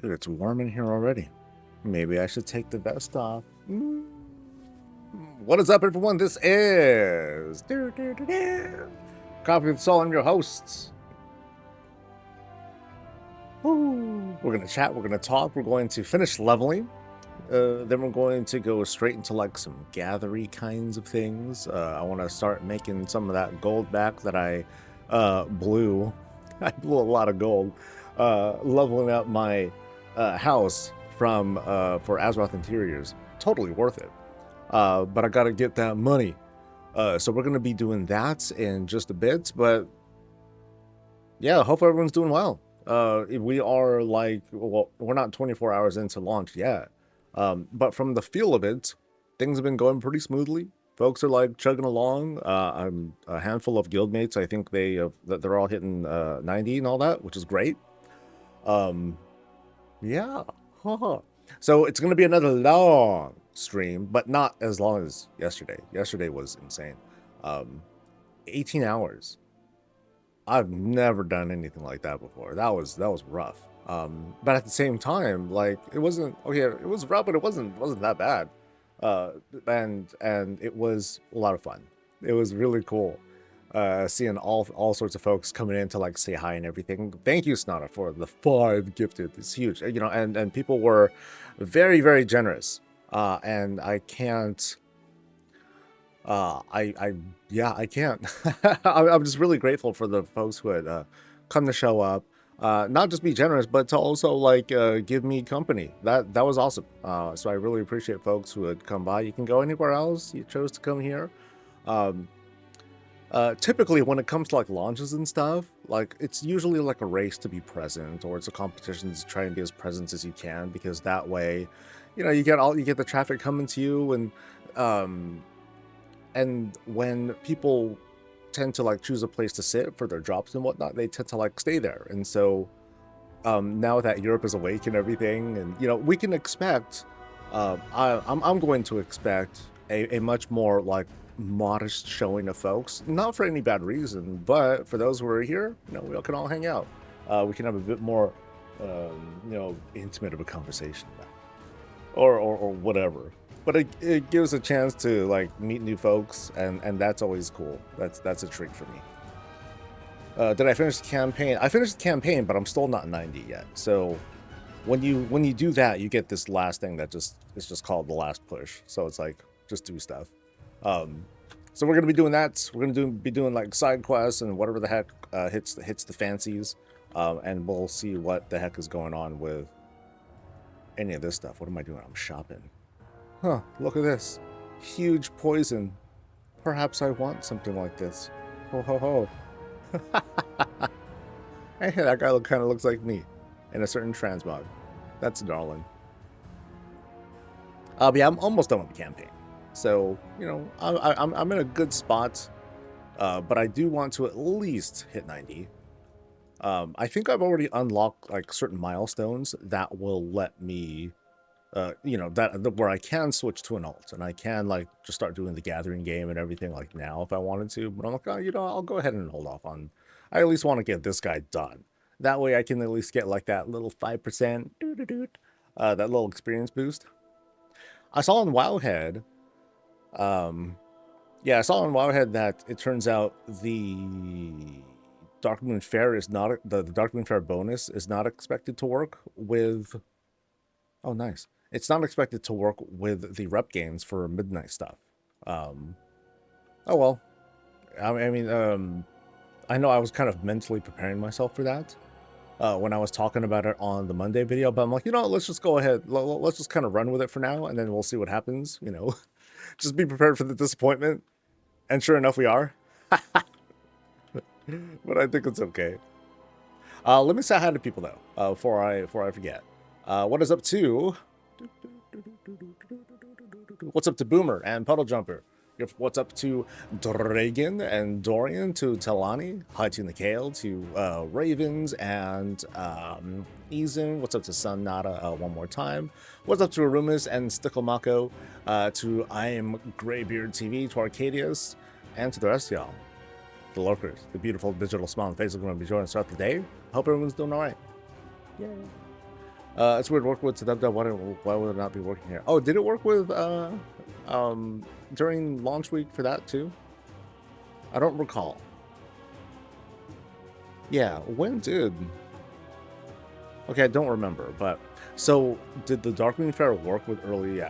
Dude, it's warm in here already. Maybe I should take the vest off. What is up, everyone? This is Coffee with Soul. I'm your hosts. We're gonna chat. We're gonna talk. We're going to finish leveling. Then we're going to go straight into like some gathery kinds of things. I want to start making some of that gold back that I blew. I blew a lot of gold leveling up my house from for Azeroth Interiors. Totally worth it. But I gotta get that money. So we're gonna be doing that in just a bit. But yeah, hope everyone's doing well. We are like, well, we're not 24 hours into launch yet. But from the feel of it, things have been going pretty smoothly. Folks are like chugging along. I'm a handful of guildmates. I think they're all hitting 90 and all that, which is great. Yeah. So it's gonna be another long stream, but not as long as yesterday. Yesterday was insane. 18 hours. I've never done anything like that before. That was rough. But at the same time, like it wasn't okay. It was rough, but it wasn't that bad. And it was a lot of fun. It was really cool. Seeing all sorts of folks coming in to like say hi and everything. Thank you, Snada, for the 5 gifted. It's huge. You know, and people were very, very generous. And I can't. I can't. I'm just really grateful for the folks who had come to show up, not just be generous, but to also like give me company. That was awesome. So I really appreciate folks who had come by. You can go anywhere else. You chose to come here. Typically, when it comes to like launches and stuff, like it's usually like a race to be present, or it's a competition to try and be as present as you can, because that way, you know, you get the traffic coming to you, and when people tend to like choose a place to sit for their drops and whatnot, they tend to like stay there. And so now that Europe is awake and everything, and you know, we can expect I'm going to expect a much more like modest showing of folks, not for any bad reason, but for those who are here, you know, we can all hang out. We can have a bit more you know, intimate of a conversation or whatever. But it gives a chance to like meet new folks, and that's always cool. That's a treat for me. Did I finish the campaign? I finished the campaign, but I'm still not 90 yet. So when you do that, you get this last thing that is just called the last push. So it's like just do stuff. So we're gonna be doing that. We're gonna be doing like side quests and whatever the heck hits the fancies, and we'll see what the heck is going on with any of this stuff. What am I doing? I'm shopping. Huh, look at this. Huge poison. Perhaps I want something like this. Ho ho ho. Hey, that guy kind of looks like me in a certain transmog. That's darling. But yeah, I'm almost done with the campaign. So, you know, I'm in a good spot. But I do want to at least hit 90. I think I've already unlocked like certain milestones that will let me you know, where I can switch to an alt and I can like just start doing the gathering game and everything like now if I wanted to. But I'm like, oh, you know, I'll go ahead and hold off on. I at least want to get this guy done. That way I can at least get like that little 5% that little experience boost. I saw on Wowhead, yeah, I saw on Wowhead that it turns out the Darkmoon Fair is not the Darkmoon Fair bonus is not expected to work with. Oh, nice. It's not expected to work with the rep games for midnight stuff. Oh well. I mean, I know I was kind of mentally preparing myself for that when I was talking about it on the Monday video, but I'm like, you know, let's just go ahead. Let's just kind of run with it for now, and then we'll see what happens. You know, just be prepared for the disappointment. And sure enough, we are. But I think it's okay. Let me say hi to people though, before I forget. What is up to? What's up to Boomer and Puddle Jumper? What's up to Dragon and Dorian, to Talani? Hi to Nikhail, to Ravens and Eason. What's up to Sun Nada one more time? What's up to Arumas and Sticklmako? To I am Greybeard TV, to Arcadius, and to the rest of y'all. The lurkers, the beautiful digital smile and faces are going to be joining us throughout the day. Hope everyone's doing all right. Yay. It's weird working with Dev. Why would it not be working here? Oh, did it work with during launch week for that too? I don't recall. Yeah, when did? Okay, I don't remember. But so did the Darkwing Fair work with early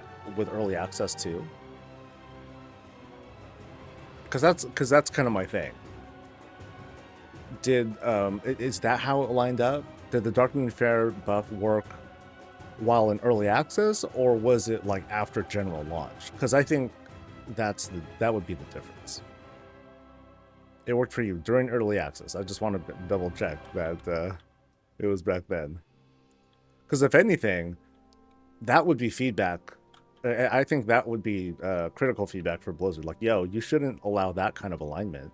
access too? Because that's kind of my thing. Did is that how it lined up? Did the Darkwing Fair buff work while in early access, or was it like after general launch? Because I think that would be the difference. It worked for you during early access. I just want to double check that it was back then. Because if anything, that would be feedback. I think that would be critical feedback for Blizzard. Like, yo, you shouldn't allow that kind of alignment.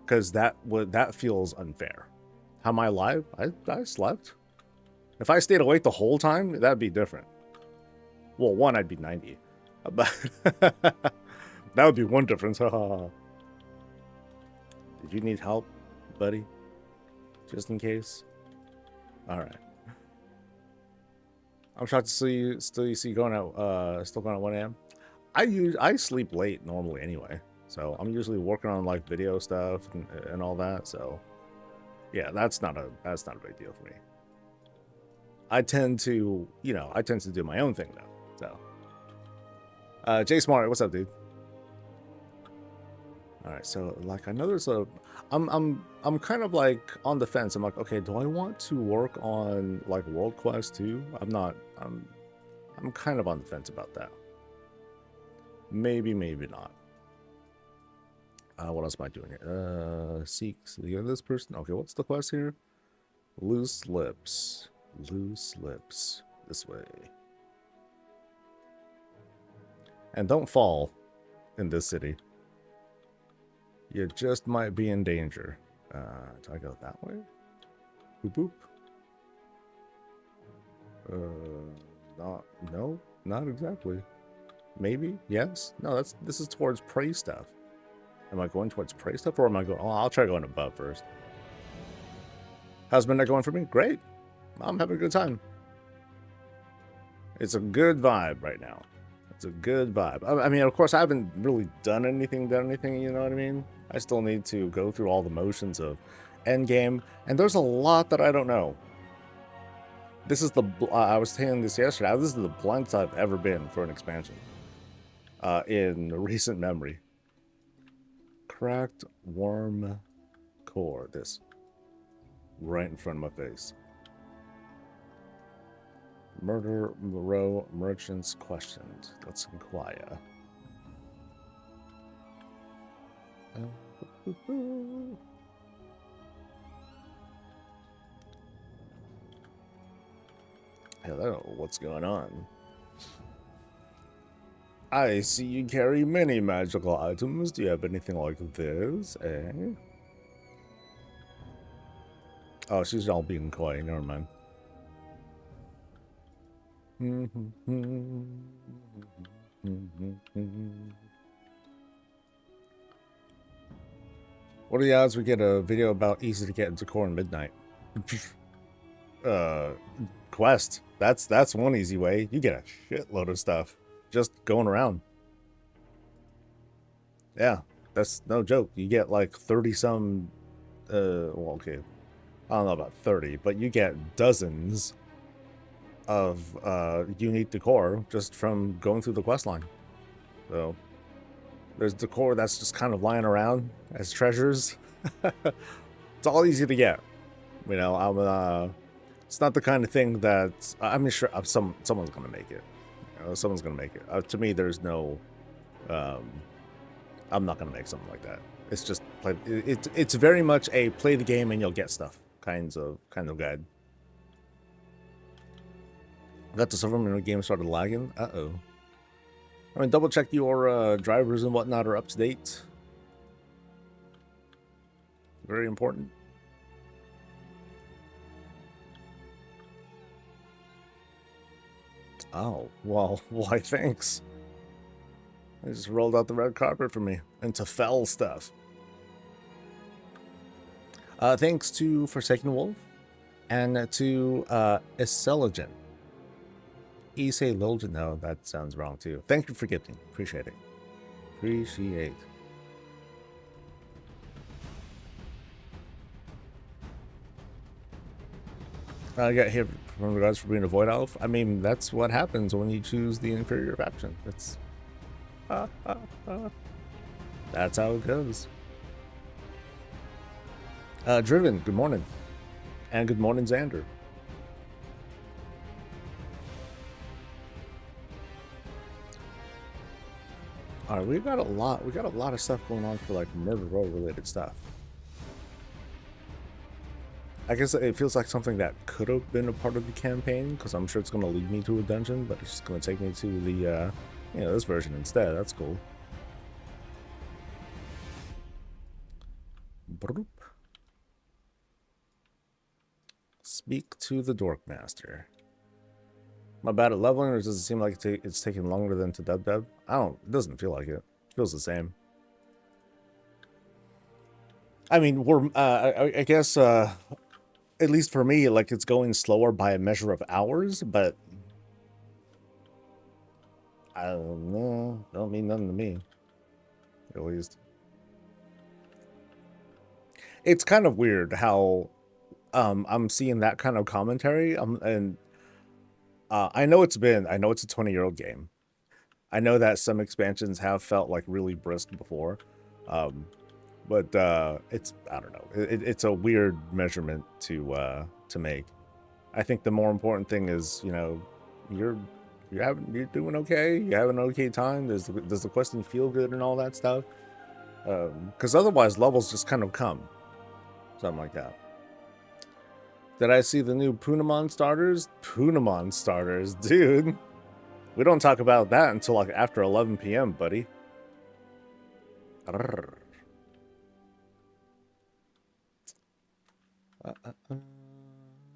Because that feels unfair. How am I alive? I slept. If I stayed awake the whole time, that'd be different. Well, one, I'd be 90. But that would be one difference. Did you need help, buddy? Just in case? Alright. I'm shocked to see you still going at 1 a.m. I sleep late normally anyway. So I'm usually working on like video stuff and all that. So yeah, that's not a big deal for me. I tend to do my own thing though. So Jay Smart, what's up, dude? All right, so like I know there's I'm kind of like on the fence. I'm like, okay, do I want to work on like World Quest 2? I'm kind of on the fence about that. Maybe not. What else am I doing here? Seek this person. Okay, what's the quest here? Loose lips. This way. And don't fall in this city. You just might be in danger. Do I go that way? Boop boop. No, not exactly. Maybe, yes. No, this is towards prey stuff. Am I going towards prey stuff, or am I going? Oh, I'll try going above first. How's midnight going for me? Great. I'm having a good time. It's a good vibe right now. It's a good vibe. I mean, of course, I haven't really done anything, you know what I mean? I still need to go through all the motions of endgame, and there's a lot that I don't know. This is I was saying this yesterday, this is the blankest I've ever been for an expansion. In recent memory. Cracked worm core. This. Right in front of my face. Murder row merchants questioned. Let's inquire. Hello, what's going on? I see you carry many magical items. Do you have anything like this, eh? Oh, she's all being coy. Never mind. What are the odds we get a video about easy to get into core in midnight? Quest. That's one easy way. You get a shitload of stuff just going around. Yeah, that's no joke. You get like 30 some well, okay, I don't know about 30, but you get dozens of unique decor just from going through the quest line. So there's decor that's just kind of lying around as treasures. It's all easy to get. You know, it's not the kind of thing that I'm sure someone's gonna make it. You know, someone's gonna make it. To me, there's no. I'm not gonna make something like that. It's just it's very much a play the game and you'll get stuff kind of guide. Got the Silvermoon when the game started lagging. Uh-oh. I mean, double check your drivers and whatnot are up to date. Very important. Oh, well, why thanks. They just rolled out the red carpet for me into fell stuff. Thanks to Forsaken Wolf And to Iselogen. Ise Lilgen. No, that sounds wrong too. Thank you for gifting. Appreciate it. Appreciate. I got hit from regards for being a void elf. I mean, that's what happens when you choose the inferior faction. It's that's how it goes. Driven, good morning. And good morning, Xander. Alright, we got a lot of stuff going on for like murder row related stuff. I guess it feels like something that could have been a part of the campaign, because I'm sure it's going to lead me to a dungeon, but it's just going to take me to the, this version instead. That's cool. Broop. Speak to the Dork Master. Am I bad at leveling, or does it seem like it's taking longer than to dub? It doesn't feel like it. It feels the same. I mean, I guess, at least for me, like, it's going slower by a measure of hours, but I don't know. Don't mean nothing to me, at least. It's kind of weird how I'm seeing that kind of commentary, and I know it's a 20-year-old game. I know that some expansions have felt like really brisk before, but it's, I don't know, it's a weird measurement to make. I think the more important thing is, you're doing okay, you have an okay time, does the questing feel good and all that stuff, because otherwise levels just kind of come, something like that. Did I see the new Punamon starters? Punamon starters, dude. We don't talk about that until like after 11 p.m., buddy.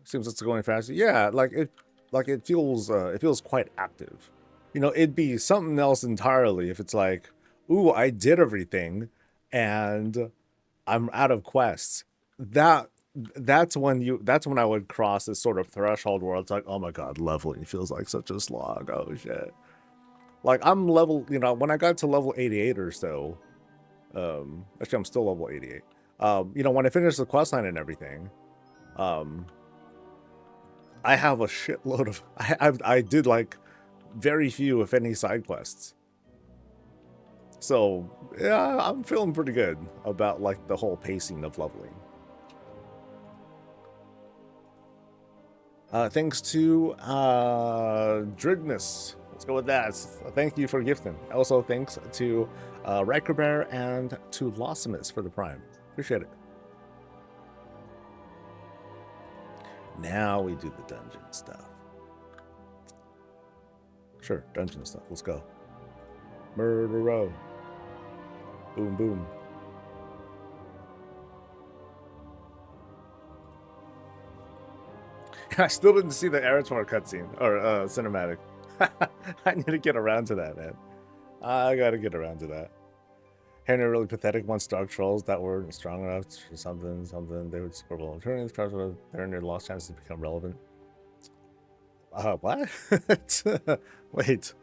Seems it's going faster. Yeah, it feels quite active. It'd be something else entirely if it's like, ooh, I did everything and I'm out of quests. That's when I would cross this sort of threshold where it's like, oh my god, leveling feels like such a slog. Oh shit. Like, I'm level, when I got to level 88 or so, actually I'm still level 88. When I finished the questline and everything, I have a shitload of, I did like very few, if any, side quests. So yeah, I'm feeling pretty good about like the whole pacing of leveling. Thanks to Drigness. Let's go with that. Thank you for gifting. Also, thanks to Riker Bear and to Lossimus for the Prime. Appreciate it. Now we do the dungeon stuff. Sure, dungeon stuff. Let's go. Murder row. Boom, boom. I still didn't see the Azeroth cutscene or cinematic. I need to get around to that, man. I gotta get around to that. Henry really pathetic once Dark Trolls that weren't strong enough for something. They would scribble. Turning the cards with their lost chances to become relevant. What? Wait.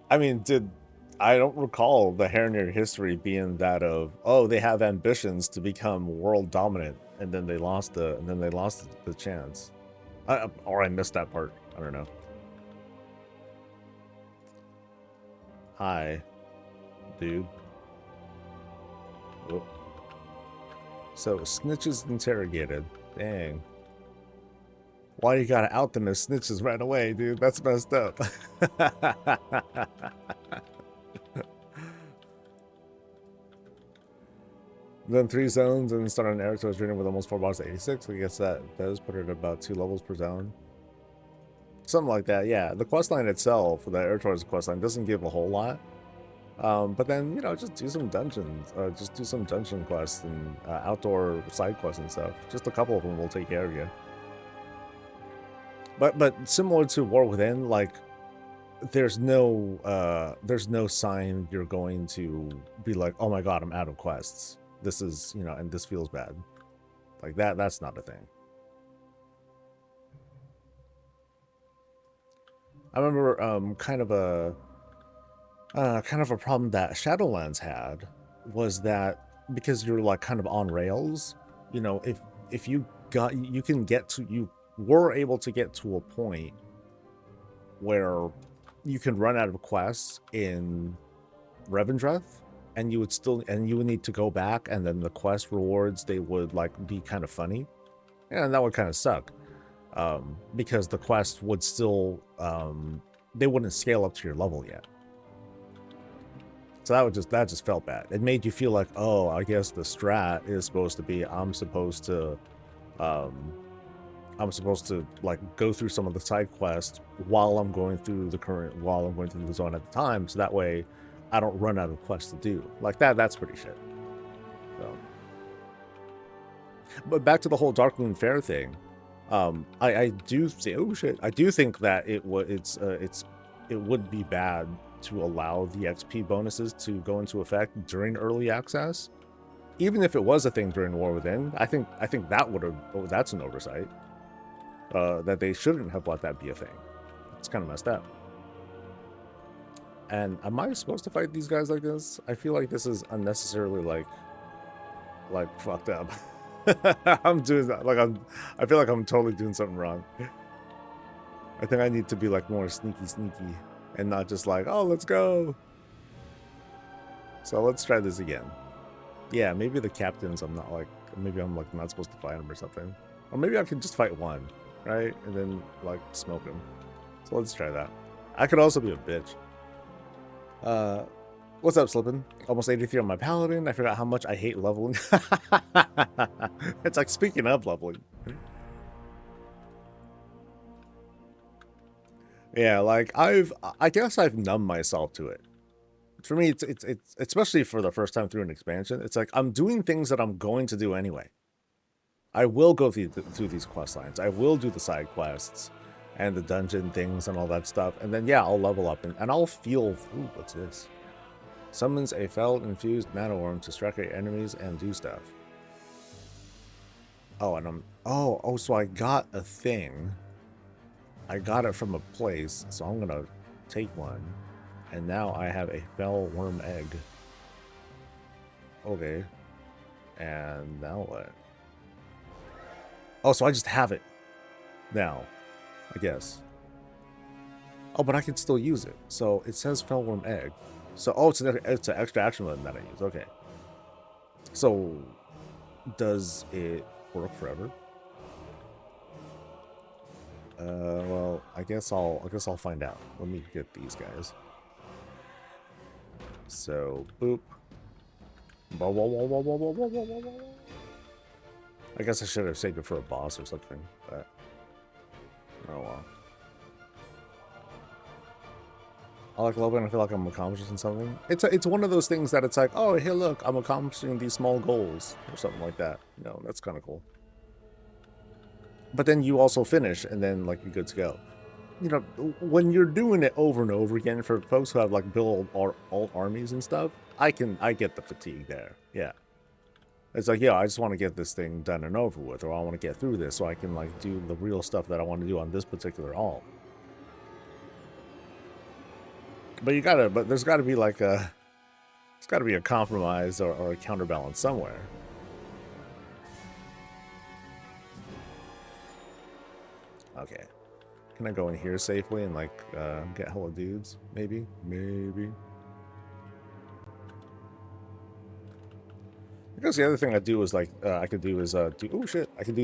I mean, I don't recall the Heronir history being that of, oh, they have ambitions to become world dominant, and then they lost the chance. Or I missed that part. I don't know. Hi, dude. Whoop. So snitches interrogated. Dang. Why you gotta out them as snitches right away, dude? That's messed up. Then 3 zones and start on Azeroth's journey with almost 4 bars at 86. I guess that does put it at about 2 levels per zone. Something like that, yeah. The questline itself, the Azeroth's questline, doesn't give a whole lot. But then, just do some dungeons. Just do some dungeon quests and outdoor side quests and stuff. Just a couple of them will take care of you. But similar to War Within, like, there's no sign you're going to be like, oh my god, I'm out of quests. This is, and this feels bad. Like that's not a thing. I remember kind of a problem that Shadowlands had was that because you're like kind of on rails, you know, if you were able to get to a point where you can run out of quests in Revendreth, and you would need to go back, and then the quest rewards, they would like be kind of funny, and that would kind of suck, because the quest would still they wouldn't scale up to your level yet. So that just felt bad. It made you feel like, oh, I guess the strat is supposed to be I'm supposed to like go through some of the side quests while I'm going through the zone at the time, so that way I don't run out of quests to do. Like that's pretty shit. So. But back to the whole Darkmoon Fair thing. I do say, oh shit, I do think that it would be bad to allow the XP bonuses to go into effect during early access, even if it was a thing during War Within. I think that's an oversight. That they shouldn't have let that be a thing. It's kind of messed up. And am I supposed to fight these guys like this? I feel like this is unnecessarily like fucked up. I'm doing that I feel like I'm totally doing something wrong. I think I need to be like more sneaky and not just like, oh, let's go. So let's try this again. Yeah, maybe the captains maybe I'm like not supposed to fight them or something. Or maybe I can just fight one, right? And then like smoke him. So let's try that. I could also be a bitch. What's up, Slippin'? Almost 83 on my paladin. I forgot how much I hate leveling. It's like, speaking of leveling. Yeah, like I guess I've numbed myself to it. For me, it's especially for the first time through an expansion, it's like I'm doing things that I'm going to do anyway. I will go through these quest lines. I will do the side quests and the dungeon things and all that stuff. And then, yeah, I'll level up and I'll feel... Ooh, what's this? Summons a fell-infused mana worm to strike at enemies and do stuff. Oh, and so I got a thing. I got it from a place, so I'm gonna take one. And now I have a fell worm egg. Okay. And now what? Oh, so I just have it now, I guess. Oh, but I can still use it. So it says fellworm egg. So, oh, it's an extra action button that I use. Okay. So, does it work forever? Well, I guess I'll find out. Let me get these guys. So, boop. I guess I should have saved it for a boss or something, but oh well. I like loving. I feel like I'm accomplishing something. It's one of those things that it's like, oh, hey, look, I'm accomplishing these small goals or something like that. You know, that's kind of cool. But then you also finish, and then like you're good to go. You know, when you're doing it over and over again, for folks who have like built alt armies and stuff, I get the fatigue there. Yeah. It's like, yeah, I just want to get this thing done and over with, or I want to get through this so I can like do the real stuff that I want to do on this particular alt. But there's gotta be like there's gotta be a compromise or a counterbalance somewhere. Okay. Can I go in here safely and like get hella dudes? Maybe. Because the other thing I do is like I could do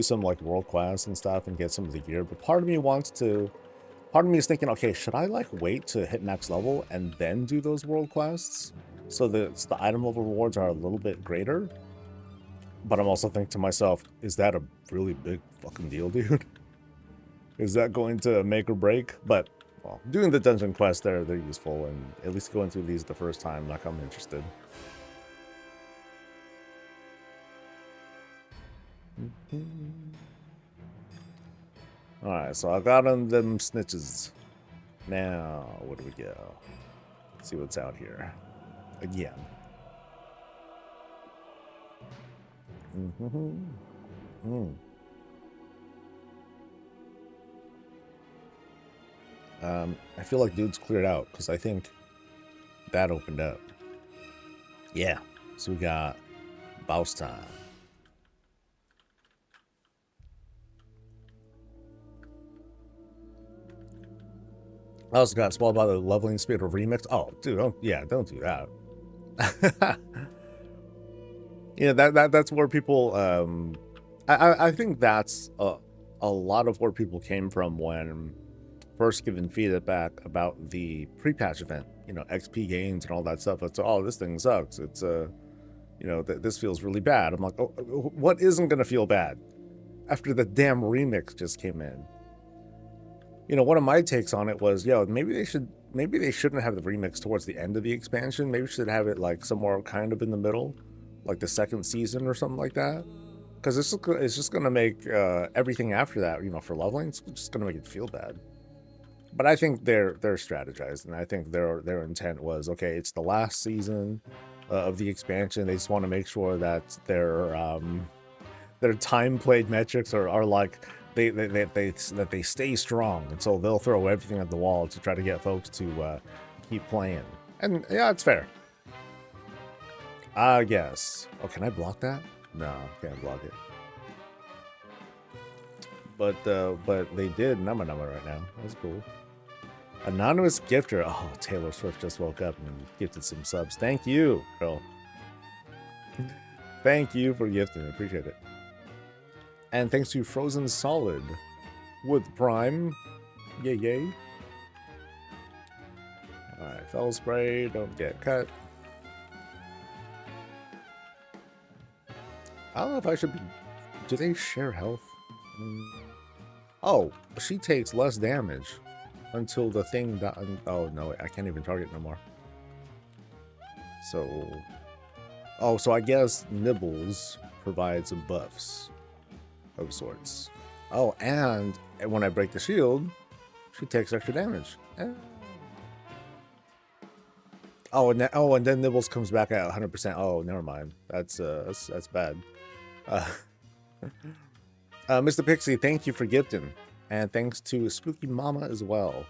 some like world class and stuff and get some of the gear. But part of me is thinking, okay, should I like wait to hit max level and then do those world quests so that the item level rewards are a little bit greater? But I'm also thinking to myself, is that a really big fucking deal, dude? Is that going to make or break? But well, doing the dungeon quests, they're useful, and at least going through these the first time, like I'm interested. Alright, so I got on them snitches. Now, where do we go? Let's see what's out here. Again. Mm. I feel like dude's cleared out because I think that opened up. Yeah. So we got boss time. I also got spoiled by the leveling speed of remix. Oh, dude, don't do that. That's where people I think that's a lot of where people came from when first given feedback about the pre-patch event, XP gains and all that stuff. It's, oh, this thing sucks. It's this feels really bad. I'm like, oh, what isn't gonna feel bad after the damn remix just came in? One of my takes on it was, maybe they shouldn't have the remix towards the end of the expansion. Maybe we should have it like somewhere kind of in the middle, like the second season or something like that. Because it's just gonna make everything after that, for leveling, it's just gonna make it feel bad. But I think they're strategized, and I think their intent was, okay, it's the last season of the expansion. They just want to make sure that their time played metrics are like that they stay strong, and so they'll throw everything at the wall to try to get folks to keep playing. And yeah, it's fair. I guess. Oh, can I block that? No, can't block it. But they did Nama right now. That's cool. Anonymous gifter. Oh, Taylor Swift just woke up and gifted some subs. Thank you, girl. Thank you for gifting. Appreciate it. And thanks to Frozen Solid with Prime. Yay, yay. Alright, Fell Spray. Don't get cut. I don't know if I should be... Do they share health? Oh, she takes less damage until the thing that... Oh, no, I can't even target no more. So... Oh, so I guess Nibbles provides some buffs of sorts. Oh, and when I break the shield, she takes extra damage. Oh, and then Nibbles comes back at 100%. Oh, never mind. That's bad. Mr. Pixie, thank you for gifting. And thanks to Spooky Mama as well.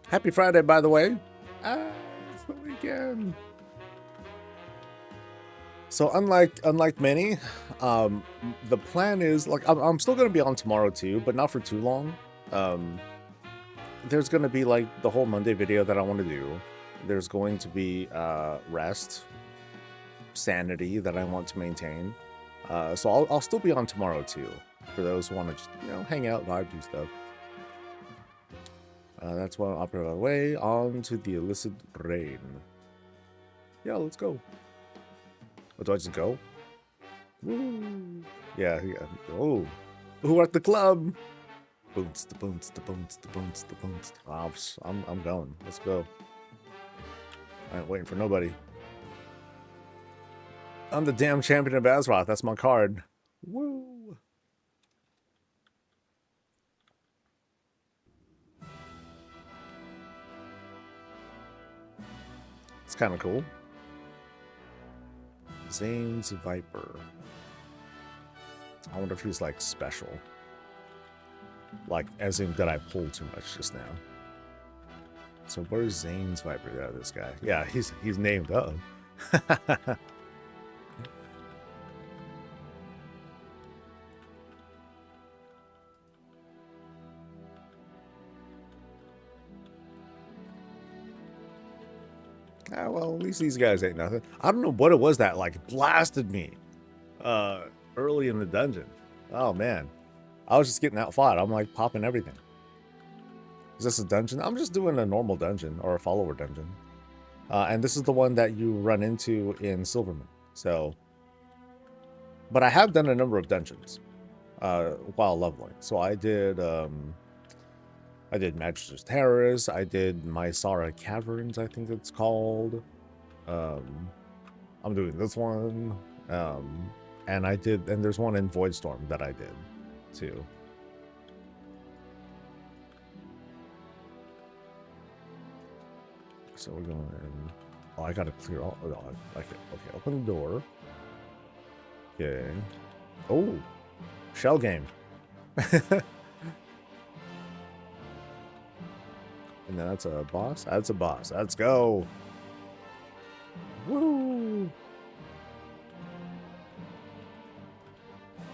Happy Friday, by the way. It's the weekend. So unlike many, the plan is, like, I'm still going to be on tomorrow too, but not for too long. There's going to be, like, the whole Monday video that I want to do. There's going to be rest, sanity that I want to maintain. So I'll still be on tomorrow too, for those who want to just, hang out, vibe, do stuff. That's why I'll operate away on to the illicit rain. Yeah, let's go. Oh, do I just go? Woo! Yeah. Oh, who at the club? Boons, the boons, the boons, the boons, the boons. I'm going. Let's go. I ain't waiting for nobody. I'm the damn champion of Azeroth. That's my card. Woo! It's kind of cool. Zane's Viper. I wonder if he's, like, special. Like, as in, did I pull too much just now? So where's Zane's Viper? Yeah, this guy. Yeah, he's named. Uh-oh. Well, at least these guys ain't nothing. I don't know what it was that, like, blasted me early in the dungeon. Oh, man. I was just getting outfought. I'm, like, popping everything. Is this a dungeon? I'm just doing a normal dungeon, or a follower dungeon. And this is the one that you run into in Silvermoon. So, but I have done a number of dungeons while leveling. So I did Magister's Terrace. I did Mysara Caverns, I think it's called. I'm doing this one. And there's one in Voidstorm that I did too. So we're going Oh, I gotta clear all. Oh, okay, open the door. Okay. Oh, shell game. And then that's a boss. That's a boss. Let's go. Woo!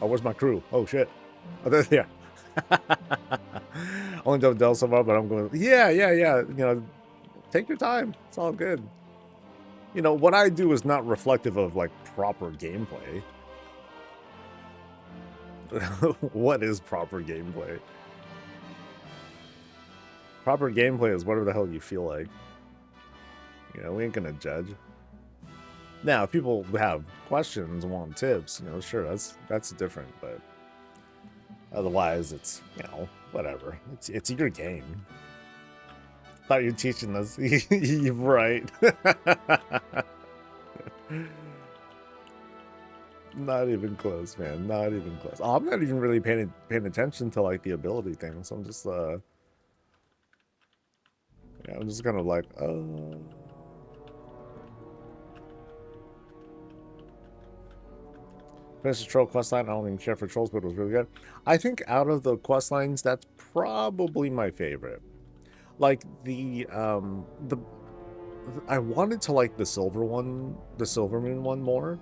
Oh, where's my crew? Oh shit! Oh, they're there. Only don't Del so far, but I'm going. Yeah. You know, take your time. It's all good. You know, what I do is not reflective of like proper gameplay. What is proper gameplay? Proper gameplay is whatever the hell you feel like. You know, we ain't gonna judge. Now, if people have questions and want tips, you know, sure, that's different, but otherwise it's, you know, whatever. It's your game. Thought you were teaching us. You're right. Not even close, man. Not even close. Oh, I'm not even really paying attention to like the ability things. I'm just yeah, I'm just kind of like, Finished the troll questline. I don't even care for trolls, but it was really good. I think out of the questlines, that's probably my favorite. Like I wanted to like the Silvermoon one more.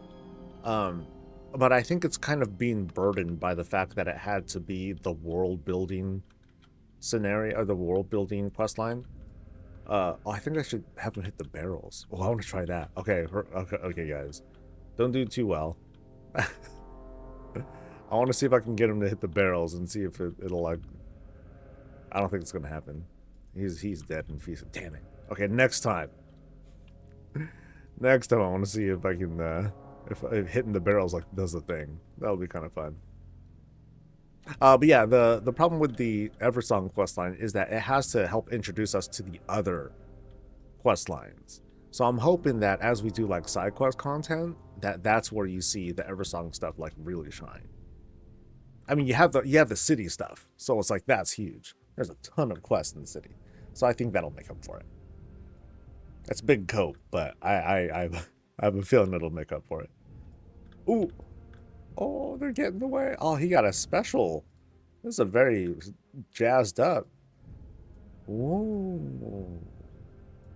But I think it's kind of being burdened by the fact that it had to be the world building scenario or the world building questline. I think I should have him hit the barrels. Oh, I want to try that. Okay, guys, don't do too well. I want to see if I can get him to hit the barrels and see if it'll like. I don't think it's gonna happen. He's dead and feasted. Damn it. Okay, next time. Next time I want to see if I can if hitting the barrels like does the thing. That'll be kind of fun. But yeah, the problem with the Eversong questline is that it has to help introduce us to the other questlines. So I'm hoping that as we do like side quest content, that's where you see the Eversong stuff like really shine. I mean, you have the city stuff, so it's like that's huge. There's a ton of quests in the city, so I think that'll make up for it. That's big coat, but I have a feeling it'll make up for it. Ooh, oh, they're getting away. Oh, he got a special. This is a very jazzed up. Ooh,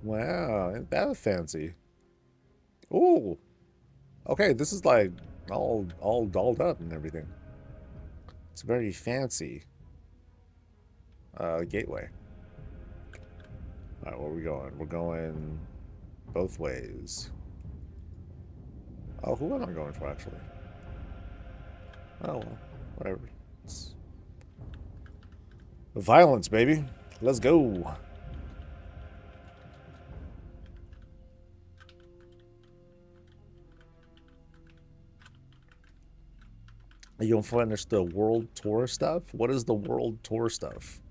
wow, ain't that fancy? Ooh, okay, this is like all dolled up and everything. It's very fancy. Gateway. All right, where are we going? We're going both ways. Oh, who am I going for, actually? Oh, well, whatever. It's violence, baby. Let's go. You don't finish the world tour stuff? What is the world tour stuff?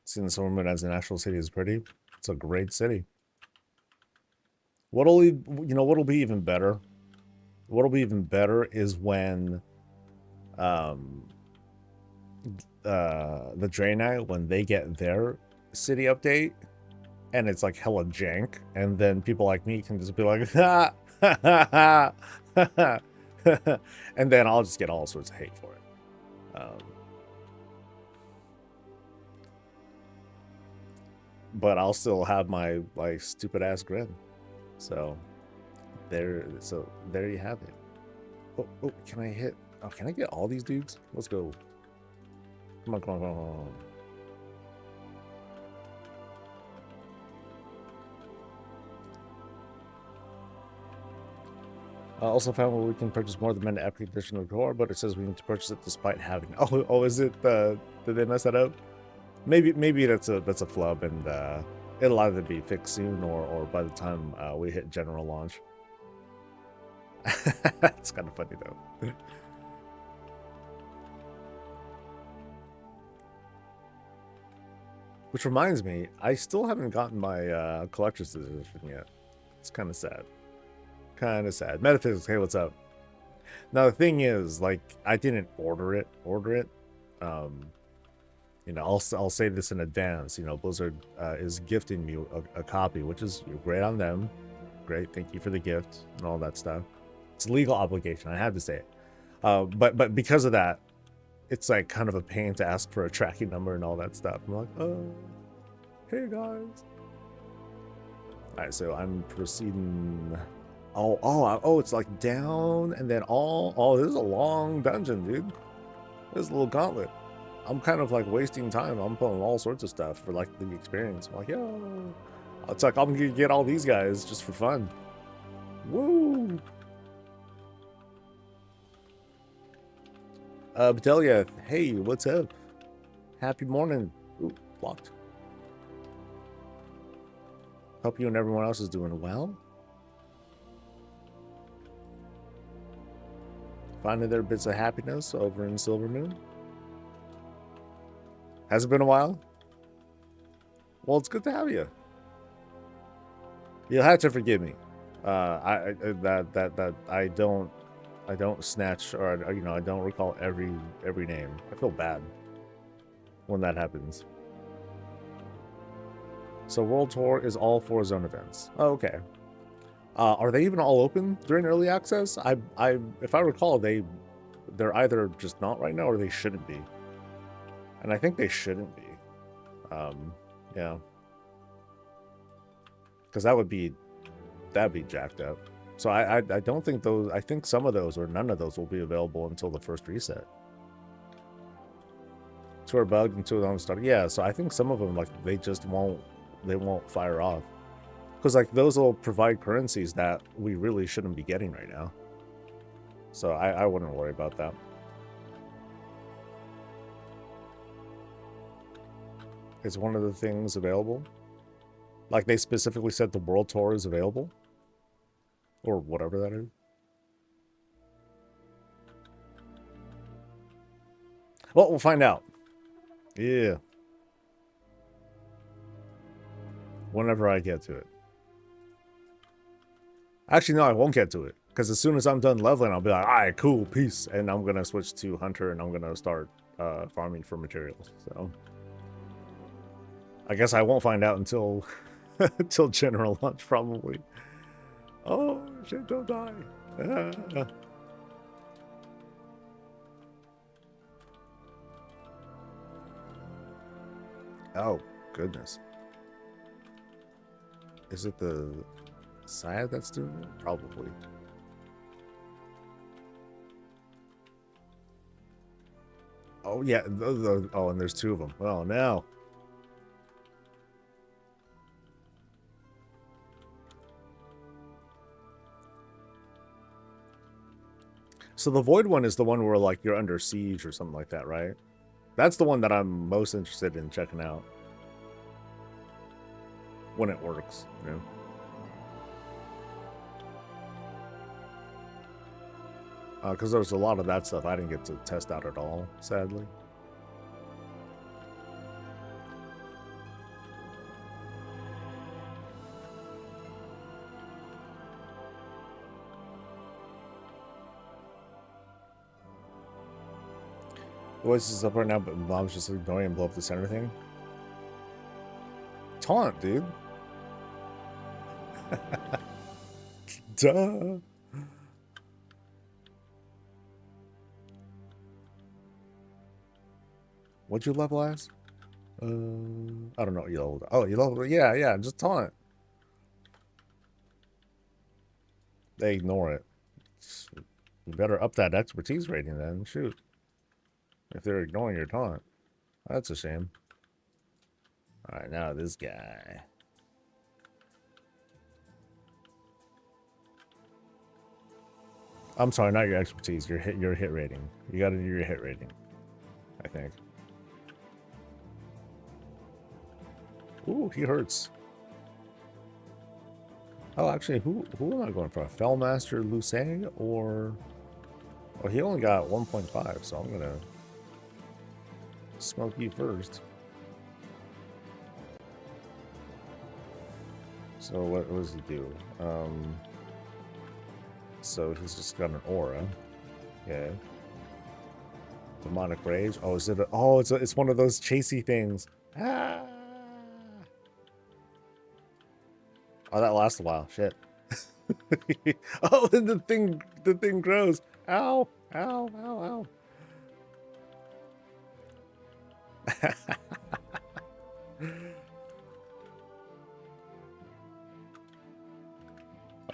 Seeing the Silvermoon as an actual city is pretty. It's a great city. What'll be even better? What'll be even better is when the Draenei, when they get their city update and it's like hella jank, and then people like me can just be like, ha ha ha ha, and then I'll just get all sorts of hate for it. But I'll still have my like stupid ass grin. So there you have it. Oh, can I hit? Oh, can I get all these dudes? Let's go. Come on. I also found where we can purchase more than the epic edition of core, but it says we need to purchase it despite having. Oh, is it? Did they mess that up? Maybe that's a flub, and it'll either be fixed soon or by the time we hit general launch. It's kind of funny though. Which reminds me, I still haven't gotten my collector's edition yet. It's kind of sad. Kind of sad. Metaphysics, hey, what's up? Now the thing is, like, I didn't order it. You know, I'll say this in advance. You know, Blizzard is gifting me a copy, which is great on them. Great, thank you for the gift and all that stuff. It's a legal obligation. I have to say it. But because of that, it's like kind of a pain to ask for a tracking number and all that stuff. I'm like, oh, hey guys. All right, so I'm proceeding. Oh, it's like down and then all. Oh, this is a long dungeon, dude. This is a little gauntlet. I'm kind of like wasting time. I'm pulling all sorts of stuff for like the experience. I'm like, yo, it's like I'm gonna get all these guys just for fun. Woo! Bedelia, hey, what's up? Happy morning. Ooh, blocked. Hope you and everyone else is doing well. Finding their bits of happiness over in Silvermoon. Has it been a while? Well, it's good to have you. You'll have to forgive me. I don't snatch, or you know, I don't recall every name. I feel bad when that happens. So World Tour is all 4 zone events. Oh, okay. Are they even all open during early access? If I recall, they're either just not right now or they shouldn't be. And I think they shouldn't be. Yeah. Because that'd be jacked up. So I don't think those. I think some of those or none of those will be available until the first reset. 2 are bugged and 2 of them start. Yeah. So I think some of them, like, they just won't. They won't fire off. Because like those will provide currencies that we really shouldn't be getting right now. So I wouldn't worry about that. Is one of the things available? Like they specifically said the World Tour is available? Or whatever that is. Well, we'll find out. Yeah. Whenever I get to it. Actually, no, I won't get to it. Because as soon as I'm done leveling, I'll be like, all right, cool, peace. And I'm going to switch to Hunter and I'm going to start farming for materials. So I guess I won't find out until until general launch, probably. Oh, shit, don't die. Oh, goodness. Is it the Syed that's doing it? Probably. Oh, yeah. Oh, and there's 2 of them. Oh, no. So the Void one is the one where, like, you're under siege or something like that, right? That's the one that I'm most interested in checking out. When it works, you know? Because there's a lot of that stuff I didn't get to test out at all, sadly. Voice is up right now, but Mom's just ignoring and blow up the center thing. Taunt, dude. Duh. What'd you level as? I don't know what you leveled. Oh, you leveled. Yeah, just taunt. They ignore it. You better up that expertise rating then. Shoot. If they're ignoring your taunt. That's a shame. Alright, now this guy. I'm sorry, not your expertise, your hit rating. You gotta do your hit rating, I think. Ooh, he hurts. Oh, actually, who am I going for? Fellmaster Lucé or... Oh, he only got 1.5, so I'm gonna smoke you first. So what does he do? So he's just got an aura. Okay. Demonic rage. Oh, is it? Oh, it's one of those chasey things. Ah. Oh, that lasts a while. Shit. Oh, and the thing grows. Ow! Ow! Ow! Ow!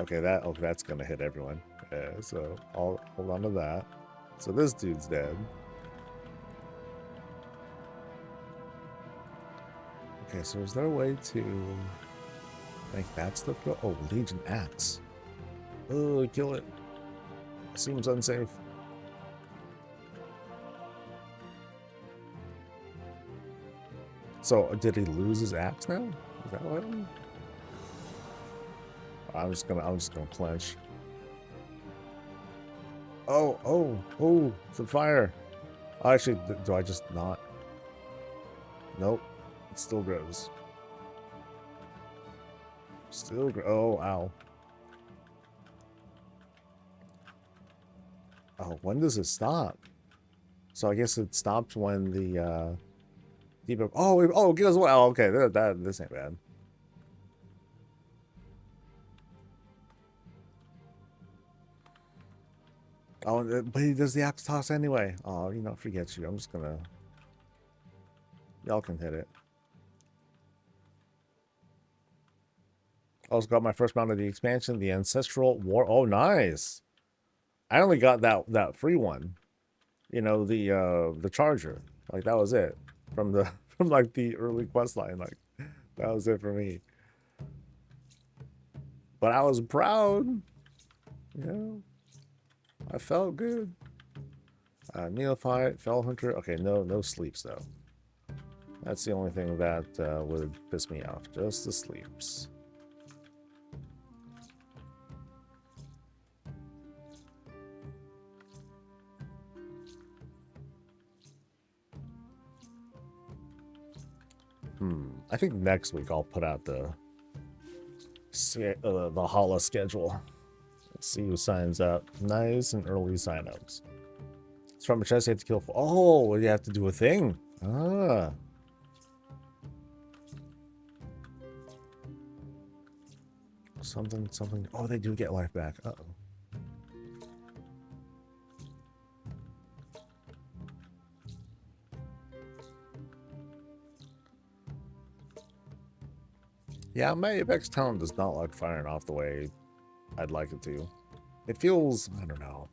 Okay, that's gonna hit everyone. Yeah, so I'll hold on to that. So this dude's dead. Okay, so is there a way to make that stuff go? Oh, Legion Axe. Oh, kill it. Seems unsafe. So did he lose his axe now? Is that what happened? I'm just gonna clench. Oh, it's a fire. Oh, actually, do I just not? Nope. It still grows. Still grow. Oh, ow. Oh, when does it stop? So I guess it stopped when the debug. Oh, guess what? Oh, okay, this ain't bad. Oh, but he does the axe toss anyway. Oh, forget you. I'm just gonna. Y'all can hit it. Also got my first mount of the expansion, the Ancestral War. Oh, nice. I only got that free one. The Charger. Like that was it from like the early quest line. Like that was it for me. But I was proud. I felt good. Neophyte, Fell Hunter. Okay, no sleeps though. That's the only thing that would piss me off. Just the sleeps. I think next week I'll put out the Hala schedule. Let's see who signs up. Nice and early signups. It's from a chest you have to kill. Oh, you have to do a thing. Ah. Something. Oh, they do get life back. Uh-oh. Yeah, my Apex talent does not like firing off the way I'd like it to. It feels, I don't know.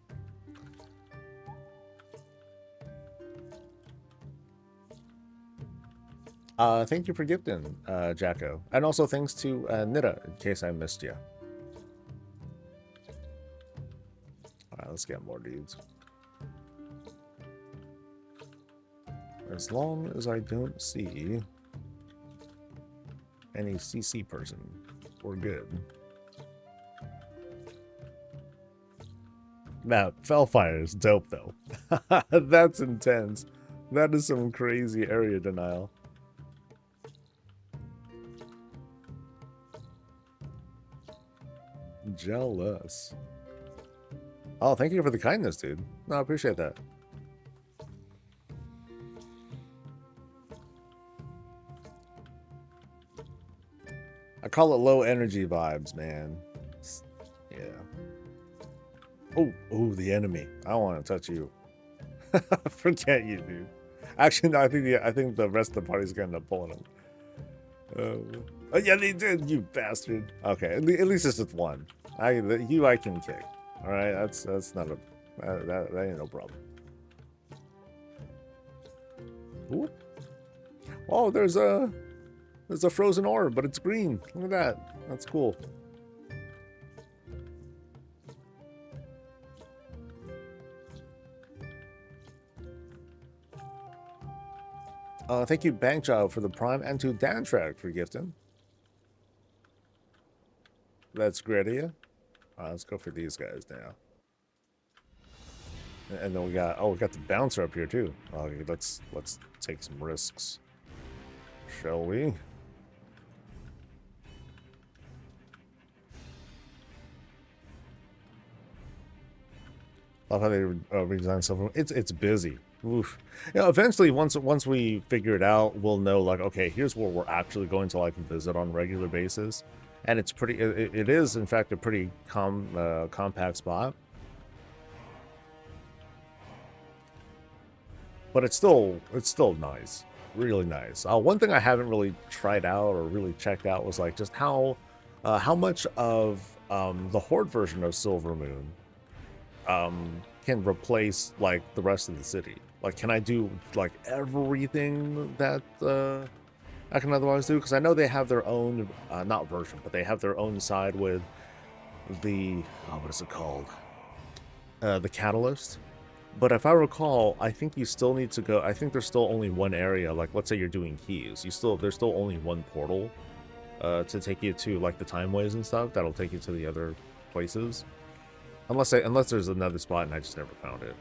Thank you for gifting, Jacko. And also thanks to Nita, in case I missed you. Alright, let's get more dudes. As long as I don't see any CC person, we're good. Now, Fellfire is dope, though. That's intense. That is some crazy area denial. Jealous. Oh, thank you for the kindness, dude. No, I appreciate that. I call it low energy vibes, man. Yeah. Oh, the enemy. I don't want to touch you. Forget you, dude. Actually, no, I think the rest of the party's gonna end up pulling him. Oh, yeah, they did, you bastard. Okay, at least it's just one. I can kick. All right, that's not a that ain't no problem. Ooh. Oh, there's a frozen orb, but it's green. Look at that. That's cool. Thank you, Bank Job, for the Prime, and to Dantrack for gifting. That's great of you. Let's go for these guys now. And then we got the bouncer up here too. Okay, let's take some risks, shall we? Love how they redesigned Silvermoon. It's busy. Oof. You know, eventually, once we figure it out, we'll know like, okay, here's where we're actually going to like visit on a regular basis, and it's pretty. It is in fact a pretty compact spot, but it's still nice, really nice. One thing I haven't really tried out or really checked out was like just how much of the Horde version of Silvermoon can replace like the rest of the city. Like, can I do like everything that I can otherwise do? Because I know they have their own not version, but they have their own side with the what is it called, the catalyst. But if I recall, I think you still need to go. I think there's still only one area. Like, let's say you're doing keys, there's still only one portal to take you to like the time ways and stuff. That'll take you to the other places. Unless there's another spot and I just never found it.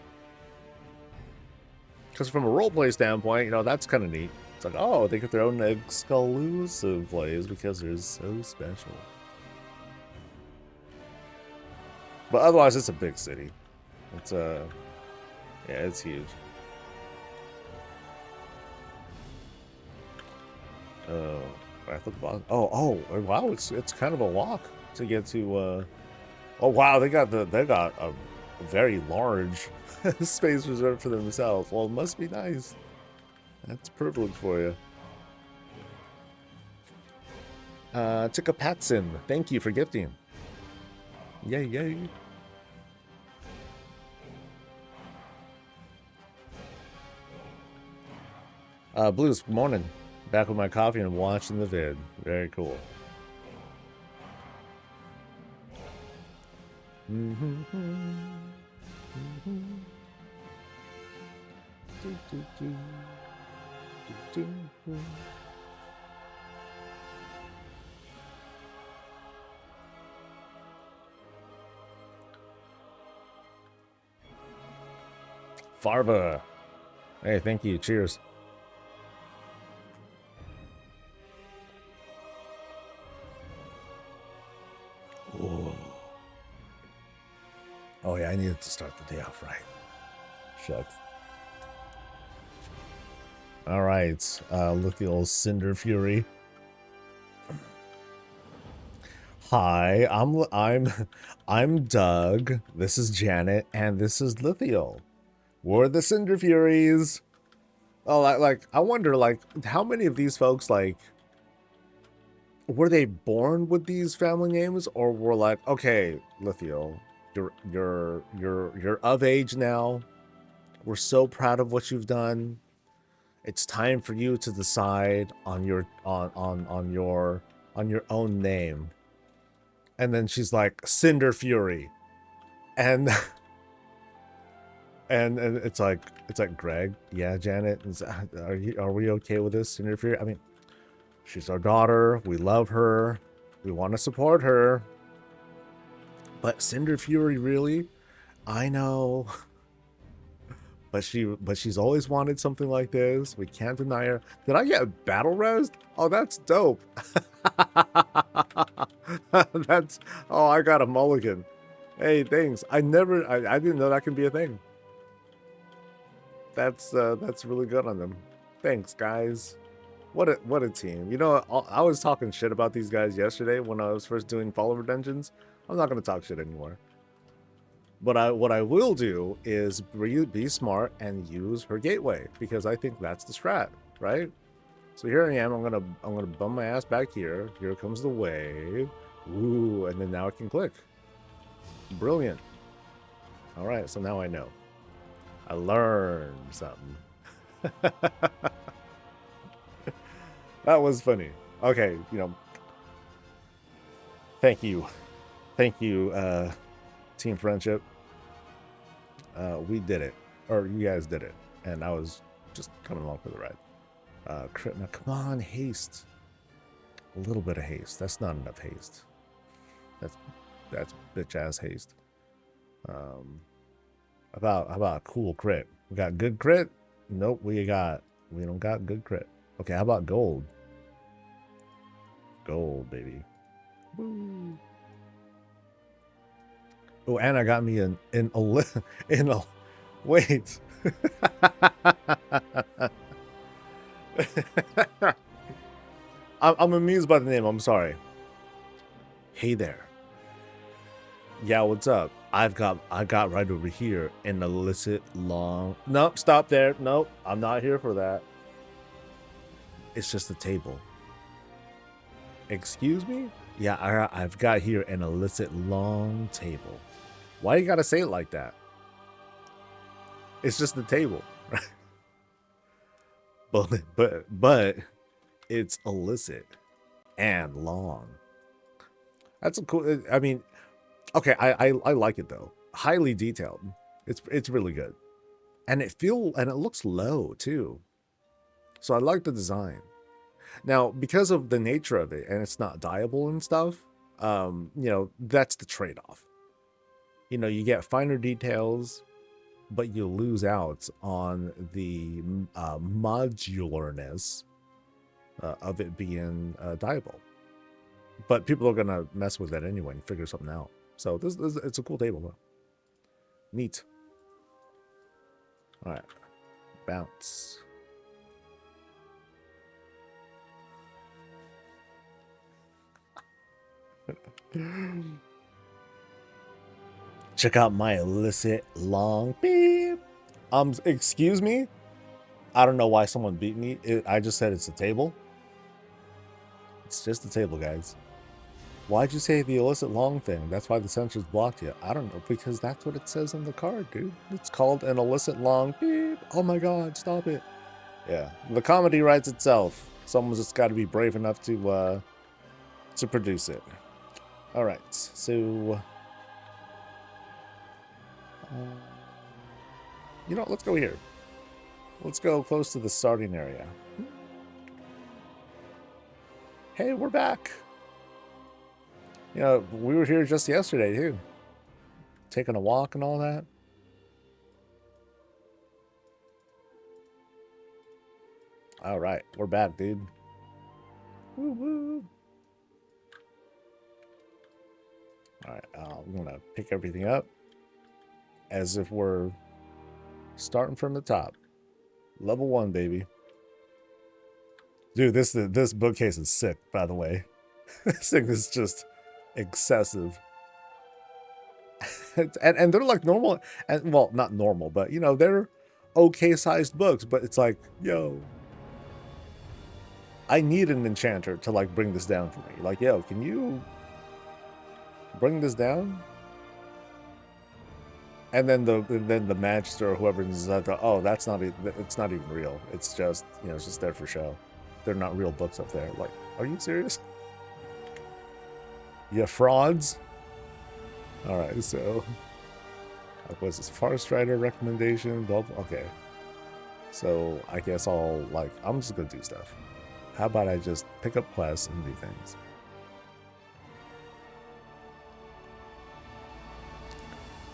Because from a roleplay standpoint, you know, that's kind of neat. It's like, oh, they get their own exclusive plays because they're so special. But otherwise, it's a big city. It's yeah, it's huge. Wrath of the Boss. Oh, wow! It's kind of a walk to get to. Oh wow, they got a very large space reserved for themselves. Well, it must be nice. That's privilege for you. Chickapatson, thank you for gifting. Yay, yay. Blues, good morning. Back with my coffee and watching the vid. Very cool. Farva. Hey, thank you. Cheers. Whoa. Oh yeah, I needed to start the day off right. Shucks. All right, look the old Cinder Fury. Hi, I'm Doug. This is Janet, and this is Lithiel. We're the Cinder Furies. Oh, like I wonder, like, how many of these folks, like, were they born with these family names, or were like, okay, Lithiel, you're of age now. We're so proud of what you've done. It's time for you to decide on your own name. And then she's like, Cinder Fury, and and it's like Greg, yeah, Janet, are we okay with this, Cinder Fury? I mean, she's our daughter. We love her. We want to support her. But Cinder Fury, really? I know. But she's always wanted something like this. We can't deny her. Did I get battle res? Oh, that's dope. I got a mulligan. Hey, thanks. I didn't know that can be a thing. That's really good on them. Thanks, guys. What a team. You know, I was talking shit about these guys yesterday when I was first doing follower dungeons. I'm not gonna talk shit anymore. But what I will do is be smart and use her gateway, because I think that's the strat, right? So here I am. I'm gonna bum my ass back here. Here comes the wave. Ooh, and then now I can click. Brilliant. All right, so now I know. I learned something. That was funny. Okay, you know. Thank you, Team Friendship. We did it, or you guys did it, and I was just coming along for the ride. Crit, now come on, haste. A little bit of haste. That's not enough haste. That's bitch ass haste. How about a cool crit? We got good crit? Nope, we don't got good crit. Okay, how about gold? Gold, baby. Woo. Oh, Anna got me in a wait. I'm amused by the name. I'm sorry. Hey there. Yeah, what's up? I got right over here an illicit long. Nope, stop there. Nope, I'm not here for that. It's just a table. Excuse me? Yeah, I've got here an illicit long table. Why you gotta say it like that? It's just a table, right? but it's illicit and long. That's a cool. I mean, okay, I like it though. Highly detailed. It's really good, and it looks low too. So I like the design. Now, because of the nature of it, and it's not dyeable and stuff, that's the trade-off. You get finer details, but you lose out on the modularness of it being dyeable. But people are gonna mess with that anyway and figure something out. So this it's a cool table though. Neat. All right, bounce. Check out my illicit long beep. Excuse me? I don't know why someone beat me. I just said it's a table. It's just a table, guys. Why'd you say the illicit long thing? That's why the sensors blocked you. I don't know, because that's what it says on the card, dude. It's called an illicit long beep. Oh my god, stop it. Yeah, the comedy writes itself. Someone's just got to be brave enough to produce it. All right, so let's go here. Let's go close to the starting area. Hey, we're back. We were here just yesterday too, taking a walk and all that. All right, we're back, dude. Woo woo. All right, I'm gonna pick everything up as if we're starting from the top. Level 1, baby. Dude, this bookcase is sick, by the way. This thing is just excessive. and they're like normal, and well, not normal, but they're okay sized books, but it's like, yo, I need an enchanter to like bring this down for me. Like, yo, can you bring this down? And then the magister or whoever is like, oh, it's not even real. It's just it's just there for show. They're not real books up there. Like, are you serious? Yeah, frauds. All right, so what was this Far Strider recommendation? Okay, so I guess I'm just gonna do stuff. How about I just pick up quests and do things?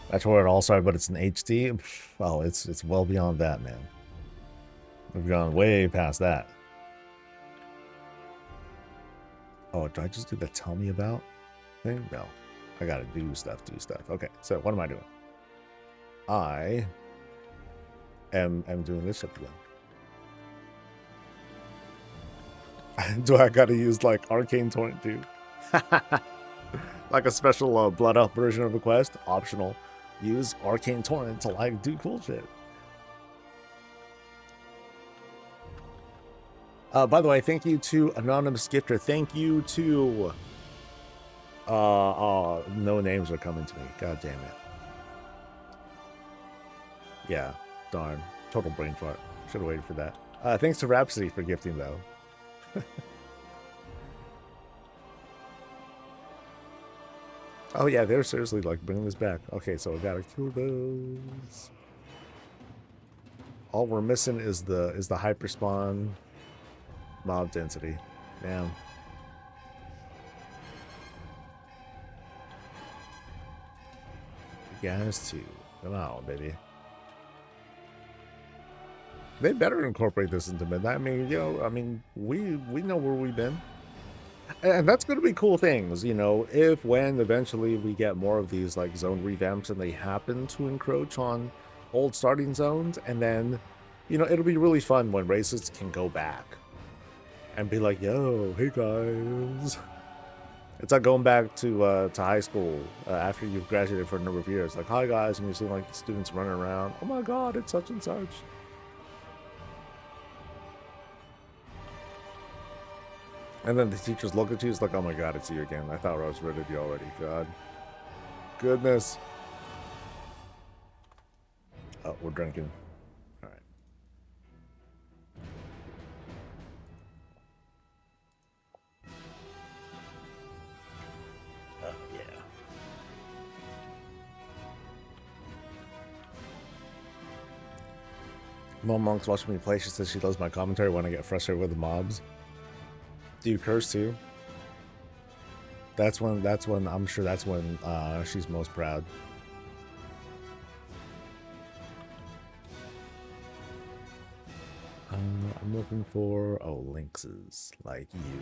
That's where it all started, but it's an HD. Oh, it's well beyond that, man. We've gone way past that. Oh, do I just do the tell me about thing? No. I gotta do stuff. Okay, so what am I doing? I am doing this shit again. Do I gotta use like Arcane Torrent too? Like a special blood up version of a quest? Optional. Use Arcane Torrent to like do cool shit. By the way, thank you to Anonymous Gifter. Thank you to no names are coming to me. God damn it. Yeah, darn. Total brain fart. Should have waited for that. Thanks to Rhapsody for gifting though. Oh yeah, they're seriously like bringing this back. Okay, so we gotta kill those. All we're missing is the hyperspawn mob density. Damn. Gas too. Come on, baby. They better incorporate this into midnight. I mean, we know where we've been. And that's going to be cool things, you know, if when eventually we get more of these like zone revamps and they happen to encroach on old starting zones, and then, you know, it'll be really fun when races can go back and be like, yo, hey guys. It's like going back to high school after you've graduated for a number of years. Like, hi guys, and you're seeing like the students running around. Oh my god, it's such and such. And then the teachers look at you, it's like, oh my god, it's you again. I thought I was rid of you already. God. Goodness. Oh, we're drinking. All right. Yeah. Mom Monk's watching me play. She says she loves my commentary when I get frustrated with the mobs. Do you curse too? That's when I'm sure that's when she's most proud. I'm looking for lynxes like you.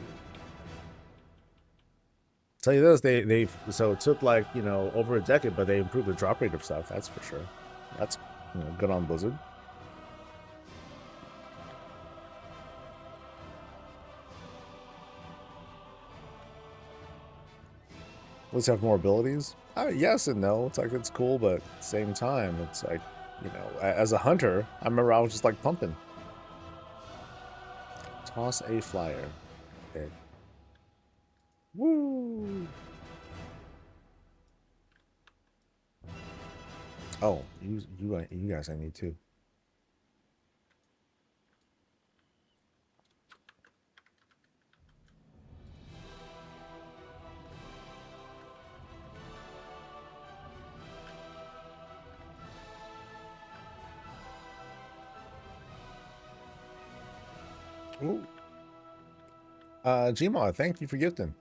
Tell you this, they so it took like, you know, over a decade, but they improved the drop rate of stuff. That's for sure. That's, you know, good on Blizzard. Let's have more abilities. Yes and no. It's like it's cool, but at the same time, it's like, you know, as a hunter, I remember I was just like pumping. Toss a flyer. Okay. Woo! Oh, you guys, I need to. Ooh. Gma, thank you for gifting.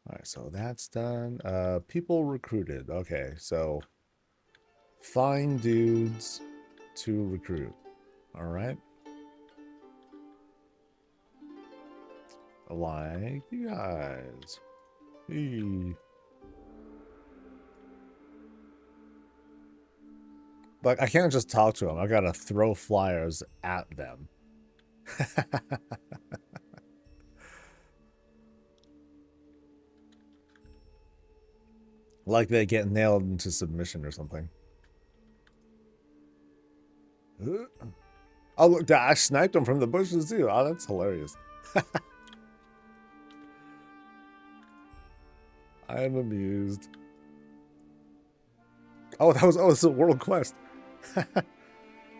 All right, so that's done. People recruited. Okay, so find dudes to recruit. All right. Like you guys. Hey. Like, I can't just talk to them. I gotta throw flyers at them. Like they get nailed into submission or something. Oh, look, I sniped them from the bushes too. Oh, that's hilarious. I am amused. Oh, it's a world quest.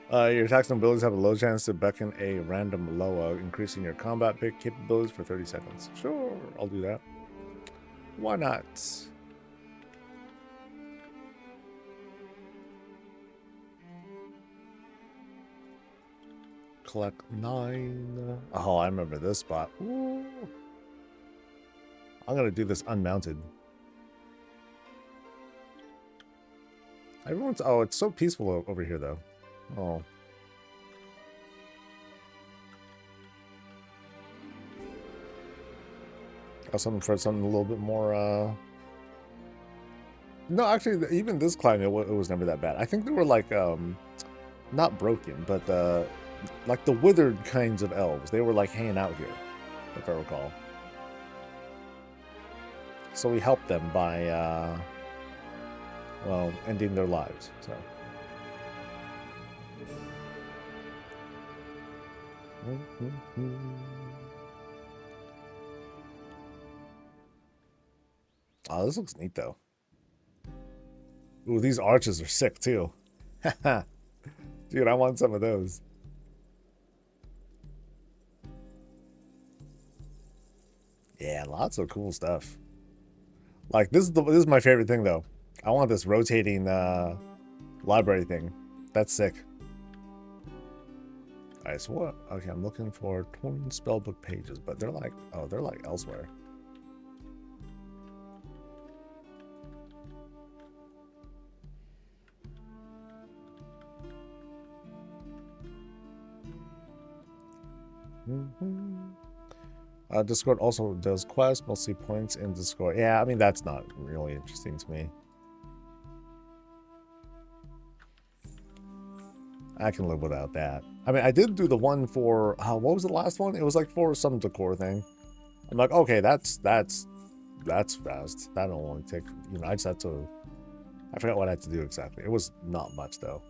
Your attacks and abilities have a low chance to beckon a random Loa, increasing your combat pick capabilities for 30 seconds. Sure, I'll do that. Why not? Collect 9. Oh, I remember this spot. Ooh. I'm gonna do this unmounted. Everyone's it's so peaceful over here though. Oh. I was hoping for something a little bit more No, actually even this climate it was never that bad. I think they were like not broken, but like the withered kinds of elves. They were like hanging out here, if I recall. So we helped them by well, ending their lives. So oh, this looks neat though. Ooh, these arches are sick too. Dude, I want some of those. Yeah, lots of cool stuff. Like this is my favorite thing though. I want this rotating library thing. That's sick. Alright, so what? Okay, I'm looking for torn spellbook pages, but they're like they're like elsewhere. Discord also does quests, mostly points in Discord. Yeah, I mean, that's not really interesting to me. I can live without that. I mean, I did do the one for, what was the last one? It was like for some decor thing. I'm like, okay, that's fast. That don't only take, you know, I just had to, I forgot what I had to do exactly. It was not much though.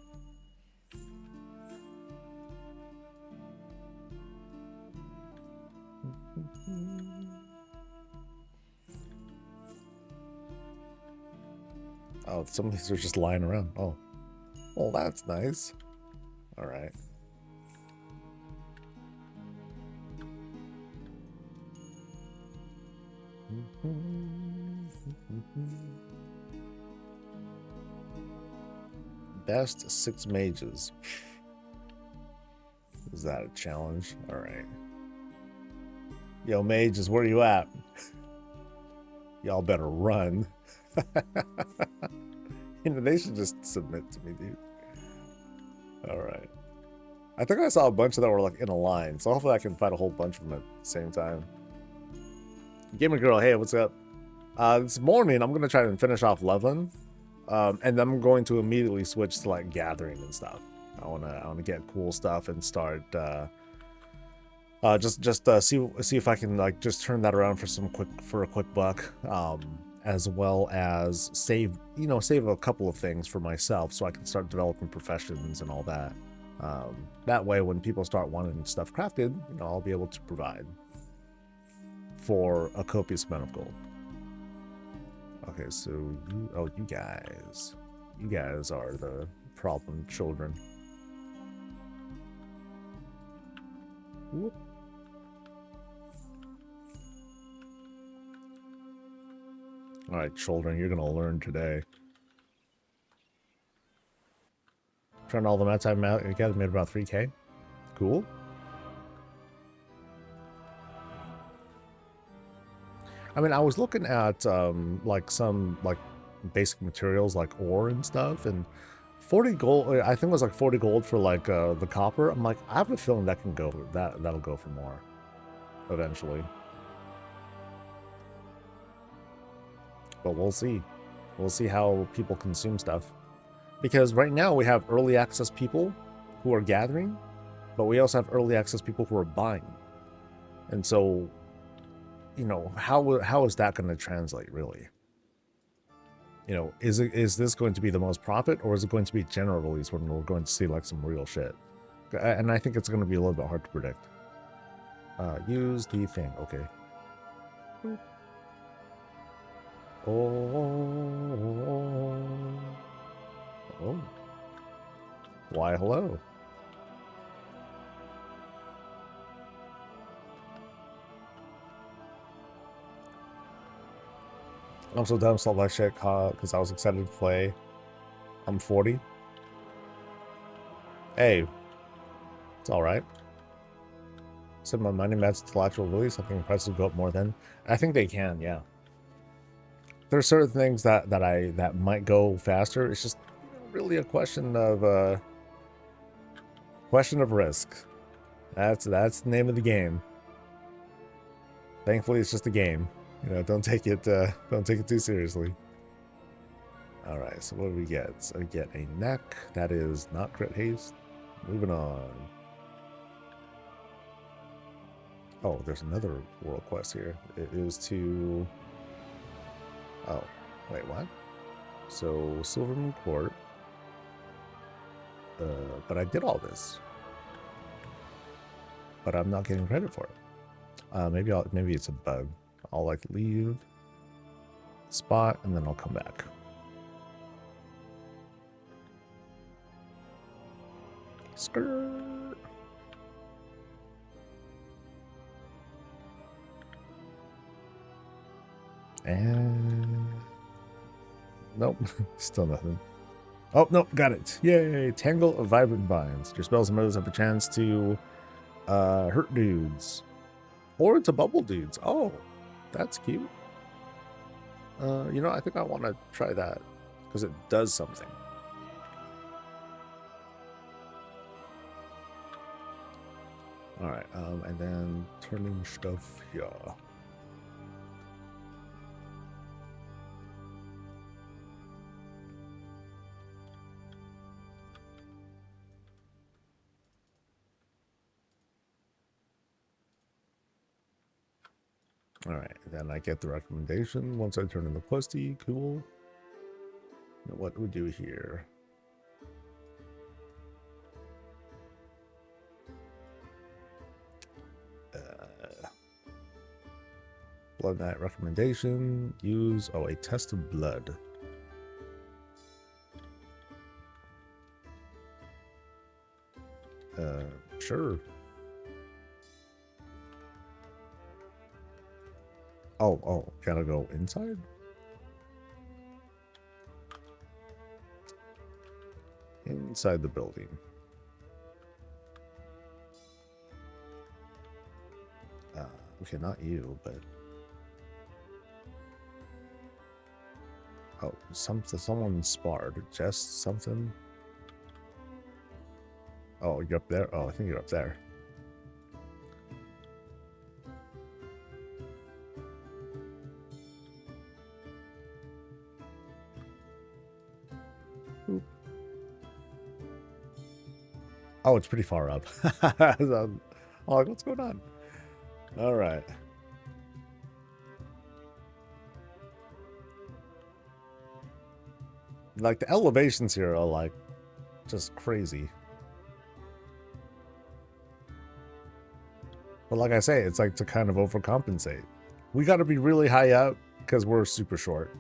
Oh, some of these are just lying around. Oh, well, that's nice. All right. Best 6 mages. Is that a challenge? All right. Yo, mages, where you at? Y'all better run. You know, they should just submit to me, dude. All right. I think I saw a bunch of them were like in a line, so hopefully I can find a whole bunch of them at the same time. Gamer girl, hey, what's up? This morning I'm gonna try and finish off leveling, and then I'm going to immediately switch to like gathering and stuff. I wanna get cool stuff and start see if I can like just turn that around for a quick buck, as well as save a couple of things for myself so I can start developing professions and all that. That way, when people start wanting stuff crafted, you know, I'll be able to provide for a copious amount of gold. Okay, so you guys are the problem children. Whoop. All right, children, you're gonna learn today. Trying all the mats I've gathered made about 3K. Cool. I mean, I was looking at like some like basic materials like ore and stuff, and 40 gold. I think it was like 40 gold for like the copper. I'm like, I have a feeling that can go that'll go for more eventually. But we'll see. We'll see how people consume stuff. Because right now we have early access people who are gathering, but we also have early access people who are buying. And so, you know, how is that going to translate really? You know, is this going to be the most profit, or is it going to be general release when we're going to see like some real shit? And I think it's going to be a little bit hard to predict. Use the thing. Okay. Oh. Why, hello. I'm so dumb, so like shit, because I was excited to play. I'm 40. Hey, it's all right. Said my money matches to actual release. I think prices will go up more then. I think they can, yeah. There are certain things that might go faster. It's just really a question of risk. That's the name of the game. Thankfully, it's just a game. You know, don't take it too seriously. All right, so what do we get? So we get a neck. That is not crit haste. Moving on. Oh, there's another world quest here. It is to. Oh, wait, what? So Silvermoon Court. But I did all this. But I'm not getting credit for it. Maybe it's a bug. I'll like leave spot and then I'll come back. Skirt. And nope, still nothing. Oh, nope, got it. Yay, Tangle of Vibrant Vines. Your spells and moves have a chance to hurt dudes. Or to bubble dudes. Oh, that's cute. You know, I think I want to try that because it does something. All right, and then turning stuff here. All right, then I get the recommendation once I turn in the postie. Cool. Now what do we do here? Blood Knight recommendation. Use, a test of blood. Sure. Oh, gotta go inside? Inside the building. Okay, not you, but... Oh, someone sparred. Just something? Oh, you're up there? Oh, I think you're up there. Oop. Oh, it's pretty far up. Oh, what's going on? All right. Like, the elevations here are, like, just crazy. But like I say, it's like to kind of overcompensate. We got to be really high up because we're super short.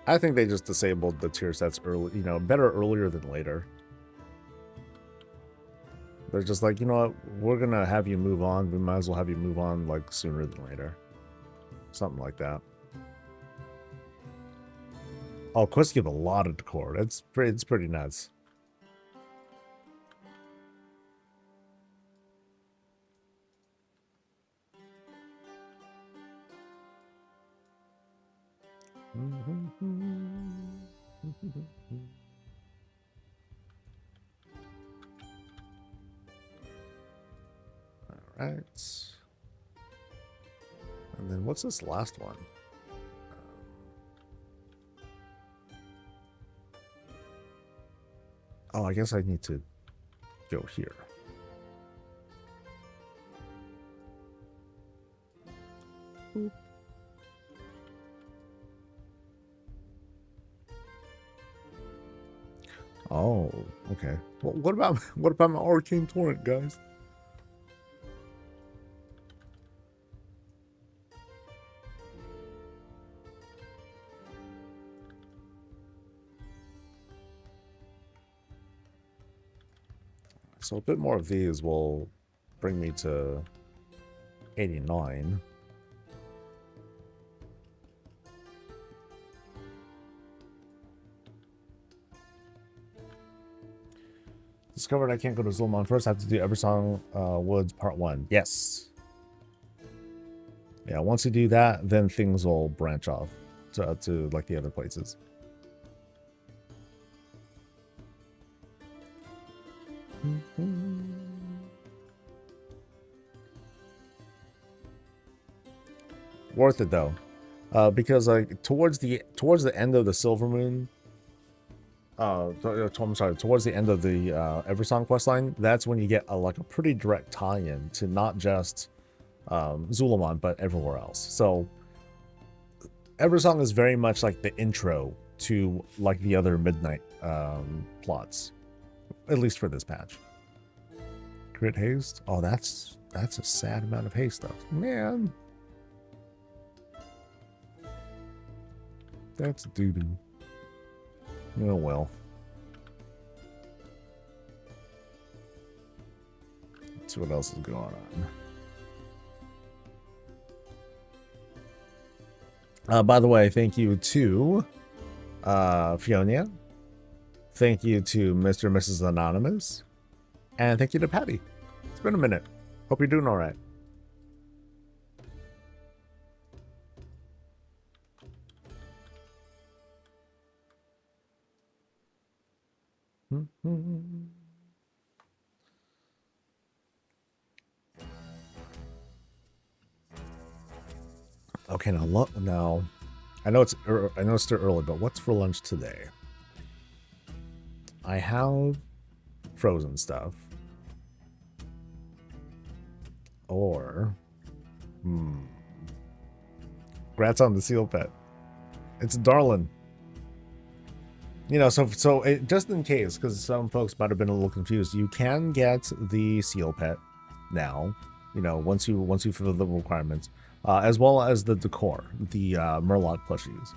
I think they just disabled the tier sets early, better earlier than later. They're just like, you know what, we're gonna have you move on. We might as well have you move on like sooner than later. Something like that. Oh, quests give a lot of decor. It's pretty nuts. All right. And then what's this last one? Oh, I guess I need to go here. Boop. Oh, okay. Well, what about my arcane torrent, guys? So a bit more of these will bring me to 89. Discovered I can't go to Silvermoon first. I have to do Eversong Woods Part 1. Yes. Yeah, once you do that, then things will branch off to like the other places. Worth it though, because like towards the end of the Silvermoon, I'm sorry, towards the end of the Eversong questline, that's when you get like a pretty direct tie-in to not just Zul'Aman but everywhere else. So Eversong is very much like the intro to like the other Midnight plots, at least for this patch. Crit haste. Oh, that's a sad amount of haste though, man. That's doo-doo. Oh well. Let's see what else is going on. By the way, thank you to Fiona. Thank you to Mr. and Mrs. Anonymous. And thank you to Patty. It's been a minute. Hope you're doing all right. Okay, now I know it's still early, but what's for lunch today? I have frozen stuff. Or Grats on the seal pet. It's darling. You know, so just in case, because some folks might have been a little confused, you can get the seal pet now. You know, once you fulfill the requirements, as well as the decor, the Murloc plushies.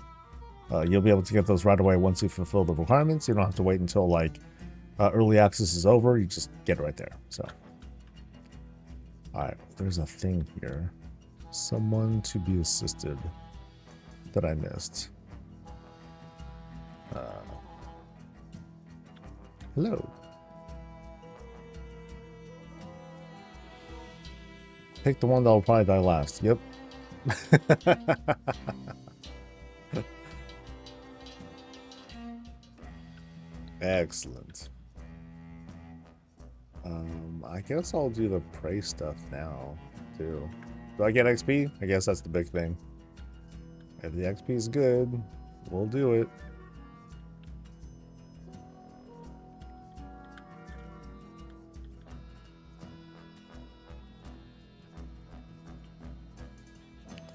You'll be able to get those right away once you fulfill the requirements. You don't have to wait until like early access is over. You just get it right there. So, all right, there's a thing here. Someone to be assisted that I missed. Hello. Pick the one that will probably die last. Yep. Excellent. I guess I'll do the prey stuff now, too. Do I get XP? I guess that's the big thing. If the XP is good, we'll do it.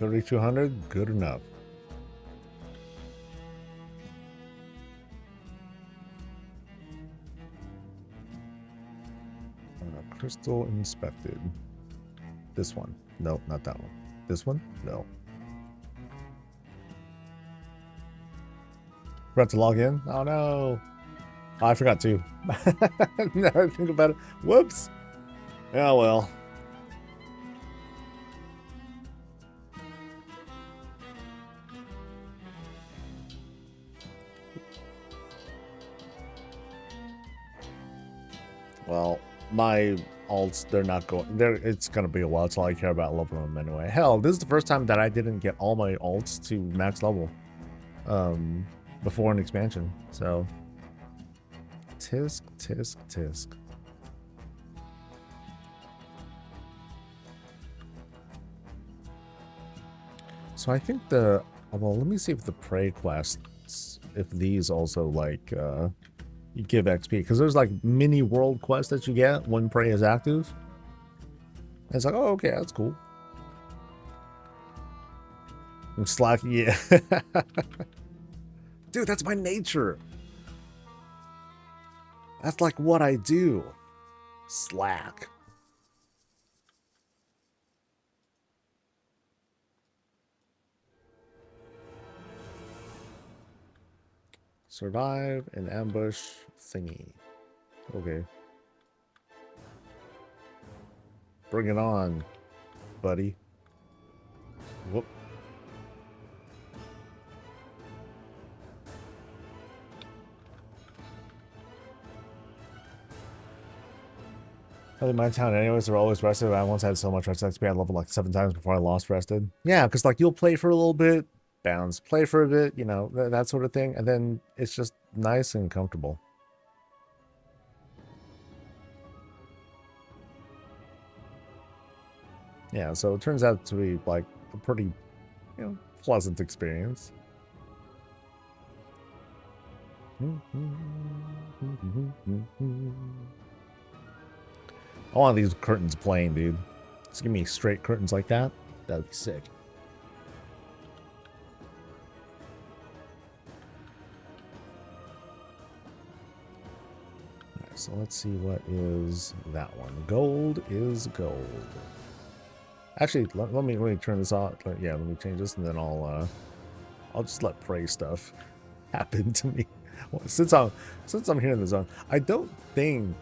$3,200, good enough. Crystal inspected. This one. No, not that one. This one? No. Forgot to log in? Oh no. Oh, I forgot to. Now I think about it. Whoops. Yeah, well. Well, my alts, they're not going. It's gonna be a while till I care about leveling them anyway. Hell, this is the first time that I didn't get all my alts to max level, before an expansion. So, tisk, tisk, tisk. So I think well, let me see if the prey quests, if these also like you give XP, because there's like mini world quests that you get when prey is active. And it's like, oh, okay, that's cool. I'm slack, yeah. Dude, that's my nature. That's like what I do. Slack. Survive an ambush thingy. Okay. Bring it on, buddy. Whoop. My town anyways, they're always rested. I once had so much rest XP, I leveled like 7 times before I lost rested. Yeah, because like you'll play for a little bit, bounce, play for a bit, you know, that sort of thing, and then it's just nice and comfortable. Yeah, so it turns out to be like a pretty, you know, pleasant experience. I want these curtains plain, dude. Just give me straight curtains like that. That'd be sick. Alright, so let's see what is that one. Gold is gold. Actually, let me turn this off. Yeah, let me change this, and then I'll just let prey stuff happen to me. Since I'm here in the zone, I don't think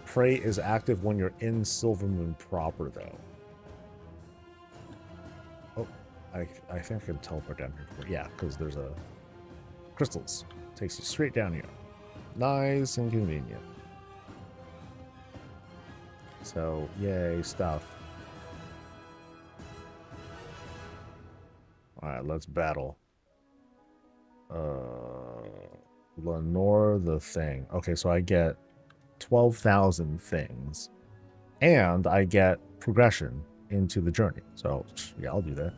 prey is active when you're in Silvermoon proper, though. Oh, I think I can teleport down here. Yeah, because there's a crystals. Takes you straight down here. Nice and convenient. So, yay, stuff. Alright, let's battle. Lenore the Thing. Okay, so I get 12,000 things. And I get progression into the journey. So, yeah, I'll do that.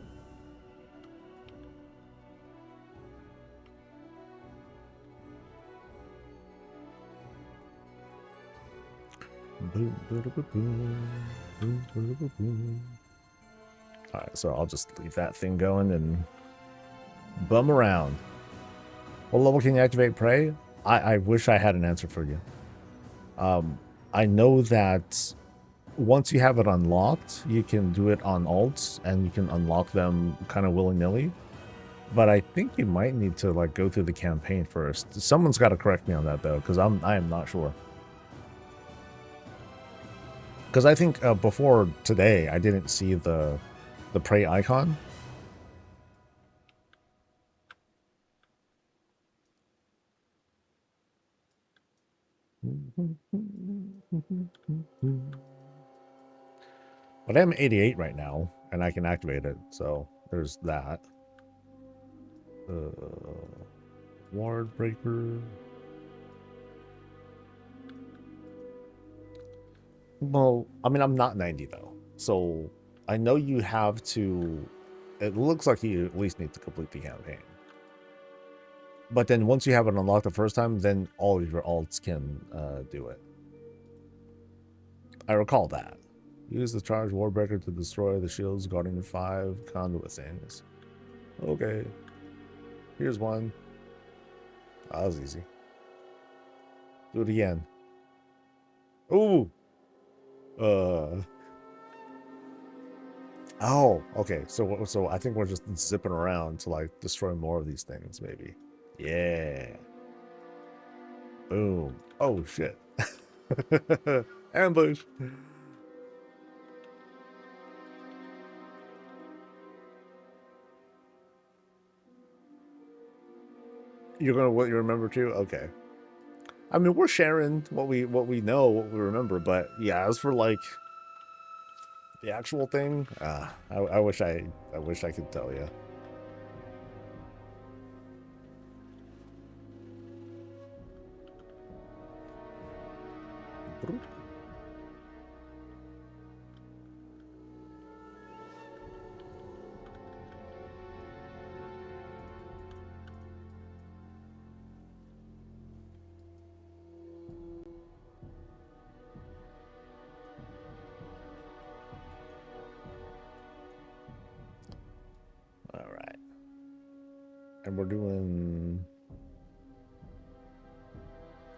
Alright, so I'll just leave that thing going and bum around. What level can you activate Prey? I wish I had an answer for you. I know that once you have it unlocked, you can do it on alts, and you can unlock them kind of willy-nilly. But I think you might need to like go through the campaign first. Someone's got to correct me on that though, because I am not sure. Because I think before today, I didn't see the Prey icon. But I'm 88 right now, and I can activate it, so there's that. Ward Breaker. Well, I mean, I'm not 90 though, so I know you have to. It looks like you at least need to complete the campaign. But then once you have it unlocked the first time, then all of your alts can do it. I recall that. Use the charge Warbreaker to destroy the shields guarding the 5 conduit things. Okay. Here's one. Oh, that was easy. Do it again. Ooh! Oh, okay. So I think we're just zipping around to like destroy more of these things, maybe. Yeah. Boom. Oh shit. Ambush. You're gonna what you remember too? Okay. I mean, we're sharing what we know, what we remember, but yeah, as for like the actual thing, I wish I could tell you. All right, and we're doing.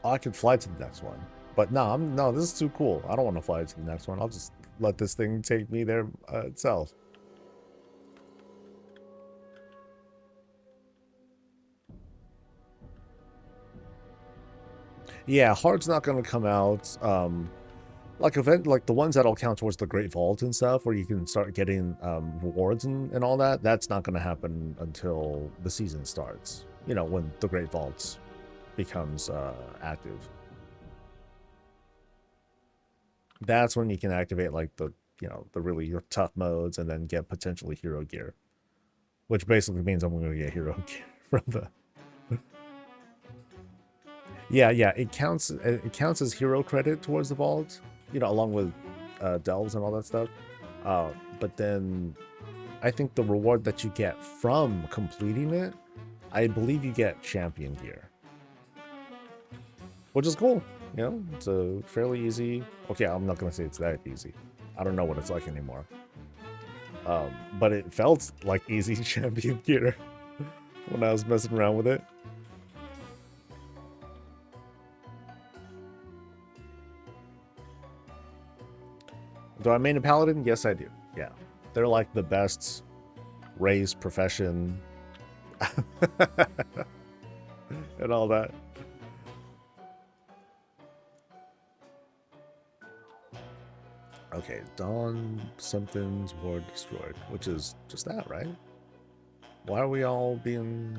Oh, I could fly to the next one, but no. This is too cool. I don't want to fly to the next one. I'll just let this thing take me there itself. Yeah, Hard's not going to come out. Like the ones that'll count towards the Great Vault and stuff, where you can start getting rewards and all that. That's not going to happen until the season starts. You know, when the Great Vault becomes active. That's when you can activate like the really tough modes and then get potentially hero gear, which basically means I'm going to get hero gear from the. Yeah, it counts. It counts as hero credit towards the vault, along with delves and all that stuff. But then I think the reward that you get from completing it, I believe you get champion gear, which is cool. It's a fairly easy. Okay, I'm not gonna say it's that easy. I don't know what it's like anymore. But it felt like easy champion gear when I was messing around with it. Do I main a paladin? Yes, I do. Yeah. They're like the best race, profession, and all that. Okay, Dawn something's ward destroyed, which is just that, right? Why are we all being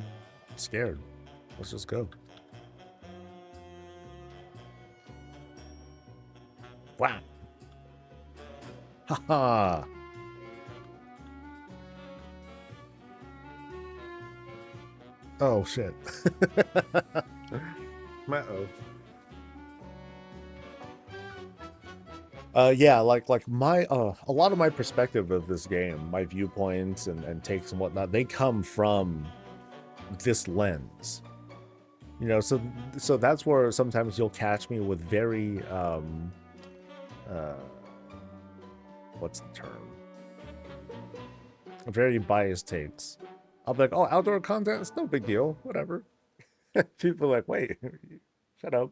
scared? Let's just go. Wow. Haha. Oh shit. Uh-oh. Yeah, like my a lot of my perspective of this game, my viewpoints and takes and whatnot, they come from this lens. You know, so that's where sometimes you'll catch me with very uh what's the term? Very biased takes. I'll be like, oh, outdoor content, it's no big deal, whatever. People are like, wait, shut up.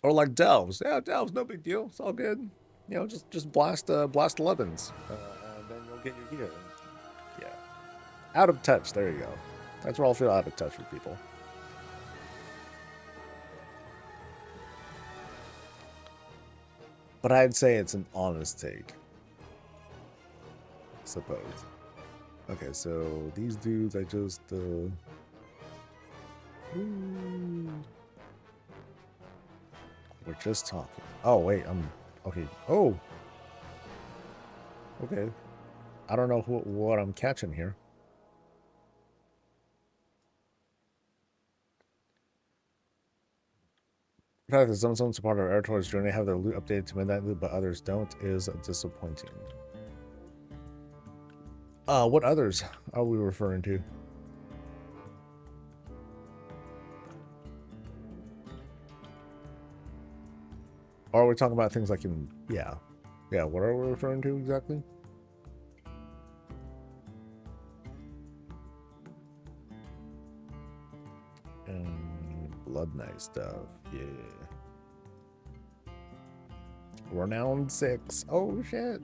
Or like delves. Yeah, delves, no big deal. It's all good. You know, just blast 11s, and then you'll get your gear. Yeah, out of touch. There you go. That's where I'll feel out of touch with people. But I'd say it's an honest take, I suppose. Okay, so these dudes, I just we're just talking. Oh wait, I'm okay. Oh, okay. I don't know what I'm catching here. The fact that some support our Air Tours journey have their loot updated to midnight loot, but others don't, is disappointing. What others are we referring to? Or are we talking about things like in, yeah, what are we referring to exactly? Blood Knight stuff, yeah. Renowned 6, oh shit.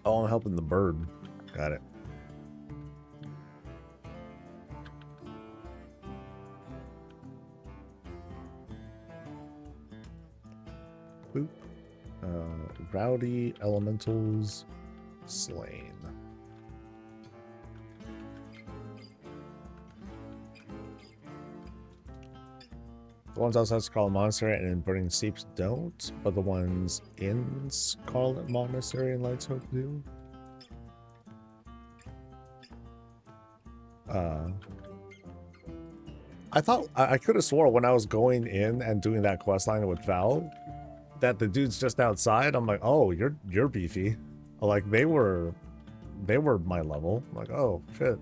Oh, I'm helping the bird. Got it. Boop. Rowdy elementals slain. The ones outside Scarlet Monastery and in Burning Seeps don't, but the ones in Scarlet Monastery and Light's Hope do. I thought I could have swore when I was going in and doing that quest line with Val that the dude's just outside. I'm like, oh, you're beefy. Like they were my level. I'm like, oh shit.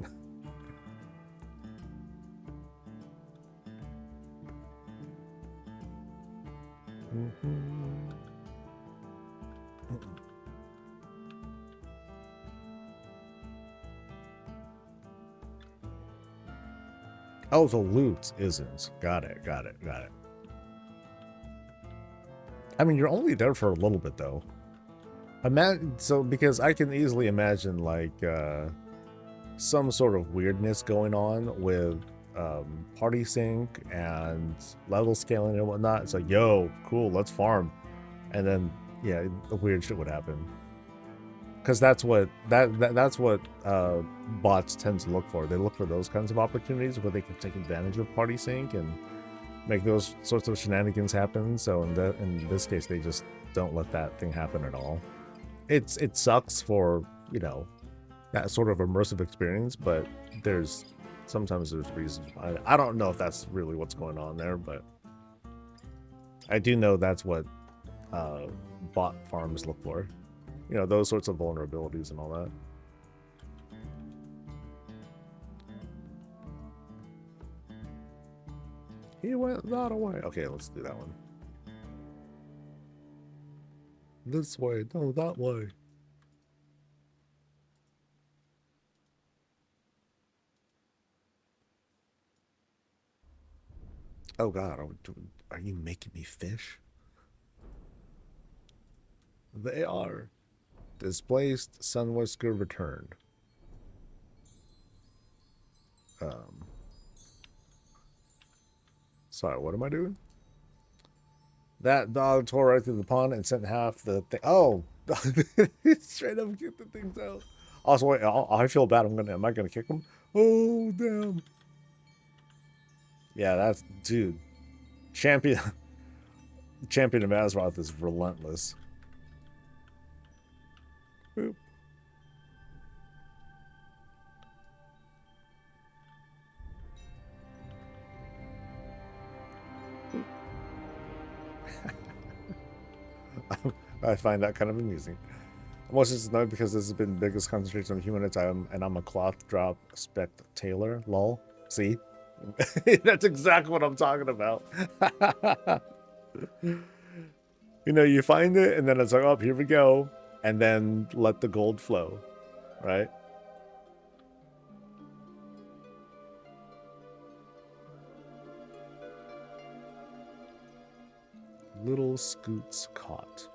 Oh, the loot isn't. Got it. I mean, you're only there for a little bit, though. So, because I can easily imagine, like, some sort of weirdness going on with party sync and level scaling and whatnot. It's like, yo, cool, let's farm. And then, yeah, the weird shit would happen. Because that's what bots tend to look for. They look for those kinds of opportunities where they can take advantage of party sync and make those sorts of shenanigans happen. So in this case, they just don't let that thing happen at all. It sucks for, you know, that sort of immersive experience, but sometimes there's reasons behind it. I don't know if that's really what's going on there, but I do know that's what bot farms look for. You know, those sorts of vulnerabilities and all that. He went that way. Okay, let's do that one. This way. No, that way. Oh God, are you making me fish? They are. Displaced, Sunwhisker returned. Sorry, what am I doing? That dog tore right through the pond and sent half the thing. Oh, straight up kicked the things out. Also, wait, I feel bad. Am I gonna kick him? Oh, damn. Yeah, that's dude. Champion Champion of Azeroth is relentless. Boop. I find that kind of amusing. Most just annoyed because this has been the biggest concentration of human attack, and I'm a cloth drop spectator. Lol. See? That's exactly what I'm talking about. You know, you find it, and then it's like, oh, here we go. And then let the gold flow, right? Little Scoots caught.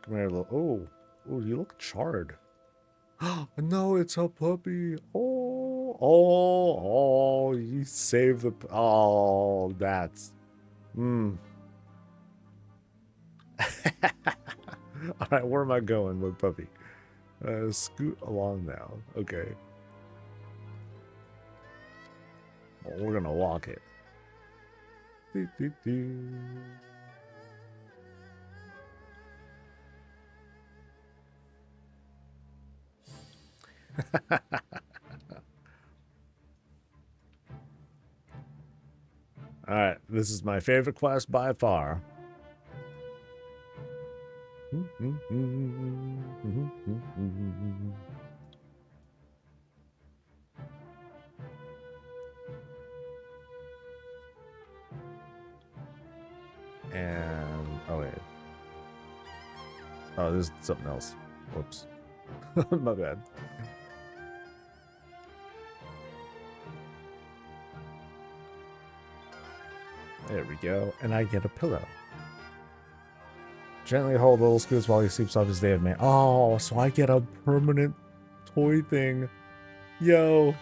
Come here, little. Oh, you look charred. No, it's a puppy. Oh, you saved the. Oh, that's. All right, where am I going with puppy? Scoot along now. Okay. Well, we're gonna walk it. Doo, doo, doo. All right, this is my favorite quest by far. And oh wait, oh, this is something else. Whoops, my bad. There we go, and I get a pillow. Gently hold little Scoots while he sleeps off his day of man. Oh, so I get a permanent toy thing. Yo.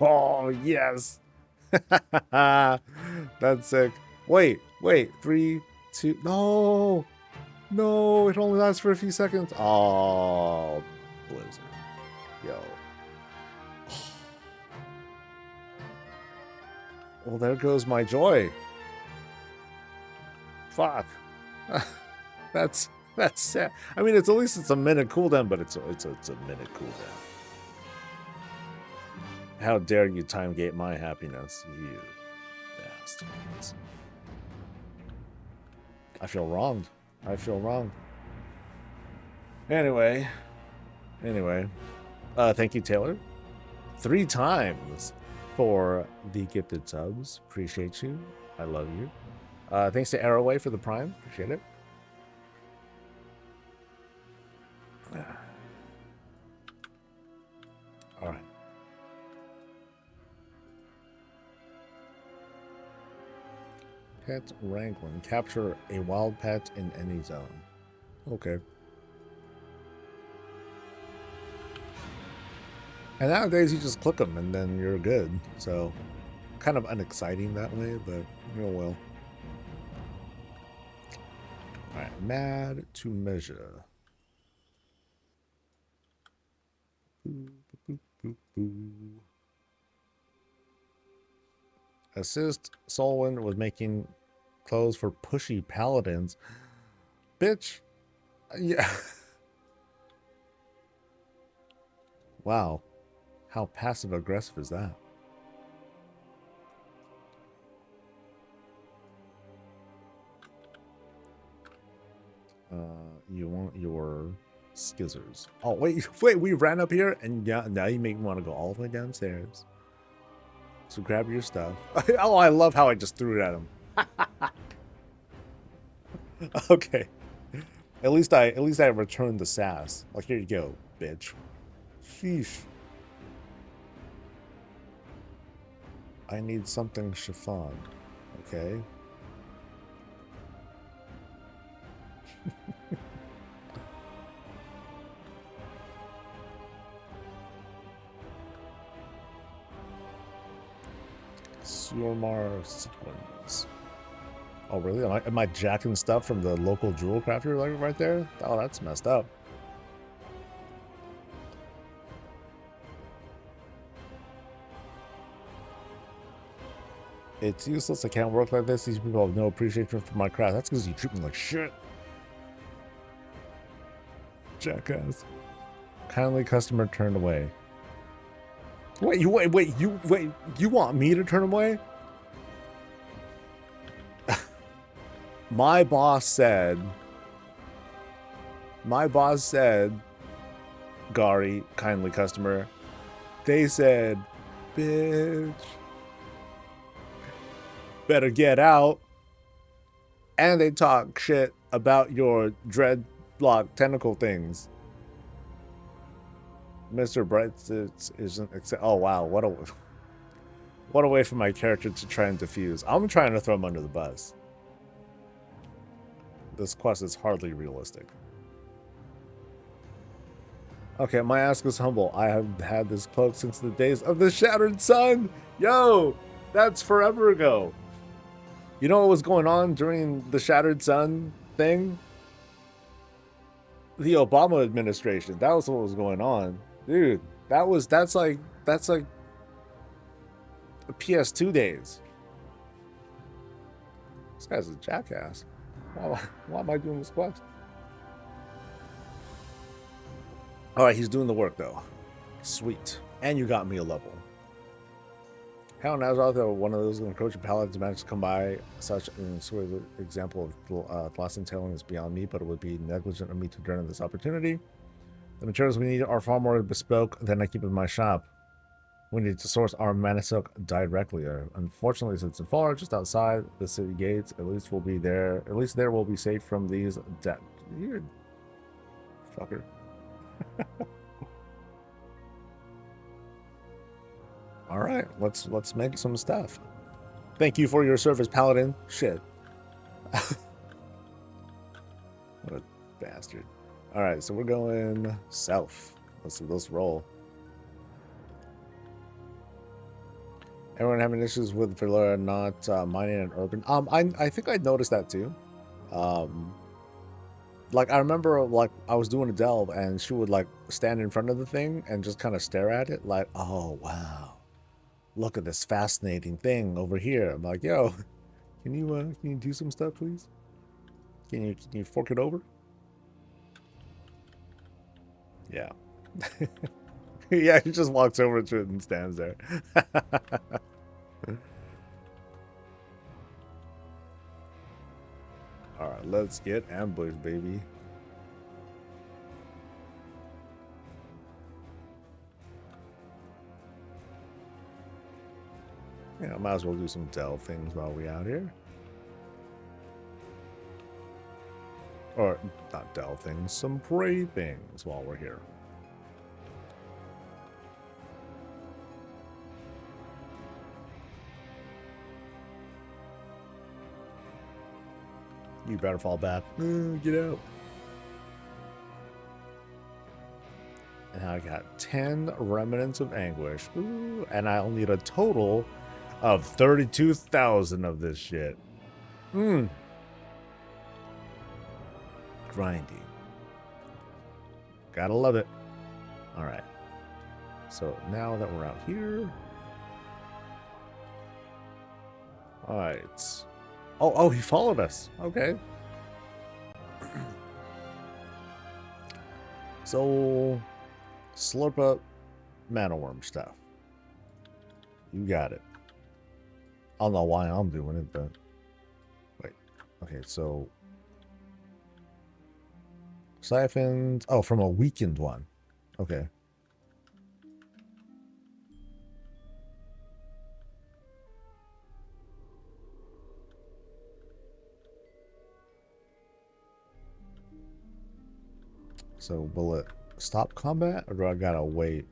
Oh, yes. That's sick. Wait. 3, 2. No. No, it only lasts for a few seconds. Oh, Blizzard. Yo. Well, there goes my joy. Fuck. That's sad. I mean, at least it's a minute cooldown, but it's a minute cooldown. How dare you time gate my happiness, you bastards. I feel wronged. Anyway. Thank you, Taylor. 3 times for the gifted subs. Appreciate you. I love you. Thanks to Arrowway for the Prime. Appreciate it. All right. Pet wrangling. Capture a wild pet in any zone. Okay. And nowadays you just click them and then you're good. So kind of unexciting that way, but oh well. Alright, mad to measure. Boop, boop, boop, boop. Assist Solwyn with making clothes for pushy paladins. Bitch. Yeah. Wow. How passive aggressive is that? You want your skizzers. Oh, wait, we ran up here and yeah, now you make me want to go all the way downstairs. So grab your stuff. Oh, I love how I just threw it at him. Okay. At least I returned the sass. Like, here you go, bitch. Sheesh. I need something chiffon. Okay. Surmar sequence. Oh, really? Am I jacking stuff from the local jewel crafter like right there? Oh, that's messed up. It's useless. I can't work like this. These people have no appreciation for my craft. That's because you treat me like shit. Jackass. Kindly customer turned away. Wait, you want me to turn away? My boss said, Gary, kindly customer, they said, bitch, better get out. And they talk shit about your dreadlock tentacle things. Mr. Bright isn't accept. Oh wow, what a way for my character to try and defuse. I'm trying to throw him under the bus. This quest is hardly realistic. Okay, my ask is humble. I have had this cloak since the days of the Shattered Sun. Yo, that's forever ago. You know what was going on during the Shattered Sun thing? The Obama administration. That was what was going on. Dude, that's like PS2 days. This guy's a jackass. Why am I doing this quest? Alright, he's doing the work though. Sweet. And you got me a level. How in Azeroth, one of those encroaching paladins managed to come by such an sort of example of class entailing is beyond me, but it would be negligent of me to turn this opportunity. The materials we need are far more bespoke than I keep in my shop. We need to source our manisilk directly. Unfortunately, since it's far, just outside the city gates, at least there we'll be safe from these you fucker. All right, let's make some stuff. Thank you for your service, Paladin. Shit. What a bastard. All right, so we're going south. Let's roll. Everyone having issues with Valera not mining and urban. I think I noticed that too. Like I remember, like I was doing a delve and she would like stand in front of the thing and just kind of stare at it, like, oh wow, look at this fascinating thing over here. I'm like, yo, can you do some stuff, please? Can you fork it over? Yeah. Yeah, he just walks over to it and stands there. Alright, let's get ambushed, baby. Yeah, I might as well do some delve things while we're out here. Or, not delve things, some prey things while we're here. You better fall back. Get out. And I got 10 remnants of anguish. Ooh, and I'll need a total of 32,000 of this shit. Grinding. Gotta love it. Alright. So now that we're out here. Alright. Oh, he followed us. Okay. So, slurp up mana worm stuff. You got it. I don't know why I'm doing it, but wait. Okay, so siphons. Oh, from a weakened one. Okay. So will it stop combat, or do I gotta wait?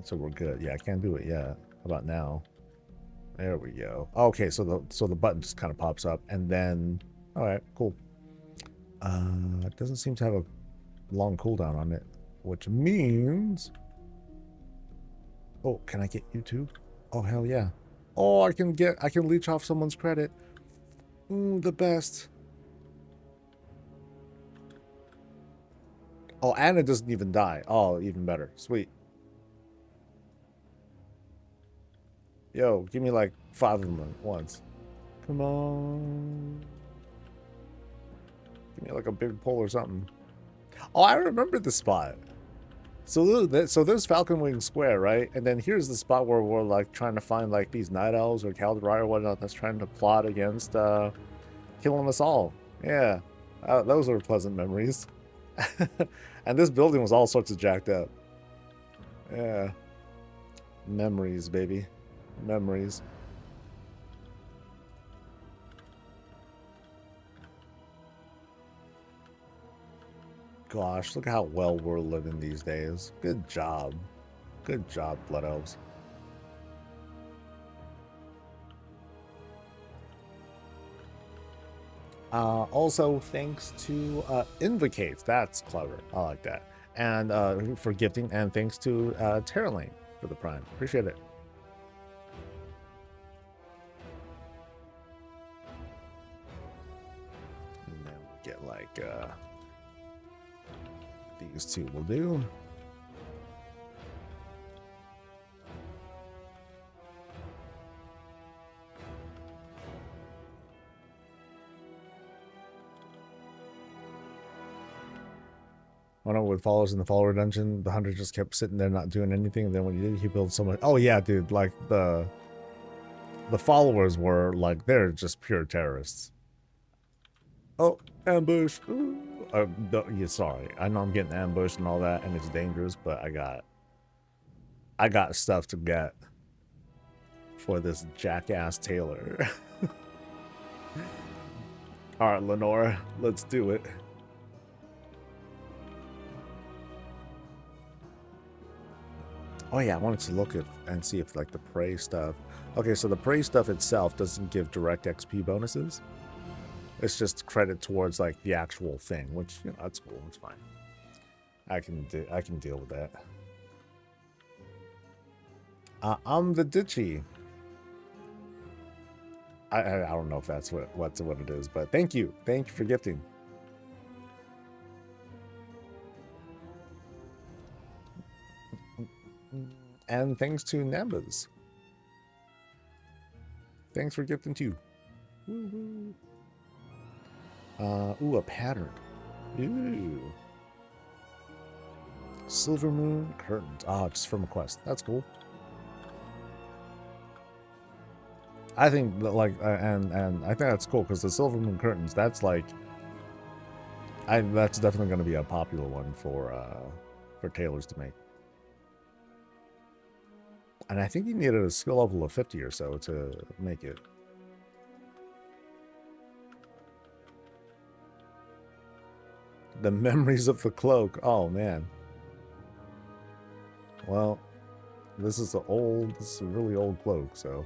So we're good. Yeah, I can't do it yet. How about now? There we go. Okay, so the button just kind of pops up, and then all right, cool. It doesn't seem to have a long cooldown on it, which means. Oh, can I get YouTube? Oh hell yeah! Oh, I can leech off someone's credit. The best. Oh, and it doesn't even die. Oh, even better. Sweet. Yo, give me like 5 of them at once. Come on. Give me like a big pull or something. Oh, I remember the spot. So there's Falcon Wing Square, right? And then here's the spot where we're like trying to find like these night elves or Kaldrai or whatnot that's trying to plot against killing us all. Yeah, those were pleasant memories. And this building was all sorts of jacked up. Yeah, memories, baby, memories. Gosh, look how well we're living these days. Good job. Good job, Blood Elves. Also, thanks to Invocate. That's clever. I like that. And for gifting, and thanks to Terralane for the Prime. Appreciate it. And then we get like these two will do. One of what follows in the follower dungeon, the hunter just kept sitting there not doing anything, and then when he did, he built so much. Oh yeah, dude, like the followers were like, they're just pure terrorists. Oh, ambush. Ooh. No, yeah, sorry. I know I'm getting ambushed and all that, and it's dangerous, but I got stuff to get for this jackass Taylor. All right, Lenora, let's do it. Oh yeah, I wanted to look at and see if like the prey stuff. Okay, so the prey stuff itself doesn't give direct XP bonuses. It's just credit towards like the actual thing, which, you know, that's cool. It's fine. I can deal with that. I'm the ditchy. I don't know if that's what it is, but thank you for gifting. And thanks to Nambas. Thanks for gifting too. Woo-hoo. Ooh, a pattern. Ooh. Silvermoon curtains. Ah, just from a quest. That's cool. I think that, like, and I think that's cool because the Silvermoon curtains, that's like, that's definitely going to be a popular one for tailors to make. And I think you needed a skill level of 50 or so to make it. The memories of the cloak. Oh man. Well, this is a really old cloak, so.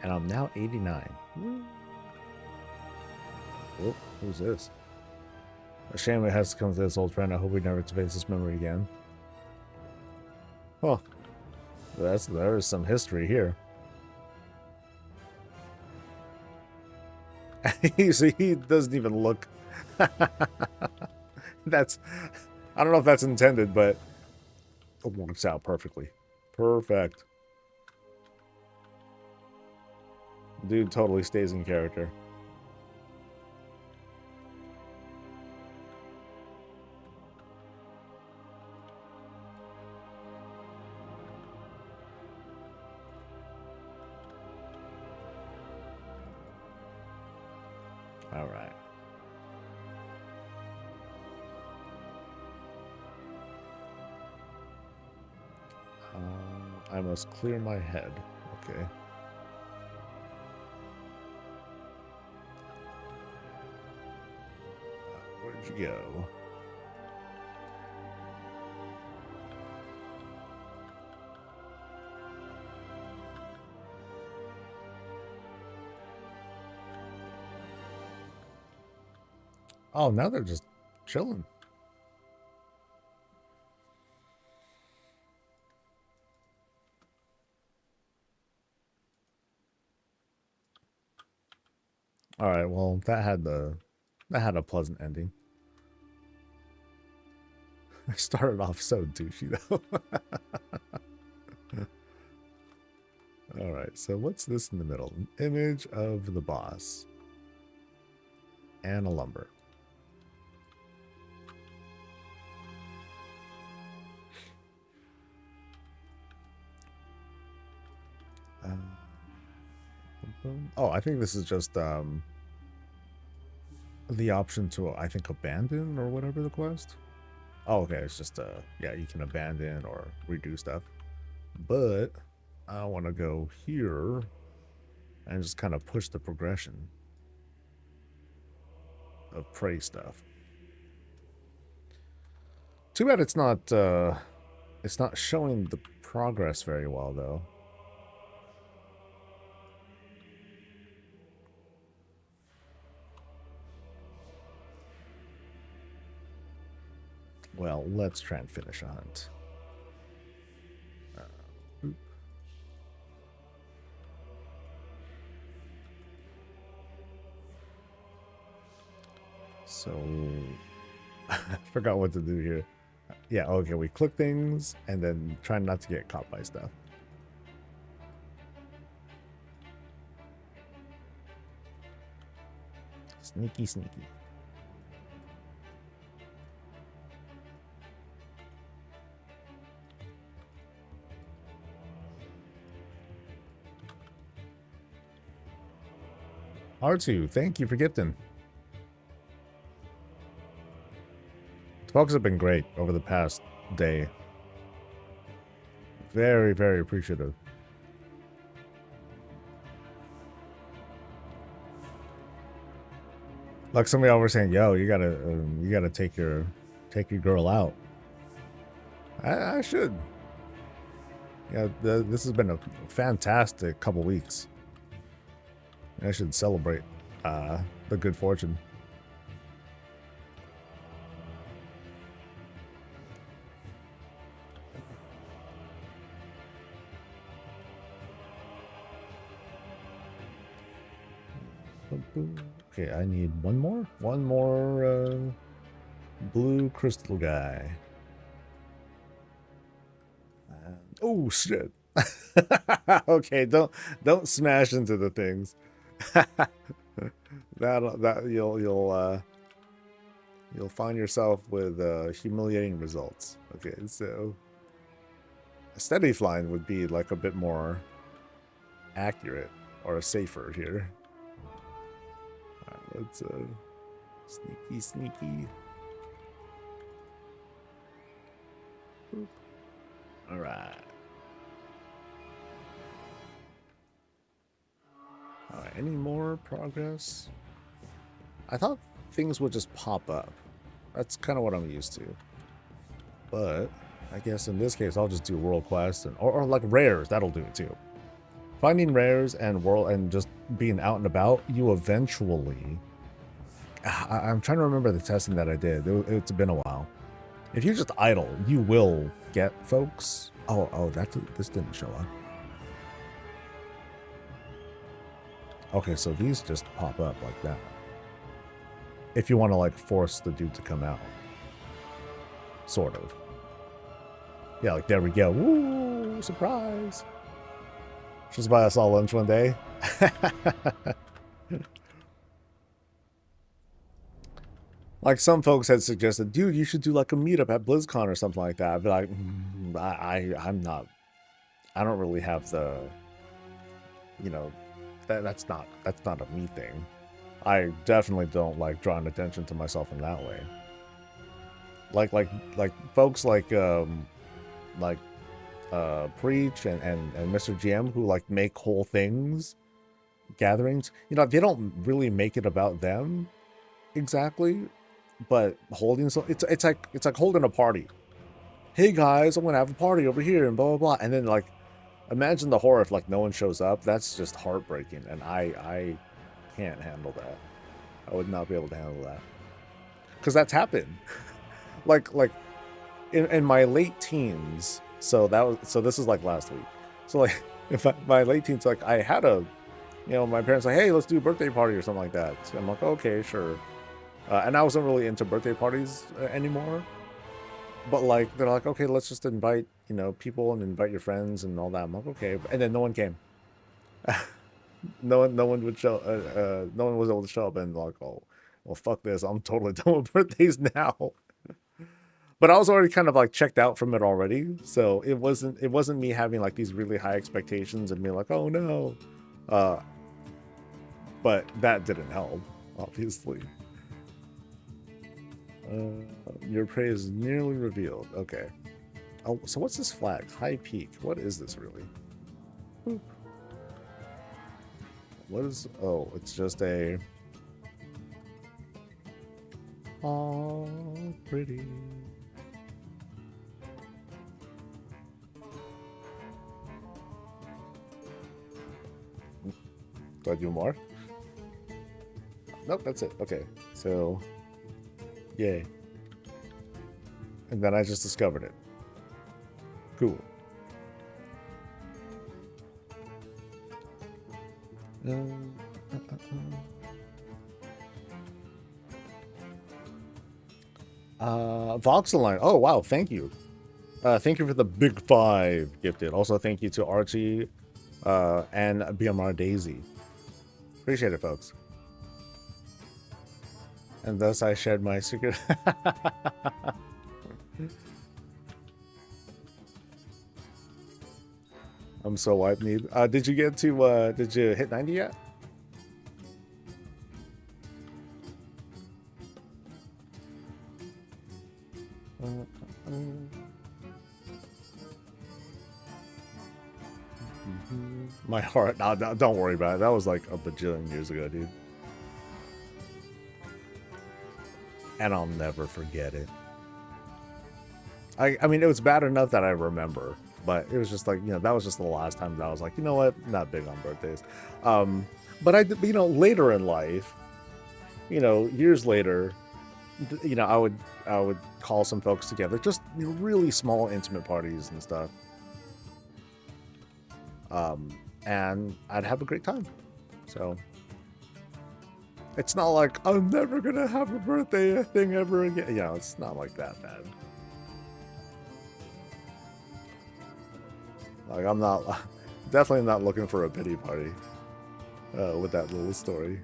And I'm now 89. Oh, who's this? A shame it has to come to this, old friend. I hope we never face this memory again. Huh. There is some history here. See, he doesn't even look. That's, I don't know if that's intended, but it works out perfectly. Perfect. Dude totally stays in character. All right. I must clear my head. Okay. Where'd you go? Oh, now they're just chilling. All right, well, that had a pleasant ending. I started off so douchey though. All right, so what's this in the middle? An image of the boss and a lumber. Oh, I think this is just the option to, I think, abandon or whatever the quest. Oh, okay, it's just yeah, you can abandon or redo stuff. But I want to go here and just kind of push the progression of prey stuff. Too bad it's not showing the progress very well though. Well, let's try and finish a hunt. So, I forgot what to do here. Yeah, okay, we click things and then try not to get caught by stuff. Sneaky, sneaky. R2, thank you for gifting. The folks have been great over the past day. Very, very appreciative. Like somebody over saying, "Yo, you gotta take your girl out." I should. Yeah, this has been a fantastic couple weeks. I should celebrate the good fortune. Okay, I need one more blue crystal guy. Oh shit. Okay, don't smash into the things. that you'll find yourself with humiliating results. Okay, so a steady flying would be like a bit more accurate or safer here. Let's sneaky. Boop. All right. All right. Any more progress? I thought things would just pop up. That's kind of what I'm used to. But I guess in this case, I'll just do world quests or like rares. That'll do it too. Finding rares and just being out and about, you eventually... I'm trying to remember the testing that I did. It's been a while. If you just idle, you will get folks. Oh, this didn't show up. Okay, so these just pop up like that. If you want to like force the dude to come out. Sort of. Yeah, like there we go. Woo! Surprise! Just buy us all lunch one day. Like some folks had suggested, dude, you should do like a meetup at BlizzCon or something like that. I'd be like, I'm not. I don't really have the. You know, that's not a me thing. I definitely don't like drawing attention to myself in that way. Like folks like Preach and Mr. GM who like make whole things, gatherings. You know, they don't really make it about them exactly, but holding so it's like holding a party. Hey guys, I'm gonna have a party over here and blah blah blah, and then like imagine the horror if like no one shows up. That's just heartbreaking, and I can't handle that. I would not be able to handle that. because that's happened. like in my late teens. So this is like last week. So like my late teens, like I had a, my parents like, hey, let's do a birthday party or something like that. So I'm like, okay, sure. And I wasn't really into birthday parties anymore. But like they're like, okay, let's just invite people and invite your friends and all that. I'm like, okay, and then no one came. No one would show. No one was able to show up, and like, oh, well, fuck this. I'm totally done with birthdays now. But I was already kind of like checked out from it already, so it wasn't me having like these really high expectations and being like, oh no. But that didn't help, obviously. Your prey is nearly revealed. Okay. Oh, so what's this flag? High Peak. What is this really? Boop. What is... Oh, it's just a... Oh, pretty. Do I do more? Nope, that's it. Okay, so... Yay. And then I just discovered it. Cool. Voxeline. Oh, wow. Thank you. Thank you for the big 5 gifted. Also, thank you to Archie and BMR Daisy. Appreciate it, folks. And thus I shared my secret. I'm so wiped, need. Did you get to, did you hit 90 yet? My heart, no, don't worry about it. That was like a bajillion years ago, dude. And I'll never forget it. I mean, it was bad enough that I remember, but it was just like, that was just the last time that I was like, you know what, not big on birthdays. But later in life, years later, I would call some folks together, just really small, intimate parties and stuff. And I'd have a great time. So it's not like I'm never gonna have a birthday thing ever again. It's not like that bad. Like I'm definitely not looking for a pity party with that little story.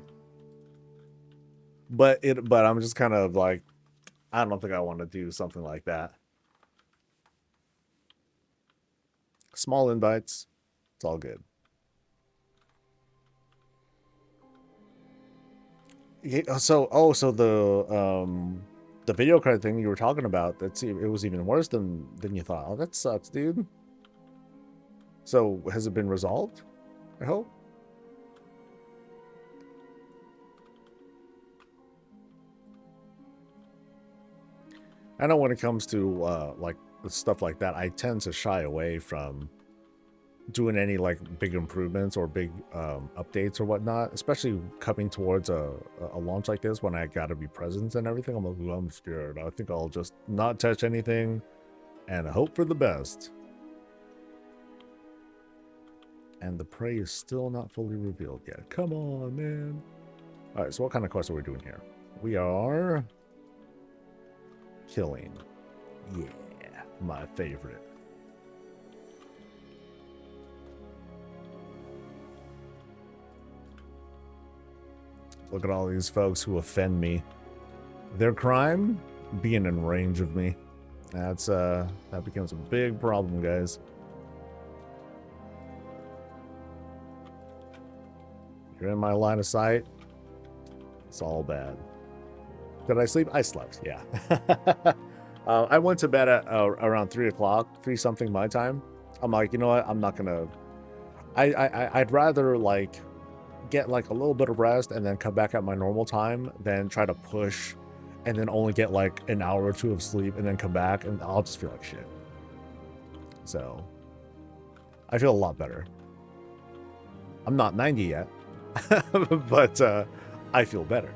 But I'm just kind of like, I don't think I want to do something like that. Small invites, it's all good. So the video card thing you were talking about, it was even worse than you thought. Oh, that sucks, dude. So has it been resolved? I hope. I know when it comes to like stuff like that, I tend to shy away from doing any like big improvements or big updates or whatnot, especially coming towards a launch like this when I gotta be present and everything. I'm like, ooh, I'm scared. I think I'll just not touch anything and hope for the best. And the prey is still not fully revealed yet. Come on, man. All right, so what kind of quest are we doing here? We are killing. Yeah, my favorite. Look at all these folks who offend me. Their crime, being in range of me. That becomes a big problem, guys. You're in my line of sight. It's all bad. Did I sleep? I slept, yeah. I went to bed at around 3 o'clock, 3 something my time. I'm like, you know what? I'm not gonna... I'd rather like get like a little bit of rest and then come back at my normal time than try to push and then only get like an hour or 2 of sleep and then come back and I'll just feel like shit. So I feel a lot better. I'm not 90 yet, but I feel better.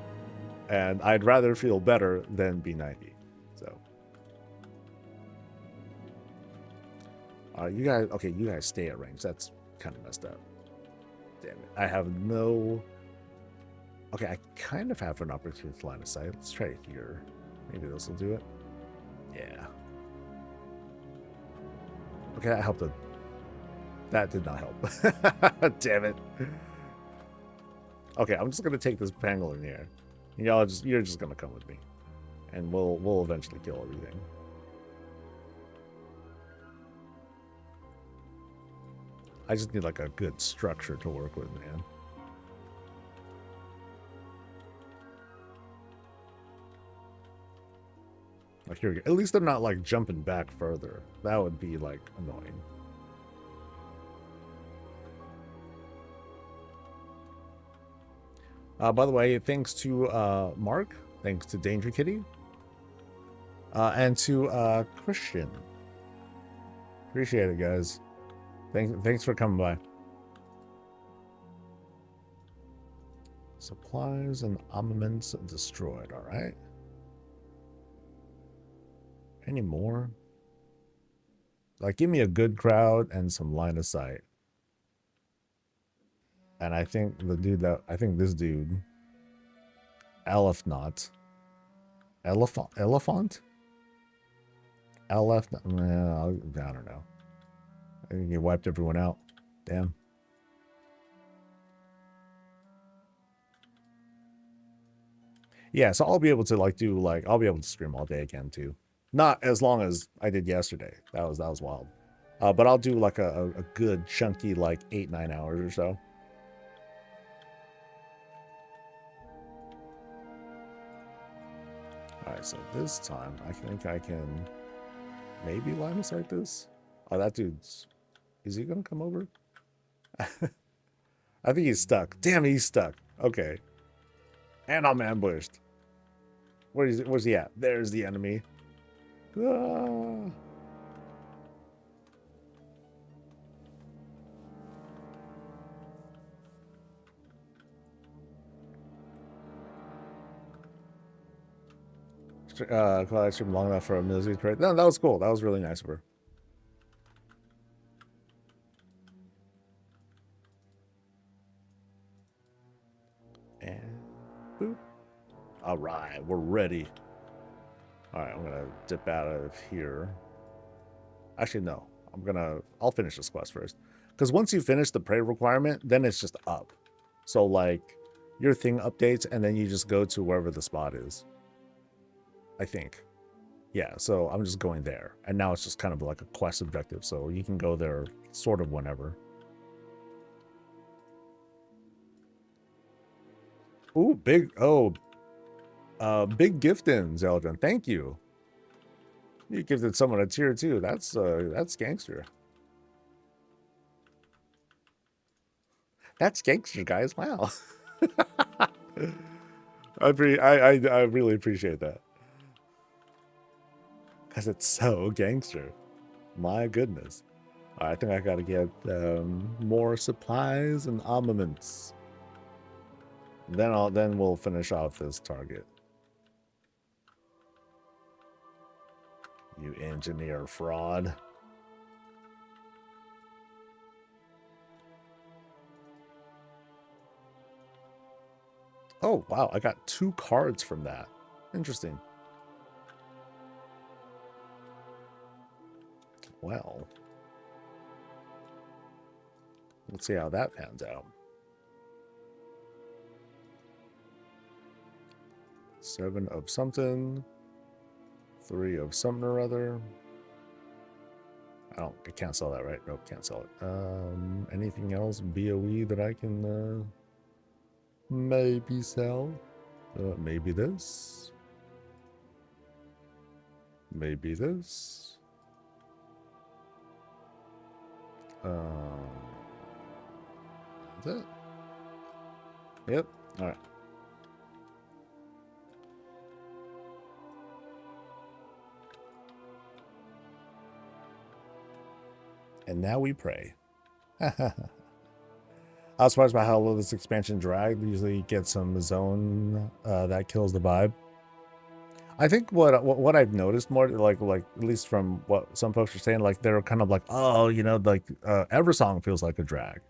And I'd rather feel better than be 90. So. You guys, okay, you guys stay at range. That's kind of messed up. Damn it. I have no... Okay, I kind of have an opportunity line of sight. Let's try it here. Maybe this will do it. Yeah. Okay, that helped. That did not help. Damn it. Okay, I'm just gonna take this pangolin here. You're just gonna come with me, and we'll eventually kill everything. I just need like a good structure to work with, man. Like here we go. At least they're not like jumping back further. That would be like annoying. By the way, thanks to Mark, thanks to Danger Kitty, and to Christian. Appreciate it, guys. Thanks for coming by. Supplies and armaments destroyed. All right. Any more? Like, give me a good crowd and some line of sight. And I think this dude, Elephant, I don't know. I think he wiped everyone out. Damn. Yeah, so I'll be able to I'll be able to stream all day again too. Not as long as I did yesterday. That was wild. But I'll do like a good chunky like 8-9 hours or so. Alright, so this time I think I can maybe line of sight this. Oh, that dude's... Is he gonna come over? I think he's stuck. Damn, he's stuck. Okay. And I'm ambushed. Where's he at? There's the enemy. Ah. I streamed long enough for a music trade. No, that was cool. That was really nice of her. And boop. All right, we're ready. All right, I'm gonna dip out of here. Actually, no. I'll finish this quest first. Because once you finish the prey requirement, then it's just up. So like your thing updates and then you just go to wherever the spot is. I think. Yeah, so I'm just going there. And now it's just kind of like a quest objective. So you can go there sort of whenever. Ooh, big gift in, Zeldrin. Thank you. You gifted someone a tier 2. That's gangster. That's gangster, guys. Wow. I really appreciate that. Because it's so gangster. My goodness. I think I gotta get more supplies and armaments. Then we'll finish off this target. You engineer fraud. Oh, wow. I got 2 cards from that. Interesting. Well, let's see how that pans out. 7 of something. 3 of something or other. I can't sell that, right? Nope, can't sell it. Anything else BOE that I can maybe sell? Maybe this. Maybe this. That's it. Yep. All right. And now we pray. I was surprised by how low this expansion dragged. Usually you get some zone that kills the vibe. I think what I've noticed more, like at least from what some folks are saying, like they're kind of like, oh, you know, like Eversong feels like a drag,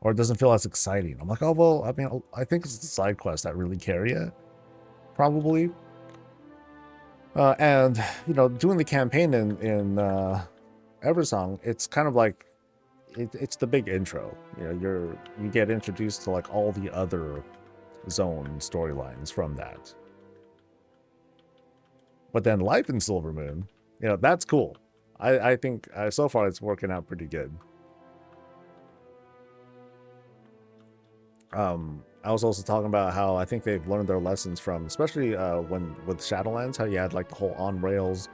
or it doesn't feel as exciting. I'm like, oh well, I mean, I think it's the side quests that really carry it, probably. And you know, doing the campaign in Eversong, it's kind of like it's the big intro. You know, you get introduced to like all the other zone storylines from that. But then life in Silvermoon, you know, that's cool. I think so far it's working out pretty good. I was also talking about how I think they've learned their lessons from, especially when with Shadowlands, how you had like the whole on rails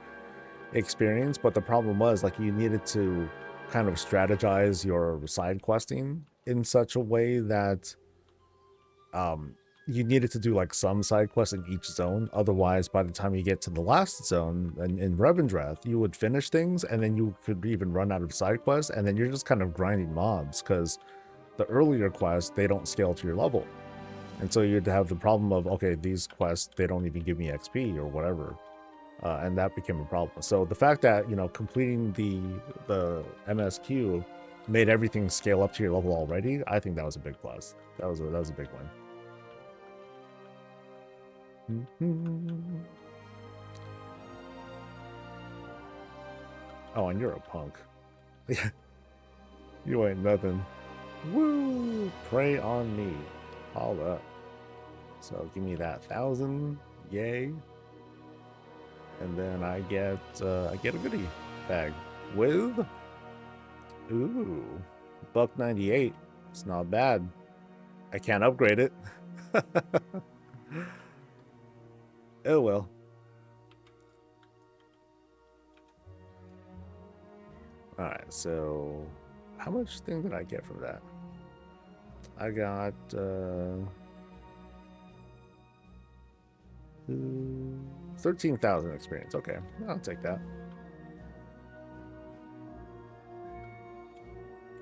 experience, but the problem was like you needed to kind of strategize your side questing in such a way that you needed to do like some side quests in each zone. Otherwise, by the time you get to the last zone in Revendreth, you would finish things and then you could even run out of side quests, and then you're just kind of grinding mobs because the earlier quests, they don't scale to your level. And so you'd have the problem of, okay, these quests, they don't even give me XP or whatever. And that became a problem. So the fact that, you know, completing the MSQ made everything scale up to your level already, I think that was a big plus. That was a big one. Oh, and you're a punk. You ain't nothing. Woo! Prey on me. All up. So give me that 1,000. Yay. And then I get a goodie bag with $1.98. It's not bad. I can't upgrade it. Oh well. Alright, so how much thing did I get from that? I got 13,000 experience. Okay, I'll take that.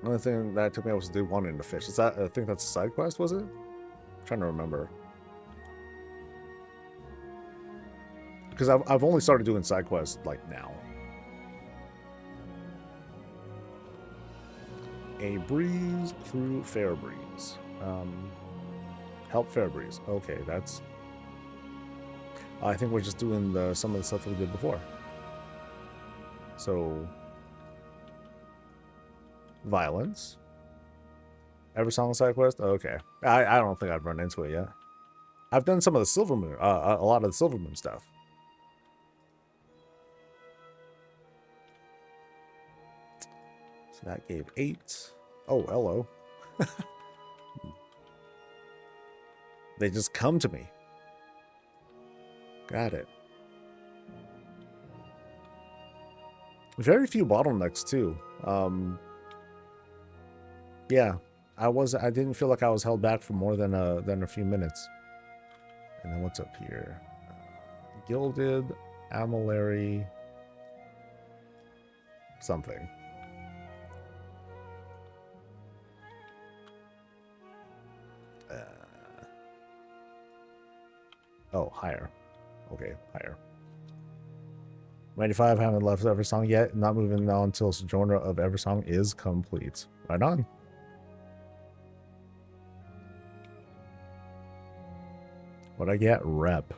Only thing that took me was to do one in the fish. Is that, I think that's a side quest, was it? I'm trying to remember. Because I've only started doing side quests like now. A breeze through Fairbreeze. Help Fairbreeze. Okay, that's... I think we're just doing some of the stuff we did before. So... Violence. Eversong side quest? Okay. I don't think I've run into it yet. I've done some of the Silvermoon, a lot of the Silvermoon stuff. So that gave 8. Oh, hello. They just come to me. Got it. Very few bottlenecks too. Yeah, I didn't feel like I was held back for more than a few minutes. And then what's up here? Gilded, Amilary, something. Oh, higher. Okay, higher. 95, haven't left Eversong yet. Not moving on until Sojourner of Eversong is complete. Right on. What'd I get? Rep.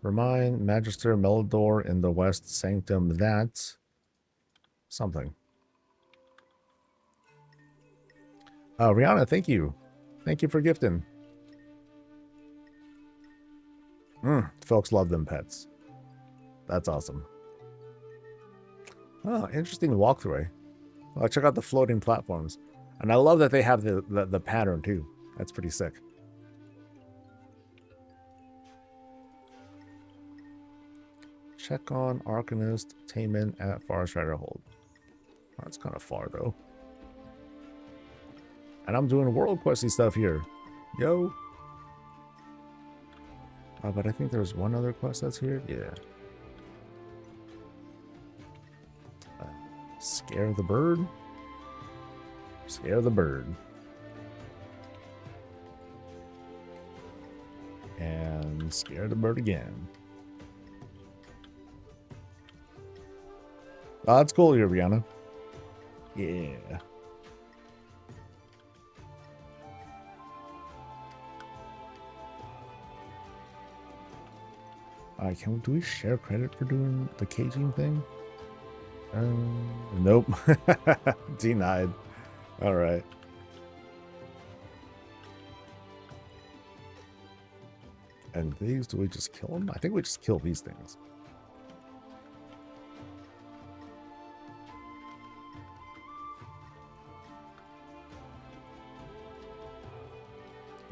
Remind Magister Melador in the West Sanctum that... something. Rihanna, thank you. Thank you for gifting. Folks love them pets. That's awesome. Oh, interesting walkthrough. Well, check out the floating platforms. And I love that they have the pattern too. That's pretty sick. Check on Arcanist Taman at Forest Rider Hold. Oh, that's kind of far though. And I'm doing world questy stuff here. Yo. But I think there's one other quest that's here. Yeah. Scare the bird. Scare the bird. And scare the bird again. Oh, that's cool here, Brianna. Yeah. Do we share credit for doing the caging thing? Nope. Denied. All right. And these, do we just kill them? I think we just kill these things.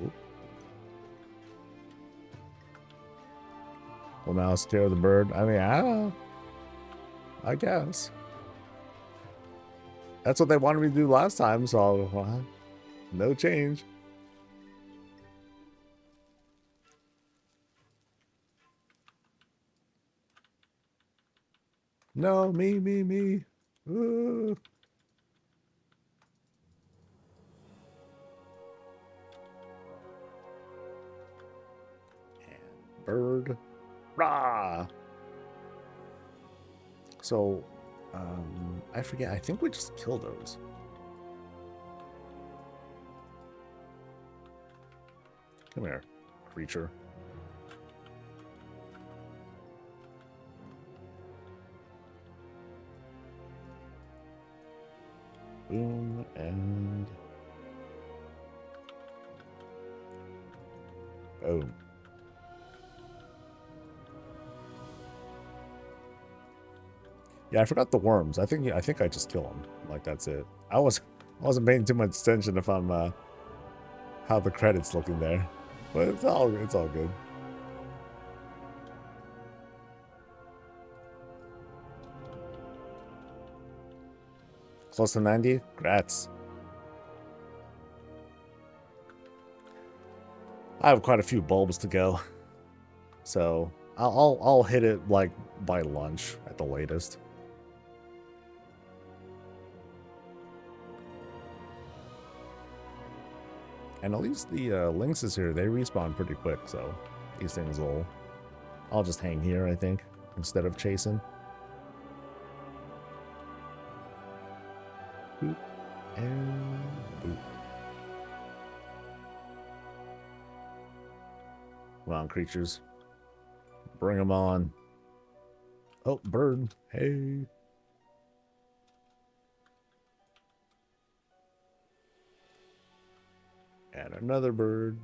Oop. Well, now scare the bird. I mean, I don't know. I guess. That's what they wanted me to do last time, so well, no change. No, me. Ooh. And bird. Rah! So, I forget. I think we just killed those. Come here, creature. Boom, and boom. Yeah, I forgot the worms. I think I just kill them. Like that's it. I wasn't paying too much attention if I'm how the credits looking there, but it's all good. Close to 90. Grats. I have quite a few bulbs to go, so I'll hit it like by lunch at the latest. And at least the lynxes here, they respawn pretty quick, so these things I'll just hang here, I think, instead of chasing. Boop and boop. Come on, creatures. Bring them on. Oh, bird. Hey. And another bird.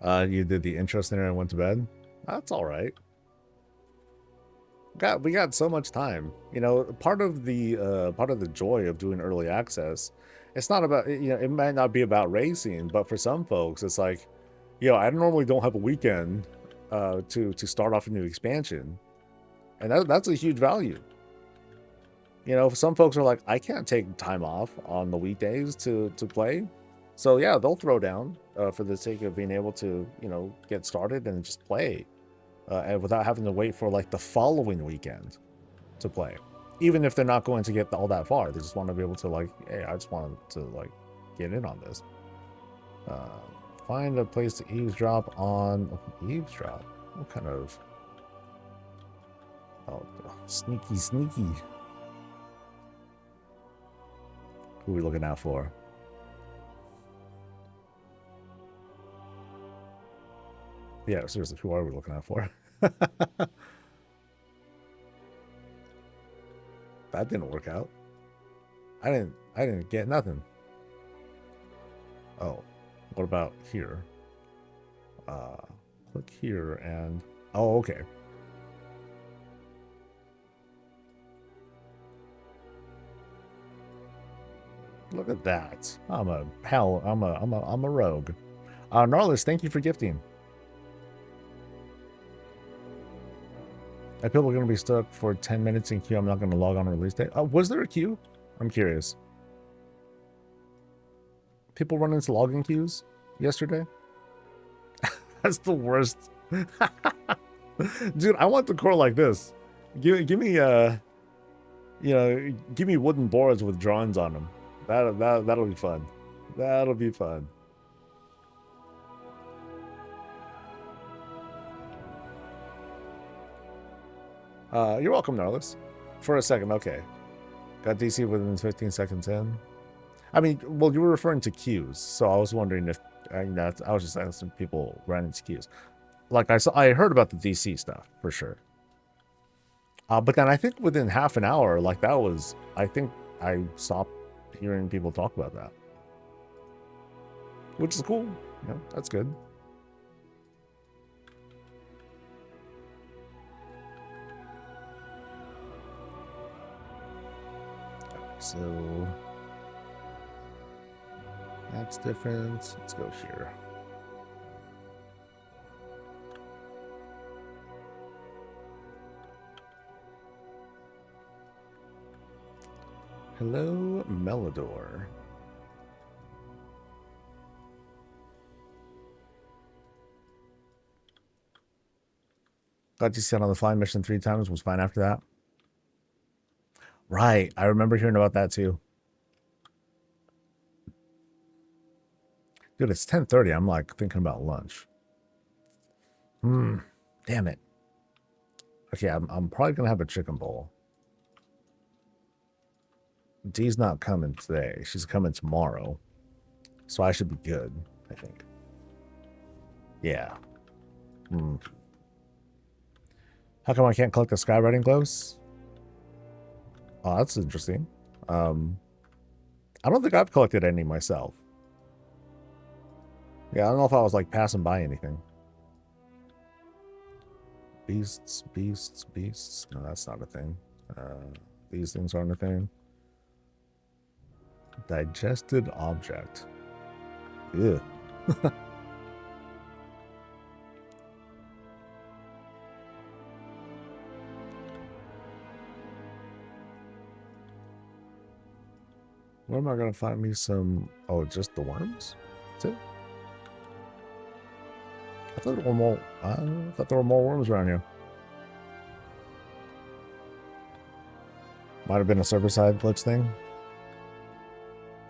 You did the intro center and went to bed? That's all right. We got so much time. You know, part of the joy of doing early access, it's not about, you know, it might not be about racing, but for some folks, it's like, you know, I normally don't have a weekend to start off a new expansion. And that's a huge value. You know, some folks are like, I can't take time off on the weekdays to play. So yeah, they'll throw down for the sake of being able to, you know, get started and just play. And without having to wait for like the following weekend to play. Even if they're not going to get all that far. They just want to be able to like, hey, I just want to like get in on this. Find a place to eavesdrop on. Eavesdrop? What kind of... Oh, sneaky. Who are we looking out for? Yeah, seriously, who are we looking out for? That didn't work out. I didn't get nothing. Oh, what about here? Click here and... Oh, okay. Look at that. I'm a rogue. Gnarless, thank you for gifting. Are people going to be stuck for 10 minutes in queue? I'm not going to log on release day. Was there a queue? I'm curious. People run into login queues yesterday? That's the worst. Dude, I want the core like this. Give me give me wooden boards with drawings on them. That'll be fun. That'll be fun. You're welcome, Narlis. For a second, okay. Got DC within 15 seconds in. I mean, well, you were referring to queues, so I was wondering if I was just asking people running into queues. Like I heard about the DC stuff for sure. But then I think within half an hour, like that was, I think I stopped hearing people talk about that, which is cool. Yeah, that's good. So that's different. Let's go here. Hello, Melidor. Got you sent on the flying mission 3 times, was fine after that. Right, I remember hearing about that too. Dude, it's 10:30. I'm like thinking about lunch. Damn it. Okay, I'm probably gonna have a chicken bowl. Dee's not coming today. She's coming tomorrow. So I should be good, I think. Yeah. How come I can't collect the skywriting gloves? Oh, that's interesting. I don't think I've collected any myself. Yeah, I don't know if I was like passing by anything. Beasts, beasts, beasts. No, that's not a thing. These things aren't a thing. Digested object. Ew. Where am I gonna find me some? Oh, just the worms? That's it. I thought there were more. I thought there were more worms around here. Might have been a server side glitch thing.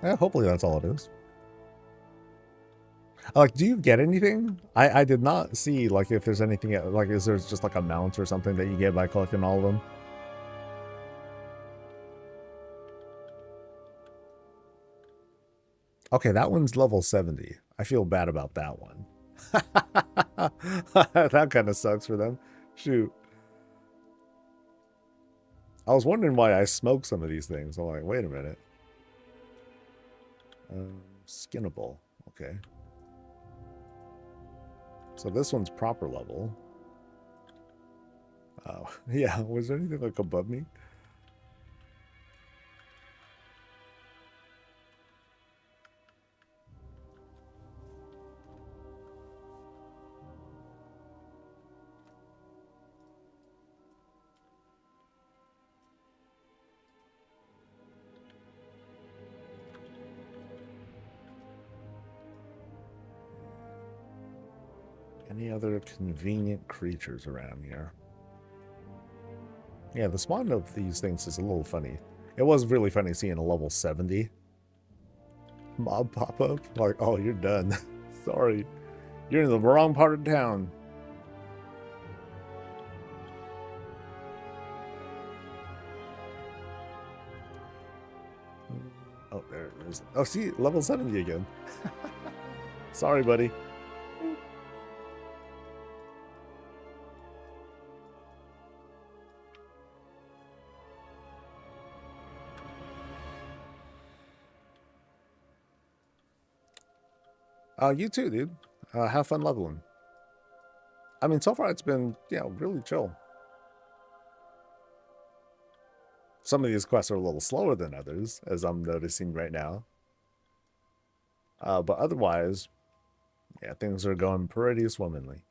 Yeah, hopefully that's all it is. Like, do you get anything? I did not see, like, if there's anything, like, is there just, like, a mount or something that you get by collecting all of them? Okay, that one's level 70. I feel bad about that one. That kind of sucks for them. Shoot. I was wondering why I smoked some of these things. I'm like, wait a minute. Skinnable. Okay. So this one's proper level. Oh, yeah. Was there anything like above me? Any other convenient creatures around here? Yeah, the spawn of these things is a little funny. It was really funny seeing a level 70 mob pop up. Like, oh, you're done. Sorry. You're in the wrong part of town. Oh, there it is. Oh, see, level 70 again. Sorry, buddy. You too, dude. Have fun leveling. I mean, so far it's been, really chill. Some of these quests are a little slower than others, as I'm noticing right now. But otherwise, yeah, things are going pretty swimmingly.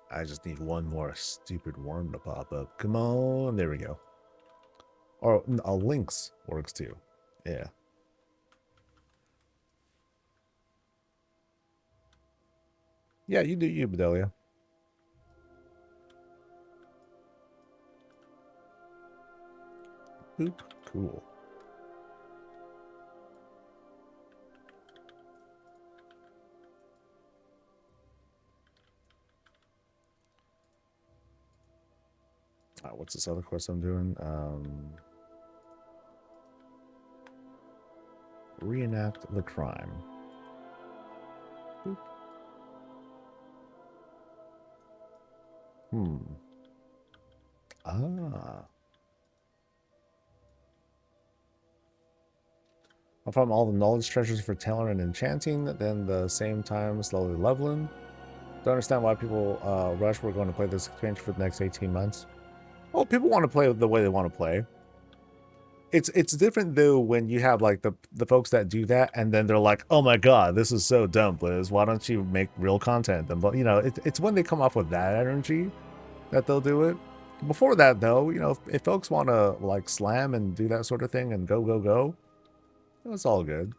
I just need one more stupid worm to pop up. Come on, there we go. Or a lynx works too. Yeah. Yeah, you do you, Bedelia. Boop. Cool. What's this other quest I'm doing? Reenact the crime. Boop. Ah. I'll farm all the knowledge treasures for Talon and Enchanting, then the same time slowly leveling. Don't understand why people rush. We're going to play this expansion for the next 18 months. Well, people want to play the way they want to play. It's different though when you have like the folks that do that and then they're like, oh my god, this is so dumb, Liz. Why don't you make real content? And you know, it's when they come off with that energy that they'll do it. Before that though, you know, if folks want to like slam and do that sort of thing and go, it's all good.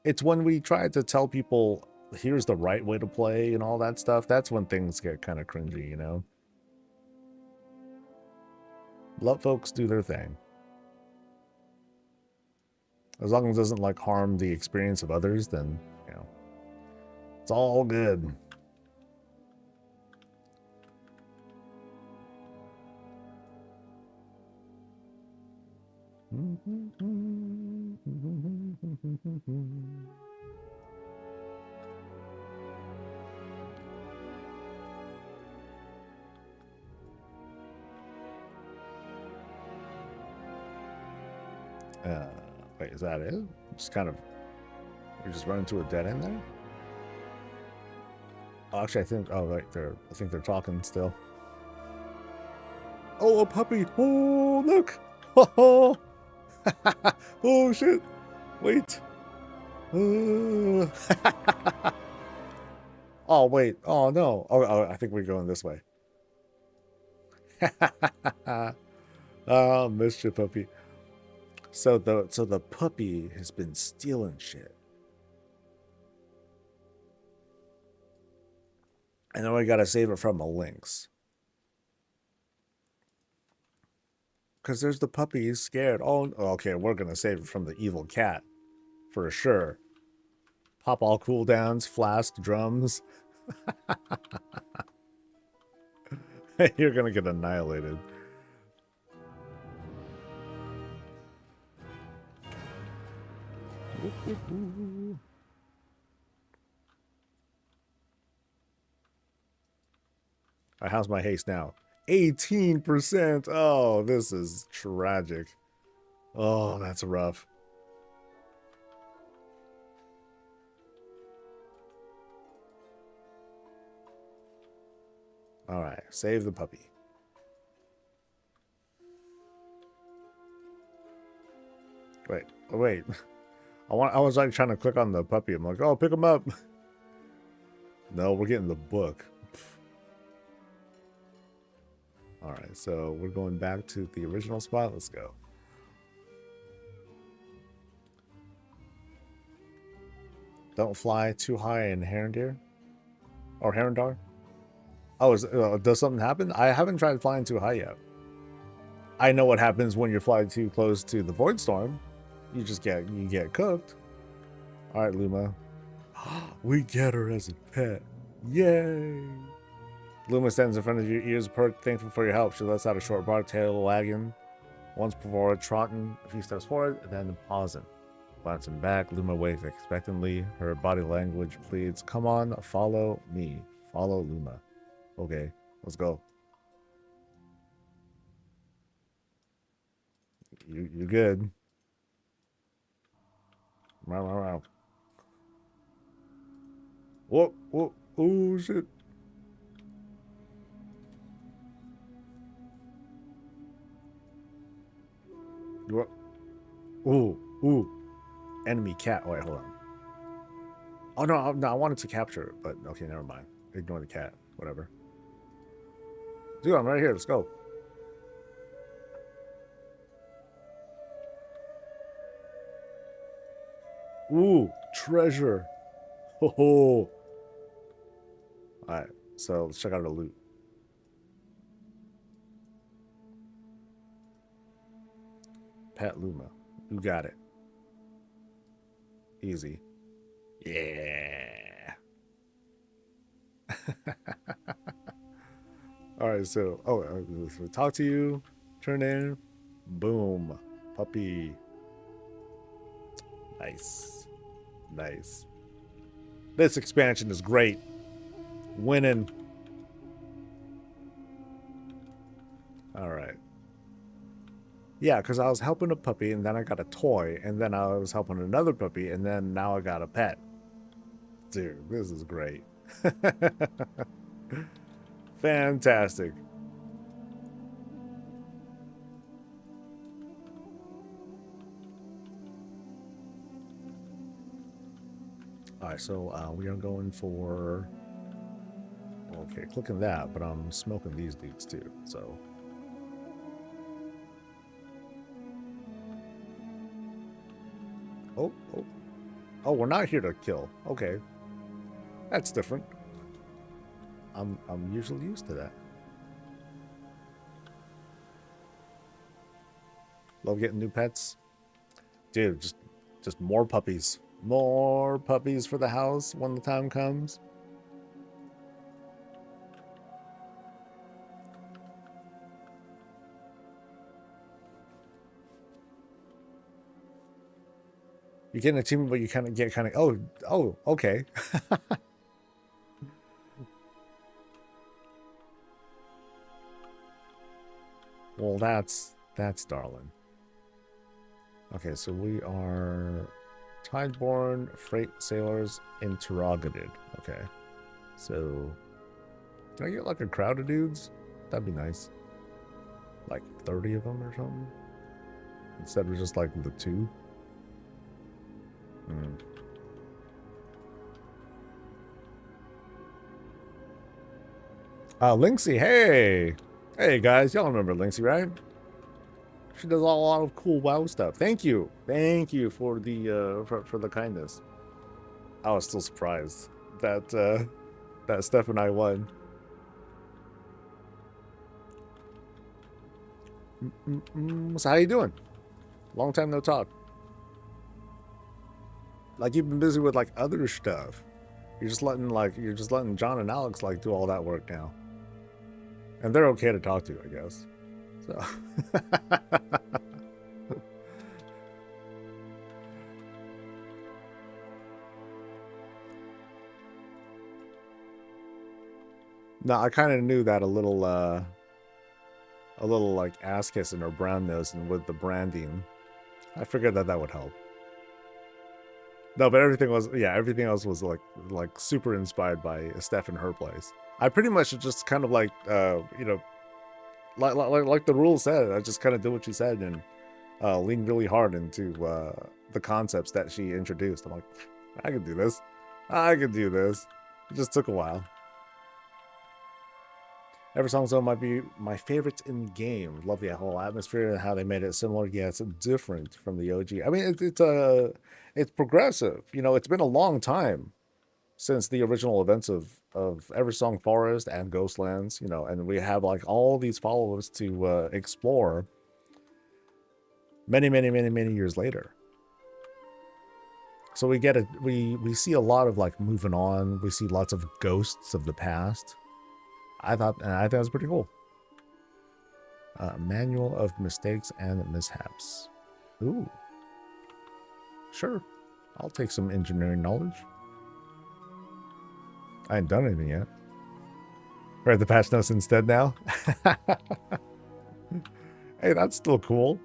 It's when we try to tell people here's the right way to play and all that stuff, that's when things get kind of cringy, you know. Let folks do their thing. As long as it doesn't like harm the experience of others, then, you know, it's all good. Wait, is that it? Just kind of, we just run into a dead end there? Oh, actually, I think, oh, right, I think they're talking still. Oh, a puppy! Oh, look! Oh, oh shit! Wait! Oh, wait! Oh no! Oh, I think we're going this way. Oh, mischief puppy. So the puppy has been stealing shit. And then we gotta save it from a lynx. Because there's the puppy, he's scared. Oh, okay, we're gonna save it from the evil cat. For sure. Pop all cooldowns, flask, drums. You're gonna get annihilated. Alright, how's my haste now? 18%. Oh, this is tragic. Oh, that's rough. Alright, save the puppy. Wait, oh, wait. I was like trying to click on the puppy. I'm like, oh, pick him up. No, we're getting the book. Alright, so we're going back to the original spot. Let's go. Don't fly too high in Herondir? Or Herondar? Oh, does something happen? I haven't tried flying too high yet. I know what happens when you're flying too close to the Void Storm. You get cooked. Alright, Luma. We get her as a pet. Yay! Luma stands in front of your ears perked, thankful for your help. She lets out a short bark, tail wagging. Once before trotting a few steps forward, then pausing. Glancing back, Luma waits expectantly. Her body language pleads, come on, follow me. Follow Luma. Okay, let's go. You good. Wow. Whoa, oh shit. What? Ooh. Enemy cat. Oh, wait, hold on. Oh, no, I wanted to capture it, but okay, never mind. Ignore the cat. Whatever. Dude, I'm right here. Let's go. Ooh, treasure. Ho ho. All right, so let's check out the loot. Pet Luma. You got it. Easy. Yeah. All right, so so talk to you, turn in, boom, puppy. Nice, nice. This expansion is great. Winning. All right. Yeah, because I was helping a puppy, and then I got a toy, and then I was helping another puppy, and then now I got a pet. Dude, this is great. Fantastic. All right, so we are going for... Okay, clicking that, but I'm smoking these dudes too, so... Oh, oh. Oh, we're not here to kill. Okay. That's different. I'm usually used to that. Love getting new pets. Dude, just more puppies. More puppies for the house when the time comes. You get an achievement, but you kind of oh, okay. Well, that's darling. Okay, so we are Tideborn Freight Sailors Interrogated. Okay, so can I get like a crowd of dudes? That'd be nice. Like 30 of them or something, instead of just like the 2. Linksy, hey! Hey guys, y'all remember Linksy, right? She does a lot of cool WoW stuff. Thank you for the for the kindness. I was still surprised that that Steph and I won. So how you doing? Long time no talk. Like you've been busy with like other stuff. You're just letting John and Alex like do all that work now. And they're okay to talk to, I guess. So no, I kind of knew that a little like ass kissing or brown nosing with the branding. I figured that would help. No, but everything else was like super inspired by Steph and her place. I pretty much just kind of like you know, like the rule said, I just kind of did what she said and leaned really hard into the concepts that she introduced. I'm like, I can do this. I can do this. It just took a while. Eversong Zone might be my favorites in the game. Love the whole atmosphere and how they made it similar. Yeah, it's different from the OG. I mean, it's progressive. You know, it's been a long time since the original events of Eversong Forest and Ghostlands. You know, and we have like all these follow-ups to explore. Many years later. So we get we see a lot of like moving on. We see lots of ghosts of the past. I thought it was pretty cool. Manual of mistakes and mishaps. Ooh. Sure. I'll take some engineering knowledge. I ain't done anything yet. Write the patch notes instead now. Hey, that's still cool.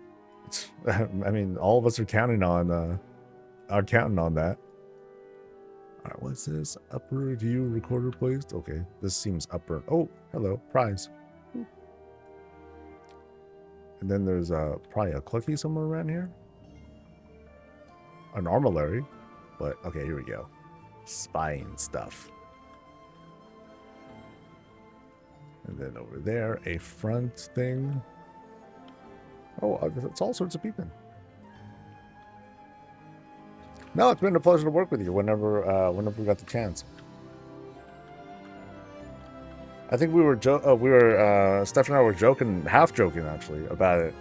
I mean, all of us are counting on that. All right, what's this? Upper review recorder placed. Okay, this seems upper. Oh, hello, prize. And then there's probably a cliffy somewhere around here. An armillary, but okay, here we go. Spying stuff. And then over there, a front thing. Oh, it's all sorts of people. No, it's been a pleasure to work with you whenever we got the chance. I think Steph and I were joking, half joking actually, about it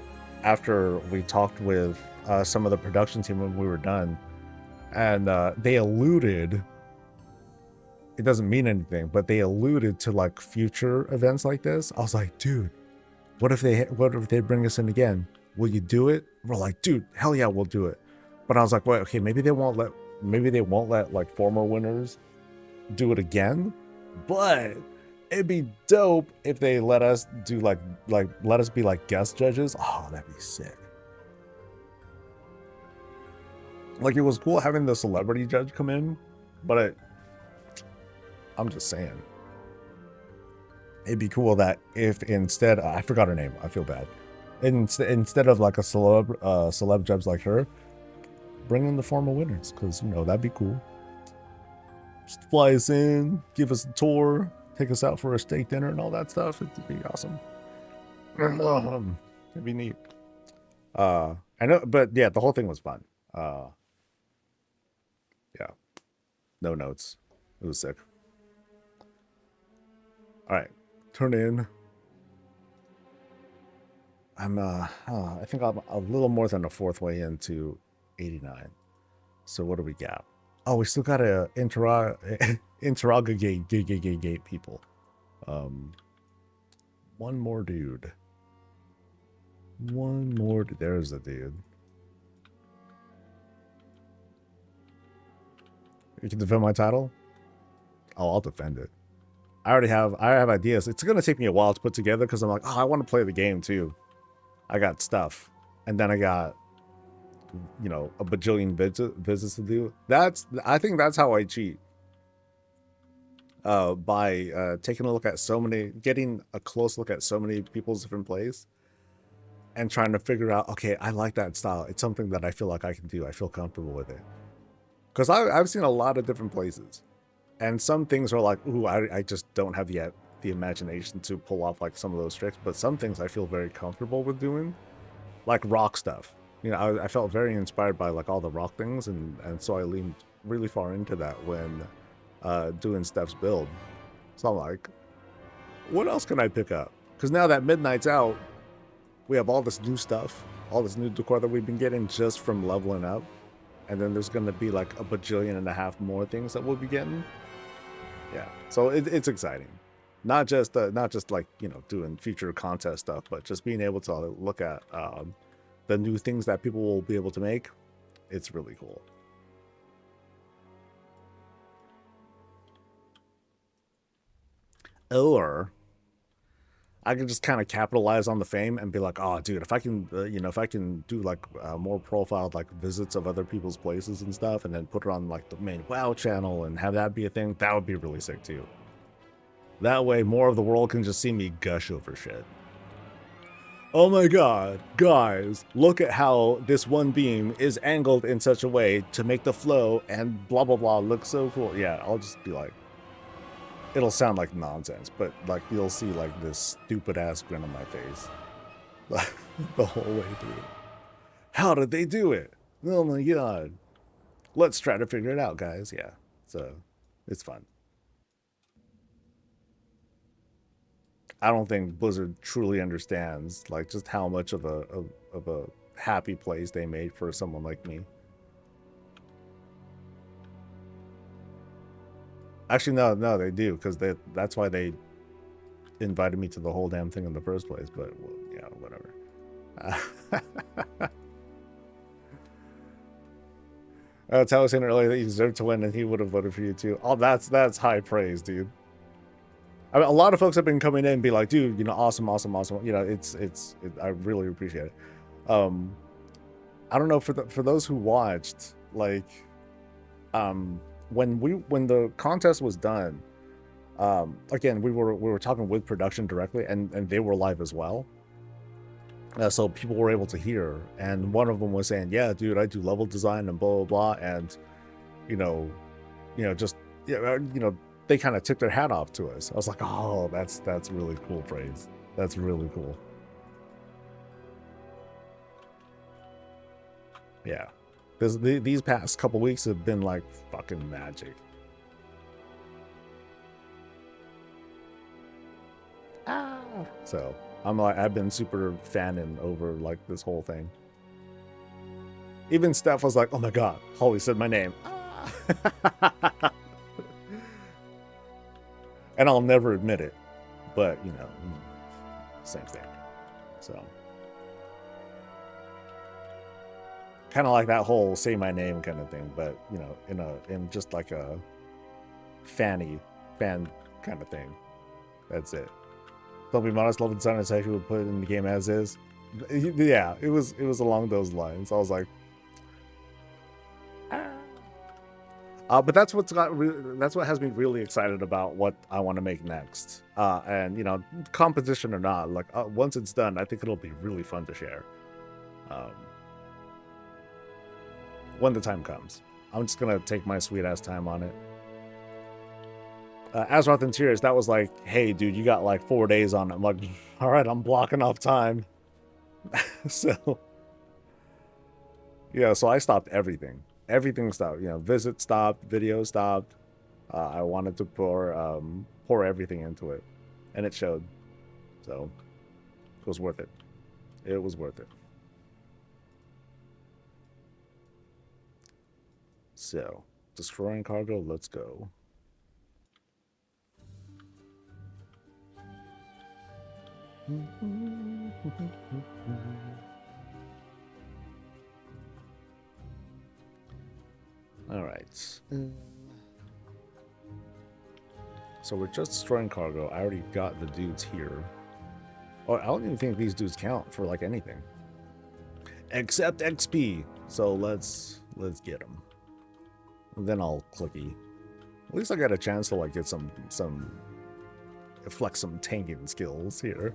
after we talked with some of the production team when we were done, and they alluded. It doesn't mean anything, but they alluded to like future events like this. I was like, dude, what if they bring us in again? Will you do it? We're like, dude, hell yeah, we'll do it. But I was like, wait, okay, maybe they won't let like former winners do it again. But it'd be dope if they let us do let us be like guest judges. Oh, that'd be sick. Like, it was cool having the celebrity judge come in, but I'm just saying, it'd be cool that if instead, I forgot her name, I feel bad. Instead of like a celeb judge like her, bring in the former winners, because that'd be cool. Just fly us in, give us a tour, take us out for a steak dinner and all that stuff. It'd be awesome. It'd be neat. I know, but yeah, the whole thing was fun. Yeah, no notes. It was sick. All right, turn in. I think I'm a little more than a fourth way into 89. So what do we got? Oh, we still gotta interrogate people. One more dude. There's the dude. You can defend my title? Oh, I'll defend it. I have ideas. It's gonna take me a while to put together because I'm like, oh, I want to play the game too. I got stuff, and then I got, a bajillion visits to do. I think that's how I cheat. By taking a look at getting a close look at so many people's different plays, and trying to figure out, okay, I like that style. It's something that I feel like I can do. I feel comfortable with it. Because I've seen a lot of different places, and some things are like, ooh, I just don't have the imagination to pull off like some of those tricks. But some things I feel very comfortable with doing, like rock stuff. I felt very inspired by like all the rock things, and so I leaned really far into that when doing Steph's build. So I'm like, what else can I pick up? Because now that Midnight's out, we have all this new stuff, all this new decor that we've been getting just from leveling up. And then there's going to be like a bajillion and a half more things that we'll be getting. Yeah, so it's exciting. Not just like, doing future contest stuff, but just being able to look at the new things that people will be able to make. It's really cool. Or I can just kind of capitalize on the fame and be like, oh, dude, if I can, if I can do like more profiled like visits of other people's places and stuff, and then put it on like the main WoW channel and have that be a thing, that would be really sick too. That way, more of the world can just see me gush over shit. Oh my god, guys, look at how this one beam is angled in such a way to make the flow and blah blah blah look so cool. Yeah, I'll just be like, it'll sound like nonsense, but like you'll see like this stupid ass grin on my face the whole way through. How did they do it? Oh my god. Let's try to figure it out, guys. Yeah, so it's fun. I don't think Blizzard truly understands like just how much of a happy place they made for someone like me. Actually, no, they do, because that's why they invited me to the whole damn thing in the first place. But well, yeah, whatever. Tal was saying earlier that you deserve to win, and he would have voted for you too. Oh, that's high praise, dude. I mean, a lot of folks have been coming in and be like, dude, awesome. I really appreciate it. I don't know, for those who watched, like, when the contest was done, again, we were talking with production directly, and they were live as well. So people were able to hear, and one of them was saying, yeah, dude, I do level design and blah blah blah, and they kind of took their hat off to us. I was like, oh, that's really cool praise. That's really cool. Yeah, these past couple weeks have been like fucking magic. So I've been super fanning over like this whole thing. Even Steph was like, "Oh my god, Holly said my name," and I'll never admit it, but you know, same thing. So kind of like that whole "say my name" kind of thing, but you know, in just like a fan kind of thing. That's it. Don't be modest, love and design is actually would put it in the game as is. Yeah, it was along those lines. I was like, but that's what has me really excited about what I want to make next. And you know, composition or not, like once it's done, I think it'll be really fun to share. When the time comes, I'm just gonna take my sweet ass time on it. Azeroth Interiors, that was like, hey dude, you got like 4 days on it. I'm like, all right, I'm blocking off time. So yeah, so I stopped everything. Everything stopped. You know, visit stopped, video stopped. I wanted to pour everything into it, and it showed. So it was worth it. It was worth it. So destroying cargo. Let's go. All right. So we're just destroying cargo. I already got the dudes here. Oh, I don't even think these dudes count for like anything except XP. So let's get them. And then I'll clicky. At least I got a chance to like get some flex some tanking skills here.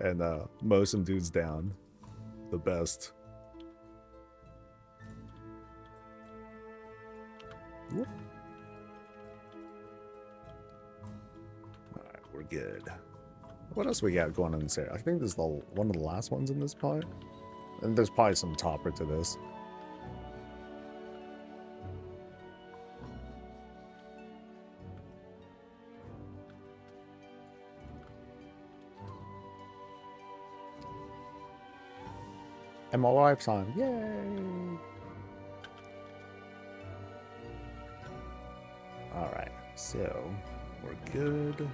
And mow some dudes down. The best. Whoop. Alright, we're good. What else we got going on in this area? I think this is one of the last ones in this part. And there's probably some topper to this. And my wife's on. Yay! Alright, so we're good.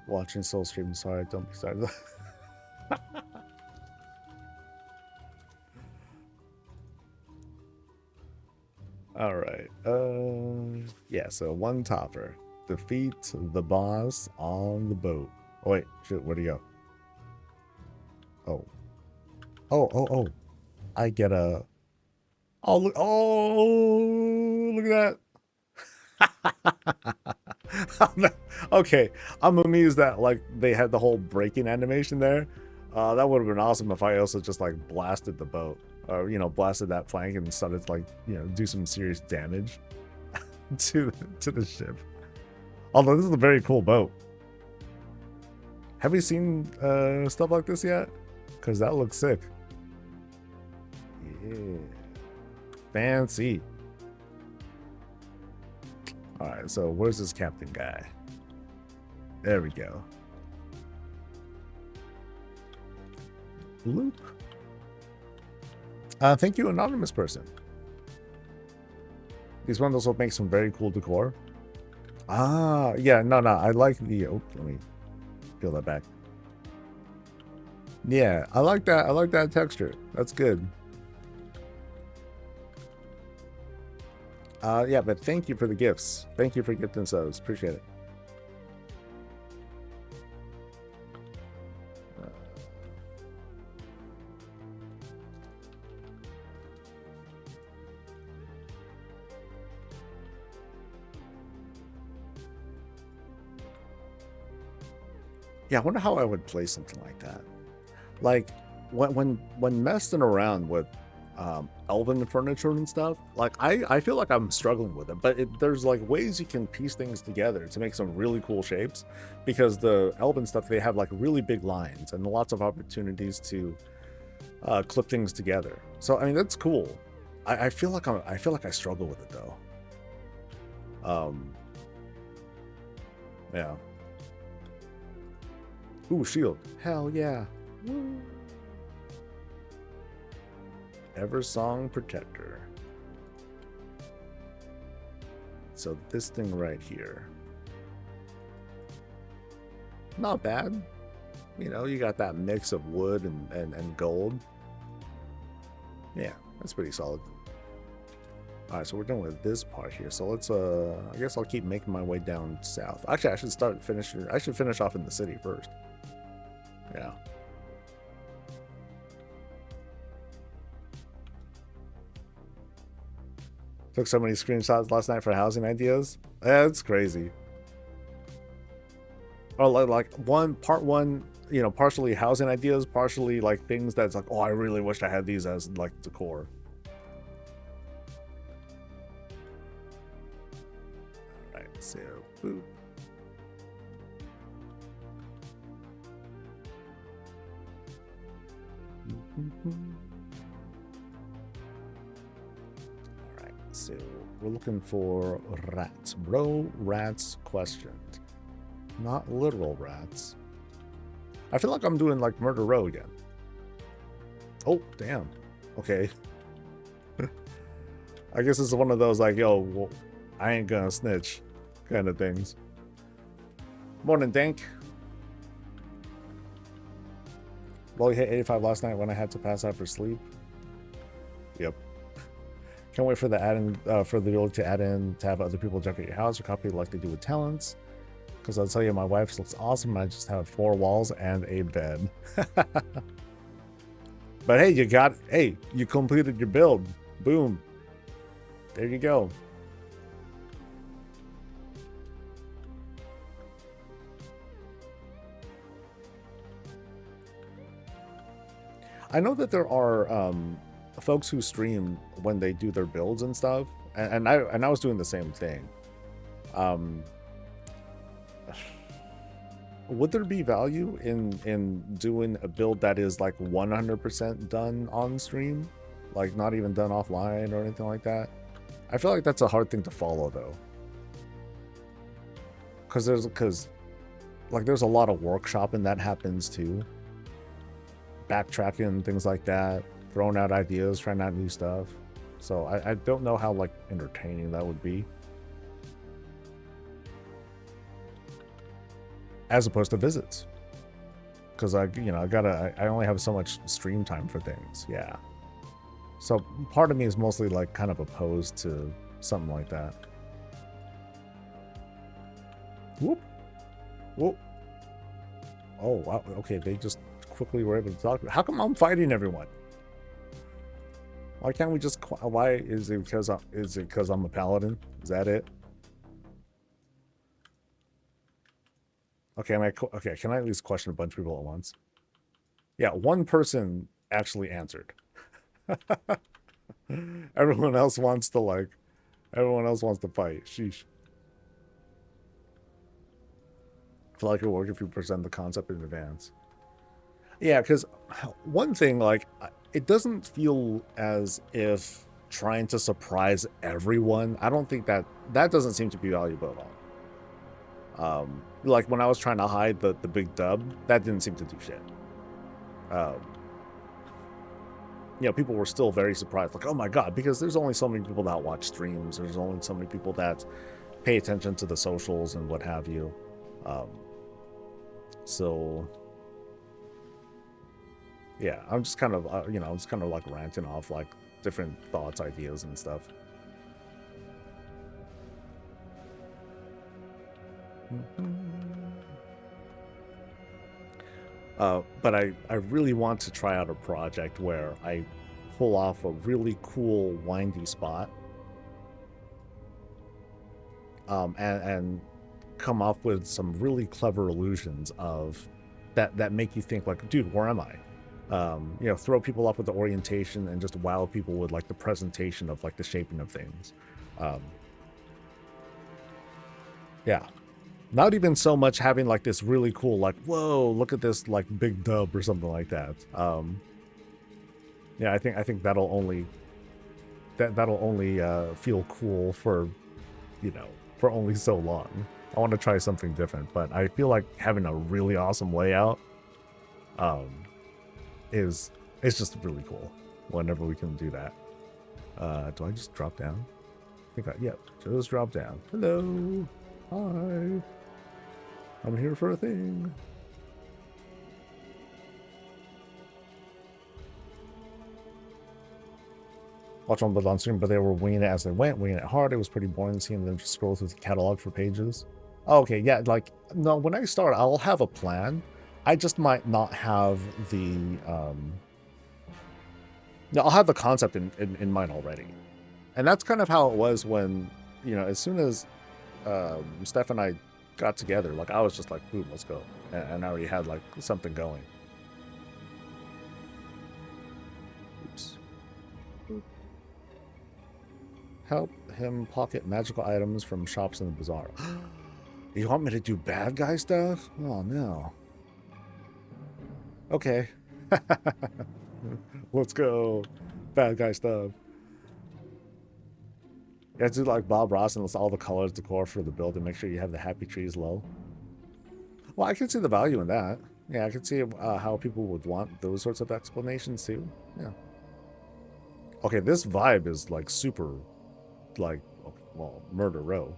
Watching Soul Stream, sorry, don't be sorry. Alright, yeah, so one topper. Defeat the boss on the boat. Oh wait, shit, where'd he go? Oh. I get a... Oh, look at that. Okay, I'm amused that, like, they had the whole braking animation there. That would have been awesome if I also just, like, blasted the boat. Or, you know, blasted that flank and started to, like, you know, do some serious damage to the ship. Although this is a very cool boat. Have you seen stuff like this yet? Because that looks sick. Yeah. Fancy. Alright, so where's this captain guy? There we go. Loop. Thank you, anonymous person. These windows will make some very cool decor. Ah, yeah, no, I like the... Oh, let me peel that back. Yeah, I like that. I like that texture. That's good. Yeah, but thank you for the gifts. Thank you for gifting subs. Appreciate it. Yeah, I wonder how I would play something like that. Like when messing around with elven furniture and stuff, like I feel like I'm struggling with it, but there's like ways you can piece things together to make some really cool shapes, because the elven stuff, they have like really big lines and lots of opportunities to clip things together. So I mean, that's cool. I feel like I struggle with it though. Yeah. Ooh, shield. Hell yeah. Woo. Eversong Protector. So this thing right here. Not bad. You know, you got that mix of wood and gold. Yeah, that's pretty solid. Alright, so we're done with this part here. So let's I guess I'll keep making my way down south. Actually, I should finish off in the city first. Yeah. Took so many screenshots last night for housing ideas. Yeah, it's crazy. Or like part one, you know, partially housing ideas, partially like things that's like, oh, I really wish I had these as like decor. All right, so boop. All right, so we're looking for rats, bro. Rats questions, not literal rats. I feel like I'm doing like Murder Row again. Oh, damn. Okay. I guess it's one of those like, yo, well, I ain't gonna snitch kind of things. Morning, Dank. Well, you hit 85 last night when I had to pass out for sleep. Yep. Can't wait for the add-in, for the ability to add in to have other people decorate your house or copy like they do with talents. Because I'll tell you, my wife's looks awesome and I just have 4 walls and a bed. But hey, you completed your build. Boom. There you go. I know that there are folks who stream when they do their builds and stuff, and I was doing the same thing. Would there be value in doing a build that is like 100% done on stream, like not even done offline or anything like that? I feel like that's a hard thing to follow though, because there's a lot of workshopping that happens too, backtracking, things like that, throwing out ideas, trying out new stuff. So I don't know how like entertaining that would be, as opposed to visits, because I only have so much stream time for things. Yeah, so part of me is mostly like kind of opposed to something like that. Whoop, whoop. Oh wow, okay, they just quickly were able to talk. How come I'm fighting everyone? Why can't we just? Why is it because I'm a paladin? Is that it? Okay, okay, can I at least question a bunch of people at once? Yeah, one person actually answered. Everyone else wants to fight. Sheesh. I feel like it would work if you present the concept in advance. Yeah, because one thing, like, it doesn't feel as if trying to surprise everyone. I don't think that doesn't seem to be valuable at all. Like when I was trying to hide the big dub, that didn't seem to do shit. People were still very surprised, like, oh my god, because there's only so many people that watch streams, there's only so many people that pay attention to the socials and what have you. So yeah, I'm just kind of like ranting off like different thoughts, ideas and stuff. But I really want to try out a project where I pull off a really cool windy spot, and come up with some really clever illusions of that make you think like, dude, where am I? Throw people off with the orientation and just wow people with like the presentation of like the shaping of things. Yeah. Not even so much having like this really cool, like, whoa, look at this like big dub or something like that. Yeah, I think that'll only that'll only feel cool for, you know, for only so long. I want to try something different, but I feel like having a really awesome layout is just really cool whenever we can do that. Do I just drop down? I think yep, just drop down. Hello. Hi. I'm here for a thing. Watch on the on stream, but they were winging it as they went, winging it hard. It was pretty boring seeing them just scroll through the catalog for pages. Oh, okay, yeah, like, no, when I start, I'll have a plan. I just might not have the, no, I'll have the concept in mind already. And that's kind of how it was when, you know, as soon as Steph and I got together, like, I was just like, boom, let's go. And I already had, like, something going. Oops. Help him pocket magical items from shops in the bazaar. You want me to do bad guy stuff? Oh, no. Okay. Let's go. Bad guy stuff. You have to do like Bob Ross and list all the colors decor for the build and make sure you have the happy trees low. Well, I can see the value in that. Yeah, I can see how people would want those sorts of explanations too. Yeah. Okay, this vibe is like super, like, well, Murder Row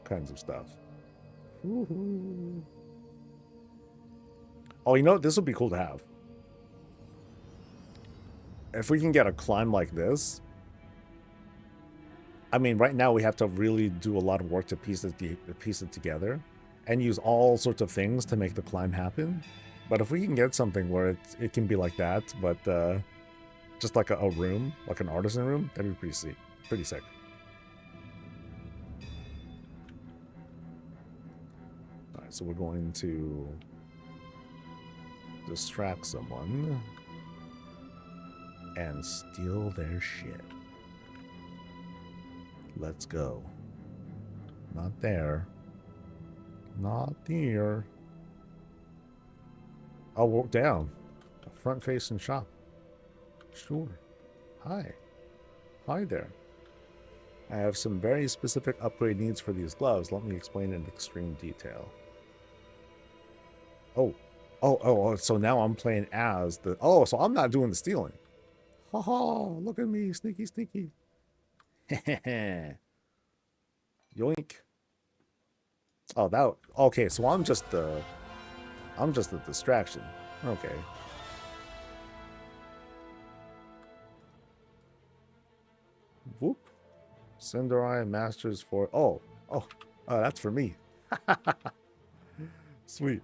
kinds of stuff. Woohoo. Oh, you know what? This would be cool to have. If we can get a climb like this. I mean, right now we have to really do a lot of work to piece it together and use all sorts of things to make the climb happen. But if we can get something where it can be like that, but just like a room, like an artisan room, that'd be pretty sick. All right, so we're going to distract someone and steal their shit. Let's go. Not there. Not there. I'll walk down. A front-facing shop. Sure. Hi. Hi there. I have some very specific upgrade needs for these gloves. Let me explain in extreme detail. Oh, so now I'm playing as the... Oh, so I'm not doing the stealing. Ha ha, look at me, sneaky, sneaky. Yoink. Oh, that... Okay, so I'm just the distraction. Okay. Whoop. Cinderai Masters for... Oh, that's for me. Sweet.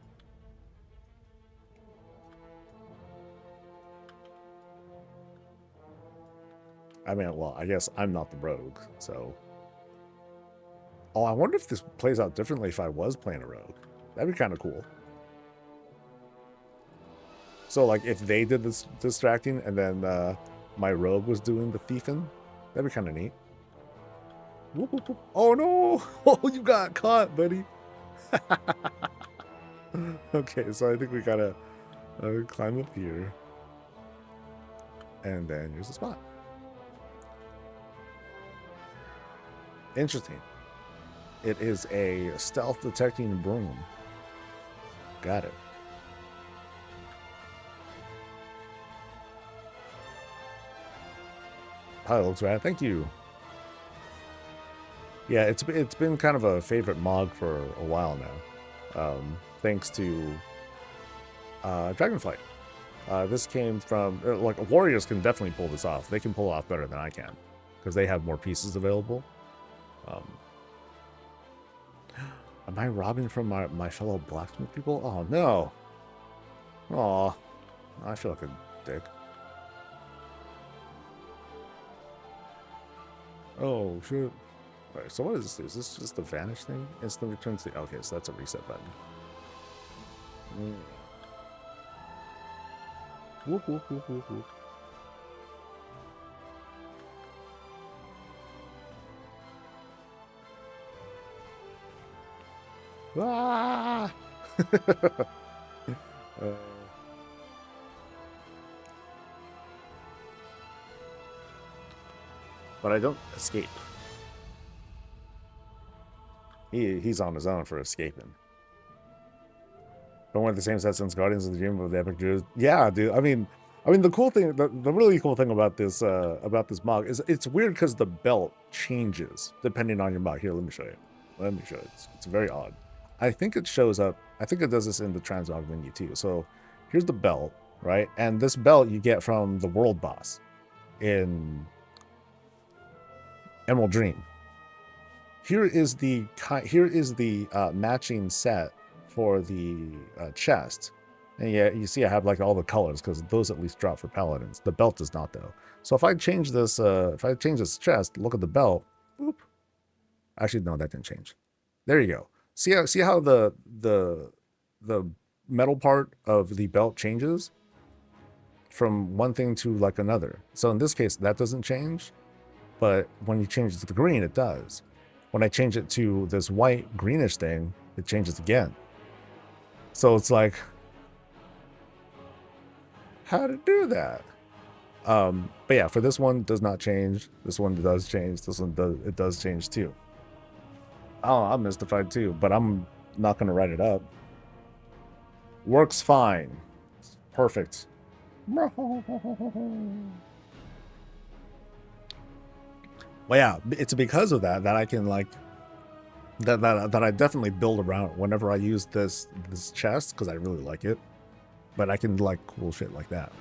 I mean, well, I guess I'm not the rogue, so... Oh, I wonder if this plays out differently if I was playing a rogue. That'd be kind of cool. So, like, if they did this distracting and then my rogue was doing the thieving, that'd be kind of neat. Whoop, whoop, whoop. Oh, no! Oh, you got caught, buddy. Okay, so I think we gotta climb up here. And then here's the spot. Interesting. It is a stealth detecting broom. Got it. Pilot looks rad. Thank you. Yeah, it's been kind of a favorite mod for a while now. Thanks to Dragonflight. This came from... like, Warriors can definitely pull this off. They can pull it off better than I can. Because they have more pieces available. Am I robbing from my fellow blacksmith people? Oh, no. Aw. I feel like a dick. Oh, shit. Alright, so what is this? Is this just the vanish thing? Instant returns the... Okay, so that's a reset button. Whoop, whoop, whoop, whoop, whoop. Ah! but I don't escape. He's on his own for escaping. Been one of the same set since Guardians of the Dream of the Epic Druids. Yeah, dude. I mean, the cool thing, the really cool thing about this mog is it's weird because the belt changes depending on your mog. Here, let me show you. It's very odd. I think it shows up. I think it does this in the transmog menu too. So here's the belt, right? And this belt you get from the world boss in Emerald Dream. Here is the matching set for the chest. And yeah, you see I have like all the colors because those at least drop for paladins. The belt does not though. So if I change this chest, look at the belt. Boop. Actually, no, that didn't change. There you go. See how the metal part of the belt changes from one thing to like another. So in this case, that doesn't change, but when you change it to the green, it does. When I change it to this white greenish thing, it changes again. So it's like, how to do that? But yeah, for this one does not change. This one does change. This one does change too. Oh, I'm mystified too, but I'm not gonna write it up. Works fine. It's perfect. Well, yeah, it's because of that I can like that I definitely build around whenever I use this chest because I really like it. But I can like cool shit like that.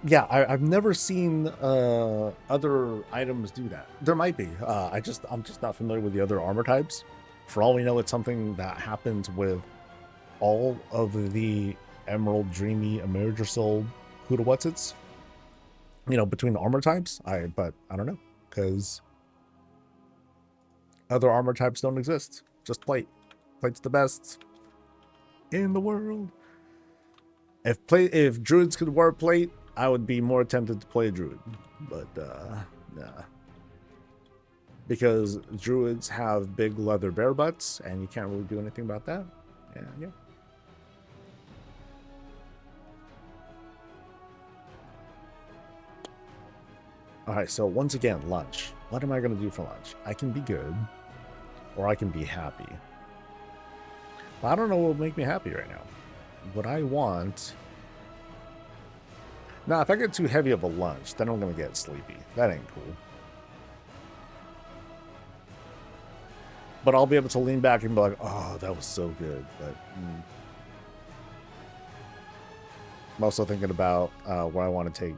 Yeah, I've never seen other items do that. There might be. I'm just not familiar with the other armor types. For all we know, it's something that happens with all of the Emerald Dreamy Emerger Soul Who-to-What's-its. You know, between the armor types. But I don't know, because other armor types don't exist. Just plate. Plate's the best in the world. If druids could wear plate, I would be more tempted to play druid. But nah. Because druids have big leather bear butts, and you can't really do anything about that. And yeah. Alright, so once again, lunch. What am I going to do for lunch? I can be good, or I can be happy. But I don't know what will make me happy right now. What I want... Now, if I get too heavy of a lunch, then I'm going to get sleepy. That ain't cool. But I'll be able to lean back and be like, oh, that was so good. But I'm also thinking about what I want to take,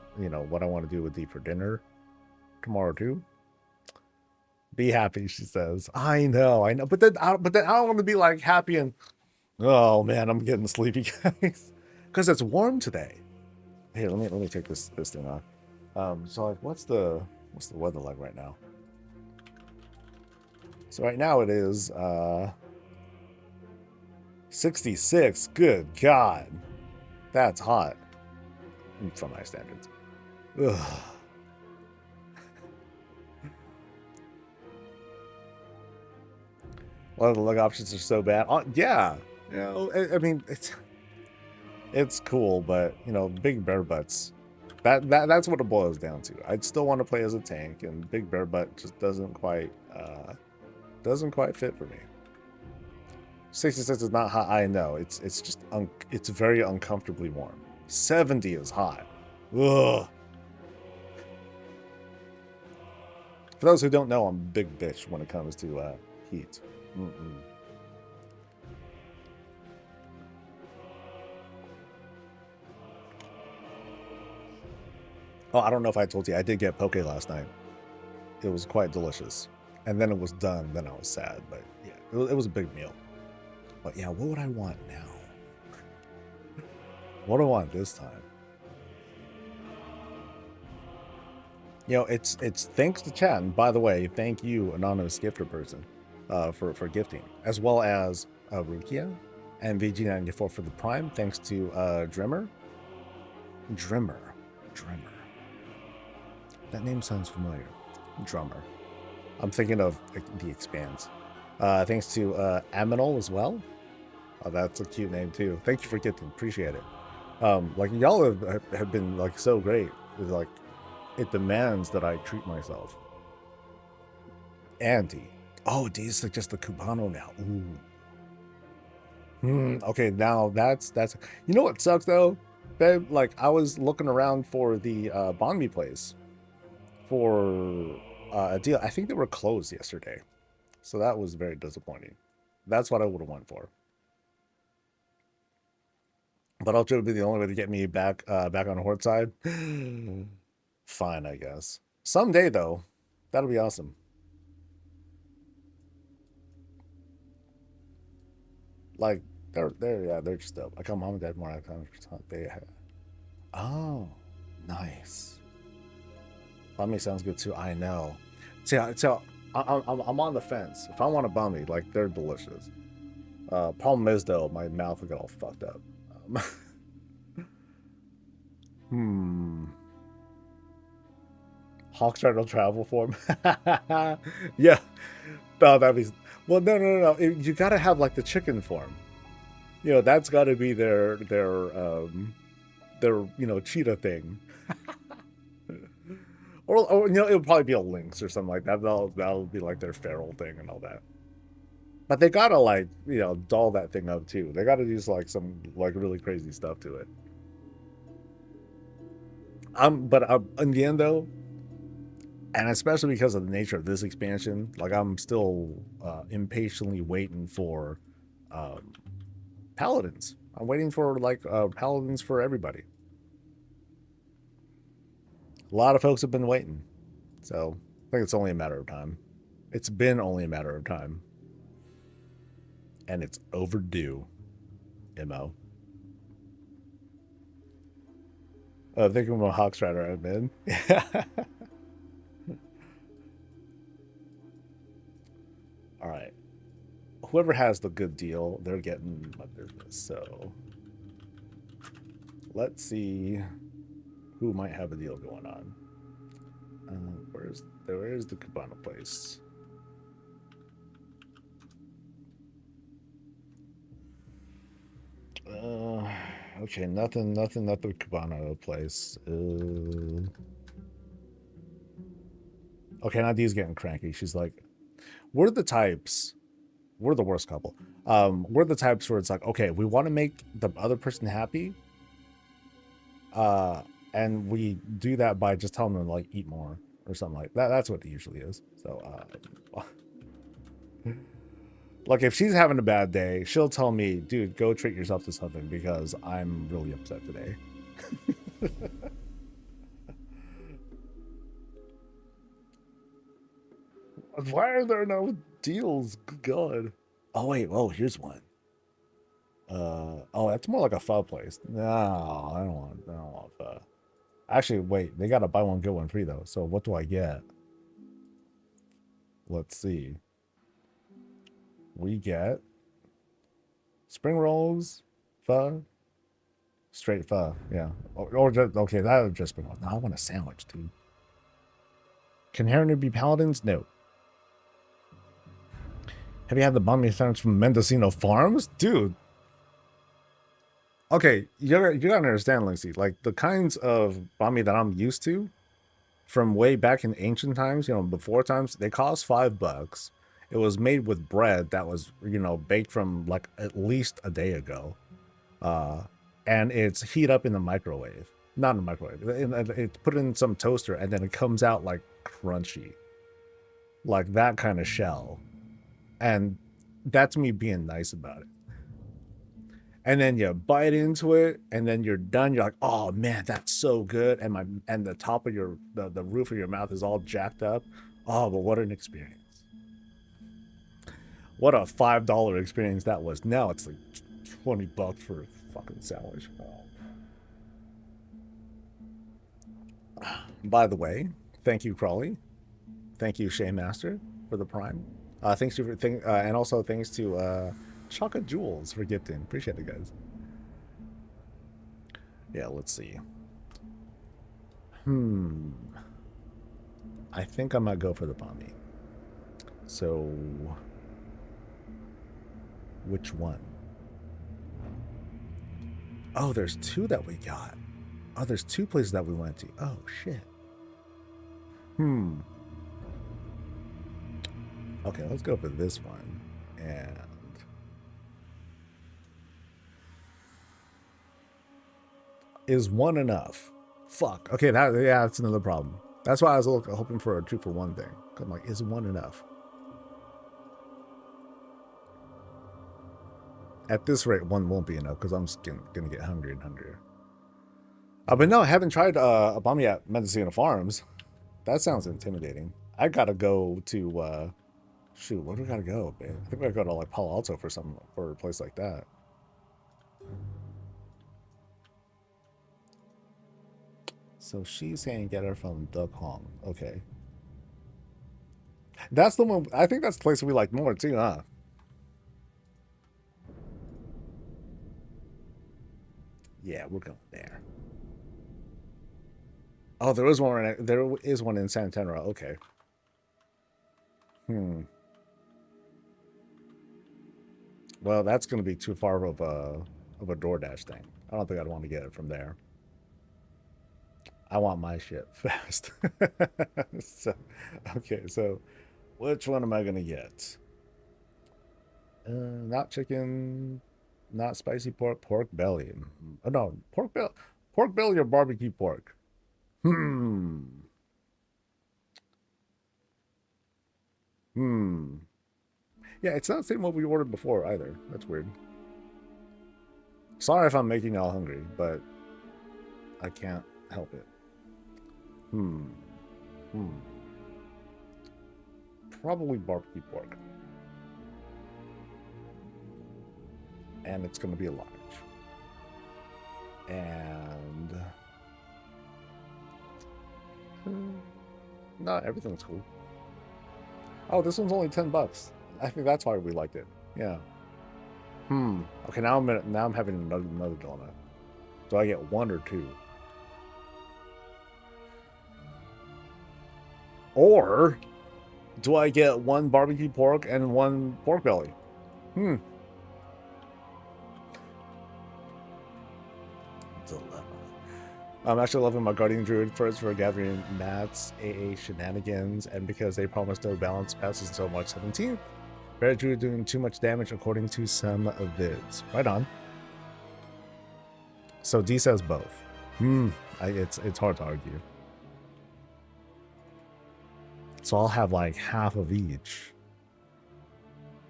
what I want to do with Dee for dinner tomorrow too. Be happy, she says. I know. But then I don't want to be like happy and, oh man, I'm getting sleepy, guys. Because it's warm today. Here, let me take this thing off. So like, what's the weather like right now? So right now it is 66. Good God, that's hot from my standards. Ugh. One of the leg options are so bad. Yeah, I mean it's cool, but big bear butts. That's what it boils down to. I'd still want to play as a tank, and big bear butt just doesn't quite fit for me. 66 is not hot. I know it's just it's very uncomfortably warm. 70 is hot. Ugh. For those who don't know, I'm a big bitch when it comes to heat. Oh, I don't know if I told you, I did get poke last night. It was quite delicious. And then it was done, then I was sad. But yeah, it was a big meal. But yeah, what would I want now? What do I want this time? It's thanks to chat. And by the way, thank you, anonymous gifter person, for gifting. As well as Rukia and VG94 for the Prime. Thanks to Drimmer. That name sounds familiar. Drummer. I'm thinking of The Expanse. Thanks to Aminal as well. Oh, that's a cute name too. Thank you for gifting. Appreciate it. Like y'all have been like so great with like It demands that I treat myself. Andy. Oh, these are just the Cubano now. Ooh. Okay, now that's you know what sucks though? Babe, like I was looking around for the Bonmi place for a deal. I think they were closed yesterday. So that was very disappointing. That's what I would have went for. But Ultra would be the only way to get me back back on Horde side. Fine, I guess. Someday though, that'll be awesome. Like they're just dope. I call mom and dad more times. They have. Oh, nice. Bummy sounds good too. I know. So I'm on the fence. If I want a bummy, like they're delicious. Problem is though, my mouth will get all fucked up. Hawkstrider travel form. Yeah. No, that'd be. Well, no. You gotta have like the chicken form. You know, that's got to be their cheetah thing. or you know, it'll probably be a lynx or something like that. That'll be like their feral thing and all that. But they gotta like, you know, doll that thing up too. They gotta use like some like really crazy stuff to it. But in the end though, and especially because of the nature of this expansion, like I'm still impatiently waiting for paladins. I'm waiting for like paladins for everybody. A lot of folks have been waiting, so I think it's only a matter of time. It's been only a matter of time, and it's overdue. Mo. Thinking about Hawkstrider, I've been. All right. Whoever has the good deal, they're getting my business. So let's see who might have a deal going on. Where's the Cabana place? Okay, nothing at the Cabana place. Okay, Nadia's getting cranky. She's like, we're the types. We're the worst couple. We're the types where it's like, okay, we want to make the other person happy. And we do that by just telling them to like eat more or something like that. That's what it usually is. So, like if she's having a bad day, she'll tell me, dude, go treat yourself to something because I'm really upset today. Why are there no deals? Good God. Oh wait, here's one. Oh, that's more like a pho place. No, I don't want pho. Actually, wait, they got a buy one get one free though. So what do I get? Let's see. We get spring rolls, pho, straight pho. Yeah, or just okay. That would just be. No, I want a sandwich, dude. Can Heron be paladins? No. Have you had the bummy sandwich from Mendocino Farms, dude? Okay, you gotta understand, Linksy. Like the kinds of bami that I'm used to, from way back in ancient times, you know, before times, they cost $5. It was made with bread that was, you know, baked from like at least a day ago, and it's heat up in the microwave. Not in the microwave. It's put in some toaster, and then it comes out like crunchy, like that kind of shell. And that's me being nice about it. And then you bite into it, and then you're done. You're like, oh man, that's so good. And the top of the roof of your mouth is all jacked up. Oh, but what an experience. What a $5 experience that was. Now it's like $20 for a fucking sandwich. Oh. By the way, thank you, Crawley. Thank you, Shea Master, for the Prime. Thanks to and also thanks to Chocolate Jewels for gifting. Appreciate it, guys. Yeah, let's see. I think I might go for the Bami. So, which one? Oh, there's two that we got. Oh, there's two places that we went to. Oh, shit. Okay, let's go for this one. And is one enough? Fuck. Okay, that's another problem. That's why I was hoping for a 2-for-1 thing. I'm like, is one enough? At this rate, one won't be enough because I'm just gonna get hungrier and hungrier. But no, I haven't tried Abamiat Mendocino Farms. That sounds intimidating. I gotta go to shoot, where do we gotta go, man? I think we gotta go to like Palo Alto for a place like that. So she's saying get her from Duck Hong. Okay. That's the one. I think that's the place we like more too, huh? Yeah, we're going there. Oh, there is one. There is one in Santenra. Okay. Well, that's going to be too far of a DoorDash thing. I don't think I'd want to get it from there. I want my shit fast. So, okay, so which one am I going to get? Not chicken, not spicy pork, pork belly. Oh, no, pork belly or barbecue pork. Yeah, it's not the same what we ordered before either. That's weird. Sorry if I'm making y'all hungry, but I can't help it. Probably barbecue pork. And it's going to be a large. And no, everything's cool. Oh, this one's only $10. I think that's why we liked it. Yeah. Okay, now I'm having another dilemma. Do I get one or two? Or do I get one barbecue pork and one pork belly? Dilemma. I'm actually loving my Guardian Druid first for gathering mats, AA shenanigans, and because they promised no balance passes until March 17th. Bear Druid doing too much damage according to some vids. Right on. So D says both. It's hard to argue. So I'll have like half of each.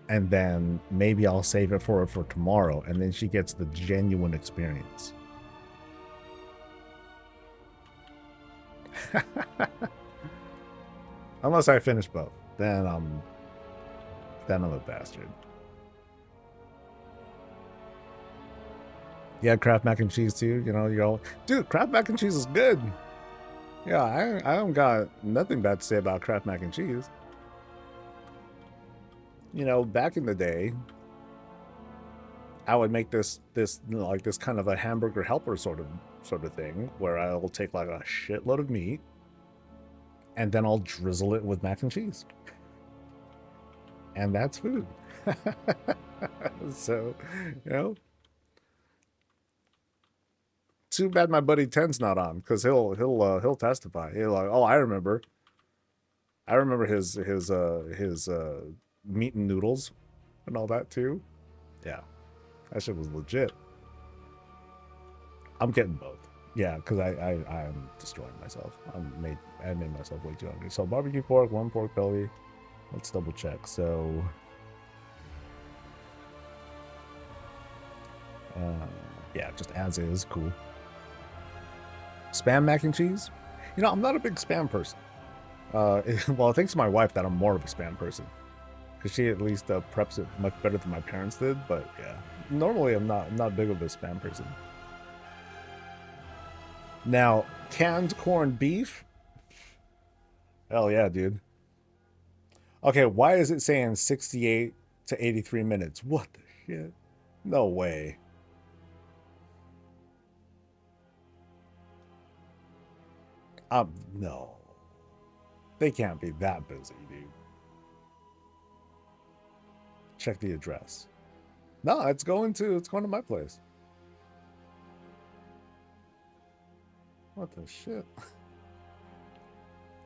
And then maybe I'll save it for her for tomorrow, and then she gets the genuine experience. Unless I finish both, then I'm a bastard. Yeah, Kraft mac and cheese too. You know, you're all, dude. Kraft mac and cheese is good. Yeah, I don't got nothing bad to say about Kraft mac and cheese. You know, back in the day, I would make this like this kind of a hamburger helper sort of thing where I'll take like a shitload of meat and then I'll drizzle it with mac and cheese. And that's food. So, you know, too bad my buddy Ten's not on, because he'll testify. He'll like, oh, I remember his meat and noodles and all that too. Yeah, that shit was legit. I'm getting both. Yeah, because I'm destroying myself. I made myself way too hungry. So barbecue pork, one pork belly. Let's double check. So, yeah, just as is. Cool. Spam mac and cheese? You know, I'm not a big spam person. Well, thanks to my wife that I'm more of a spam person, because she at least preps it much better than my parents did. But yeah, normally I'm not big of a spam person. Now, canned corned beef? Hell yeah, dude. Okay, why is it saying 68 to 83 minutes? What the shit? No way. No. They can't be that busy, dude. Check the address. No, it's going to my place. What the shit?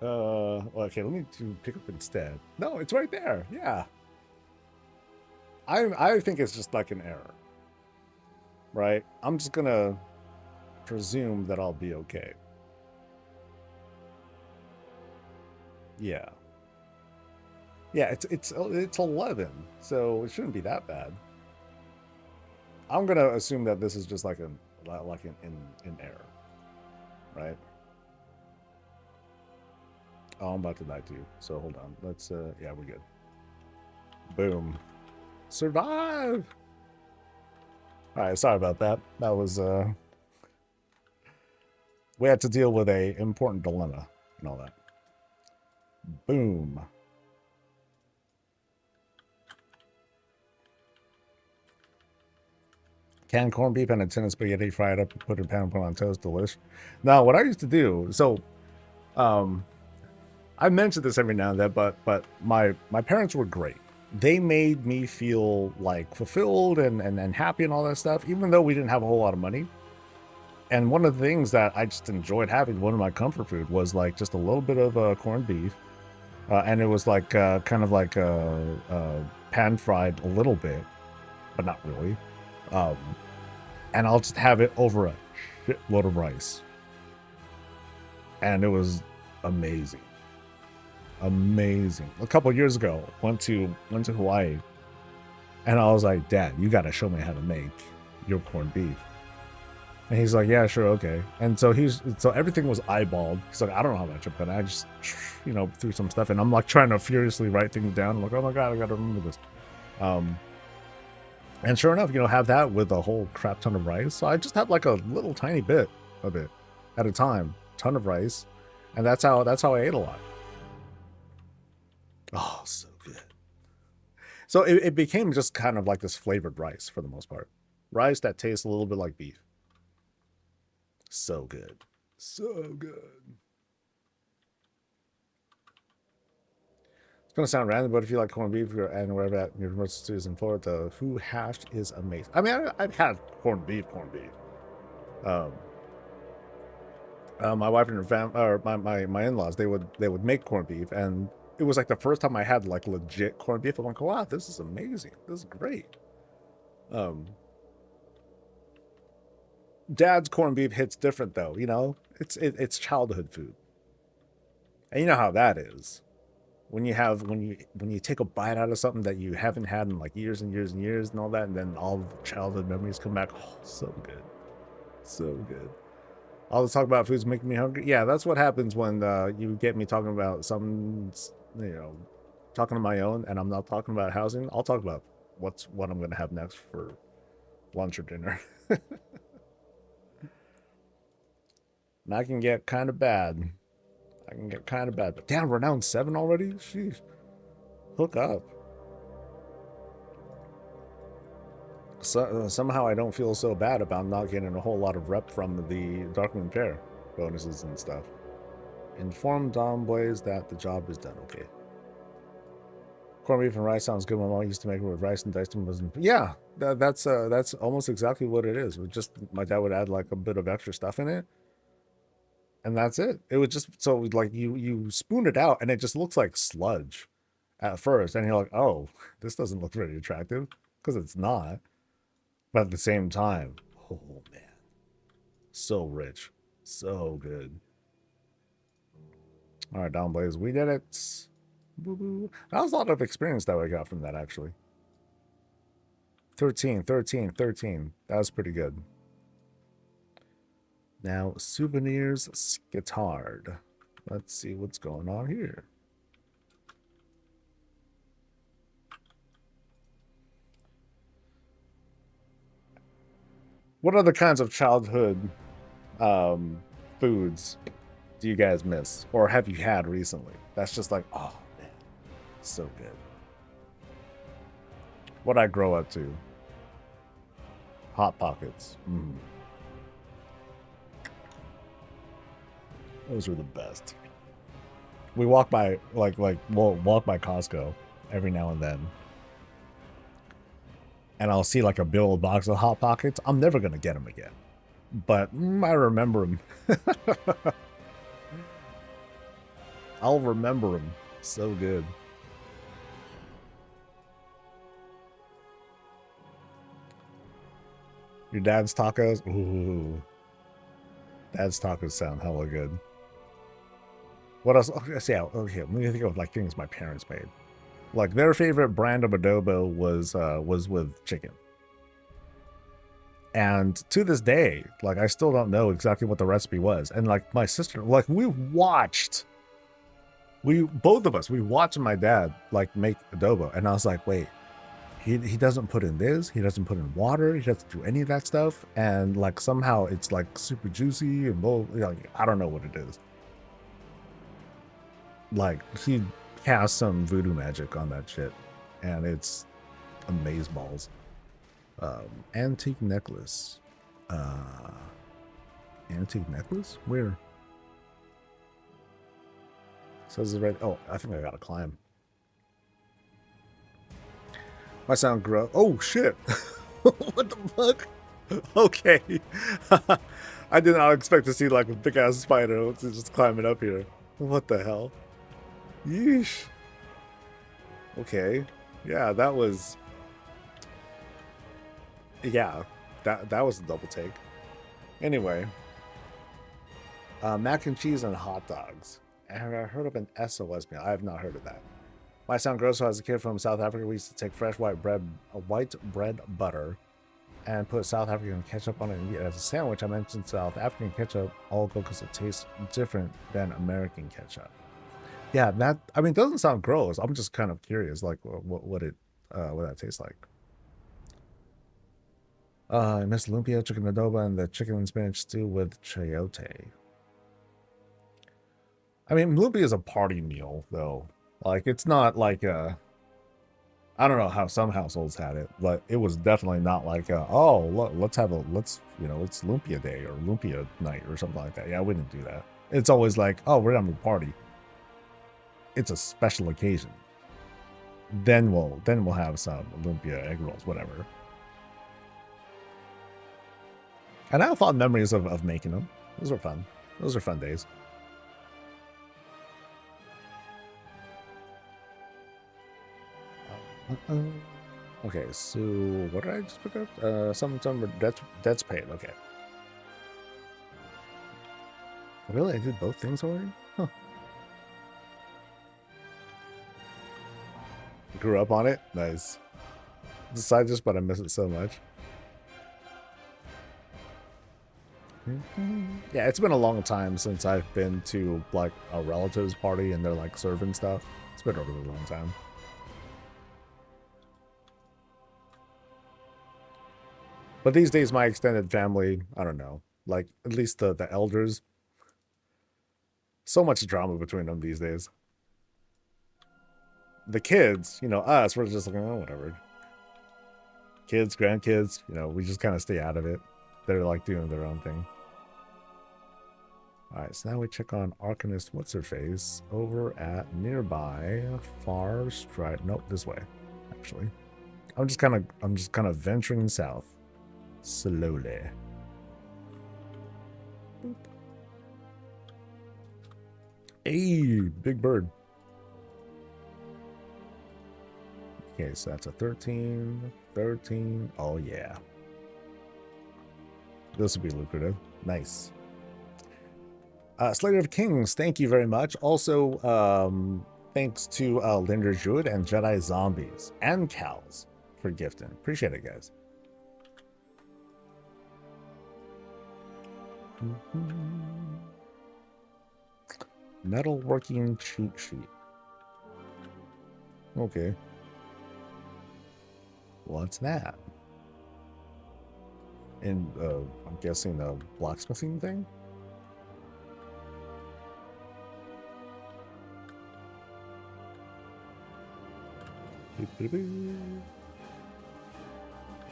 Well, okay, let me do pick up instead. No, it's right there. Yeah. I think it's just like an error. Right? I'm just gonna presume that I'll be okay. Yeah. Yeah, it's 11, so it shouldn't be that bad. I'm gonna assume that this is just like an error, right? Oh, I'm about to die too. So hold on. Let's yeah, we're good. Boom. Survive. All right, sorry about that. That was we had to deal with a important dilemma and all that. Boom. Canned corned beef and a tin of spaghetti fried up and put in pan, put on toast, delish. Now, what I used to do, so I mentioned this every now and then, but my parents were great. They made me feel like fulfilled and happy and all that stuff, even though we didn't have a whole lot of money. And one of the things that I just enjoyed having, one of my comfort food, was like just a little bit of corned beef, and it was like kind of like pan fried a little bit, but not really. And I'll just have it over a shitload of rice, and it was amazing. Amazing. A couple years ago, went to Hawaii, and I was like, Dad, you got to show me how to make your corned beef. And he's like, yeah, sure, okay. And so everything was eyeballed. He's like, I don't know how much, but I just, threw some stuff in. I'm like trying to furiously write things down. I'm like, oh my God, I got to remember this. And sure enough, have that with a whole crap ton of rice. So I just have like a little tiny bit of it at a time, ton of rice. And that's how I ate a lot. Oh, so good. So it became just kind of like this flavored rice for the most part. Rice that tastes a little bit like beef. So good. So good. It's going to sound random, but if you like corned beef and wherever at universities in Florida, who hashed is amazing. I mean, I've had corned beef. My wife and her family, or my in-laws, they would make corned beef, and it was like the first time I had like legit corned beef. I'm like, wow, this is amazing. This is great. Dad's corned beef hits different though, it's childhood food. And you know how that is. When you take a bite out of something that you haven't had in like years and years and years and all that, and then all the childhood memories come back. Oh, so good. So good. All this talk about food's making me hungry. Yeah, that's what happens when you get me talking about some, talking on my own, and I'm not talking about housing. I'll talk about what I'm going to have next for lunch or dinner. And I can get kind of bad. But damn, we're down 7 already? Sheesh. Hook up. So, somehow I don't feel so bad about not getting a whole lot of rep from the Darkmoon Pair bonuses and stuff. Inform Don Blaze that the job is done. Okay. Corned beef and rice sounds good. My mom used to make it with rice and diced tomatoes. Yeah, that's almost exactly what it is. Just my dad would add like a bit of extra stuff in it, and that's it. It was just so like you spoon it out, and it just looks like sludge at first, and you're like, oh, this doesn't look very attractive, because it's not. But at the same time, oh man, so rich, so good. All right, Down Blaze, we did it. Boo boo. That was a lot of experience that I got from that, actually. 13. That was pretty good. Now, souvenirs skitard. Let's see what's going on here. What other kinds of childhood foods do you guys miss, or have you had recently? That's just like, oh man, so good. What'd I grow up to? Hot Pockets. Those were the best. We walk by we'll walk by Costco every now and then, and I'll see like a big old box of Hot Pockets. I'm never gonna get them again, but I remember them. I'll remember them. So good. Your dad's tacos? Ooh. Dad's tacos sound hella good. What else? Okay, yeah, okay, let me think of like things my parents made. Like their favorite brand of adobo was with chicken. And to this day, like I still don't know exactly what the recipe was. And like my sister, like both of us, we watched my dad like make adobo, and I was like, wait, he doesn't put in this, he doesn't put in water, he doesn't do any of that stuff, and like somehow it's like super juicy and like I don't know what it is. Like he cast some voodoo magic on that shit, and it's amazeballs. Antique necklace. Antique necklace? Where? Says it's right. Oh, I think I gotta climb. My sound grow. Oh shit! What the fuck? Okay. I did not expect to see like a big ass spider just climbing up here. What the hell? Yeesh. Okay. Yeah, that was. Yeah, that was a double take. Anyway, mac and cheese and hot dogs. Have I heard of an SOS meal? I have not heard of that. My sound gross. So as a kid from South Africa, we used to take fresh white bread butter, and put South African ketchup on it and eat it as a sandwich. I mentioned South African ketchup all go because it tastes different than American ketchup. Yeah, that I mean doesn't sound gross. I'm just kind of curious, like what that tastes like. I miss lumpia, chicken adobo, and the chicken and spinach stew with chayote. I mean, lumpia is a party meal, though. Like, it's not like I don't know how some households had it, but it was definitely not like oh, look, it's lumpia day or lumpia night or something like that. Yeah, we didn't do that. It's always like, oh, we're having a party. It's a special occasion. Then we'll have some lumpia egg rolls, whatever. And I have fond memories of making them. Those were fun. Those are fun days. Okay, so what did I just pick up? Some debts paid. Okay. Really, I did both things already? Huh. Grew up on it. Nice. Decided just, but I miss it so much. Yeah, it's been a long time since I've been to like a relative's party and they're like serving stuff. It's been a really long time. But these days, my extended family, I don't know, like at least the elders, so much drama between them these days. The kids, us, we're just like, oh, whatever. Kids, grandkids, we just kind of stay out of it. They're like doing their own thing. All right, so now we check on Arcanist What's-Her-Face over at nearby Far Stride. Nope, this way, actually. I'm just kind of venturing south. Slowly. Boop. Hey, big bird. Okay, so that's a 13. Oh, yeah. This would be lucrative. Nice. Slayer of Kings, thank you very much. Also, thanks to Linder Druid and Jedi Zombies and Cows for gifting. Appreciate it, guys. Metalworking cheat sheet. Okay. What's that? And I'm guessing a blacksmithing thing?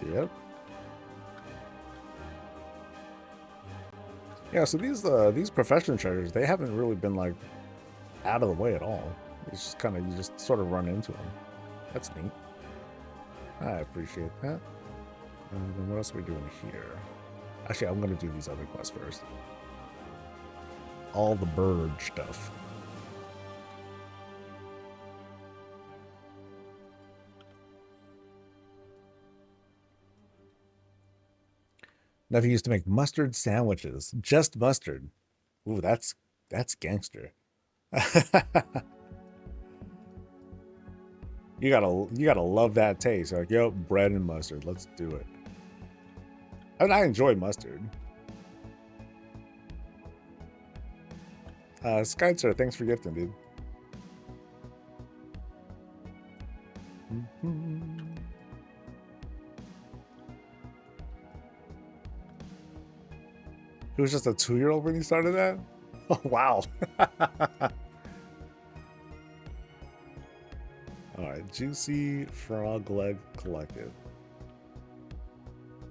Yep. Yeah, so these profession treasures, they haven't really been like out of the way at all. It's just kind of, you just sort of run into them. That's neat. I appreciate that. Then what else are we doing here? Actually, I'm going to do these other quests first. All the bird stuff. Never used to make mustard sandwiches. Just mustard. Ooh, that's gangster. You gotta love that taste. Like, yo, bread and mustard. Let's do it. I mean, I enjoy mustard. Skyter, thanks for gifting, dude. He was just a 2-year-old when he started that? Oh, wow. Alright, Juicy Frog Leg Collective.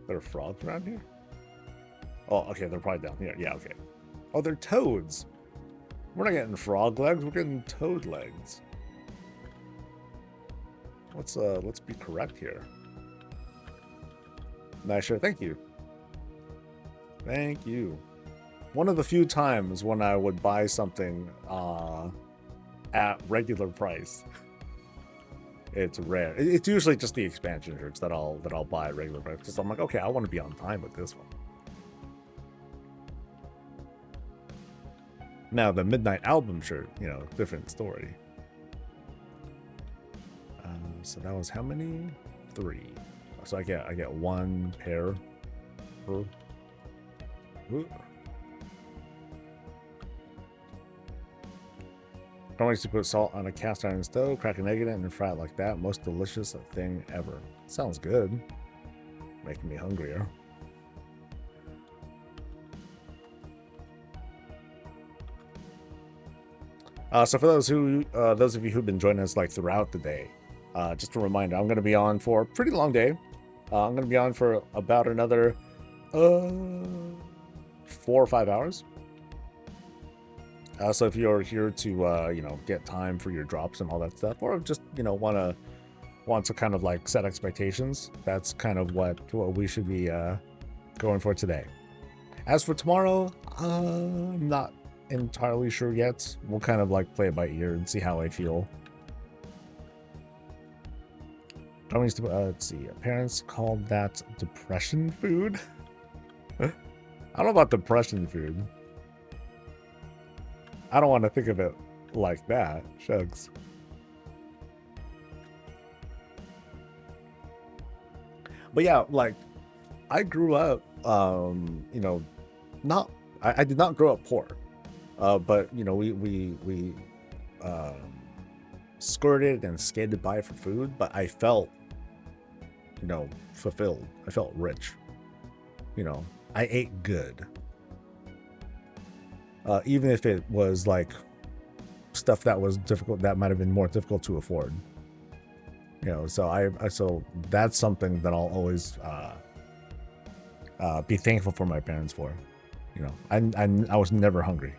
There are frogs around here? Oh, okay, they're probably down here. Yeah, okay. Oh, they're toads. We're not getting frog legs, we're getting toad legs. Let's be correct here. Nice shirt, thank you. Thank you. One of the few times when I would buy something at regular price. It's rare. It's usually just the expansion shirts that I'll buy at regular price, because I'm like, okay, I want to be on time with this one. Now the Midnight Album shirt, you know, different story. So that was how many? 3. So I get 1 pair per. Ooh. I used to put salt on a cast iron stove, crack an egg in it, and fry it like that. Most delicious thing ever. Sounds good. Making me hungrier. So for those of you who've been joining us like throughout the day, just a reminder, I'm going to be on for a pretty long day. I'm going to be on for about another 4 or 5 hours. So if you're here to you know, get time for your drops and all that stuff, or just, you know, want to kind of like set expectations, that's kind of what we should be going for today. As for tomorrow, I'm not entirely sure yet. We'll kind of like play it by ear and see how I feel. Let's see. Parents called that depression food. I don't know about depression food. I don't want to think of it like that. Shucks. But yeah, like, I grew up, you know, I did not grow up poor. But, you know, we skirted and skated by for food, but I felt, you know, fulfilled. I felt rich. You know, I ate good. Even if it was like stuff that was difficult, that might have been more difficult to afford. You know, so that's something that I'll always be thankful for my parents for. You know, I was never hungry.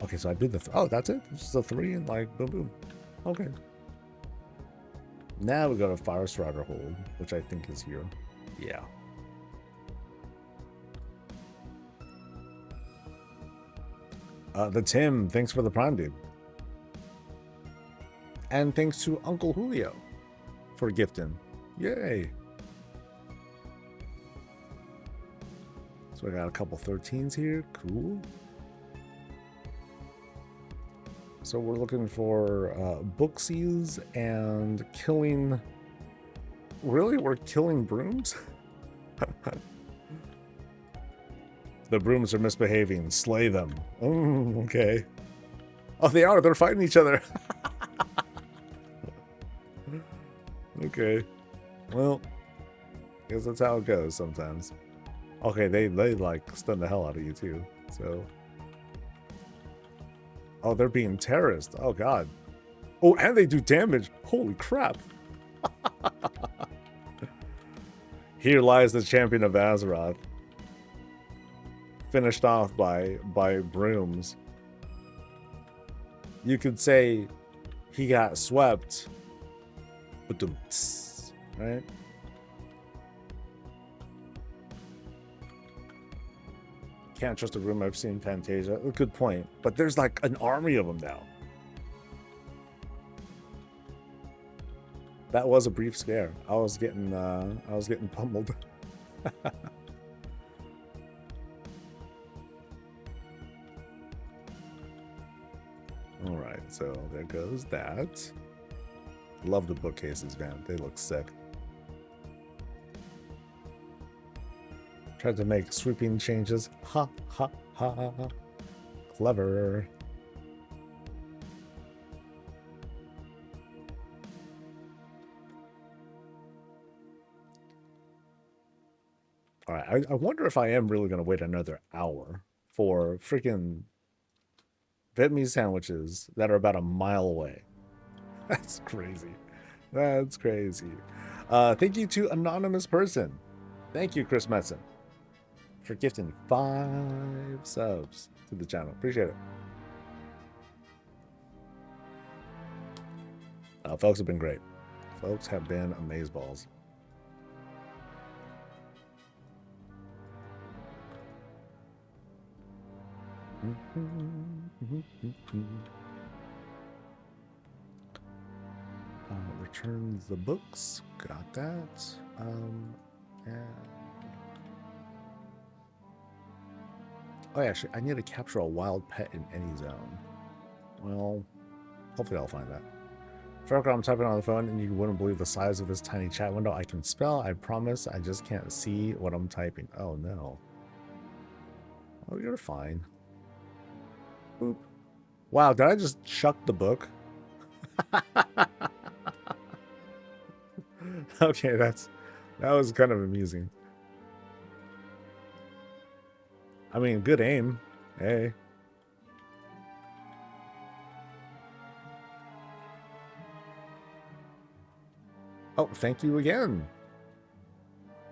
Okay, so I did oh, that's it. It's just a 3 and like boom, boom. Okay. Now we go to Fire Strider Hold, which I think is here. Yeah. The Tim, thanks for the Prime, dude. And thanks to Uncle Julio for gifting. Yay. So I got a couple 13s here. Cool. So we're looking for booksies and killing. Really? We're killing brooms? The brooms are misbehaving. Slay them. Oh, okay. Oh, they are. They're fighting each other. Okay. Well, I guess that's how it goes sometimes. Okay, they like stun the hell out of you too. So. Oh, they're being terrorists. Oh, God. Oh, and they do damage. Holy crap. Here lies the champion of Azeroth. Finished off by brooms. You could say he got swept. Right? Can't trust a room. I've seen Fantasia. Good point. But there's like an army of them now. That was a brief scare. I was getting pummeled. All right, so there goes that. Love the bookcases, man. They look sick. Tried to make sweeping changes. Ha ha ha. Clever. All right, I wonder if I am really going to wait another hour for freaking Vietnamese sandwiches that are about a mile away. That's crazy. That's crazy. Thank you to Anonymous Person. Thank you, Chris Metzen, for gifting 5 subs to the channel. Appreciate it. Folks have been great. Folks have been amazeballs. Return the books. Got that. Yeah. Oh, actually, I need to capture a wild pet in any zone. Well, hopefully I'll find that. Farquhar, I'm typing on the phone, and you wouldn't believe the size of this tiny chat window. I can spell, I promise. I just can't see what I'm typing. Oh, no. Oh, you're fine. Boop. Wow, did I just chuck the book? Okay, that was kind of amusing. I mean, good aim. Hey. Oh, thank you again,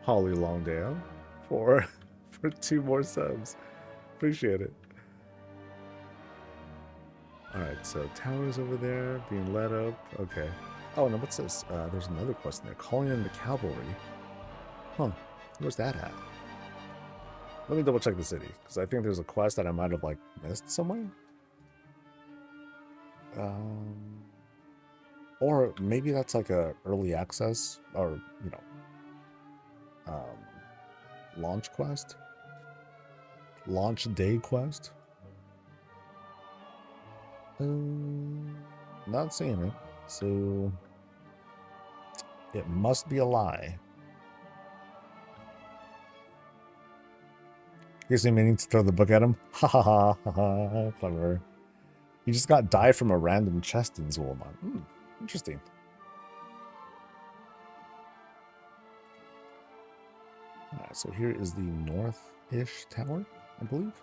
Holly Longdale, for 2 more subs. Appreciate it. All right, so towers over there being lit up. Okay. Oh, no, what's this? There's another quest in there. Calling in the cavalry. Huh. Where's that at? Let me double check the city, because I think there's a quest that I might have, like, missed somewhere. Or maybe that's like a early access, or, you know, launch quest? Launch day quest? Not seeing it, so it must be a lie. You see meaning to throw the book at him? Ha ha ha ha ha. Clever. You just got die from a random chest in Silvermoon. Interesting. Alright, so here is the north-ish tower, I believe.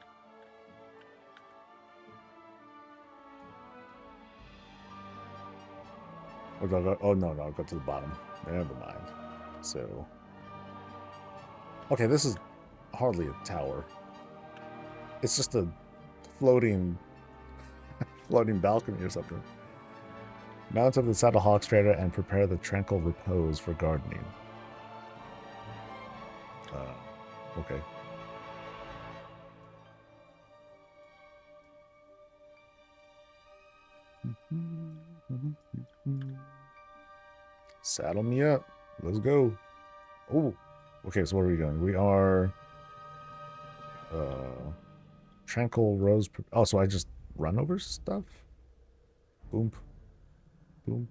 Or do I go? Oh, no, I'll go to the bottom. Never mind. So, okay, this is hardly a tower. It's just a floating balcony or something. Mount up the Saddle Hawk Trader and prepare the tranquil repose for gardening. Okay. Saddle me up. Let's go. Oh, okay, so what are we doing? We are Tranquil Rose. Oh, so I just run over stuff? Boom. Boom.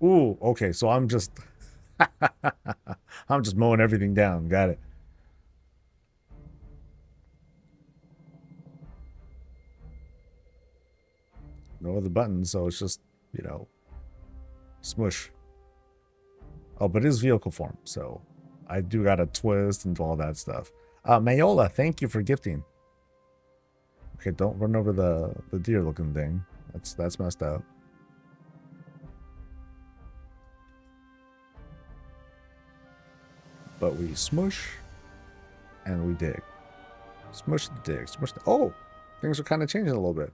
Ooh, okay, so I'm just I'm just mowing everything down. Got it. No other buttons, so it's just, you know, smush. Oh, but it is vehicle form, so I do got a twist and all that stuff. Mayola, thank you for gifting. Okay, don't run over the deer looking thing. That's messed up. But we smush and we dig. Smush, dig, smush. Oh, things are kind of changing a little bit.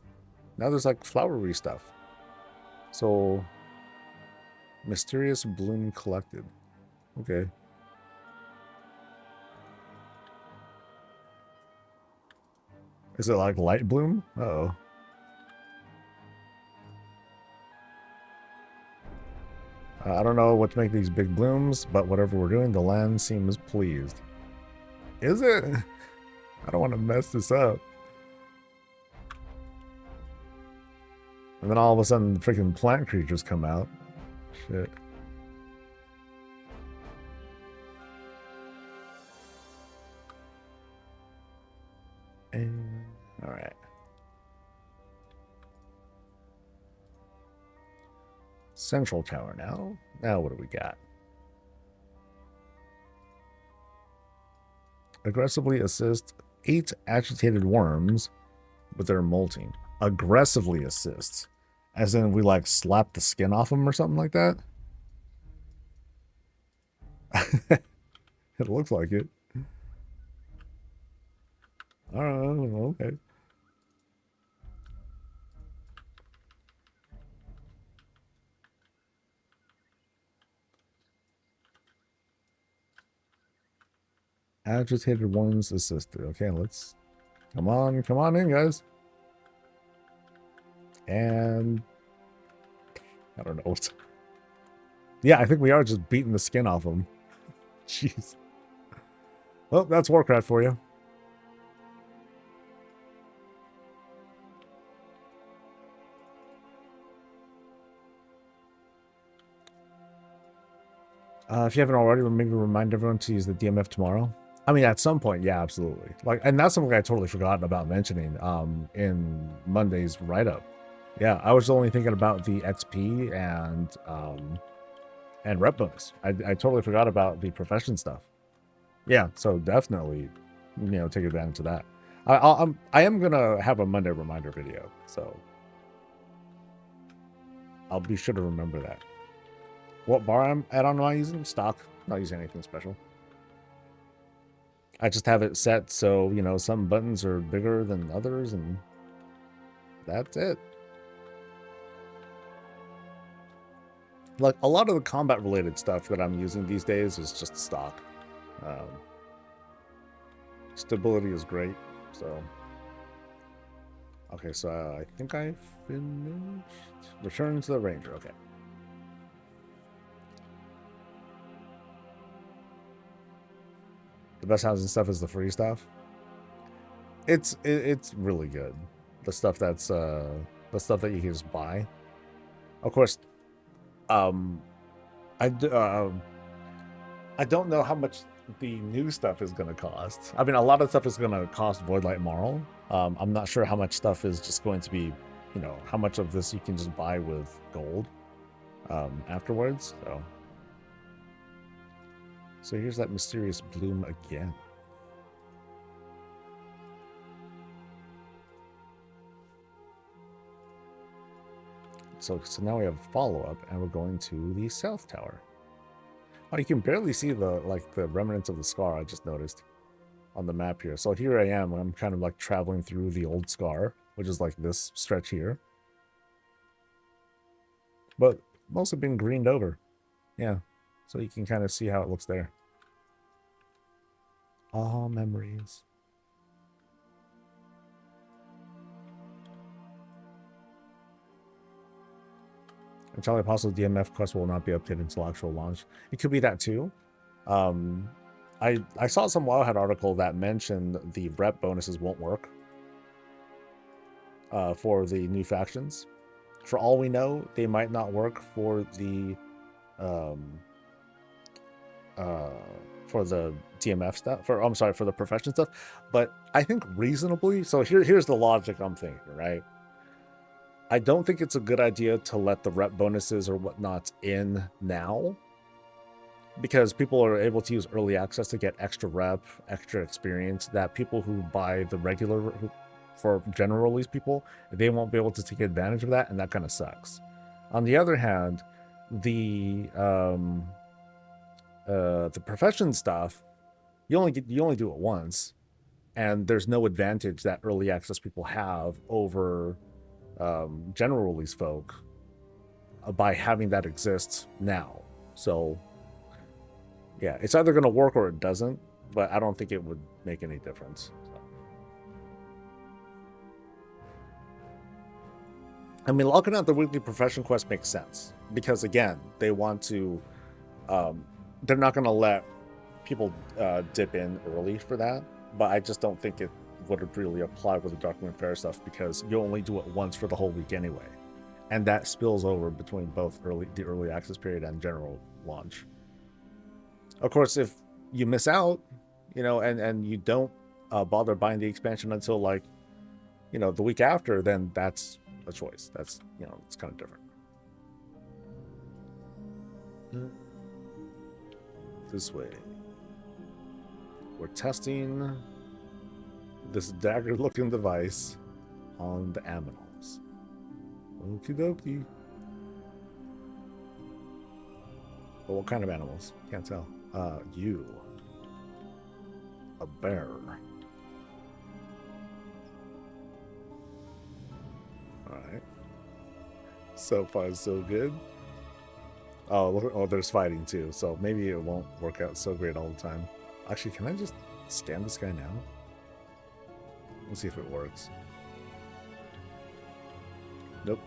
Now there's like flowery stuff. So, mysterious bloom collected. Okay. Is it like light bloom? Uh-oh. I don't know what to make these big blooms, but whatever we're doing, the land seems pleased. Is it? I don't want to mess this up. And then all of a sudden, freaking plant creatures come out. Shit. And, all right. Central tower now. Now what do we got? Aggressively assist 8 agitated worms with their molting. Aggressively assists. As in we like slap the skin off them or something like that? It looks like it. Oh, okay. Agitated ones assisted. Okay, let's come on in, guys. And I don't know. Yeah, I think we are just beating the skin off them. Jeez. Well, that's Warcraft for you. If you haven't already, maybe remind everyone to use the DMF tomorrow. I mean, at some point, yeah, absolutely. Like, and that's something I totally forgot about mentioning in Monday's write-up. Yeah, I was only thinking about the XP and rep bonus. I totally forgot about the profession stuff. Yeah, so definitely, take advantage of that. I am gonna have a Monday reminder video, so I'll be sure to remember that. What bar add-on am I using? Stock. Not using anything special. I just have it set so, some buttons are bigger than others, and that's it. Like, a lot of the combat-related stuff that I'm using these days is just stock. Stability is great, so... Okay, so I think I finished... Return to the Ranger, okay. The best housing stuff is the free stuff. It's really good. The stuff that's the stuff that you can just buy. Of course, I don't know how much the new stuff is going to cost. I mean, a lot of stuff is going to cost Voidlight Marl. I'm not sure how much stuff is just going to be, how much of this you can just buy with gold afterwards. So here's that mysterious bloom again. So now we have a follow-up, and we're going to the South Tower. Oh, you can barely see the remnants of the scar, I just noticed on the map here. So here I am. I'm kind of like traveling through the old scar, which is like this stretch here. But mostly been greened over. Yeah. So you can kind of see how it looks there. All memories. Entirely possible DMF quest will not be updated until actual launch. It could be that too. I saw some Wowhead article that mentioned the rep bonuses won't work for the new factions. For all we know, they might not work for the DMF stuff. For the profession stuff. But I think reasonably. So here's the logic I'm thinking, right? I don't think it's a good idea to let the rep bonuses or whatnot in now, because people are able to use early access to get extra rep, extra experience that people who buy the regular, for general release people, they won't be able to take advantage of that, and that kind of sucks. On the other hand, the profession stuff, you only do it once, and there's no advantage that early access people have over general release folk by having that exist now. So yeah, it's either going to work or it doesn't, but I don't think it would make any difference. So. I mean, locking out the weekly profession quest makes sense, because again, they want to. They're not going to let people dip in early for that, but I just don't think it would really apply with the Dark Moon Fair stuff because you only do it once for the whole week anyway, and that spills over between both the early access period and general launch. Of course, if you miss out, and you don't bother buying the expansion until like, the week after, then that's a choice. That's, it's kind of different. This way. We're testing this dagger-looking device on the aminals. Okie dokie. But what kind of animals? Can't tell. You. A bear. Alright. So far, so good. Oh, look, there's fighting too, so maybe it won't work out so great all the time. Actually, can I just scan this guy now? Let's see if it works. Nope.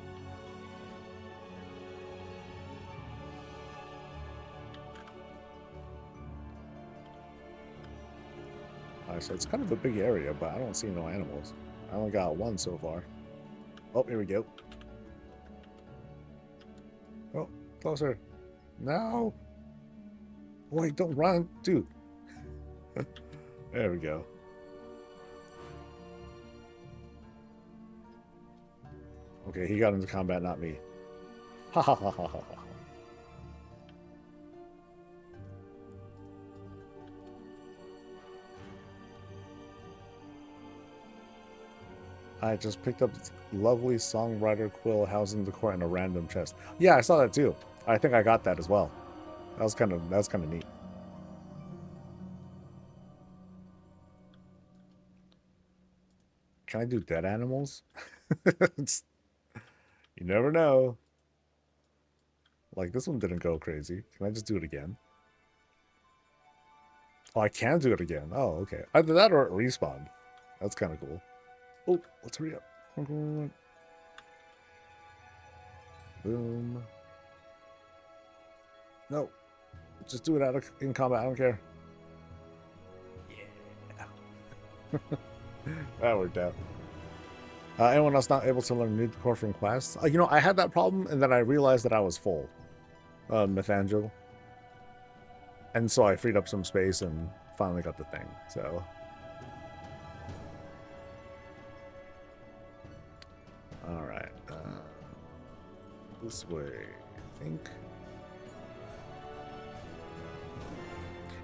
Alright, so it's kind of a big area, but I don't see no animals. I only got one so far. Oh, here we go. Oh, closer. No! Wait, don't run, dude. There we go. Okay, he got into combat, not me. Ha ha ha ha ha ha. I just picked up this lovely songwriter quill housing decor in a random chest. Yeah, I saw that too. I think I got that as well. That was kind of neat. Can I do dead animals? You never know. Like, this one didn't go crazy. Can I just do it again? Oh, I can do it again. Oh, okay. Either that or it respawned. That's kind of cool. Oh, let's hurry up. Boom. No. Just do it in combat. I don't care. Yeah. That worked out. Anyone else not able to learn new decor from quests? I had that problem, and then I realized that I was full. Mithangel. And so I freed up some space and finally got the thing. So. Alright. This way, I think.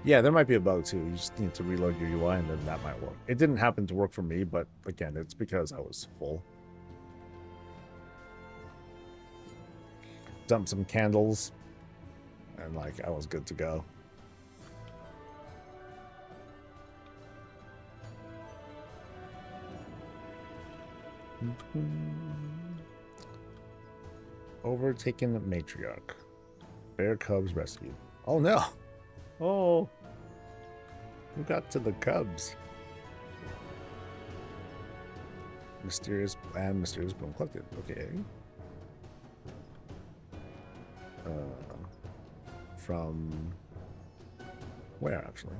Yeah, there might be a bug too. You just need to reload your UI and then that might work. It didn't happen to work for me, but again, it's because I was full. Dumped some candles and like I was good to go. Overtaken the matriarch. Bear cubs rescued. Oh no! Oh, who got to the cubs? Mysterious bone collected. Okay. From where actually?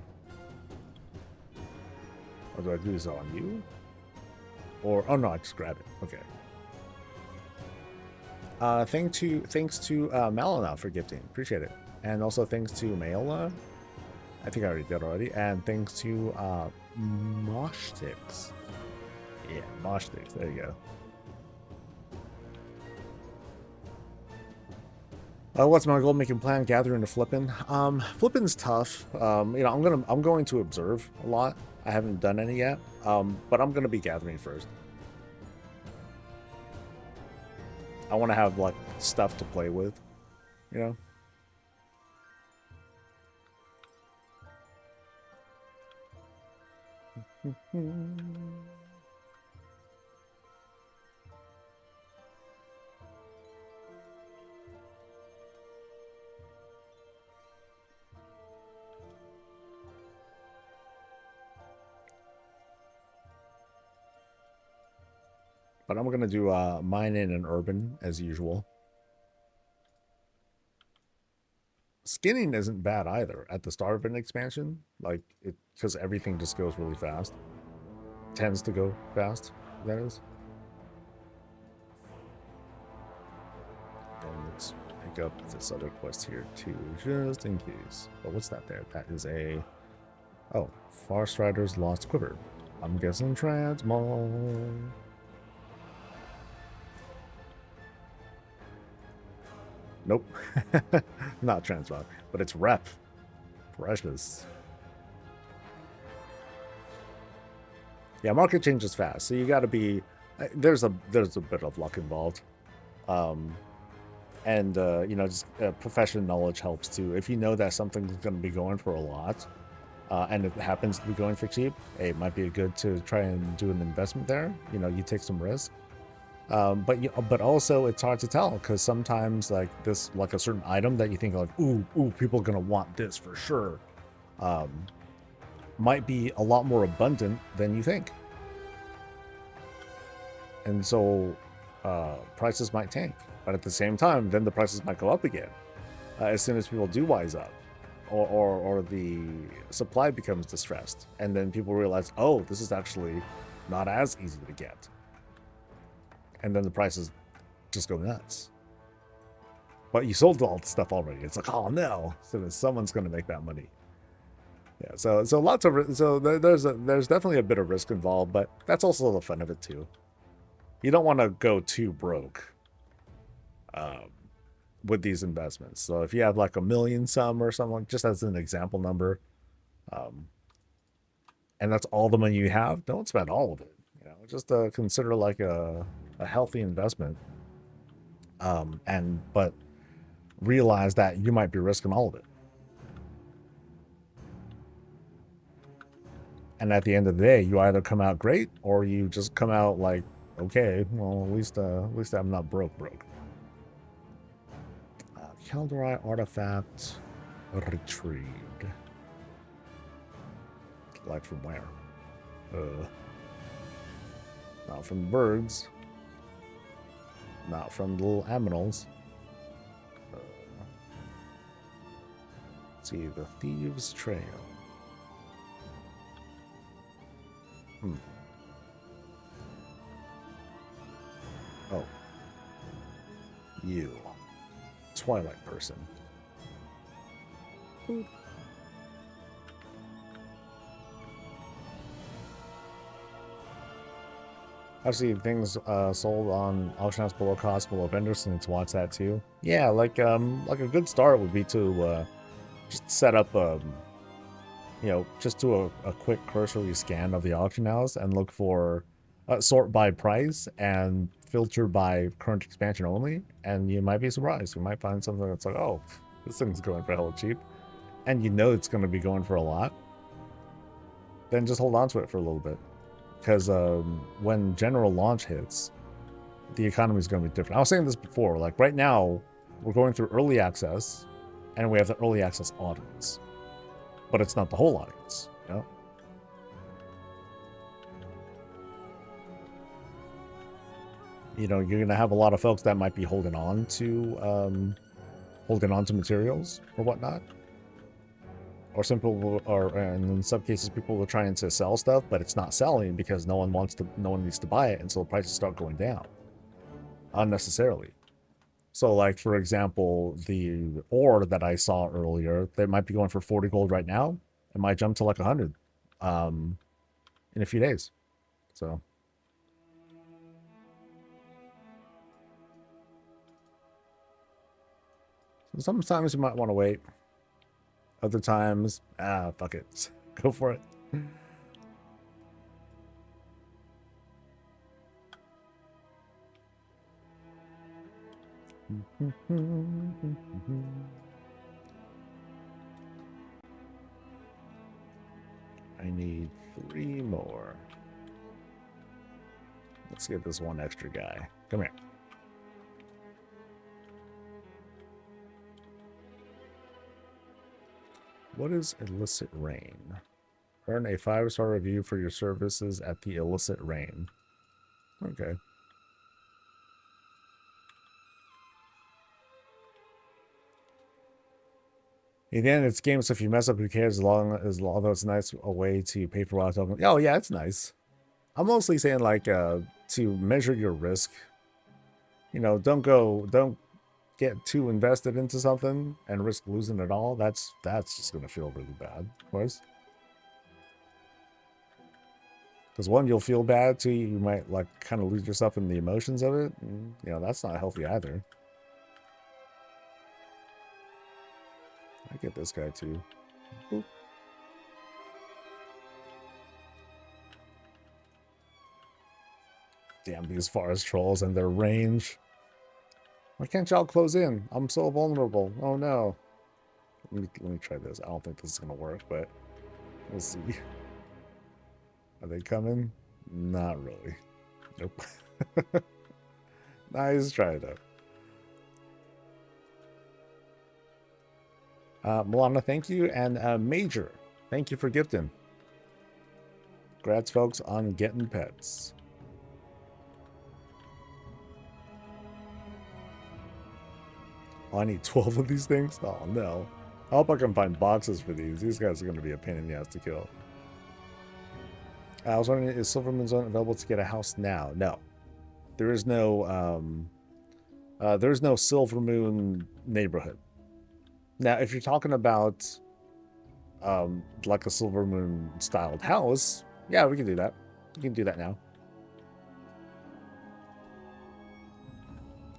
Or do I do this on you? Or oh no, I just grab it. Okay. Thanks to Malina for gifting. Appreciate it. And also thanks to Mayola. I think I already did already. And thanks to Moshtix. Yeah, Moshtix. There you go. What's my goal? Making plan, gathering to flipping. Flipping's tough. I'm going to observe a lot. I haven't done any yet. But I'm gonna be gathering first. I want to have like stuff to play with, you know. But I'm gonna do mining and urban as usual. skinning isn't bad either at the start of an expansion, like it, because everything just goes really fast. Tends to go fast, that is. And let's pick up this other quest here too, just in case. But what's that there? That is a... Oh, Farstrider's Lost Quiver. I'm guessing Transmog. Nope. Not Transmog, but it's Rep. Precious. Yeah, market changes fast, so you got to be... There's a bit of luck involved. And you know, just professional knowledge helps too. If you know that something's going to be going for a lot, and it happens to be going for cheap, it might be good to try and do an investment there. You know, you take some risk. But also it's hard to tell, because sometimes like this, like a certain item that you think like, ooh, people are gonna want this for sure, might be a lot more abundant than you think, and so prices might tank. But at the same time, then the prices might go up again as soon as people do wise up, or the supply becomes distressed, and then people realize, oh, this is actually not as easy to get, and then the prices just go nuts. But you sold all the stuff already. It's like, oh no! So someone's going to make that money. Yeah. So lots of there's definitely a bit of risk involved, but that's also the fun of it too. You don't want to go too broke with these investments. So if you have like 1 million some or something, just as an example number, and that's all the money you have, don't spend all of it. You know, just consider like a healthy investment, but realize that you might be risking all of it. And at the end of the day, you either come out great or you just come out like, okay, well, at least I'm not broke. Kaldorite artifact retrieved. Like from where? Not from the birds. Not from the little aminals. Let's see, the Thieves' Trail. Oh. You. Twilight person. I've seen things sold on auction house below cost, below vendors, and to watch that too. Yeah, like a good start would be to just set up you know, just do a quick cursory scan of the auction house and look for sort by price and filter by current expansion only, and you might be surprised. You might find something that's like, oh, this thing's going for hella cheap, and you know it's going to be going for a lot. Then just hold on to it for a little bit, because when general launch hits, the economy is going to be different. I was saying this before, like right now we're going through early access, and we have the early access audience, but it's not the whole audience, you know. You know, you're gonna have a lot of folks that might be holding on to materials or whatnot, or simple, or and in some cases people are trying to sell stuff, but it's not selling because no one needs to buy it, and so the prices start going down unnecessarily. So, like for example, the ore that I saw earlier, they might be going for 40 gold right now. It might jump to like 100 in a few days. So. Sometimes you might want to wait. Other times, fuck it. Go for it. I need 3 more. Let's get this one extra guy. Come here. What is Illicit Rain? Earn a 5-star review for your services at the Illicit Rain. Okay. In the end, it's games. So if you mess up, who cares? As long as although it's a nice a way to pay for wild token. Oh yeah, it's nice. I'm mostly saying like to measure your risk. You know, don't get too invested into something and risk losing it all. That's just gonna feel really bad, of course. Because one, you'll feel bad. Two, you might like kind of lose yourself in the emotions of it. And, you know, that's not healthy either. I get this guy too. Boop. Damn these forest trolls and their range. Why can't y'all close in? I'm so vulnerable. Oh no. Let me try this. I don't think this is gonna work, but we'll see. Are they coming? Not really. Nope. Nice try though. Milana, thank you. And Major, thank you for gifting. Congrats, folks, on getting pets. Oh, I need 12 of these things? Oh, no. I hope I can find boxes for these. These guys are going to be a pain in the ass to kill. I was wondering, is Silvermoon Zone available to get a house now? No. There is no, there's no Silvermoon neighborhood. Now, if you're talking about, like a Silvermoon styled house, yeah, we can do that. You can do that now.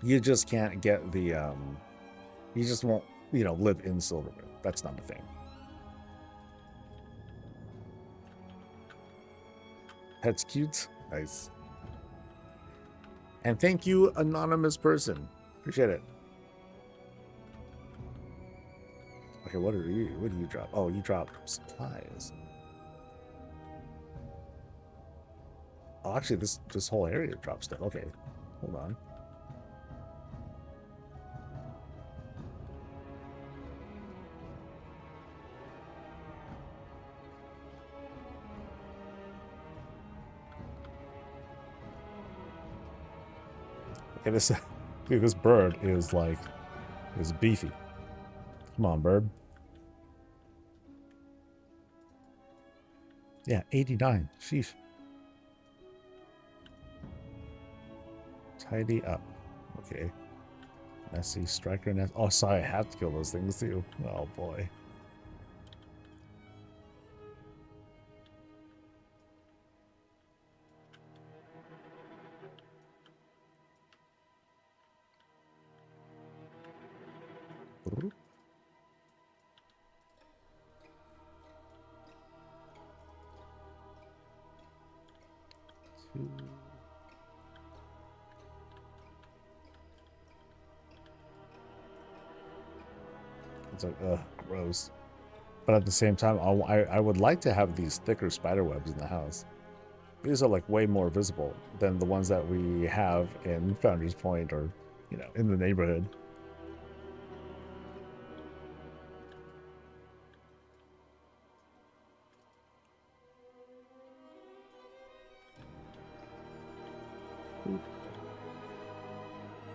You just can't get the, you just won't, you know, live in Silvermoon. That's not a thing. Pet's cute. Nice. And thank you, anonymous person. Appreciate it. Okay, what do you drop? Oh, you drop supplies. Oh, actually, this whole area drops stuff. Okay, hold on. Okay, this dude, this bird is beefy. Come on, bird. Yeah, 89. Sheesh. Tidy up. Okay. Messy striker nest. Oh, sorry, I have to kill those things too. Oh boy. It's like, ugh, gross. But at the same time, I would like to have these thicker spider webs in the house. These are like way more visible than the ones that we have in Founder's Point or, you know, in the neighborhood.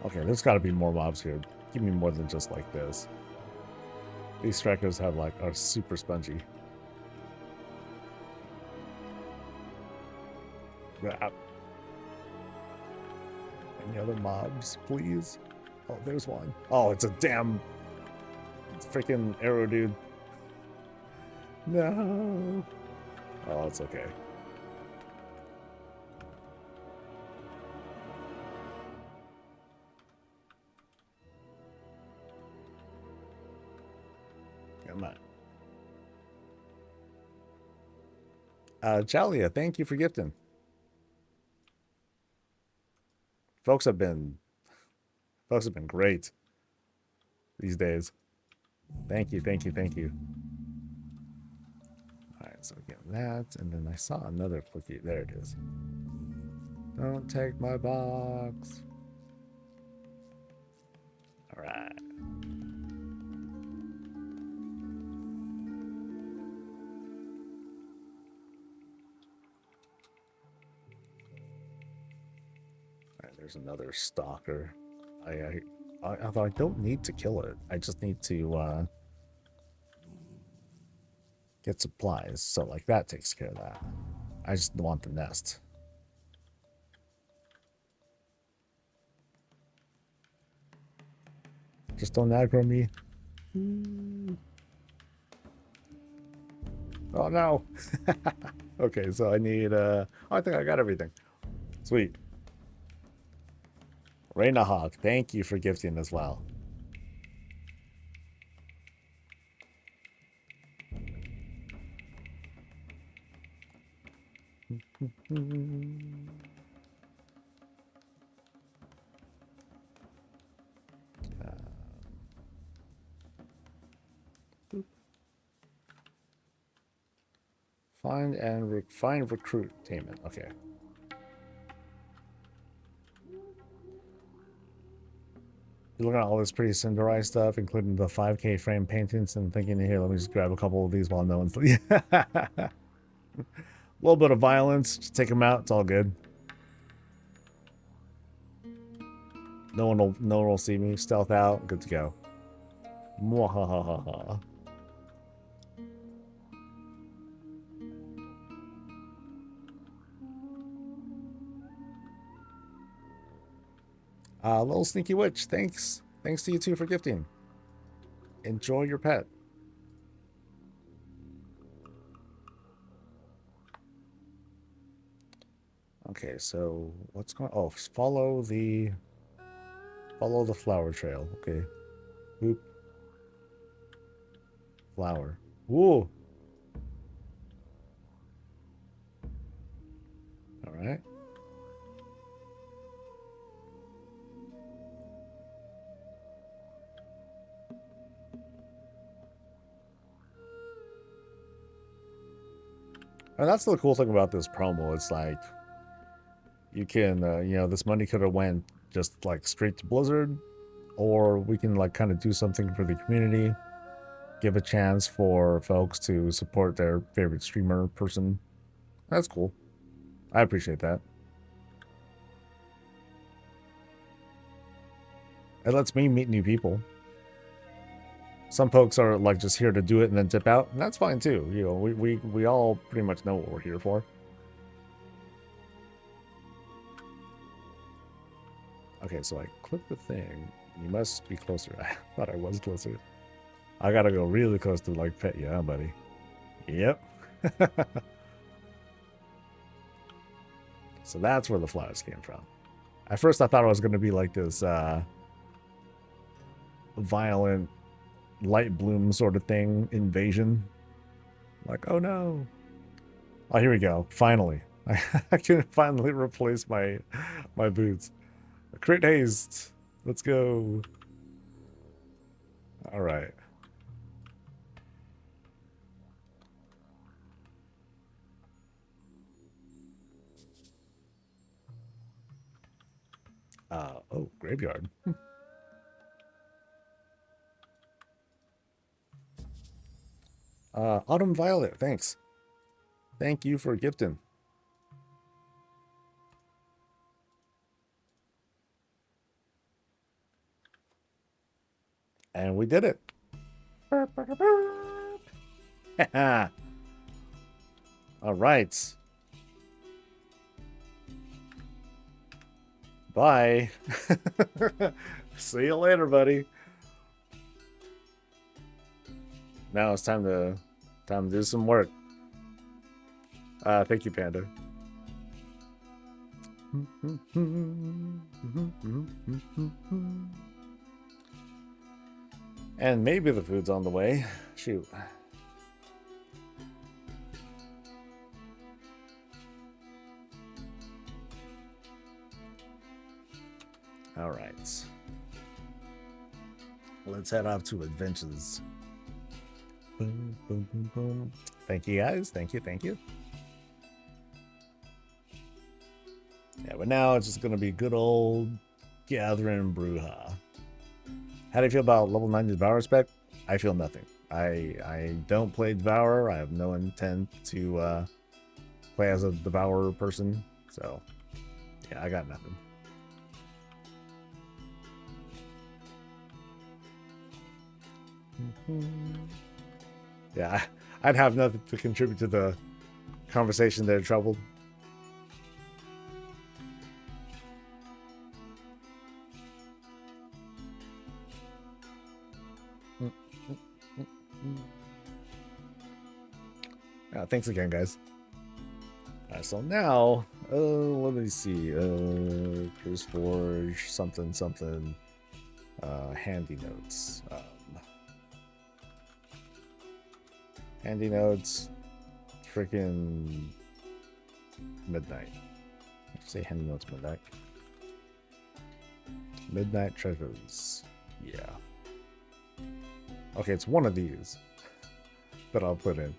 Okay, there's got to be more mobs here. Give me more than just like this. These strikers have like are super spongy. Any other mobs, please? Oh, there's one. Oh, it's a damn freaking arrow dude. No. Oh, it's okay. Come on. Jalia, thank you for gifting. Folks have been great these days. Thank you, thank you, thank you. All right, so again that, and then I saw another cookie. There it is. Don't take my box. All right. There's another stalker. I thought I don't need to kill it. I just need to get supplies. So like that takes care of that. I just want the nest. Just don't aggro me. Oh no. Okay, so I need oh, I think I got everything. Sweet. Reina Hawk, thank you for gifting as well. Find and find recruitment. Okay. You're looking at all this pretty Cinderai stuff, including the 5K frame paintings, and thinking, here, let me just grab a couple of these while no one's. A little bit of violence, just take them out. It's all good. No one will see me. Stealth out. Good to go. Mwahahaha. Little sneaky witch. Thanks. Thanks to you two for gifting. Enjoy your pet. Okay, so what's going? Oh, follow the flower trail. Okay. Boop. Flower. Woo. All right. And that's the cool thing about this promo. It's like you can, you know, this money could have went just like straight to Blizzard, or we can like kind of do something for the community, give a chance for folks to support their favorite streamer person. That's cool. I appreciate that. It lets me meet new people. Some folks are like just here to do it and then dip out, and that's fine too. You know, we all pretty much know what we're here for. Okay, so I click the thing. You must be closer. I thought I was closer. I gotta go really close to like pet you, huh, buddy? Yep. So that's where the flowers came from. At first I thought it was gonna be like this violent light bloom sort of thing, invasion. Like, oh no. Oh, here we go. Finally. I can finally replace my boots. Crit haste. Let's go. All right. Oh, graveyard. Autumn Violet, thanks. Thank you for gifting. And we did it. All right. Bye. See you later, buddy. Now it's time to do some work. Thank you, Panda. And maybe the food's on the way. Shoot. All right. Let's head off to adventures. Boom, boom, boom, boom. Thank you, guys. Thank you, thank you. Yeah, but now it's just going to be good old Gathering Bruja. How do you feel about level 90 Devourer spec? I feel nothing. I don't play Devourer. I have no intent to play as a Devourer person. So, yeah, I got nothing. Yeah, I'd have nothing to contribute to the conversation there, Troubled. Thanks again, guys. So now, let me see. Cruise Forge, something. Handy notes. Handy notes. Freaking midnight. Say handy notes midnight. Midnight treasures. Yeah. Okay, it's one of these that I'll put in.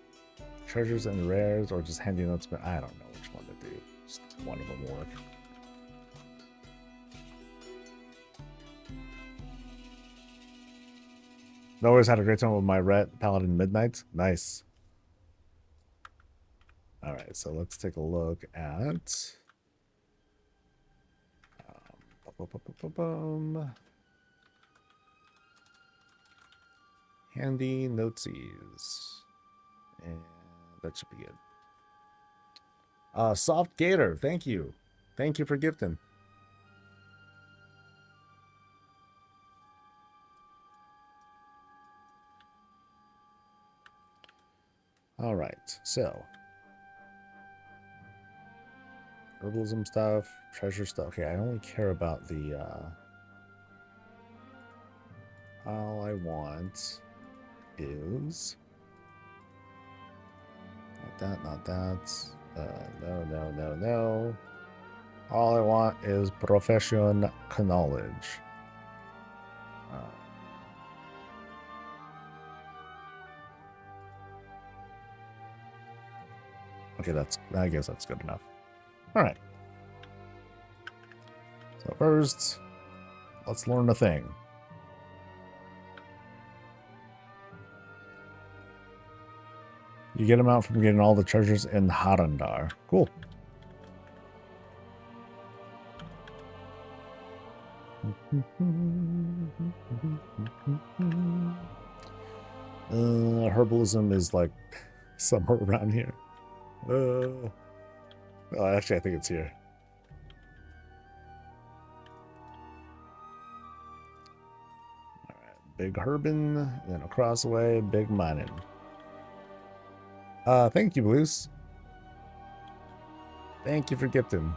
Treasures and rares, or just handy notes, but I don't know which one to do. Just one of them work. I always had a great time with my Ret Paladin Midnight. Nice. Alright, so let's take a look at handy notesies. And that should be good. Soft Gator, thank you. Thank you for gifting. All right, so herbalism stuff, treasure stuff. Okay, I only care about the all I want is not that. No. All I want is profession knowledge. Okay, I guess that's good enough. All right. So first, let's learn a thing. You get them out from getting all the treasures in Harandar. Cool. Herbalism is like somewhere around here. Oh, actually, I think it's here. All right, big herbin, then across the way, big mining. Thank you, Blues. Thank you for gifting.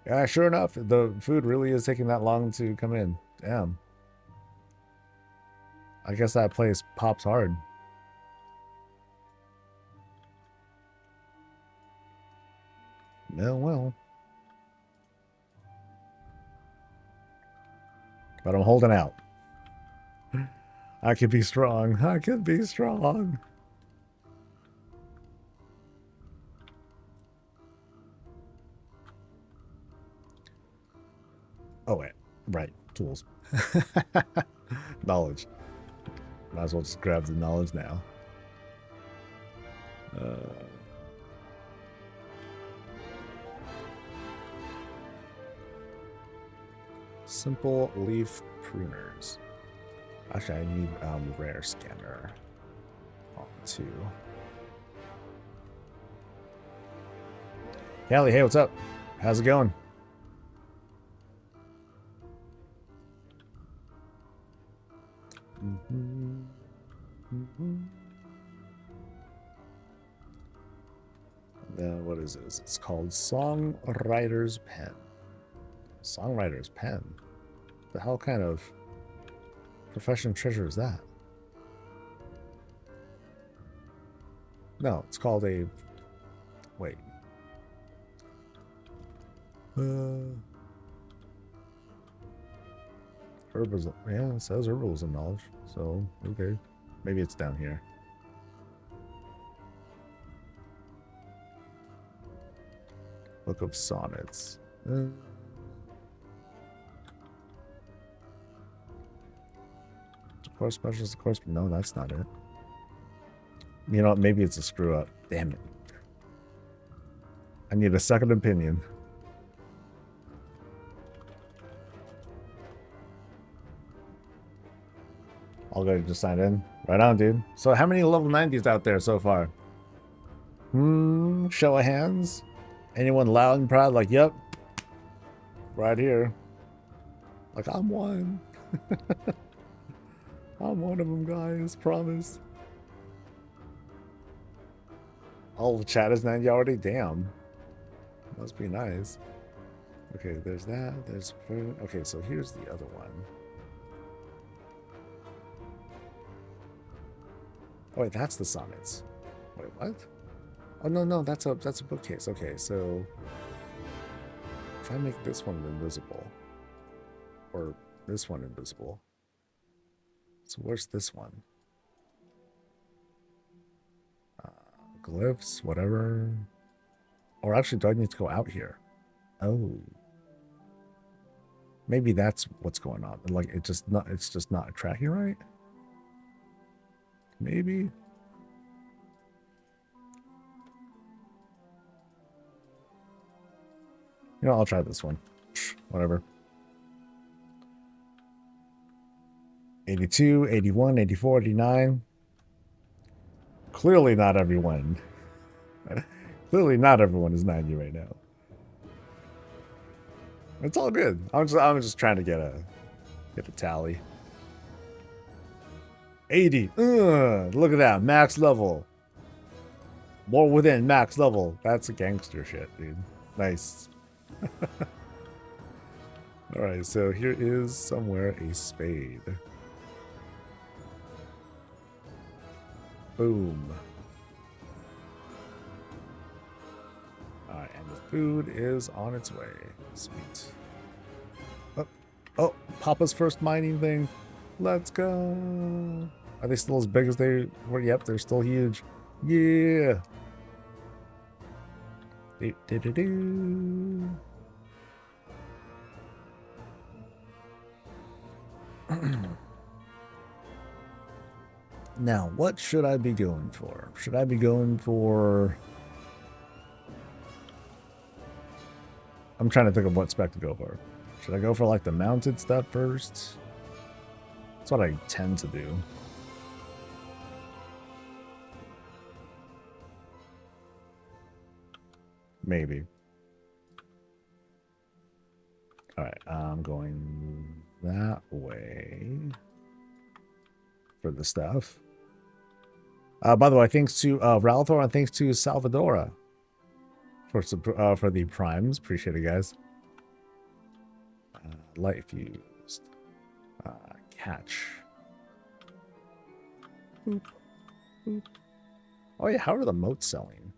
Yeah, sure enough, the food really is taking that long to come in. Damn. I guess that place pops hard. Well. But I'm holding out. I could be strong. I could be strong. Oh, wait. Right. Tools. Knowledge. Might as well just grab the knowledge now. Simple leaf pruners. Actually, I need rare scanner on too. Callie, hey, what's up? How's it going? What is this? It's called Songwriter's Pen. Songwriter's Pen? The hell kind of profession treasure is that? No, it's called a... Wait. Herbalism. Yeah, it says herbalism knowledge. So, okay. Maybe it's down here. Book of Sonnets. Course specialist, of course, but no, that's not it. You know, maybe it's a screw up. Damn it. I need a second opinion. All good, just signed in. Right on, dude. So how many level 90s out there so far? Show of hands? Anyone loud and proud like, yep. Right here. Like, I'm one. I'm one of them, guys. Promise. All the chat is 90 already? Damn. Must be nice. Okay, there's that. There's... Okay, so here's the other one. Oh, wait, that's the sonnets. Wait, what? Oh, no, that's a bookcase. Okay, so... If I make this one invisible... Or this one invisible... So where's this one? Glyphs, whatever. Or actually, do I need to go out here? Oh. Maybe that's what's going on. Like, it's just not tracking right? Maybe? You know, I'll try this one. Whatever. 82, 81, 84, 89. Clearly not everyone. Clearly not everyone is 90 right now. It's all good. I'm just trying to get a tally. 80. Look at that. Max level. More within max level. That's a gangster shit, dude. Nice. Alright, so here is somewhere a spade. Boom. Alright, and the food is on its way. Sweet. Oh, Papa's first mining thing. Let's go. Are they still as big as they were? Yep, they're still huge. Yeah. Do. Now, what should I be going for? Should I be going for... I'm trying to think of what spec to go for. Should I go for like the mounted stuff first? That's what I tend to do. Maybe. Alright, I'm going that way for the stuff. By the way, thanks to Ralthor and thanks to Salvadora for the primes. Appreciate it, guys. Light fused. Catch. Boop. Boop. Oh yeah, how are the moats selling?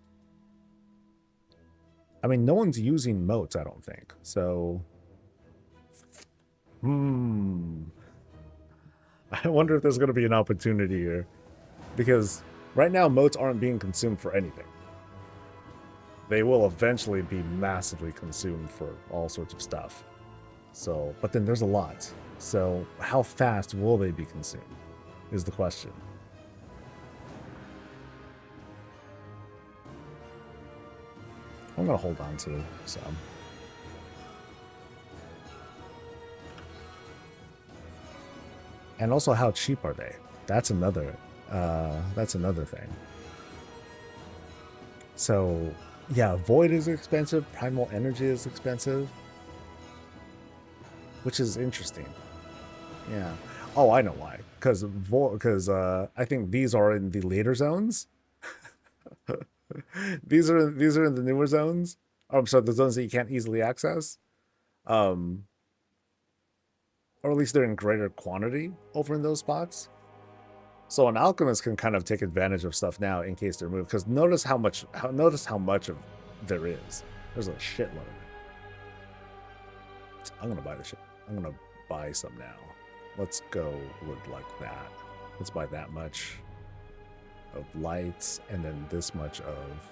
I mean, no one's using moats, I don't think. So, I wonder if there's going to be an opportunity here. Because right now, moats aren't being consumed for anything. They will eventually be massively consumed for all sorts of stuff. So, but then there's a lot. So, how fast will they be consumed is the question. I'm going to hold on to some. And also, how cheap are they? That's another thing. So, yeah, Void is expensive. Primal Energy is expensive. Which is interesting. Yeah. Oh, I know why. Because I think these are in the later zones. these are in the newer zones. So the zones that you can't easily access. Or at least they're in greater quantity over in those spots. So an alchemist can kind of take advantage of stuff now in case they're moved. Because notice how much of there is. There's a shitload of it. I'm gonna buy the shit. I'm gonna buy some now. Let's go with like that. Let's buy that much of lights and then this much of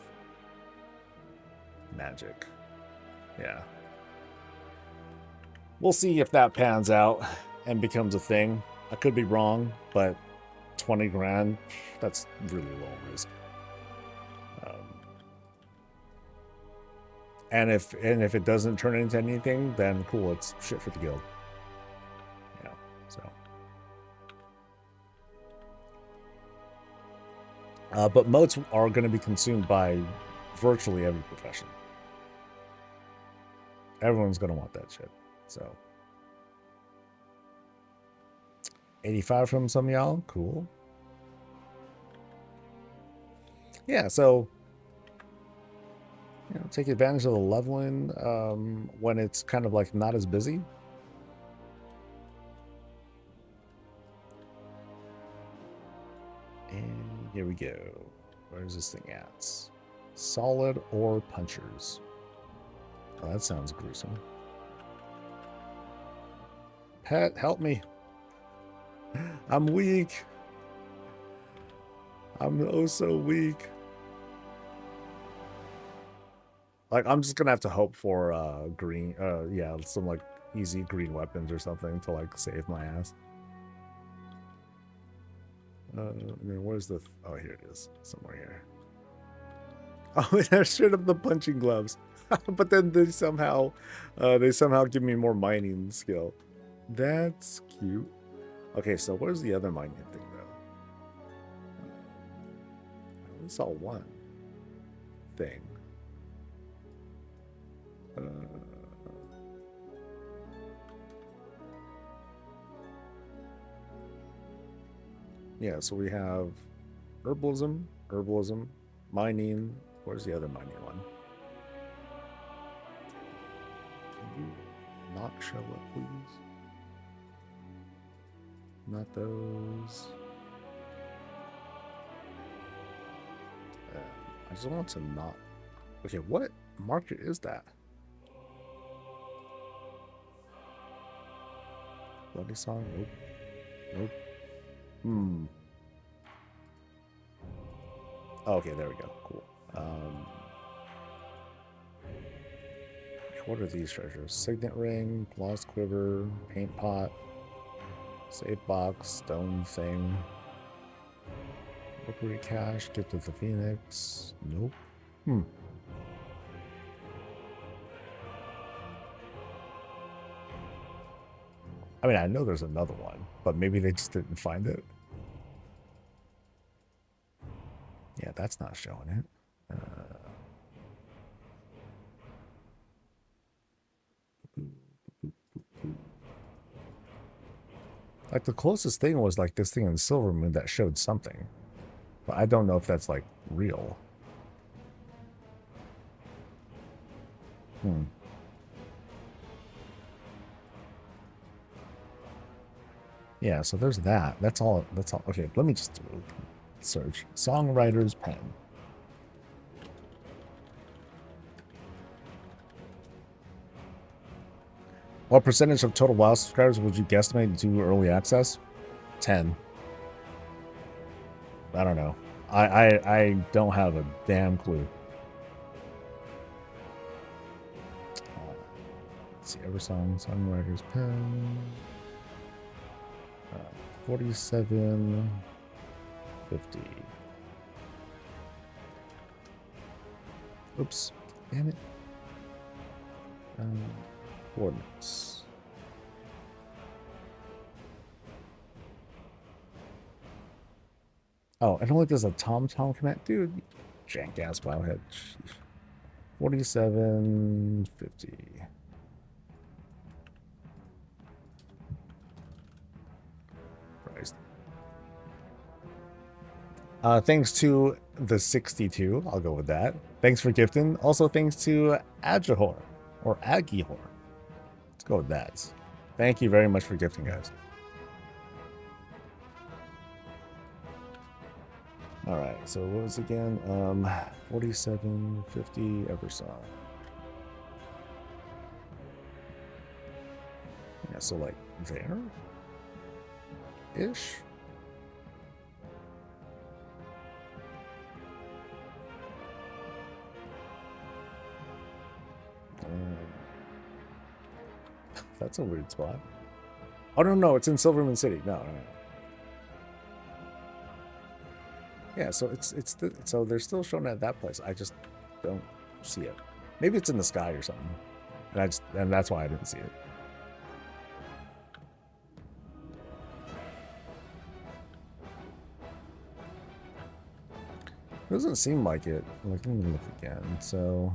magic. Yeah. We'll see if that pans out and becomes a thing. I could be wrong, but 20 grand, that's really low risk. And if it doesn't turn into anything, then cool, it's shit for the guild. You know, so. But moats are going to be consumed by virtually every profession. Everyone's going to want that shit. So 85 from some of y'all. Cool. Yeah, so take advantage of the leveling when it's kind of like not as busy. And here we go. Where's this thing at? Solid ore punchers. Oh, that sounds gruesome. Pet, help me. I'm weak. I'm oh so weak. Like, I'm just gonna have to hope for green, yeah, some like easy green weapons or something to like save my ass. And then where's the? Oh, here it is, somewhere here. Oh, and I straight up the punching gloves, but then they somehow give me more mining skill. That's cute. Okay, so where's the other mining thing though? I only saw one thing. Yeah, so we have herbalism, mining. Where's the other mining one? Can you not show up, please? Not those. I just want to not. Okay, what market is that? Bloody song? Nope. Nope. Oh, okay, there we go. Cool. What are these treasures? Signet ring, gloss quiver, paint pot, safe box, stone thing, rookery cache, gift of the phoenix. Nope. I mean, I know there's another one, but maybe they just didn't find it. Yeah, that's not showing it. Like, the closest thing was like this thing in Silvermoon that showed something, but I don't know if that's like real. Yeah, so there's that. That's all. Okay, let me just search. Songwriter's pen. What percentage of total WoW subscribers would you guesstimate to early access? 10. I don't know. I don't have a damn clue. Let's see. Eversong, Songwriter's pen. 47.50. Oops. Damn it. Coordinates. Oh, it only does a tom-tom command? Dude, jank-ass wowhead. 47.50. Christ. Thanks to the 62. I'll go with that. Thanks for gifting. Also, thanks to Agihor or Agihor. Let's go with that. Thank you very much for gifting, guys. All right, so what was it again? 47.50 Eversong. Yeah, so like there ish. That's a weird spot. Oh no, it's in Silvermoon City. No. Yeah, so so they're still showing at that place. I just don't see it. Maybe it's in the sky or something, and that's why I didn't see it. Doesn't seem like it. Like, let me look again. So,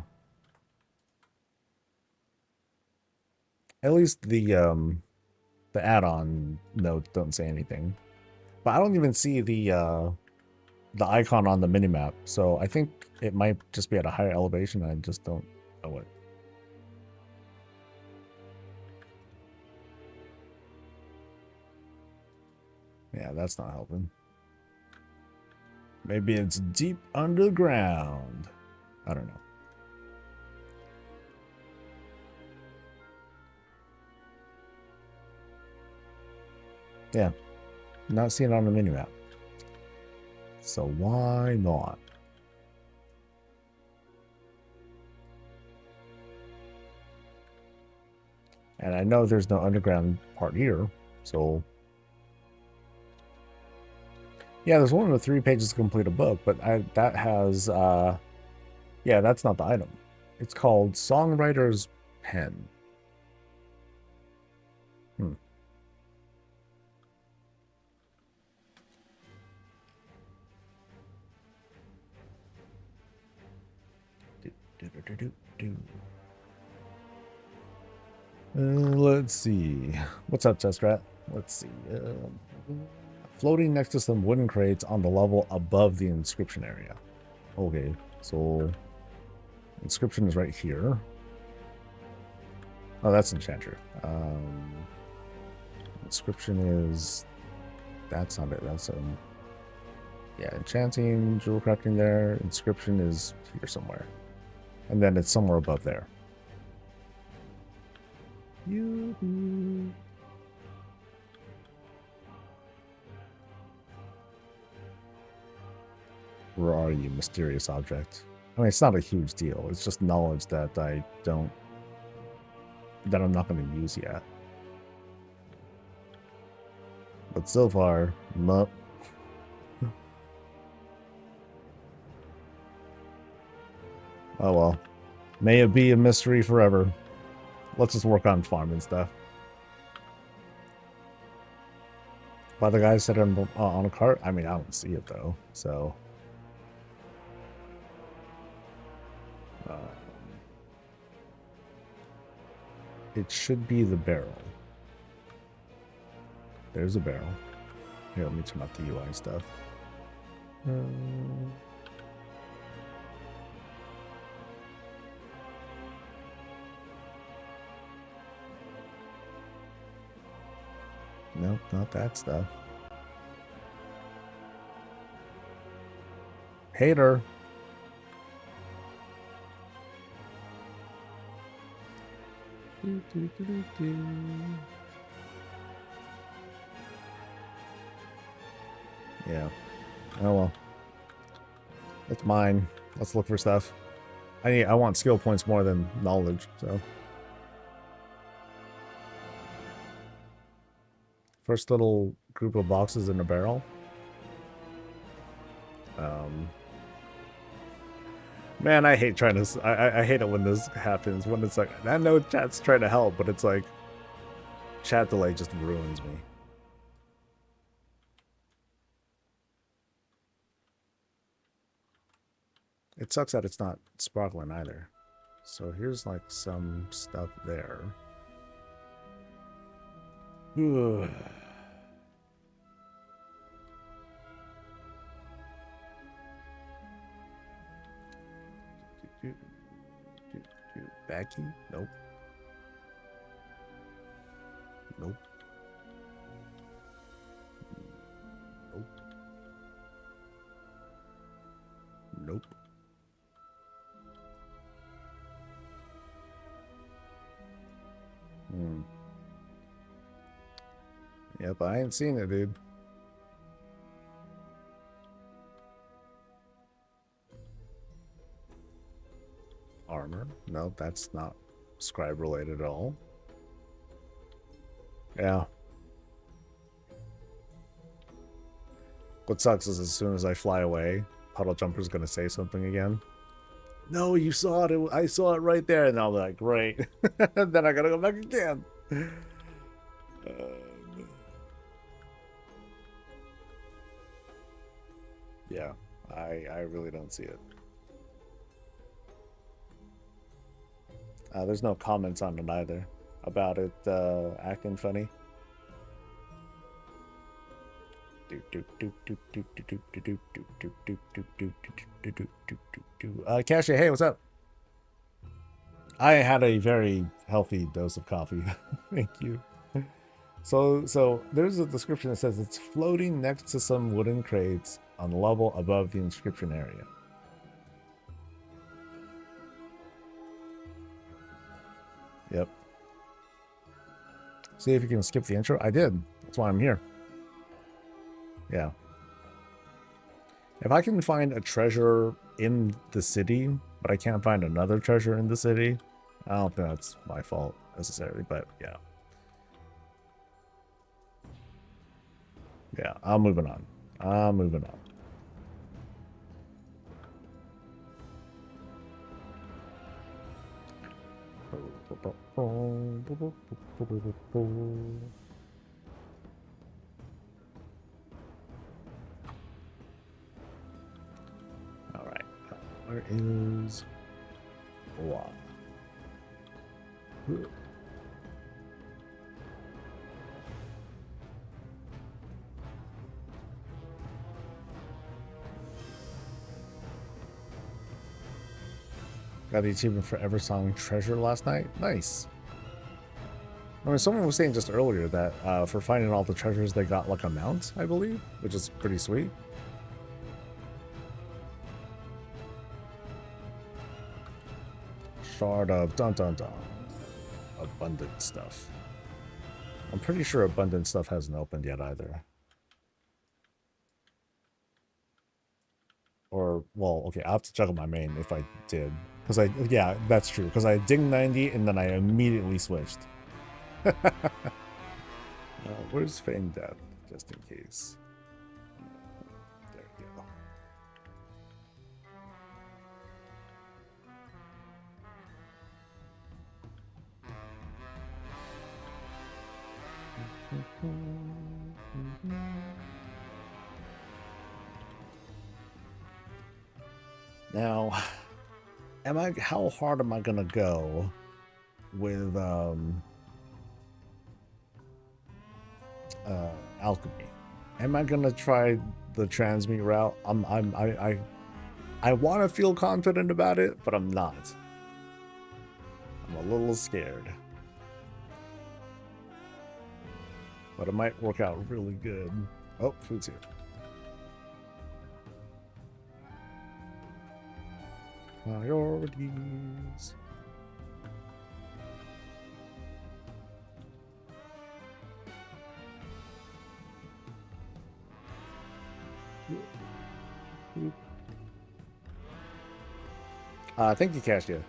at least the add-on notes don't say anything. But I don't even see the icon on the minimap. So I think it might just be at a higher elevation. I just don't know it. Yeah, that's not helping. Maybe it's deep underground. I don't know. Yeah, not seeing it on the minimap. So why not? And I know there's no underground part here, so... Yeah, there's one of the 3 pages to complete a book, but that has... Yeah, that's not the item. It's called Songwriter's Pen. Let's see. What's up, Test Rat? Let's see. Floating next to some wooden crates on the level above the inscription area. Okay, so inscription is right here. Oh, that's enchanter. Inscription is... That's not it. That's yeah, enchanting, jewel crafting there. Inscription is here somewhere. And then it's somewhere above there. Yoo-hoo. Where are you, mysterious object? I mean, it's not a huge deal. It's just knowledge that I'm not going to use yet. But so far, nope. Oh well. May it be a mystery forever. Let's just work on farming stuff. By the guy said on a cart? I mean, I don't see it though, so... it should be the barrel. There's a barrel. Here, let me turn off the UI stuff. Nope, not that stuff. Hater. Yeah. Oh well. It's mine. Let's look for stuff. I want skill points more than knowledge, so. First little group of boxes in a barrel. Man, I hate trying to... I hate it when this happens. When it's like... I know chat's trying to help, but it's like... Chat delay just ruins me. It sucks that it's not sparkling either. So here's like some stuff there. Backy? Nope. Nope. Nope. Nope. Yep, I ain't seen it, dude. Armor? No, that's not scribe related at all. Yeah. What sucks is as soon as I fly away, Puddle Jumper's gonna say something again. No, you saw it. I saw it right there. And I'll be like, great. Then I gotta go back again. Yeah. I really don't see it. There's no comments on it either about it acting funny. Cassia, hey, what's up? I had a very healthy dose of coffee. Thank you. So there's a description that says it's floating next to some wooden crates on the level above the inscription area. Yep. See if you can skip the intro. I did. That's why I'm here. Yeah. If I can find a treasure in the city, but I can't find another treasure in the city, I don't think that's my fault necessarily, but yeah. Yeah, I'm moving on. I'm moving on. All right, where is Wa? Got the achievement for Eversong Treasure last night. Nice. I mean, someone was saying just earlier that for finding all the treasures, they got like a mount, I believe, which is pretty sweet. Shard of dun dun dun. Abundant stuff. I'm pretty sure abundant stuff hasn't opened yet either. Or, well, okay, I'll have to check on my main if I did. Because yeah, that's true. Because I dinged 90 and then I immediately switched. Where's Feign Death? Just in case. There we go. Now, how hard am I gonna go with alchemy? Am I gonna try the transmute route? I want to feel confident about it, but I'm not. I'm a little scared. But it might work out really good. Oh, food's here. Priorities. Thank you, Cassia.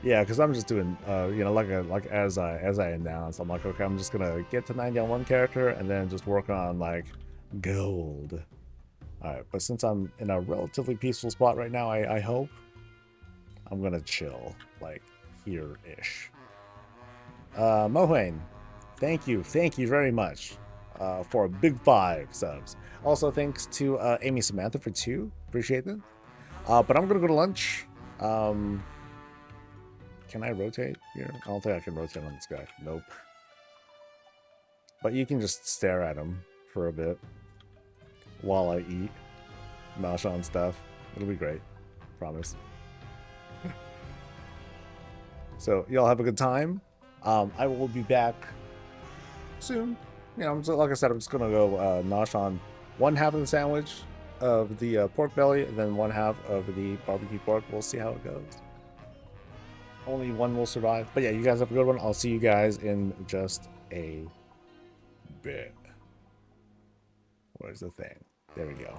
Yeah, because I'm just doing, you know, like as I announced, I'm like, okay, I'm just gonna get to 90 on one character and then just work on like gold. All right, but since I'm in a relatively peaceful spot right now, I hope I'm gonna chill like here-ish. Mohane, thank you very much for a big 5 subs. Also, thanks to Amy Samantha for 2. Appreciate it. But I'm gonna go to lunch. Can I rotate here? I don't think I can rotate on this guy. Nope. But you can just stare at him for a bit while I eat Nashan stuff. It'll be great. Promise. So y'all have a good time. I will be back soon. You know, like I said, I'm just gonna go Nashan one half of the sandwich of the pork belly, and then one half of the barbecue pork. We'll see how it goes. Only one will survive. But yeah, you guys have a good one. I'll see you guys in just a bit. Where's the thing? There we go.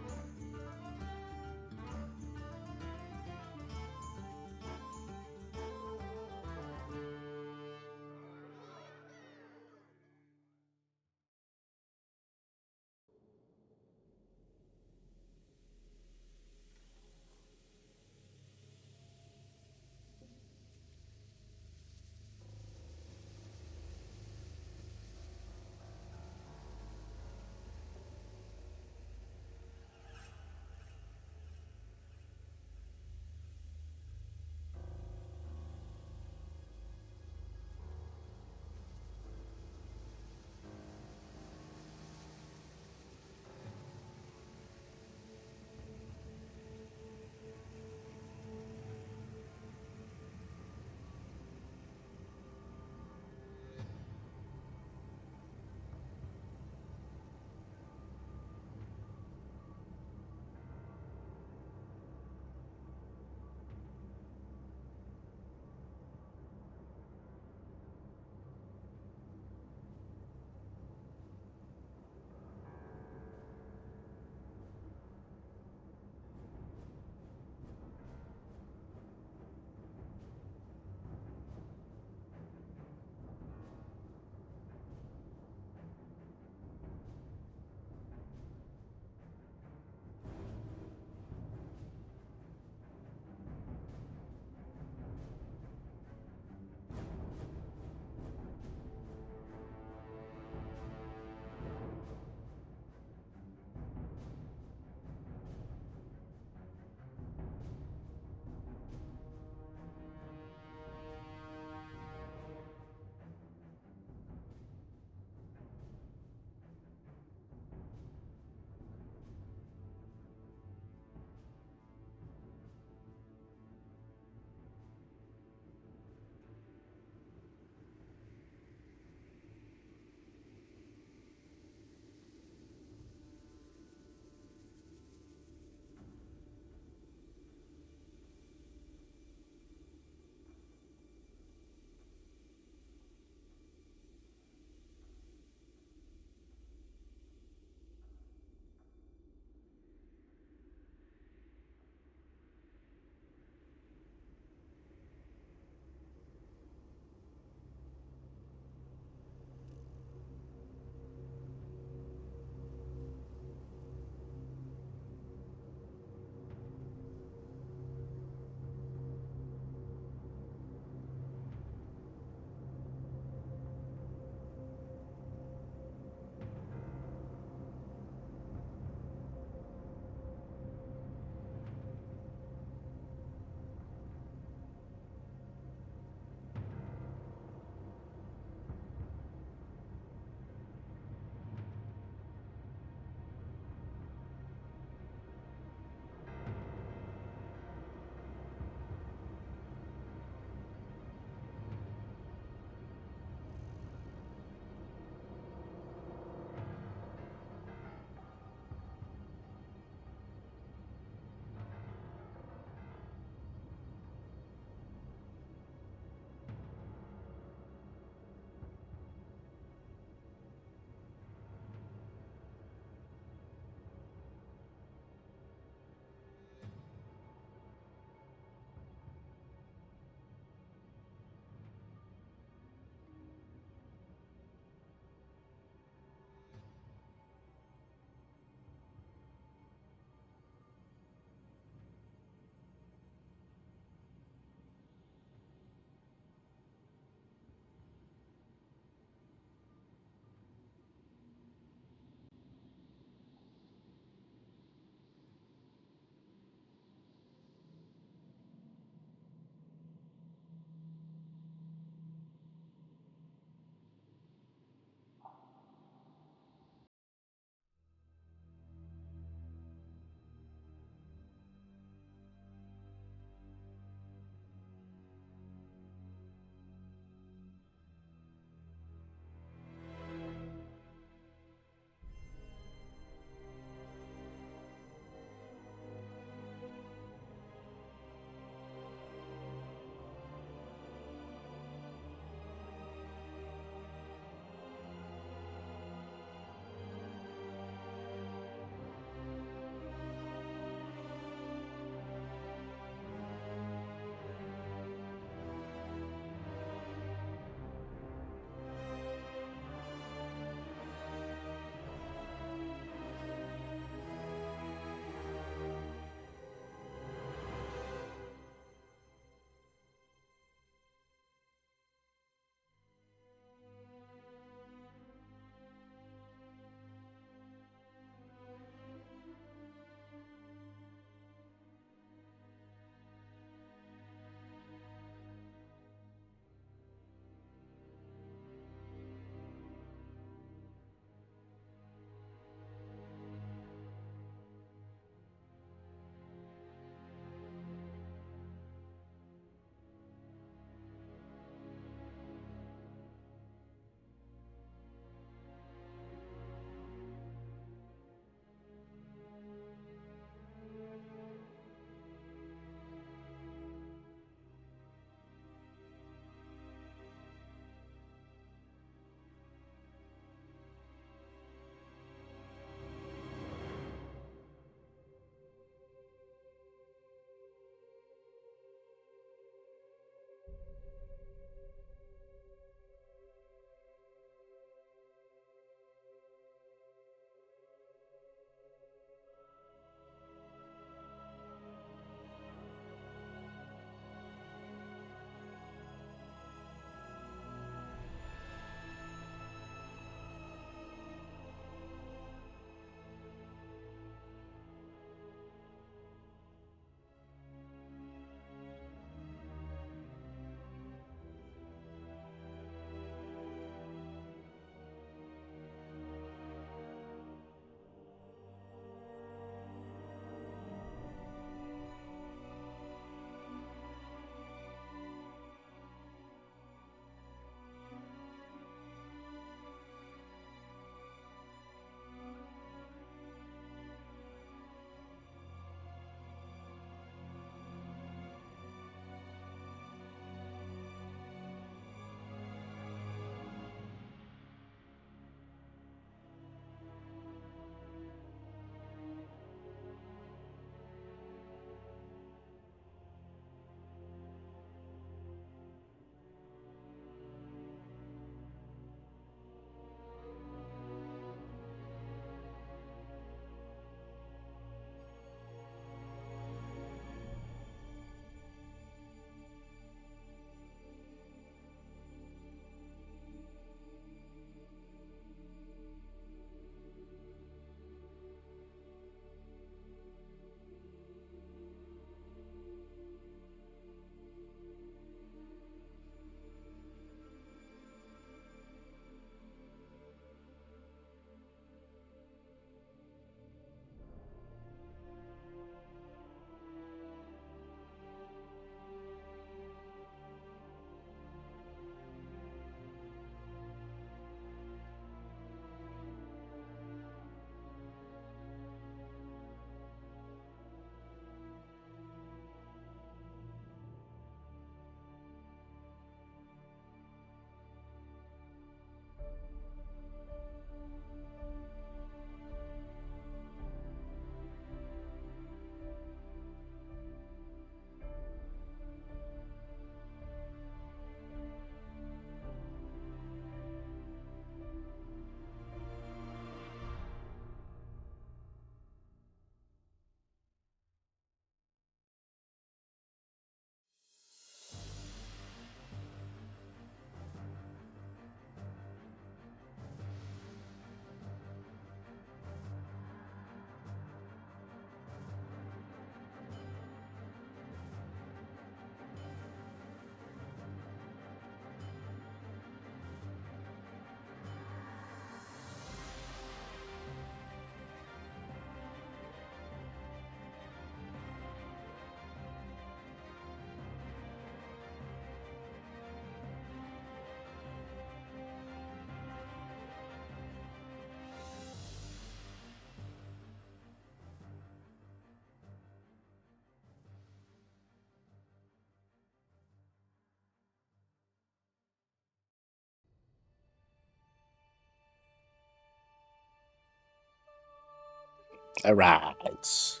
All right.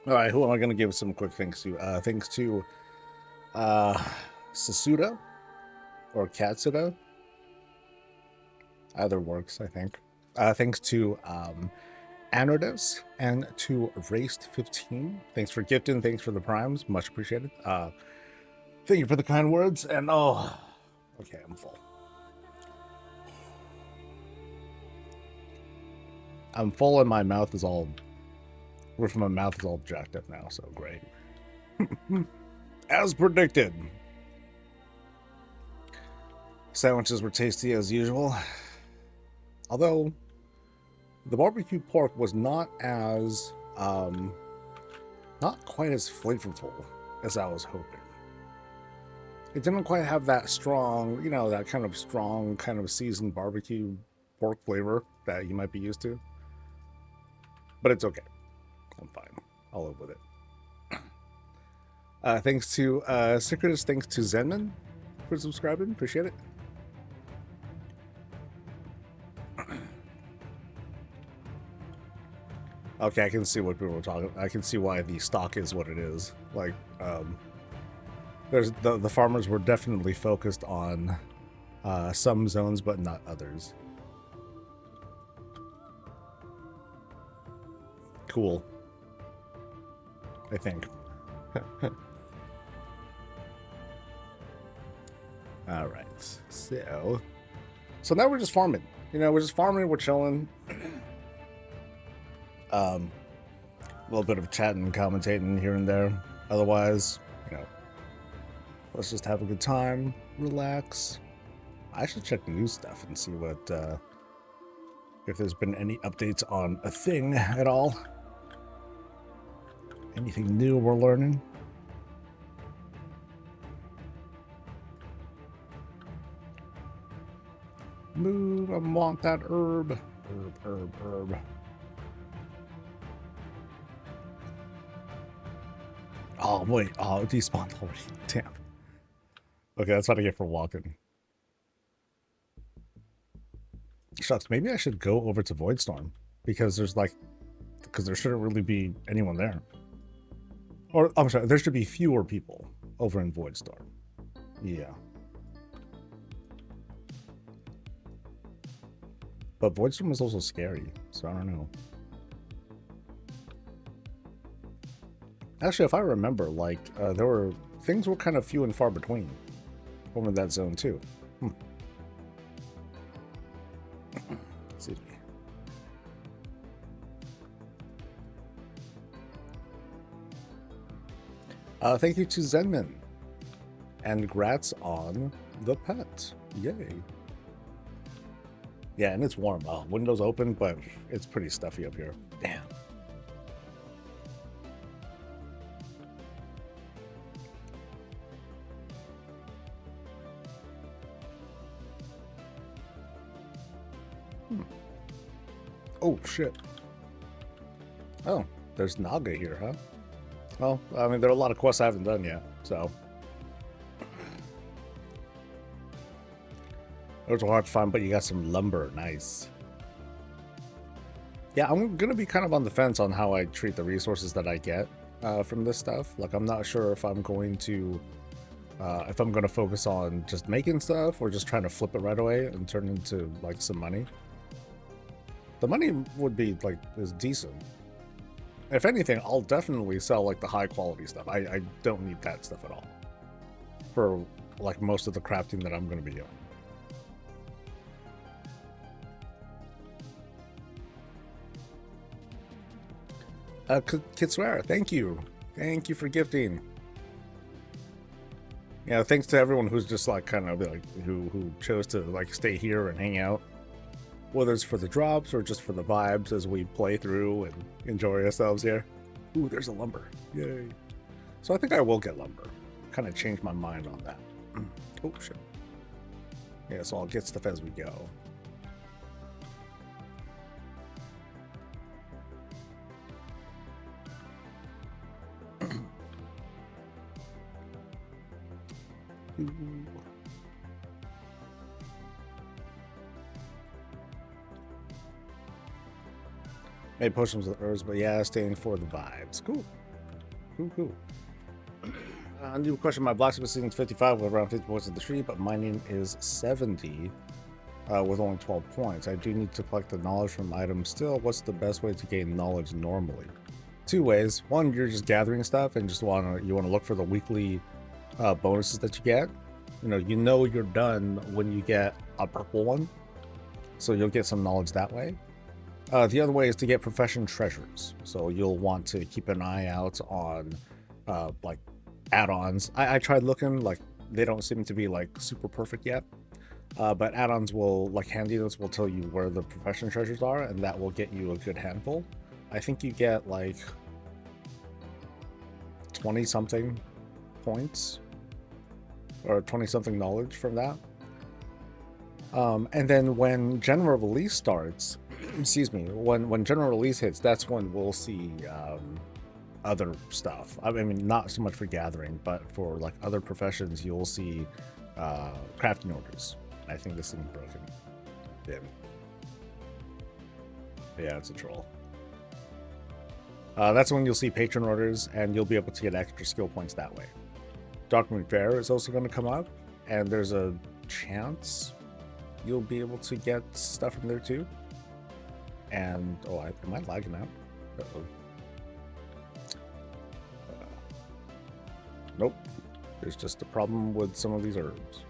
All right, who am I going to give some quick thanks to? Thanks to Sasuda or Katsuda. Either works, I think. Thanks to Anodus and to Raced15. Thanks for gifting. Thanks for the primes. Much appreciated. Thank you for the kind words. And oh, okay, I'm full. I'm full and my mouth is all, roof of my mouth is all jacked up now, so great. As predicted. Sandwiches were tasty as usual. Although, the barbecue pork was not as, not quite as flavorful as I was hoping. It didn't quite have that strong, you know, that kind of strong, kind of seasoned barbecue pork flavor that you might be used to. But it's okay. I'm fine. I'll live with it. Thanks to Secretist, thanks to Zenman for subscribing. Appreciate it. Okay, I can see what people were talking. I can see why the stock is what it is. Like, there's the farmers were definitely focused on some zones, but not others. Cool. I think. All right. So now we're just farming. You know, we're just farming. We're chilling. A little bit of chatting and commentating here and there. Otherwise, you know, let's just have a good time, relax. I should check the news stuff and see what if there's been any updates on a thing at all. Anything new we're learning? Move, I want that herb. Herb. Oh, wait. Oh, it despawned already. Damn. Okay, that's what I get for walking. Shucks, maybe I should go over to Voidstorm. Because there's like... Because there shouldn't really be anyone there. Or, I'm sorry, there should be fewer people over in Voidstorm. Yeah. But Voidstorm is also scary, so I don't know. Actually, if I remember, like, things were kind of few and far between over in that zone, too. Excuse me. Thank you to Zenman. And grats on the pet. Yay. Yeah, and it's warm. Windows open, but it's pretty stuffy up here. Damn. Oh, shit. Oh, there's Naga here, huh? Well, I mean, there are a lot of quests I haven't done yet, so. Those are hard to find, but you got some lumber. Nice. Yeah, I'm going to be kind of on the fence on how I treat the resources that I get from this stuff. Like, I'm not sure if I'm going to focus on just making stuff or just trying to flip it right away and turn into, like, some money. The money would be, like, is decent. If anything, I'll definitely sell, like, the high-quality stuff. I don't need that stuff at all. For, like, most of the crafting that I'm going to be doing. Kitswara, thank you. Thank you for gifting. Yeah, thanks to everyone who's just, like, kind of, like, who chose to, like, stay here and hang out. Whether it's for the drops or just for the vibes as we play through and enjoy ourselves here. Ooh, there's a lumber. Yay. So I think I will get lumber. Kind of changed my mind on that. Oh, shit. Yeah, so I'll get stuff as we go. Made potions with herbs, but yeah, staying for the vibes. Cool. Cool. New question. My blacksmith is 55 with around 50 points in the street, but mining is 70 with only 12 points. I do need to collect the knowledge from items still. What's the best way to gain knowledge normally? Two ways. One, you're just gathering stuff and just want to look for the weekly bonuses that you get. You know you're done when you get a purple one, so you'll get some knowledge that way. The other way is to get profession treasures. So you'll want to keep an eye out on like add-ons. I tried looking, like they don't seem to be like super perfect yet. But add-ons will, like handiness will tell you where the profession treasures are, and that will get you a good handful. I think you get like 20 something points or 20 something knowledge from that. And then when general release starts, excuse me, when general release hits, that's when we'll see other stuff. I mean, not so much for gathering, but for like other professions, you'll see crafting orders. I think this thing's broken. Yeah, it's a troll. That's when you'll see patron orders, and you'll be able to get extra skill points that way. Document Fair is also going to come up, and there's a chance you'll be able to get stuff from there too. And am I lagging out? Uh-oh. Nope. There's just a problem with some of these herbs.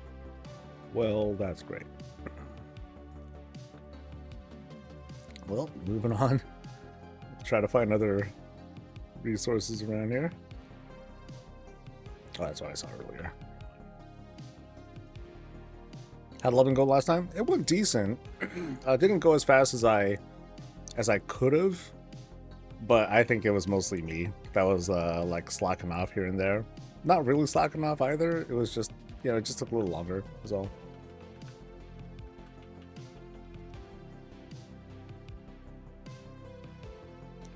Well, that's great. Well, moving on. Try to find other resources around here. Oh, that's what I saw earlier. Had 11 gold last time. It went decent. Didn't go as fast as I could have, but I think it was mostly me that was like slacking off here and there. Not really slacking off either. It was just, it just took a little longer. Was all.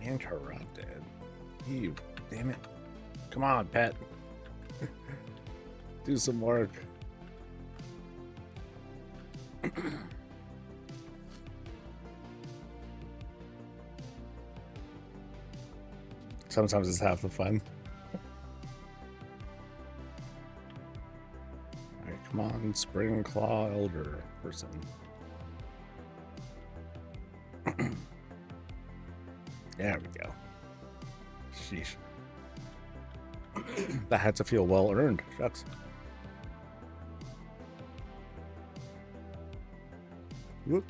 Interrupted. You, damn it! Come on, pet. Do some work. Sometimes it's half the fun. Alright, come on, Spring Claw Elder person. There we go. Sheesh. That had to feel well earned. Shucks. Whoop.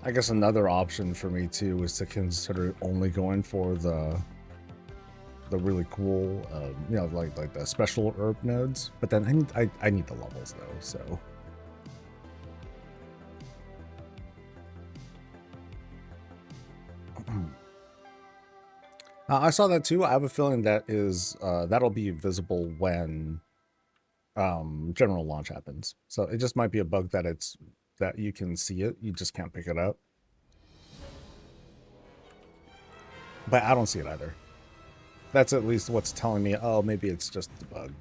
I guess another option for me too was to consider only going for the really cool, like the special herb nodes. But then I need the levels though, so. I saw that too. I have a feeling that is that'll be visible when general launch happens. So it just might be a bug that you can see it, you just can't pick it up. But I don't see it either. That's at least what's telling me, oh, maybe it's just the bug.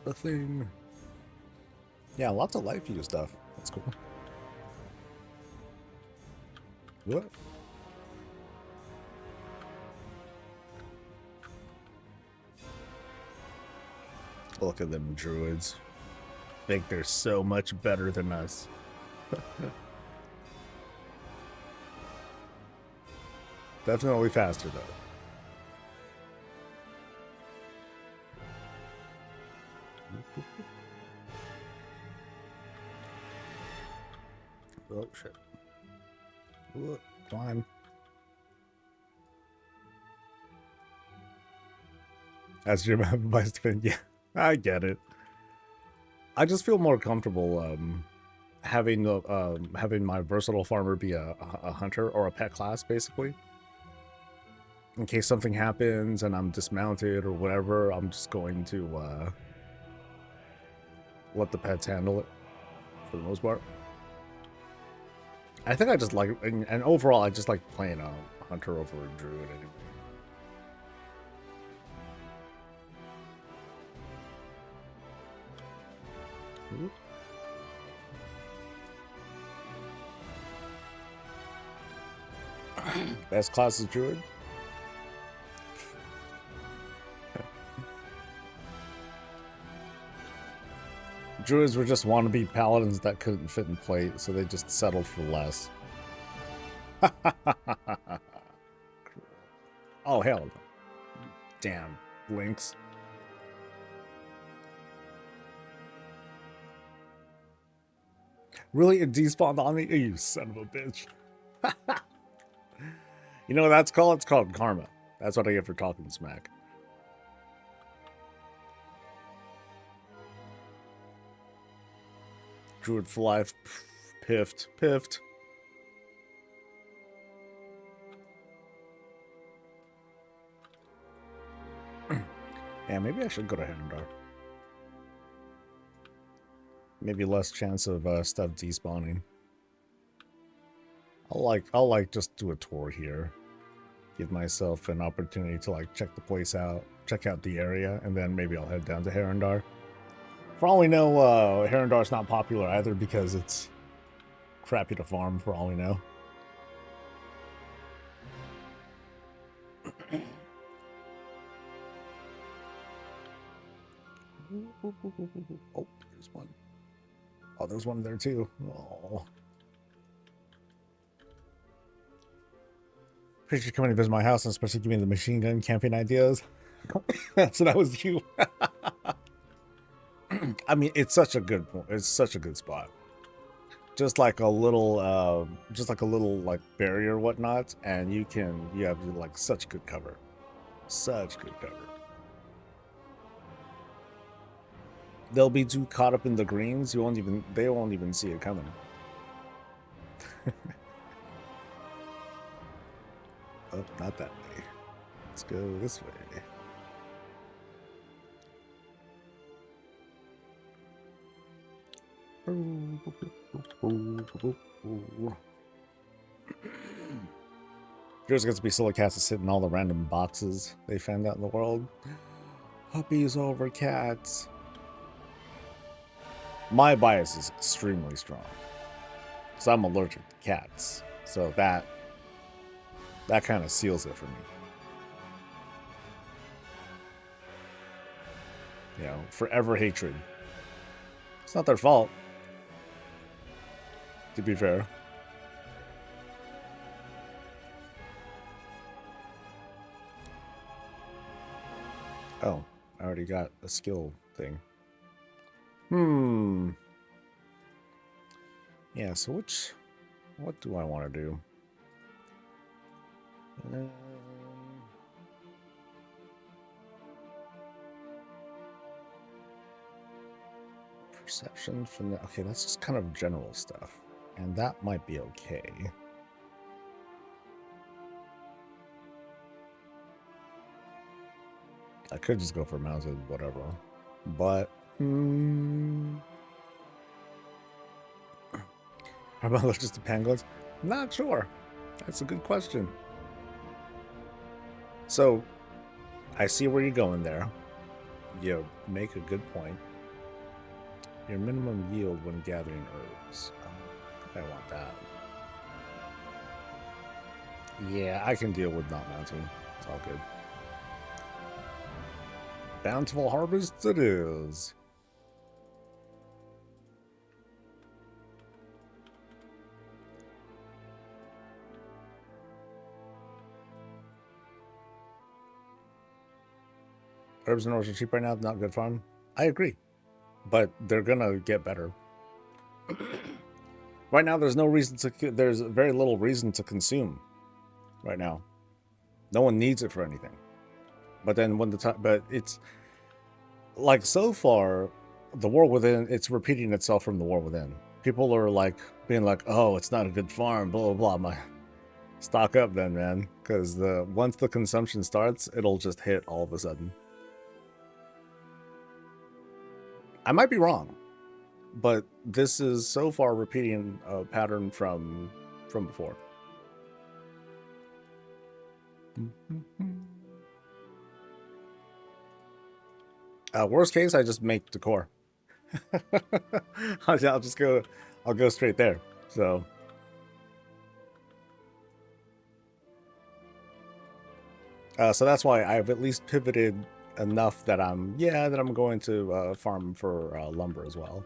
The thing. Yeah, lots of life view stuff. That's cool. What? Look at them druids. Think they're so much better than us. Definitely faster though. Oh shit. Look, climb. That's your advice to fin. Yeah, I get it. I just feel more comfortable having my versatile farmer be a hunter or a pet class, basically. In case something happens and I'm dismounted or whatever, I'm just going to let the pets handle it for the most part. I think I just like, and overall, I just like playing a hunter over a druid anyway. Ooh. Best class is druid. Druids were just wannabe paladins that couldn't fit in plate, so they just settled for less. Oh, hell. Damn. Lynx. Really? It despawned on me? You son of a bitch. You know what that's called? It's called karma. That's what I get for talking smack. Druid for life. Piffed. Piffed. Yeah, maybe I should go to Herondar. Maybe less chance of stuff despawning. I'll like just do a tour here. Give myself an opportunity to like check the place out, check out the area, and then maybe I'll head down to Herondar. For all we know, Herondar's not popular either because it's crappy to farm, for all we know. Oh, there's one. Oh, there's one there too. Oh. Appreciate you coming to visit my house and especially giving me the machine gun camping ideas. So that was you. I mean, it's such a good point. It's such a good spot. Just like a little like barrier or whatnot, and you have like such good cover. Such good cover. They'll be too caught up in the greens, they won't even see it coming. Oh, not that way. Let's go this way. There's going to be silicats to sit in all the random boxes they found out in the world. Puppies over cats. My bias is extremely strong, so I'm allergic to cats. So that kind of seals it for me. You know, forever hatred. It's not their fault, to be fair. Oh, I already got a skill thing. Yeah, so what do I want to do? Perception from the... Okay, that's just kind of general stuff. And that might be okay. I could just go for mounted, whatever. But... How about allergic to pangolins? Not sure. That's a good question. So, I see where you're going there. You make a good point. Your minimum yield when gathering herbs. I think I want that. Yeah, I can deal with not mounting. It's all good. Bountiful harvest it is. Herbs and herbs are cheap right now. Not good farm. I agree, but they're gonna get better. Right now, there's no reason to. There's very little reason to consume. Right now, no one needs it for anything. But then when but it's like so far, the War Within, it's repeating itself from the War Within. People are like being like, "Oh, it's not a good farm," blah blah blah. I'm like, stock up then, man, because once the consumption starts, it'll just hit all of a sudden. I might be wrong, but this is so far repeating a pattern from before. Worst case, I just make decor. I'll go straight there. So that's why I've at least pivoted enough that I'm going to farm for lumber as well.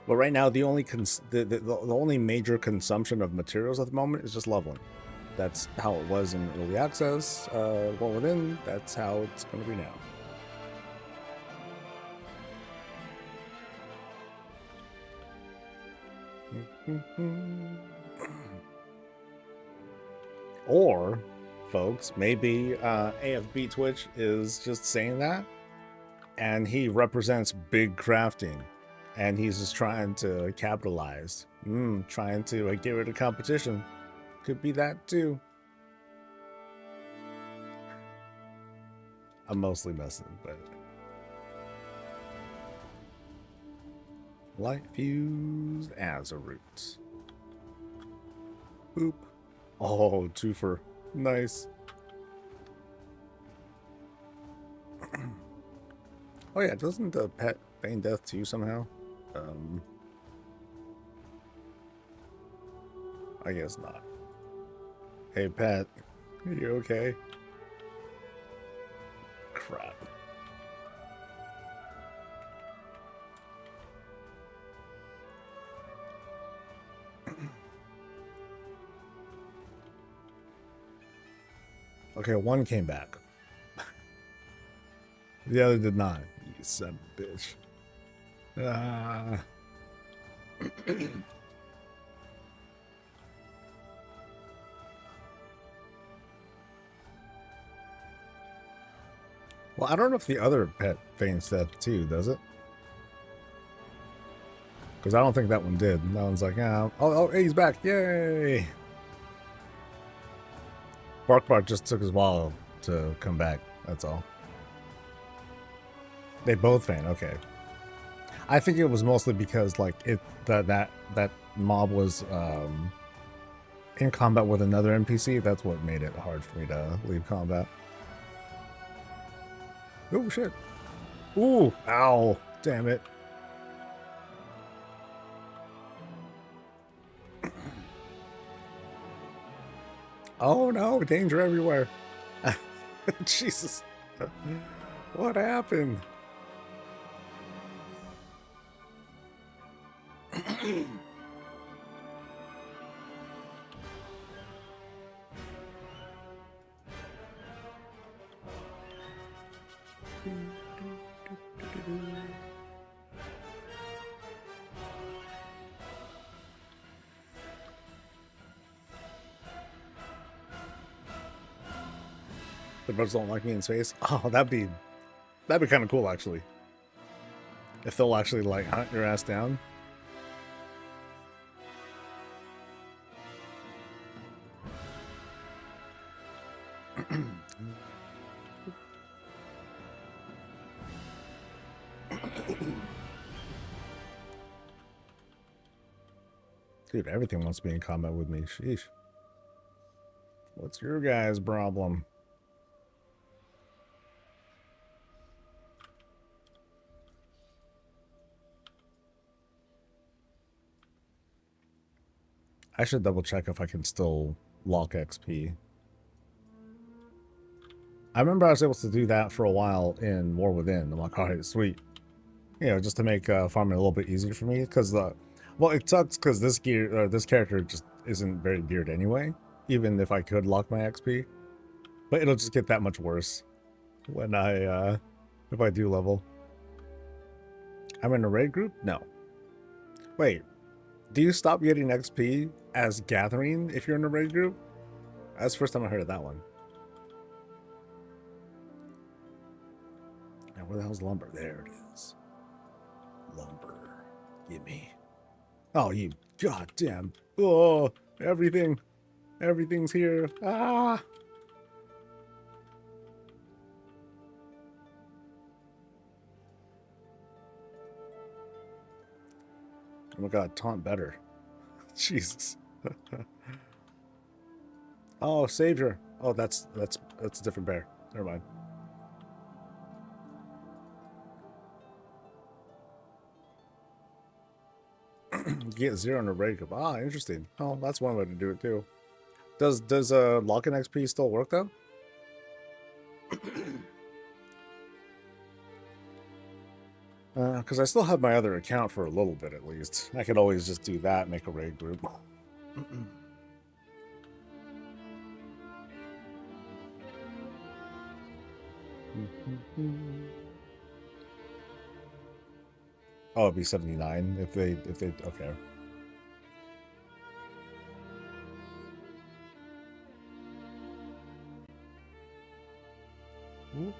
But right now, the only major consumption of materials at the moment is just leveling. That's how it was in early access. War Within, that's how it's going to be now. Or, folks, maybe AFB Twitch is just saying that, and he represents big crafting, and he's just trying to capitalize, trying to get rid of competition. Could be that too. I'm mostly messing, but light fused Azeroth. Boop. Oh, twofer. Nice. Oh yeah, doesn't the pet feign death too somehow? I guess not. Hey pet, are you okay? Crap. Okay, one came back. The other did not. You son of a bitch. Well, I don't know if the other pet feigns death too, does it? Because I don't think that one did. That one's like, oh, he's back. Yay! Bark just took his while to come back. That's all. They both feign. Okay. I think it was mostly because like that mob was in combat with another NPC. That's what made it hard for me to leave combat. Oh shit! Ooh! Ow! Damn it! Oh no! Danger everywhere! Jesus! What happened? The birds don't like me in space. Oh, that'd be kind of cool actually. If they'll actually like hunt your ass down. Dude, everything wants to be in combat with me. Sheesh. What's your guys' problem? I should double check if I can still lock XP. I remember I was able to do that for a while in War Within. I'm like, alright, sweet. You know, just to make farming a little bit easier for me. Because well, it sucks because this character just isn't very geared anyway. Even if I could lock my XP, but it'll just get that much worse when if I do level. I'm in a raid group? No. Wait, do you stop getting XP as gathering if you're in a raid group? That's the first time I heard of that one. Now, where the hell's lumber? There it is. Lumber. Gimme. Oh, you goddamn. Oh, everything. Everything's here. Ah! Oh my god, taunt better. Jesus. Oh, Savior. Oh, that's a different bear. Never mind. Get 0 on a raid group. Ah, interesting. Oh, that's one way to do it too. Does lock-in XP still work though? Because I still have my other account for a little bit at least. I could always just do that, make a raid group. Oh, it'd be 79 if they okay. Ooh.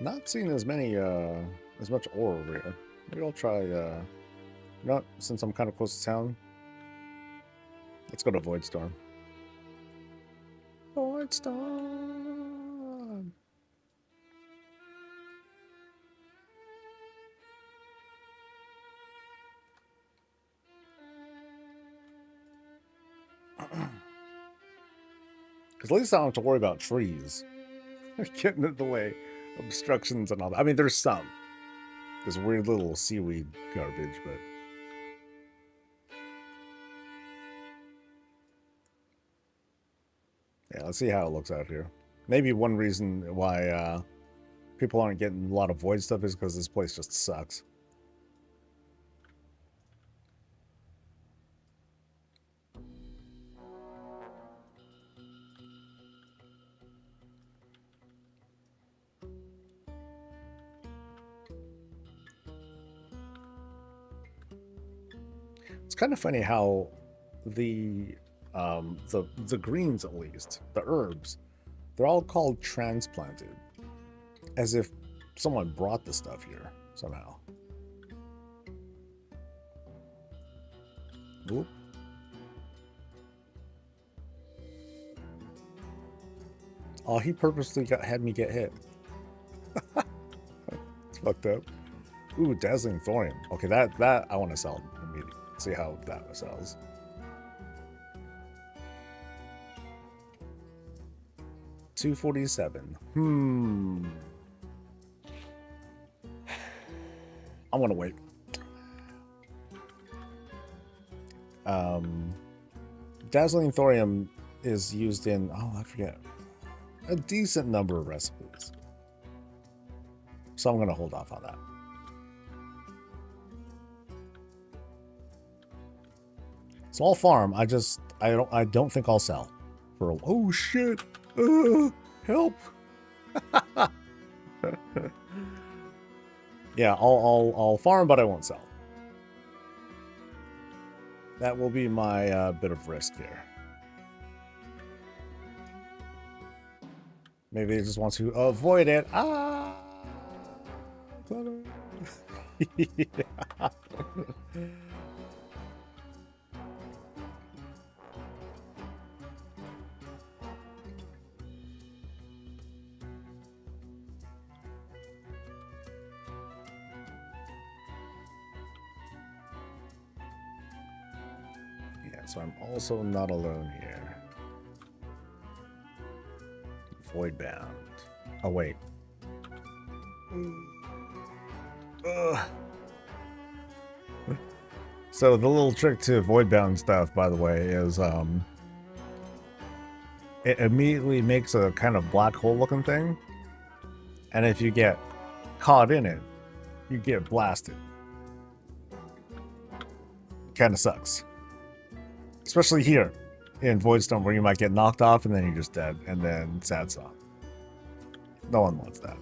Not seeing as many as much ore over here. Maybe I'll try not since I'm kind of close to town. Let's go to Voidstorm. Voidstorm. Because at least I don't have to worry about trees getting in the way, obstructions and all that. I mean, there's some. This weird little seaweed garbage, but yeah, let's see how it looks out here. Maybe one reason why people aren't getting a lot of void stuff is because this place just sucks. It's kind of funny how the greens, at least the herbs, they're all called transplanted, as if someone brought the stuff here somehow. Oop. Oh, he purposely had me get hit. It's fucked up. Ooh, dazzling thorium. Okay, that I want to sell immediately. See how that sells. $247. I want to wait. Dazzling thorium is used in, oh, I forget, a decent number of recipes. So I'm going to hold off on that. Small farm. I don't think I'll sell for a, oh shit. Help. Yeah, I'll farm, but I won't sell. That will be my bit of risk here. Maybe they just want to avoid it. Ah. Yeah. So I'm also not alone here. Void bound. Oh wait. So the little trick to voidbound stuff, by the way, is it immediately makes a kind of black hole looking thing, and if you get caught in it, you get blasted. Kind of sucks, especially here in Voidstone, where you might get knocked off and then you're just dead, and then sad song. No one wants that.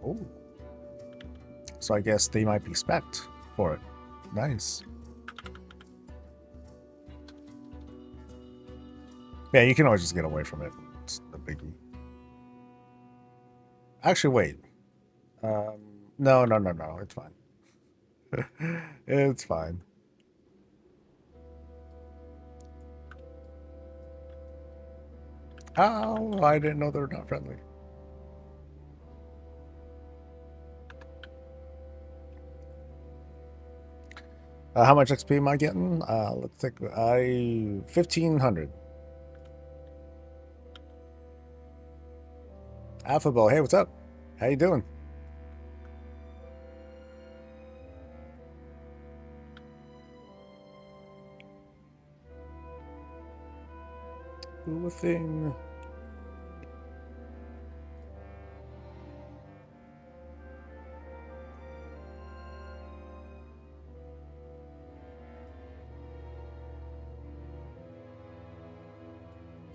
Oh. So I guess they might be spec'd for it. Nice. Yeah, you can always just get away from it. It's a biggie. Actually, wait. No. It's fine. It's fine. Oh, I didn't know they were not friendly. How much XP am I getting? Let's think. 1,500. Alphabo, hey, what's up? How you doing? Cool thing.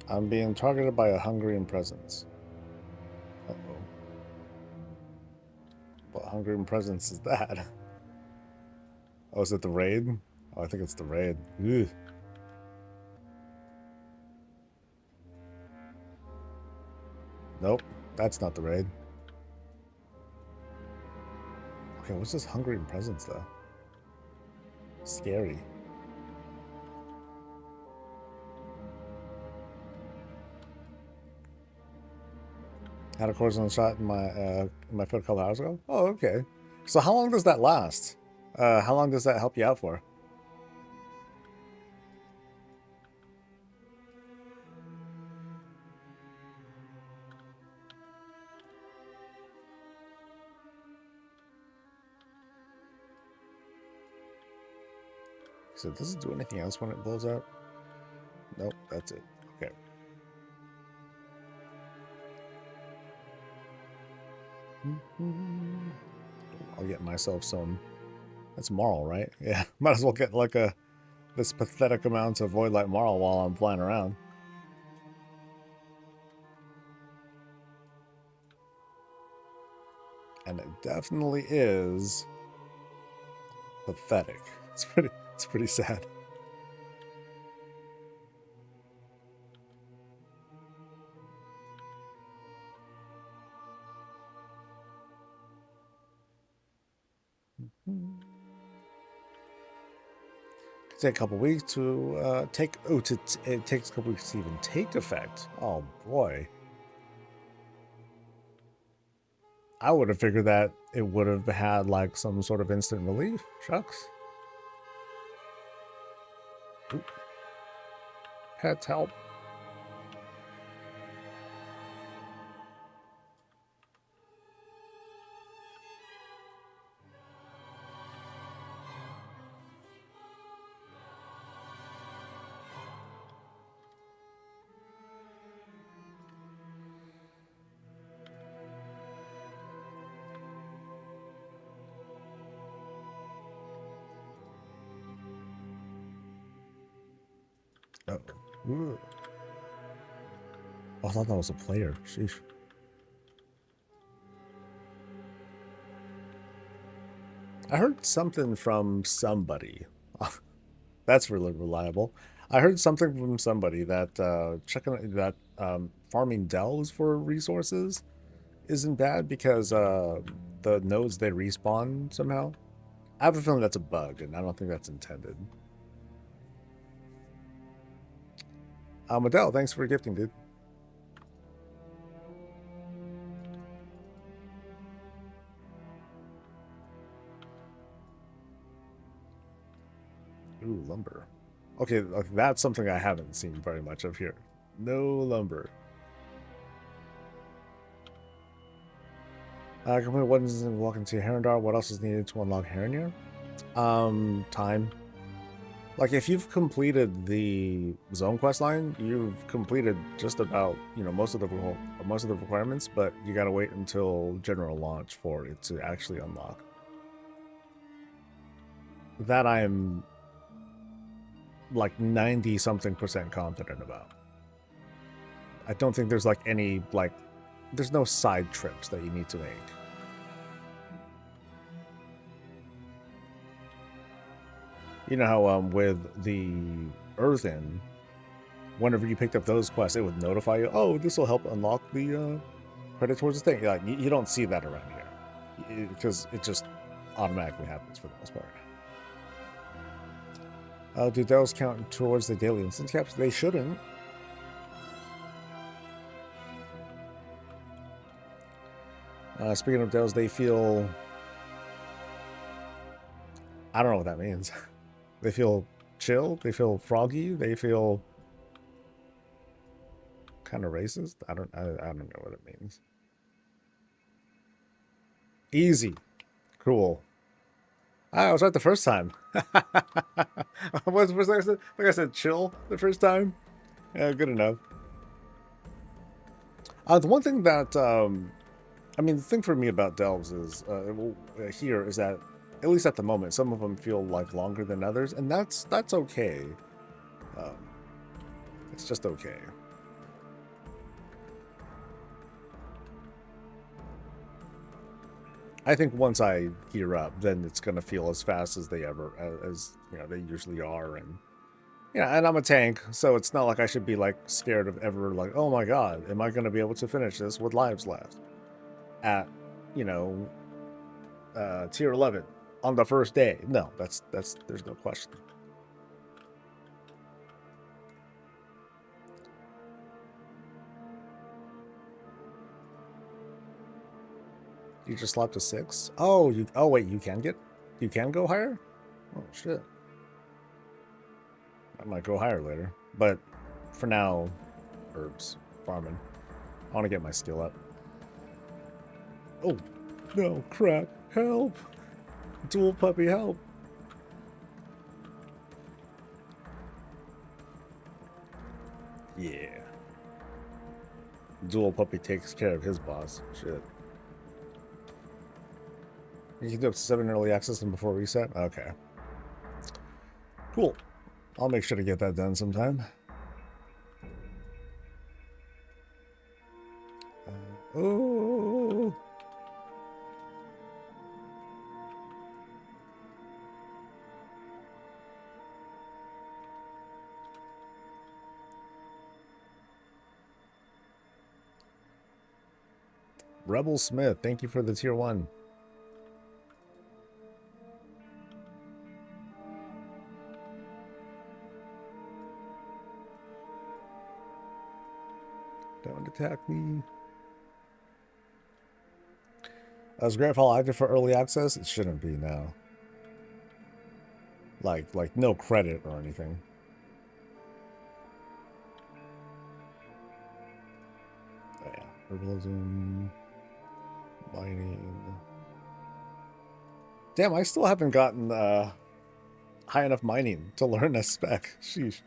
I'm being targeted by a Hungarian presence. Uh-oh. What Hungarian presence is that? Oh, is it the raid? Oh, I think it's the raid. Ugh. Nope, that's not the raid. Okay, what's this Hungarian presence, though? Scary. Had a cortisone shot in my foot a couple hours ago. Oh, okay. So how long does that last? How long does that help you out for? So does it do anything else when it blows out? Nope, that's it. Okay. I'll get myself some. That's Marl, right? Yeah, might as well get like this pathetic amount of Void Light Marl while I'm flying around. And it definitely is pathetic. It's pretty sad. Take a couple weeks to it takes a couple weeks to even take effect. Oh boy. I would have figured that it would have had like some sort of instant relief. Shucks. Oop. Pets help. Uh-oh. Oh, I thought that was a player. Sheesh. I heard something from somebody. That's really reliable. I heard something from somebody that farming delves for resources isn't bad because the nodes they respawn somehow. I have a feeling that's a bug, and I don't think that's intended. Adele, thanks for gifting, dude. Ooh, lumber. Okay, that's something I haven't seen very much of here. No lumber. Complete what is walk into Herondar. What else is needed to unlock Heronir? Time. Like, if you've completed the zone quest line, you've completed just about, you know, most of the requirements, but you gotta wait until general launch for it to actually unlock. That I am like 90-something% confident about. I don't think there's like any, like, there's no side trips that you need to make. You know how with the Earthen, whenever you picked up those quests, it would notify you, oh, this will help unlock the credit towards the thing. Like, you don't see that around here because it just automatically happens for the most part. Do those count towards the daily instance caps? They shouldn't. Speaking of those, they feel... I don't know what that means. They feel chill. They feel froggy. They feel kind of racist. I don't know what it means. Easy. Cool. I was right the first time. What was I said? Like I said, chill the first time. Yeah, good enough. The one thing that I mean, the thing for me about delves is here is that, at least at the moment, some of them feel like longer than others, and that's okay. It's just okay. I think once I gear up, then it's gonna feel as fast as they ever, as you know, they usually are, and yeah, and I'm a tank, so it's not like I should be like scared of ever like, oh my god, am I gonna be able to finish this with lives left at, you know, tier 11 on the first day? No, that's there's no question. You just slapped a 6? Oh, wait, you can go higher? Oh shit. I might go higher later, but for now, herbs farming. I want to get my skill up. Oh no, crap! Help! Dual puppy, help! Yeah. Dual puppy takes care of his boss. Shit. You can do up to 7 early access and before reset? Okay. Cool. I'll make sure to get that done sometime. Oh. Rebel Smith, thank you for the tier 1. Don't attack me. Is Grandfall active for early access? It shouldn't be now. Like no credit or anything. Oh, yeah. Herbalism. Mining. Damn, I still haven't gotten high enough mining to learn a spec. Sheesh.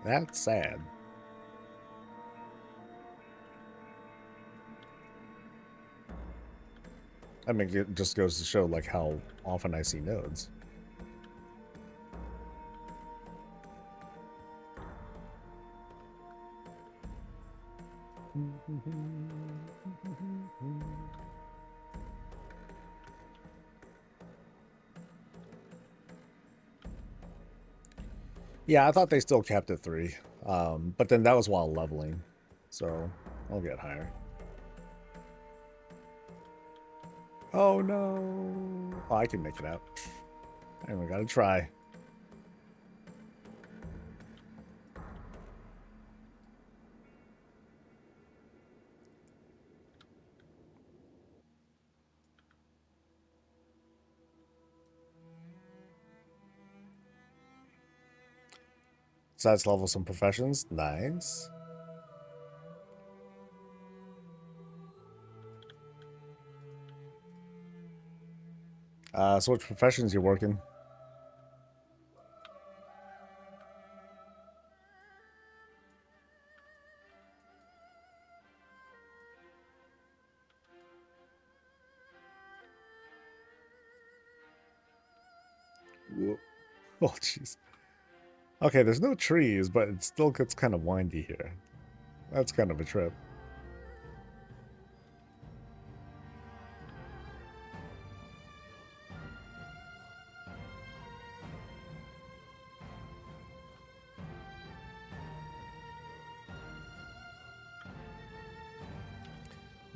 That's sad. I mean, it just goes to show like how often I see nodes. Yeah, I thought they still kept it 3. But then that was while leveling. So I'll get higher. Oh no. Oh, I can make it out. I only gotta try. So that's level some professions. Nice. So which professions you working? Whoop. Oh, jeez. Okay, there's no trees, but it still gets kind of windy here. That's kind of a trip.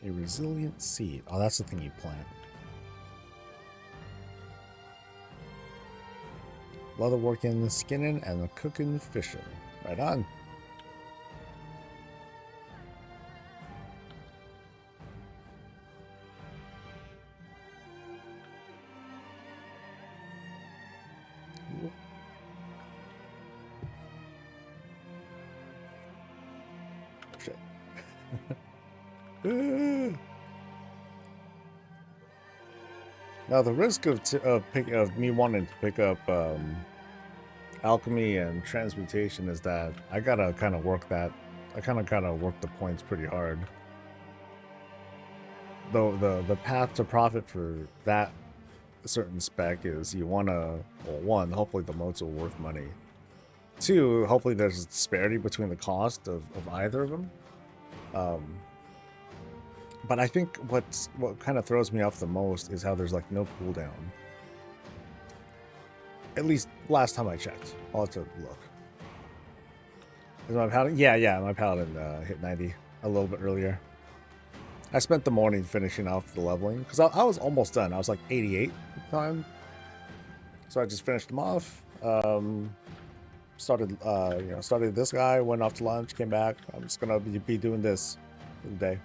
A resilient seed. Oh, that's the thing you plant. Leather working, skinning, and cooking, fishing. Right on. Shit. Now the risk of me wanting to pick up alchemy and transmutation is that I gotta kind of work that. I kind of work the points pretty hard. Though the path to profit for that certain spec is you want to, well, one, hopefully the modes are worth money. Two, hopefully there's a disparity between the cost of either of them. But I think what kind of throws me off the most is how there's like no cooldown. At least last time I checked. I'll have to look. Is my paladin? Yeah, my paladin hit 90 a little bit earlier. I spent the morning finishing off the leveling because I was almost done. I was like 88 at the time. So I just finished them off. Started this guy, went off to lunch, came back. I'm just gonna be doing this for the day.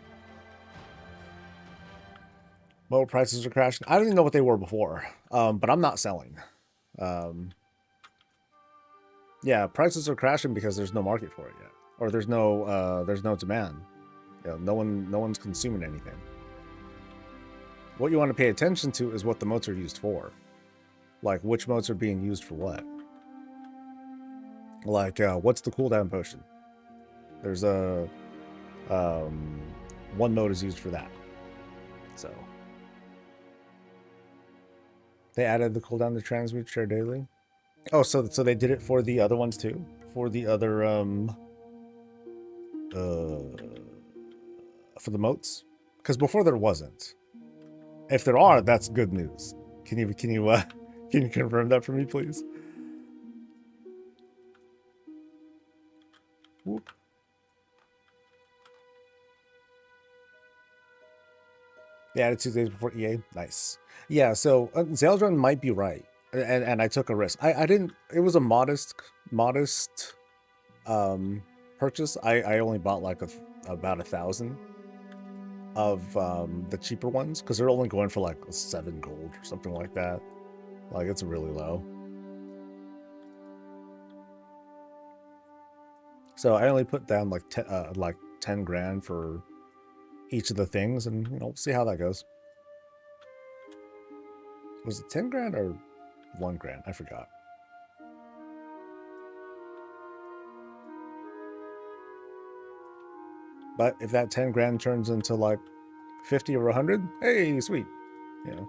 Motor prices are crashing. I don't even know what they were before, but I'm not selling. Yeah, prices are crashing because there's no market for it yet, or there's no demand. You know, no one's consuming anything. What you want to pay attention to is what the motes are used for, like which motes are being used for what. Like, what's the cooldown potion? There's a one mode is used for that. So they added the cooldown to transmute share daily. Oh, so they did it for the other ones too, for the other for the motes, because before there wasn't. If there are, that's good news. Can you confirm that for me, please? Whoop. They added 2 days before EA. Nice. Yeah, so Zeldron might be right, and I took a risk. I didn't. It was a modest purchase. I only bought like about 1,000 of the cheaper ones because they're only going for like 7 gold or something like that. Like, it's really low. So I only put down like 10 grand for each of the things, and we'll see how that goes. Was it 10 grand or 1 grand? I forgot. But if that 10 grand turns into like 50 or 100, hey, sweet. You know.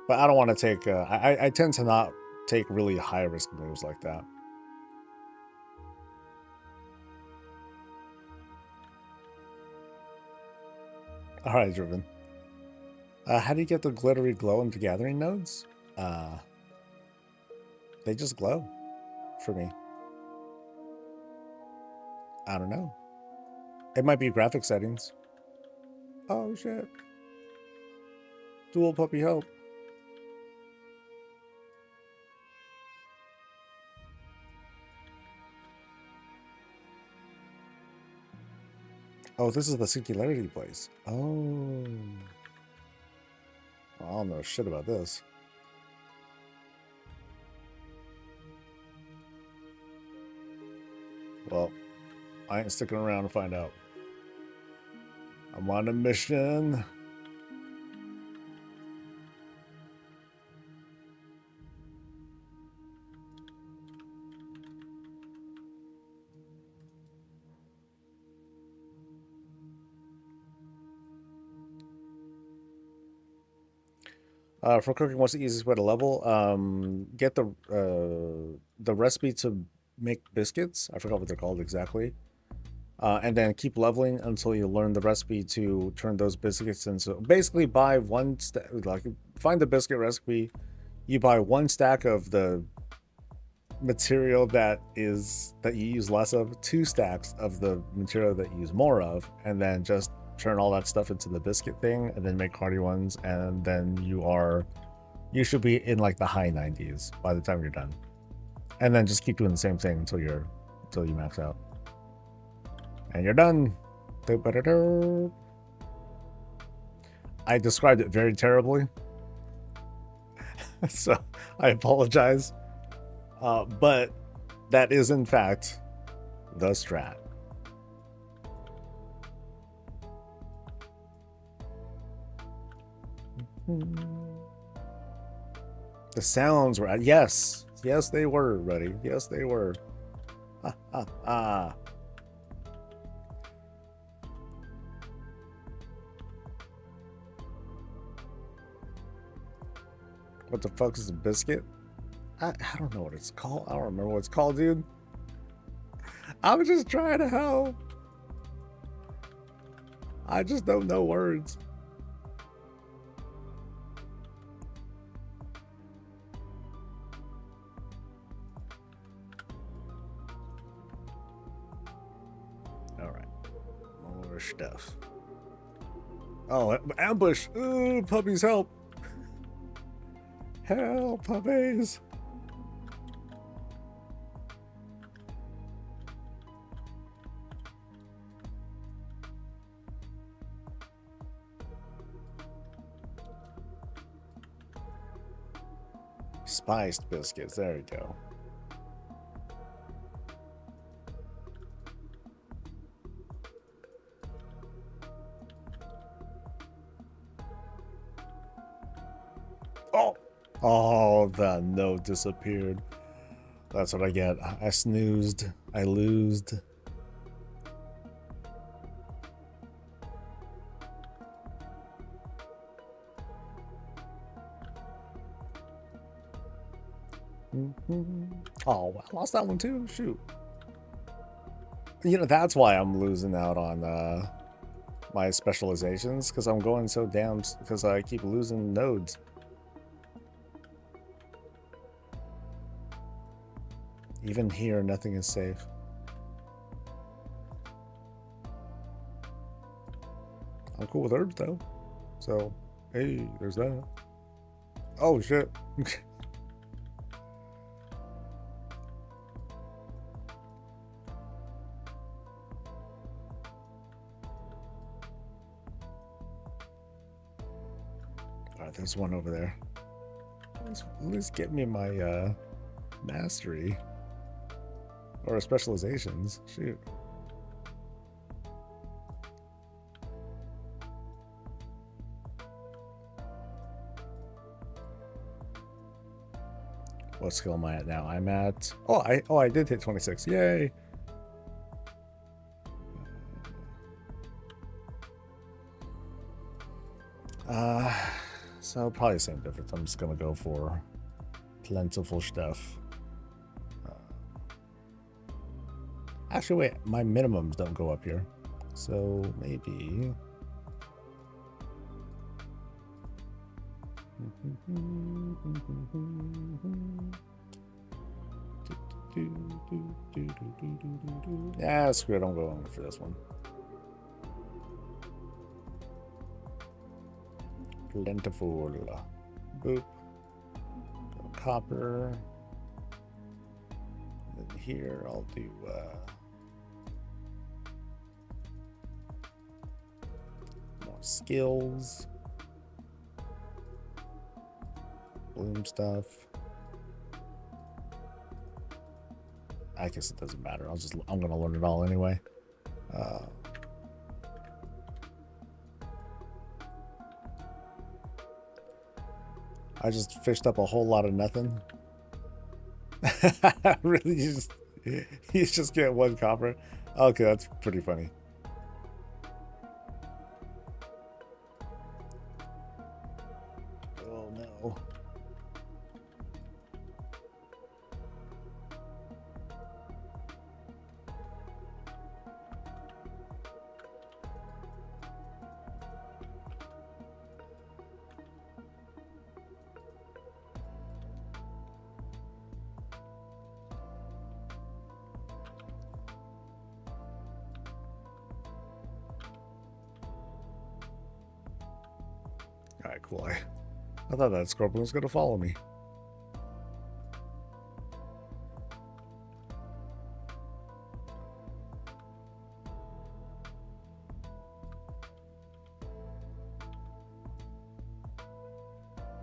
But I don't want to take. I tend to not take really high risk moves like that. All right, Driven. How do you get the glittery glow into gathering nodes? They just glow for me. I don't know. It might be graphic settings. Oh shit. Dual puppy help. Oh, this is the singularity place. Oh. Well, I don't know shit about this. Well, I ain't sticking around to find out. I'm on a mission. For cooking, what's the easiest way to level? Get the recipe to make biscuits. I forgot what they're called exactly. And then keep leveling until you learn the recipe to turn those biscuits into. Basically, buy one like find the biscuit recipe. You buy one stack of the material that you use less of, 2 stacks of the material that you use more of, and then just turn all that stuff into the biscuit thing, and then make hardy ones, and then you should be in like the high 90s by the time you're done. And then just keep doing the same thing until you max out. And you're done. I described it very terribly. So I apologize. But that is in fact the strat. The sounds were yes, they were, buddy. Yes, they were. Ha ha ha. What the fuck is a biscuit? I don't know what it's called. I don't remember what it's called, dude. I was just trying to help. I just don't know words. Alright. More stuff. Oh, ambush! Ooh, puppies, help! Help, puppies! Spiced biscuits, there we go. Oh, the note disappeared. That's what I get. I snoozed. I loosed. Oh, I lost that one too. Shoot. You know, that's why I'm losing out on my specializations, because I'm going so damn, because I keep losing nodes. Even here, nothing is safe. I'm cool with herbs though. So, hey, there's that. Oh shit. Alright, there's one over there. Let's get me my mastery. Or specializations. Shoot. What skill am I at now? I'm at... Oh, I did hit 26. Yay! So probably the same difference. I'm just gonna go for plentiful stuff. Actually, wait, my minimums don't go up here. So maybe... Yeah, screw it, I'm going for this one. Plentiful. Boop. Go copper. And then here I'll do more skills. Bloom stuff. I guess it doesn't matter. I'm gonna learn it all anyway. I just fished up a whole lot of nothing. Really, you just get 1 copper. Okay, that's pretty funny. Oh no. Alright, cool. I thought that scorpion was gonna follow me.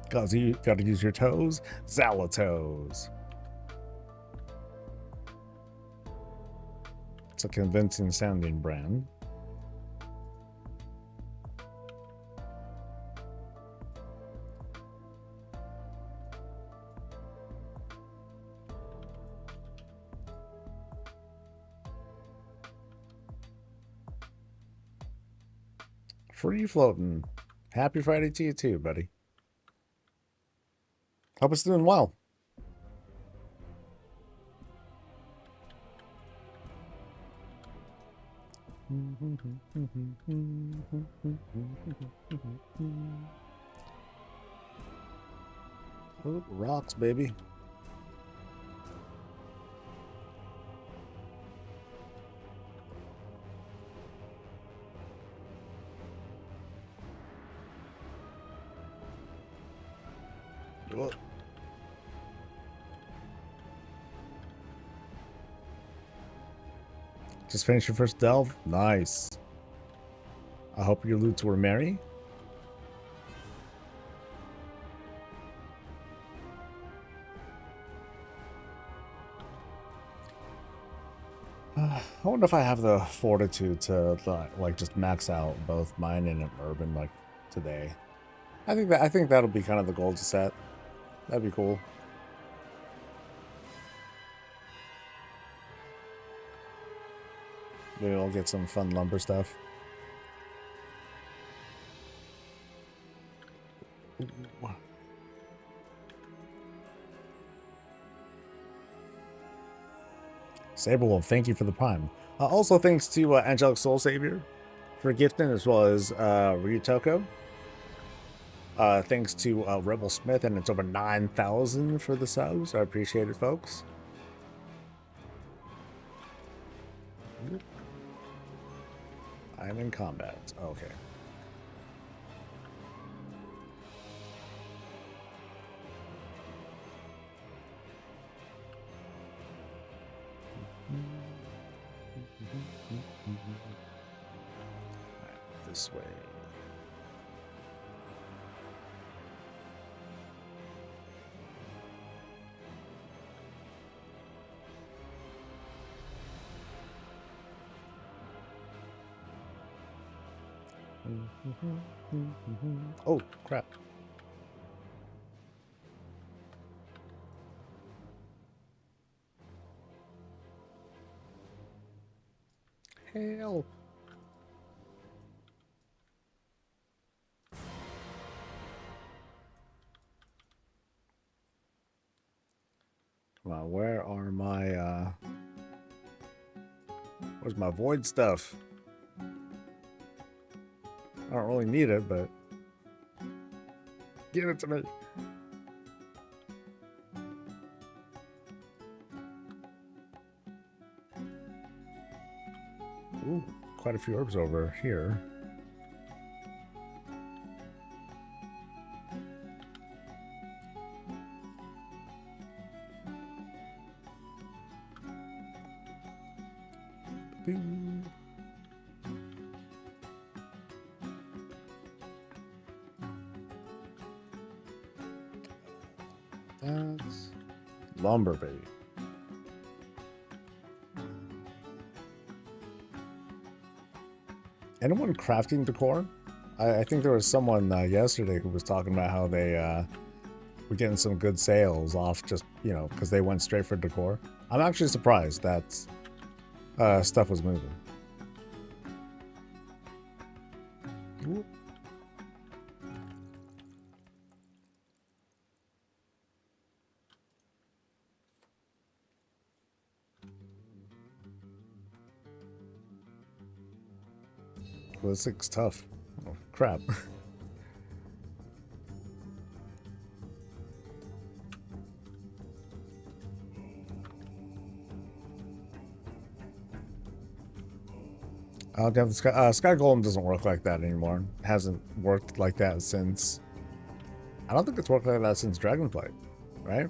Cause you gotta use your toes. Zalatoes. It's a convincing sounding brand. Free floating. Happy Friday to you too, buddy. Hope it's doing well. Oh, rocks, baby. Whoa. Just finished your first delve? Nice. I hope your loots were merry. I wonder if I have the fortitude to like just max out both mine and urban like today. I think that'll be kind of the goal to set. That'd be cool. Maybe I'll get some fun lumber stuff. Saberwolf, thank you for the prime. Also, thanks to Angelic Soul Savior for gifting, as well as Ryutoko. Thanks to Rebel Smith, and it's over 9,000 for the subs. I appreciate it, folks. I'm in combat. Okay. This way. Oh, crap. Help. Come on, where are my, where's my void stuff? I don't really need it, but give it to me. Ooh, quite a few herbs over here. That's lumber, baby. Anyone crafting decor? I think there was someone yesterday who was talking about how they were getting some good sales off just, you know, because they went straight for decor. I'm actually surprised that stuff was moving. Ooh. Well, this thing's tough. Oh, crap. I'll have the sky golem doesn't work like that anymore. It hasn't worked like that since I don't think it's worked like that since Dragonflight, right?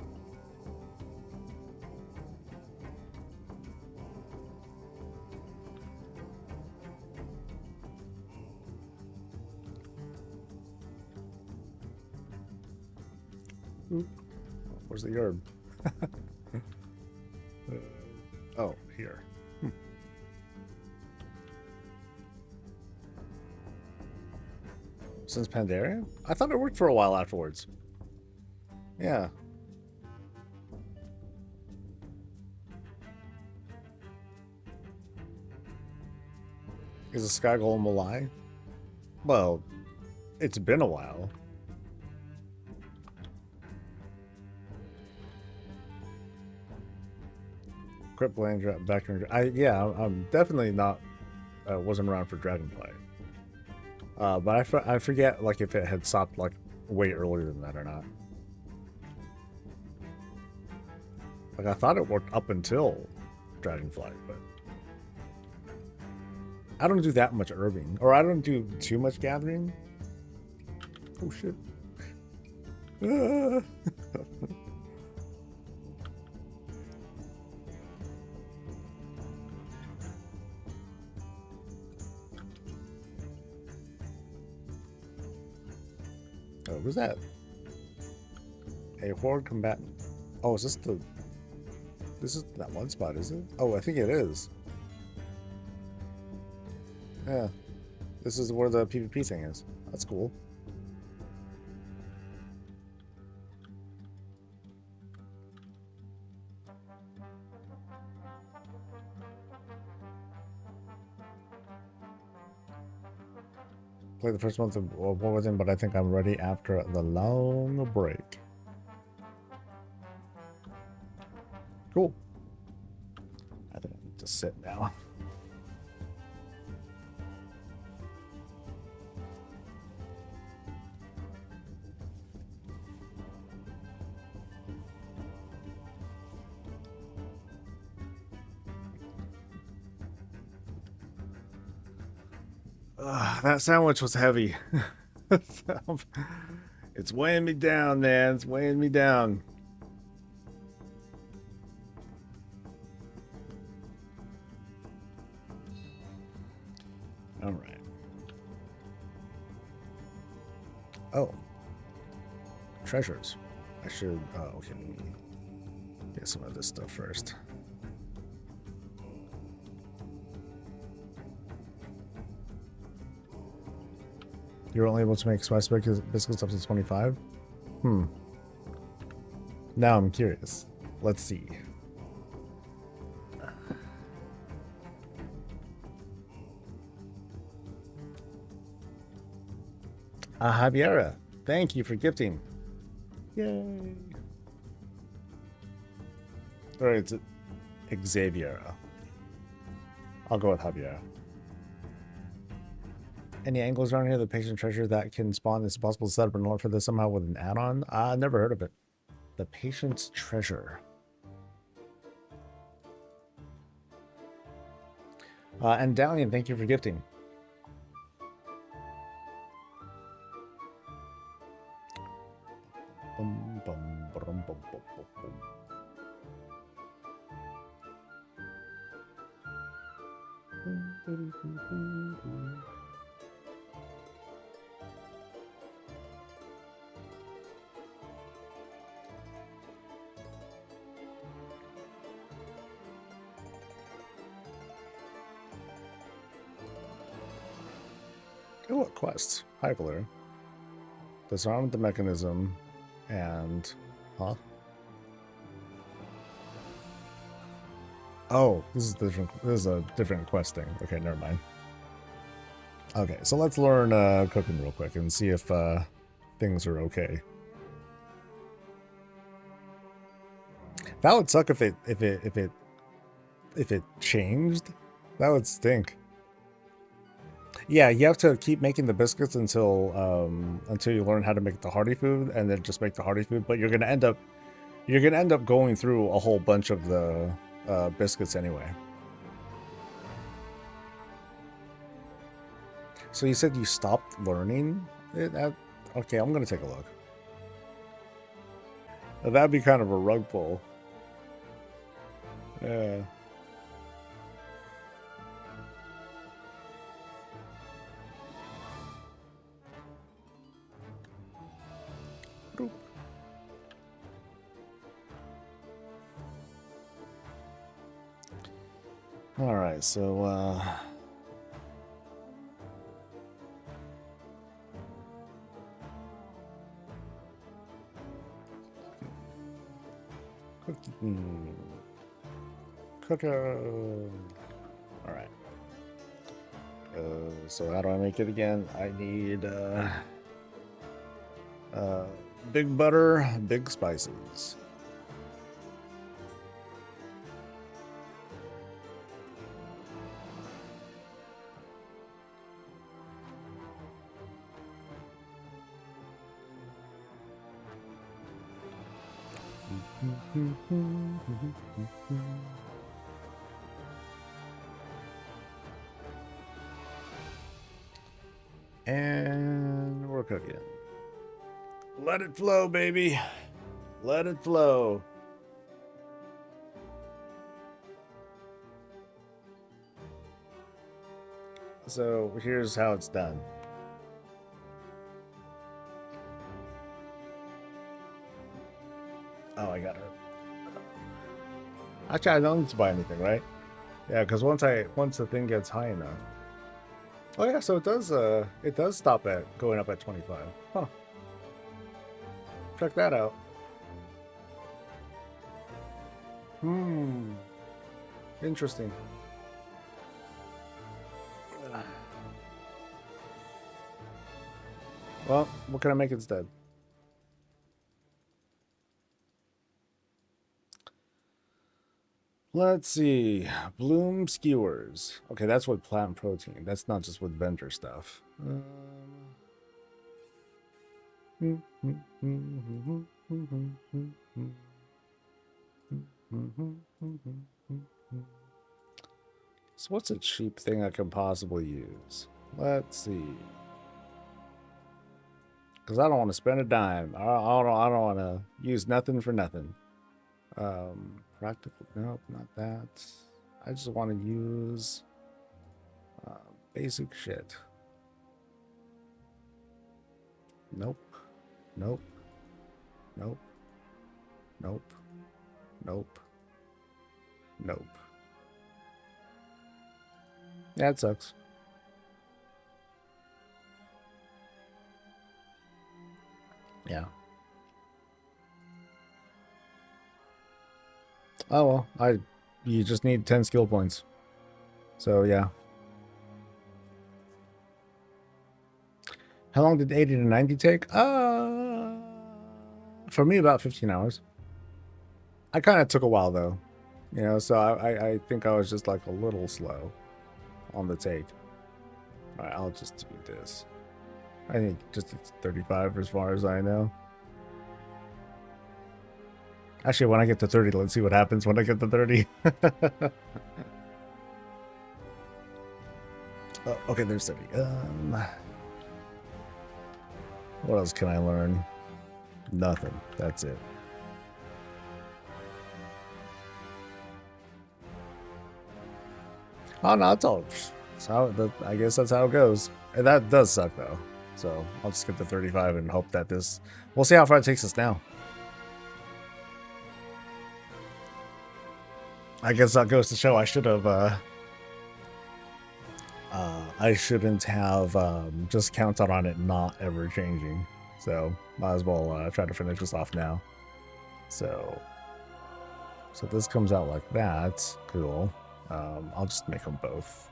Where's the herb? Oh, here. Since Pandaria? I thought it worked for a while afterwards. Yeah. Is a sky golem a lie? Well, it's been a while. Crypt Blade, background. Yeah, I'm definitely not. Wasn't around for Dragonflight. But I forget like if it had stopped like way earlier than that or not. Like I thought it worked up until Dragonflight, but I don't do that much herbing, or I don't do too much gathering. Oh shit. Oh, who's that? A horde combatant. Oh, is this the... This is that one spot, is it? Oh, I think it is. Yeah. This is where the PvP thing is. That's cool. Play the first month of War Within, but I think I'm ready after the long break. Cool. I think I need to sit now. That sandwich was heavy. It's weighing me down, man. It's weighing me down. All right. Oh. Treasures. I should... okay, let me get some of this stuff first. You're only able to make spice biscuits up to 25? Now I'm curious. Let's see. Javiera, thank you for gifting. Yay. Alright, it's Xavier. I'll go with Javiera. Any angles around here, the patient treasure that can spawn, is possible to set up an alert for this somehow with an add-on? I never heard of it. The patient's treasure. And Dalian, thank you for gifting. Bum, bum, bum, bum, bum, bum. Oh, what quest? Hi, Blair. Disarm the mechanism and... Huh? Oh, this is a different quest thing. Okay, never mind. Okay, so let's learn cooking real quick and see if things are okay. That would suck if it changed. That would stink. Yeah, you have to keep making the biscuits until you learn how to make the hearty food, and then just make the hearty food. But you're gonna end up going through a whole bunch of the biscuits anyway. So you said you stopped learning it? Okay, I'm gonna take a look. That'd be kind of a rug pull. Yeah. All right, so cooker. All right. So how do I make it again? I need big butter, big spices. And we're cooking. Let it flow, baby. Let it flow. So here's how it's done. Oh, I got it. Actually, I don't need to buy anything, right? Yeah, because once the thing gets high enough. Oh yeah, so it does stop at going up at 25. Huh. Check that out. Interesting. Well, what can I make instead? Let's see. Bloom skewers. Okay, that's with plant protein. That's not just with vendor stuff. So what's a cheap thing I can possibly use? Let's see. Because I don't want to spend a dime. I don't want to use nothing for nothing. Practical. Nope, not that. I just want to use basic shit. Nope. Nope. Nope. Nope. Nope. Nope. Yeah, it sucks. Yeah. Oh well, you just need 10 skill points. So yeah. How long did 80 to 90 take? For me about 15 hours. I kind of took a while though. You know, so I think I was just like a little slow on the take. All right, I'll just do this. I think just it's 35 as far as I know. Actually, when I get to 30, let's see what happens when I get to 30. Oh, okay, there's 30. What else can I learn? Nothing. That's it. Oh no, it's all. I guess that's how it goes. And that does suck though. So I'll just get to 35 and hope that this. We'll see how far it takes us now. I guess that goes to show I should have. I shouldn't have just counted on it not ever changing. So might as well try to finish this off now. So this comes out like that. Cool. I'll just make them both.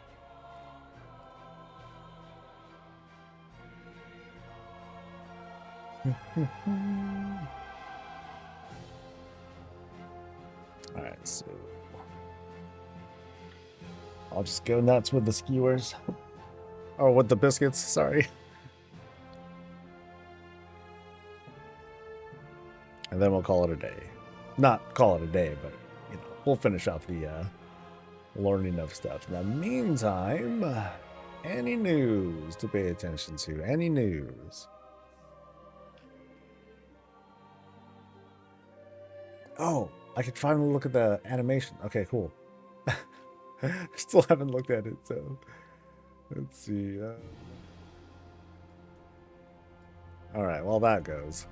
All right, so I'll just go nuts with the skewers. Or with the biscuits, sorry. And then we'll call it a day. Not call it a day, but you know, we'll finish off the learning of stuff. Now, meantime, any news to pay attention to? Any news? Oh, I could finally look at the animation. Okay, cool. Still haven't looked at it, so let's see. All right, well that goes.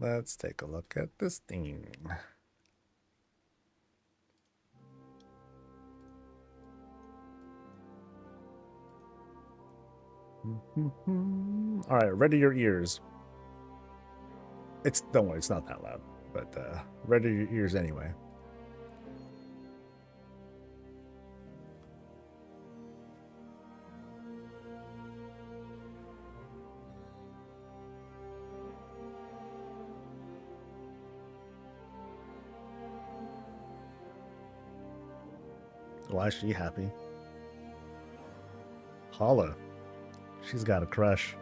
Let's take a look at this thing. All right, ready your ears. Don't worry, it's not that loud, but ready your ears anyway. Why is she happy? Holla. She's got a crush.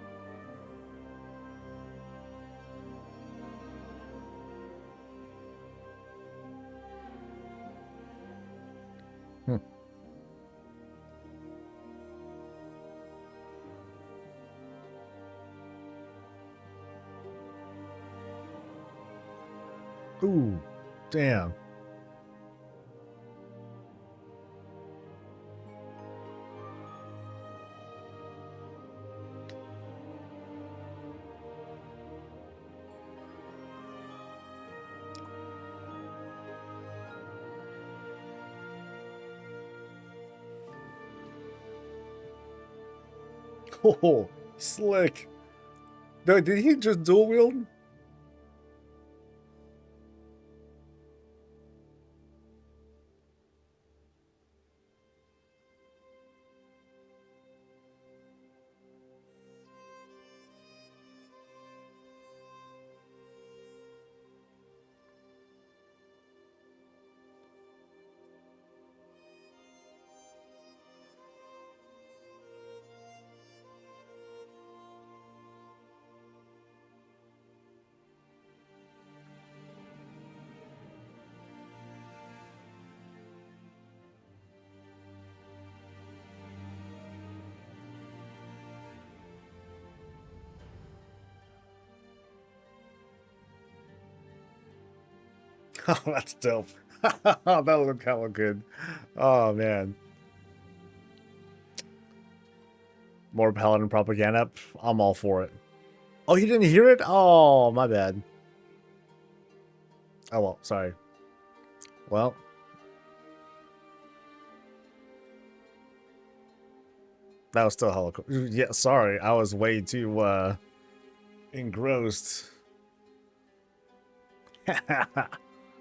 Ooh, damn. Oh, slick. Did he just dual wield? Oh, that's dope. That'll look hella good. Oh, man. More Paladin propaganda? I'm all for it. Oh, you didn't hear it? Oh, my bad. Oh, well, sorry. Well. That was still hella cool. Yeah, sorry. I was way too, engrossed.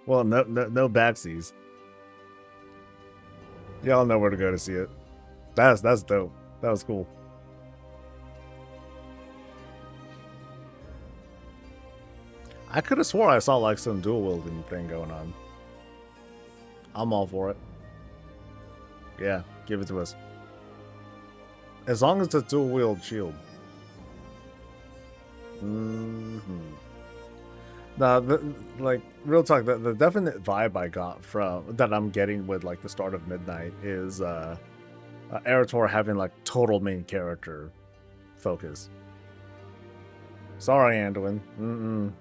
Well, no backsies. Y'all know where to go to see it. That's dope. That was cool. I could have swore I saw like some dual wielding thing going on. I'm all for it. Yeah, give it to us. As long as it's a dual wield shield. Nah, like real talk, the definite vibe I got from that I'm getting with like the start of Midnight is Eretor having like total main character focus. Sorry, Anduin.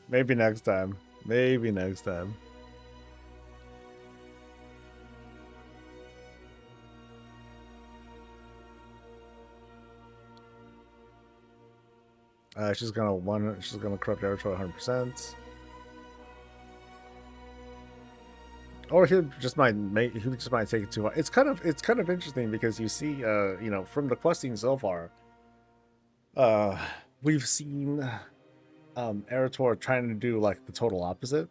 Maybe next time. Maybe next time. She's gonna corrupt Eretor 100%. Or he just might take it too far. It's kind of interesting because you see, you know, from the questing so far, we've seen Eretor trying to do like the total opposite.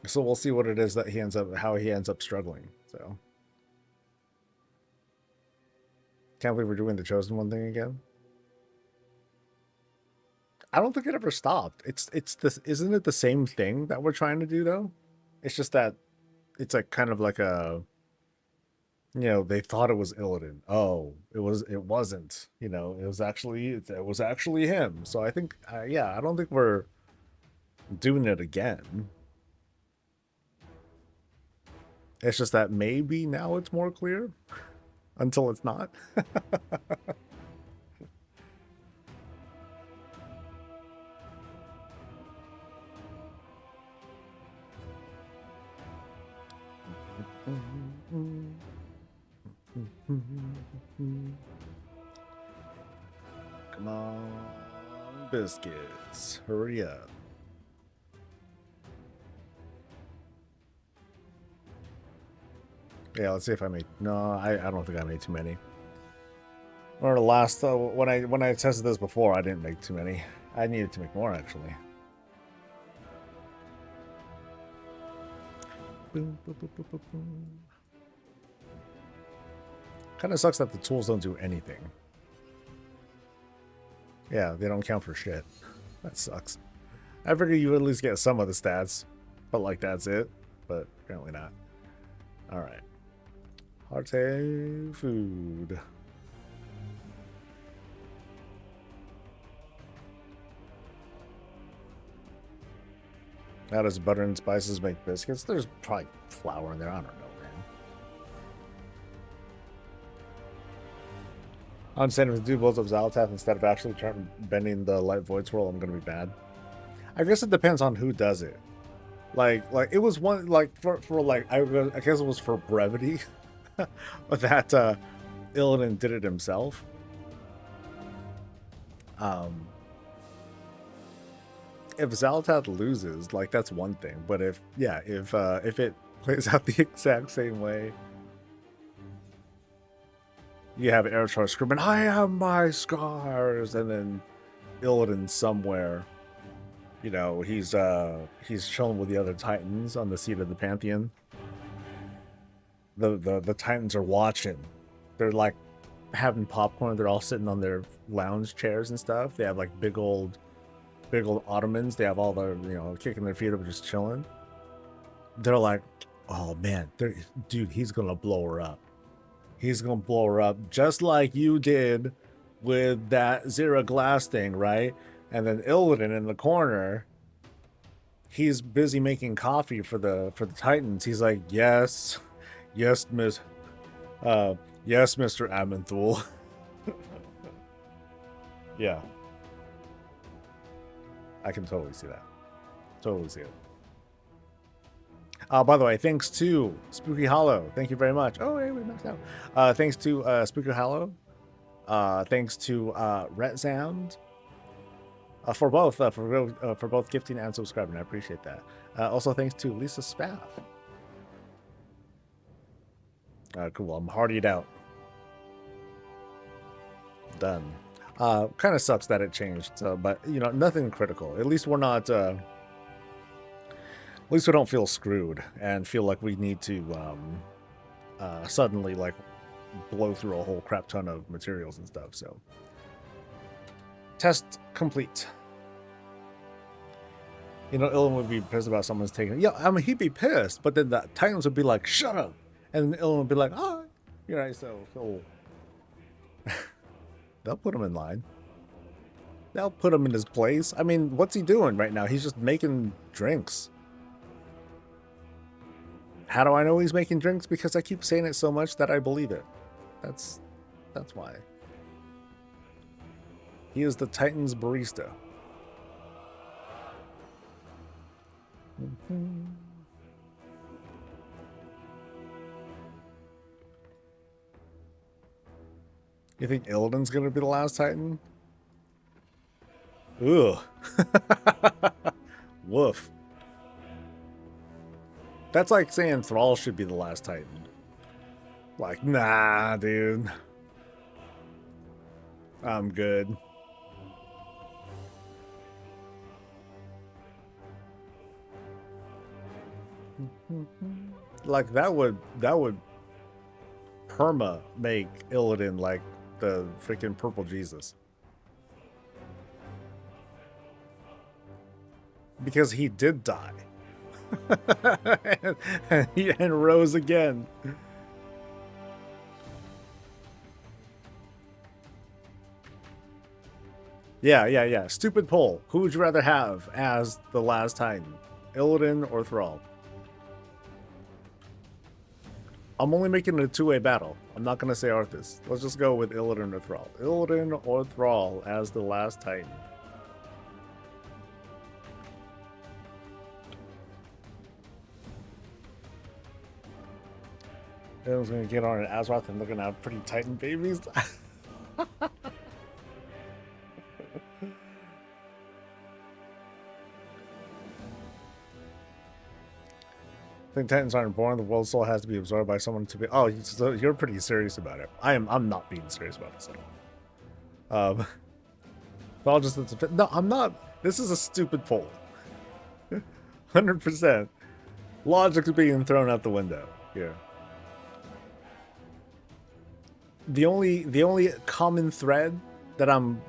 So we'll see what it is that how he ends up struggling. So can't believe we're doing the Chosen One thing again. I don't think it ever stopped. It's this, isn't it the same thing that we're trying to do though? It's just that it's like kind of like a, you know, they thought it was Illidan. Oh, it wasn't. You know, it was actually him. So I think, yeah, I don't think we're doing it again. It's just that maybe now it's more clear until it's not. Come on, biscuits. Hurry up. Yeah, let's see if I made... No, I don't think I made too many. Or the last... when I tested this before, I didn't make too many. I needed to make more, actually. Boom, boom, boom, boom, boom, boom. Kind of sucks that the tools don't do anything. Yeah, they don't count for shit. That sucks. I figured you would at least get some of the stats, but like that's it. But apparently not. All right. Hearty food. How does butter and spices make biscuits? There's probably flour in there. I don't know, man. I'm saying if I do both of Xalatath instead of actually trying bending the light void swirl, I'm gonna be bad. I guess it depends on who does it. Like it was one like for like I guess it was for brevity that Illidan did it himself. If Xalatath loses, like that's one thing. But if it plays out the exact same way, you have Eritrea screaming, "I have my scars," and then Illidan somewhere, you know, he's chilling with the other Titans on the seat of the Pantheon. The Titans are watching. They're like having popcorn. They're all sitting on their lounge chairs and stuff. They have like big old ottomans. They have all the, you know, kicking their feet up, just chilling. They're like, "Oh man, dude, he's gonna blow her up. He's gonna blow her up just like you did with that Zero Glass thing, right?" And then Illidan in the corner, he's busy making coffee for the Titans. He's like, yes, Mr. Amenthul." Yeah. I can totally see that. Totally see it. By the way, thanks to Spooky Hollow. Thank you very much. Oh, hey, we knocked out. Thanks to Spooky Hollow. Thanks to Ret Sound. For both gifting and subscribing. I appreciate that. Also, thanks to Lisa Spaff. Cool. I'm hardied out. Done. Kind of sucks that it changed, but you know, nothing critical. At least we're not. At least we don't feel screwed and feel like we need to suddenly like blow through a whole crap ton of materials and stuff. So, test complete. You know, Illidan would be pissed about someone's taking it. Yeah, I mean, he'd be pissed, but then the Titans would be like, "Shut up," and Illidan would be like, "Ah," you know, so. They'll put him in line. They'll put him in his place. I mean, what's he doing right now? He's just making drinks. How do I know he's making drinks? Because I keep saying it so much that I believe it. That's why. He is the Titans barista. You think Illidan's gonna be the last Titan? Ugh. Woof. That's like saying Thrall should be the last Titan. Like, nah, dude. I'm good. Like that would perma make Illidan like the freaking purple Jesus. Because he did die. and rose again. Yeah. Stupid poll. Who would you rather have as the last Titan? Illidan or Thrall? I'm only making it a two-way battle. I'm not going to say Arthas. Let's just go with Illidan or Thrall. Illidan or Thrall as the last Titan. Everyone's gonna get on an Azeroth and they're gonna have pretty Titan babies. I think Titans aren't born. The world soul has to be absorbed by someone to be. Oh, so you're pretty serious about it. I'm not being serious about this at all. But I'll just no. I'm not. This is a stupid poll. 100%. Logic is being thrown out the window here. The only common thread that I'm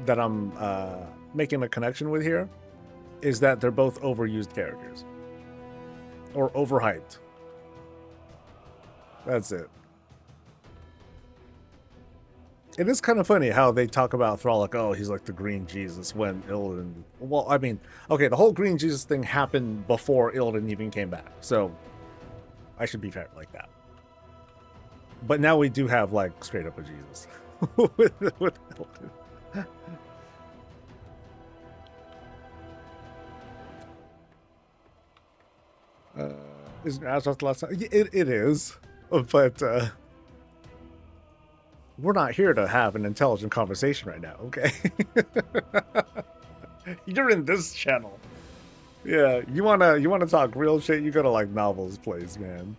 making a connection with here is that they're both overused characters. Or overhyped. That's it. It is kind of funny how they talk about Thrall like, oh, he's like the Green Jesus when Illidan... Well, I mean, okay, the whole Green Jesus thing happened before Illidan even came back. So, I should be fair like that. But now we do have, like, straight up a Jesus. with Illidan. Isn't Azeroth the last time? It is, but we're not here to have an intelligent conversation right now, okay? You're in this channel. Yeah, you wanna talk real shit? You go to like Novels place, man.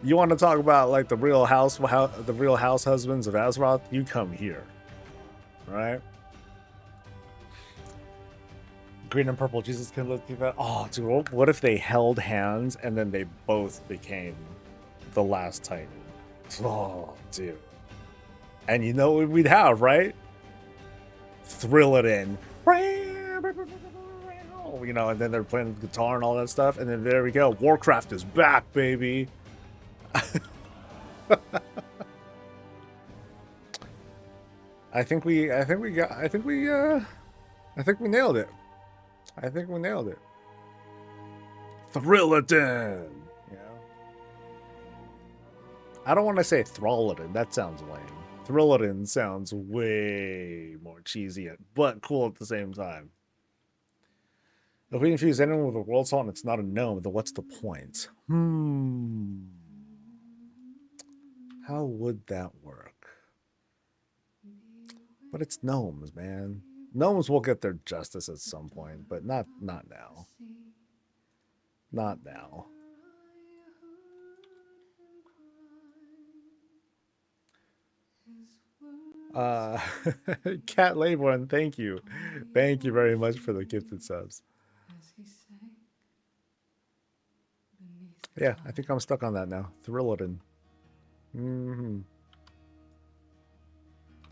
You want to talk about like the real house husbands of Azeroth? You come here, all right? Green and purple Jesus can live through that. Oh, dude, what if they held hands and then they both became the last Titan? Oh, dude. And you know what we'd have, right? Thrill it in. You know, and then they're playing the guitar and all that stuff. And then there we go. Warcraft is back, baby. I think we nailed it. I think we nailed it. Thrillatin! You know? I don't want to say Thralladin. That sounds lame. Thrillatin sounds way more cheesy, but cool at the same time. If we infuse anyone with a world salt and it's not a gnome, then what's the point? How would that work? But it's gnomes, man. Gnomes will get their justice at some point, but not now. Not now. Cat Layborn, thank you. Thank you very much for the gifted subs. Yeah, I think I'm stuck on that now. Thrillatin.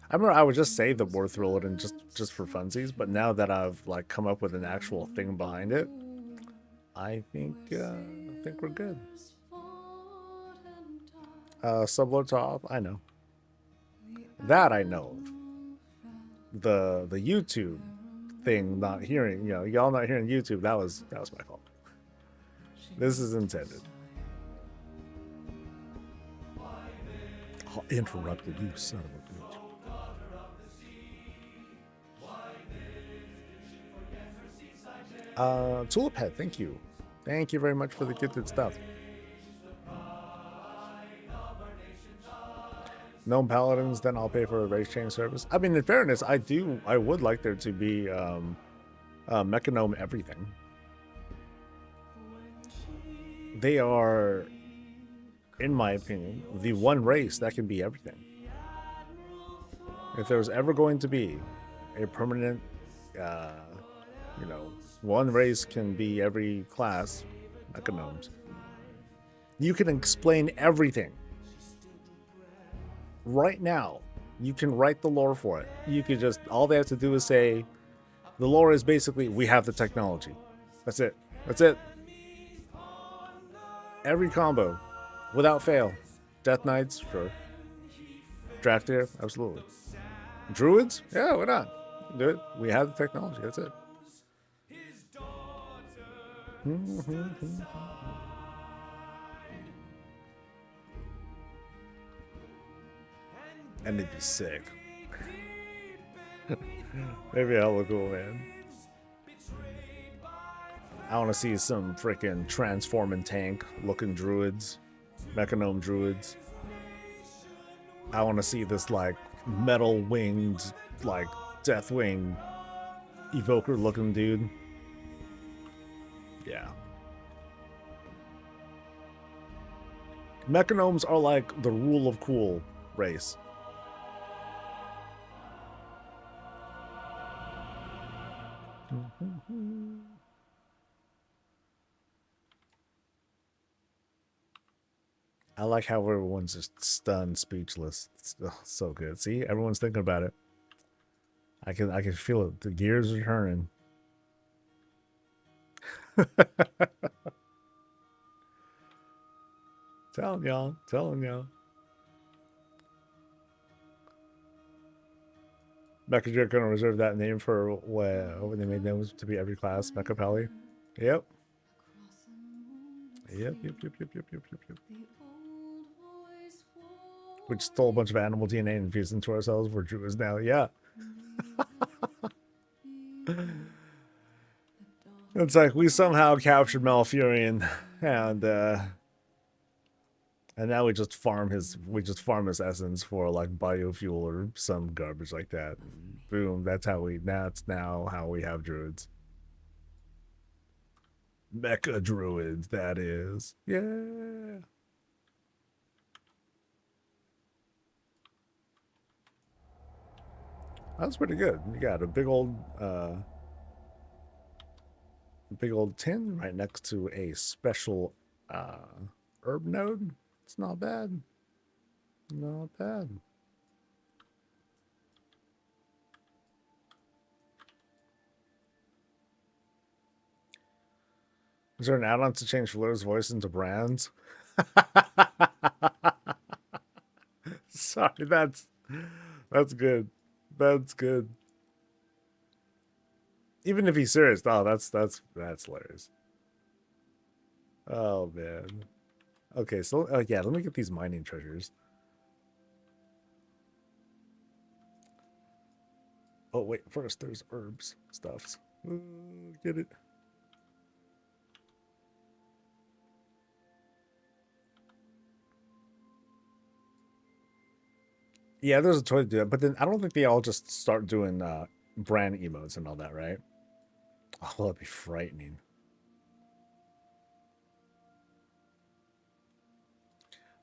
I remember I would just say the word Thrillatin just for funsies, but now that I've like come up with an actual thing behind it, I think we're good. Sublord off, I know. That I know. The YouTube thing not hearing, you know, y'all not hearing YouTube, that was my fault. This is intended. Oh, interrupted, you son of a bitch. Tulip Head, thank you. Thank you very much for the gifted stuff. Gnome Paladins, then I'll pay for a race change service. I mean, in fairness, I would like there to be Mecha-Gnome everything. They are, in my opinion, the one race that can be everything. If there was ever going to be a permanent, you know, one race can be every class, Mecha-Gnomes. You can explain everything. Right now, you can write the lore for it. You could just, all they have to do is say, the lore is basically, we have the technology. That's it. That's it. Every combo, without fail. Death Knights, sure. Draftier, absolutely. Druids? Yeah, why not? Do it. We have the technology, that's it. And it'd be sick. Maybe hella cool, man. I want to see some freaking transforming tank looking druids Mechanome druids. I want to see this like metal winged, like Deathwing evoker looking dude. Yeah. Mechanomes are like the rule of cool race. I like how everyone's just stunned, speechless. It's so good. See, everyone's thinking about it. I can feel it. The gears are turning. Telling y'all. Mecha Jerk gonna reserve that name for when they made names to be every class. Mecha Pally. Yep. Yep. We stole a bunch of animal DNA and infused into ourselves. We're druids now. Yeah. It's like we somehow captured Malfurion and now we just farm his essence for like biofuel or some garbage like that. Boom, that's now how we have druids. Mecha druids, that is. Yeah. That's pretty good. You got a big old tin right next to a special herb node. It's not bad. Not bad. Is there an add-on to change Flair's voice into Brand's? Sorry, that's good. That's good. Even if he's serious, oh, that's hilarious. Oh man. Okay, so yeah, let me get these mining treasures. Oh wait, first there's herbs stuffs. Get it. Yeah, there's a toy to do that, but then I don't think they all just start doing brand emotes and all that, right? Oh, that'd be frightening.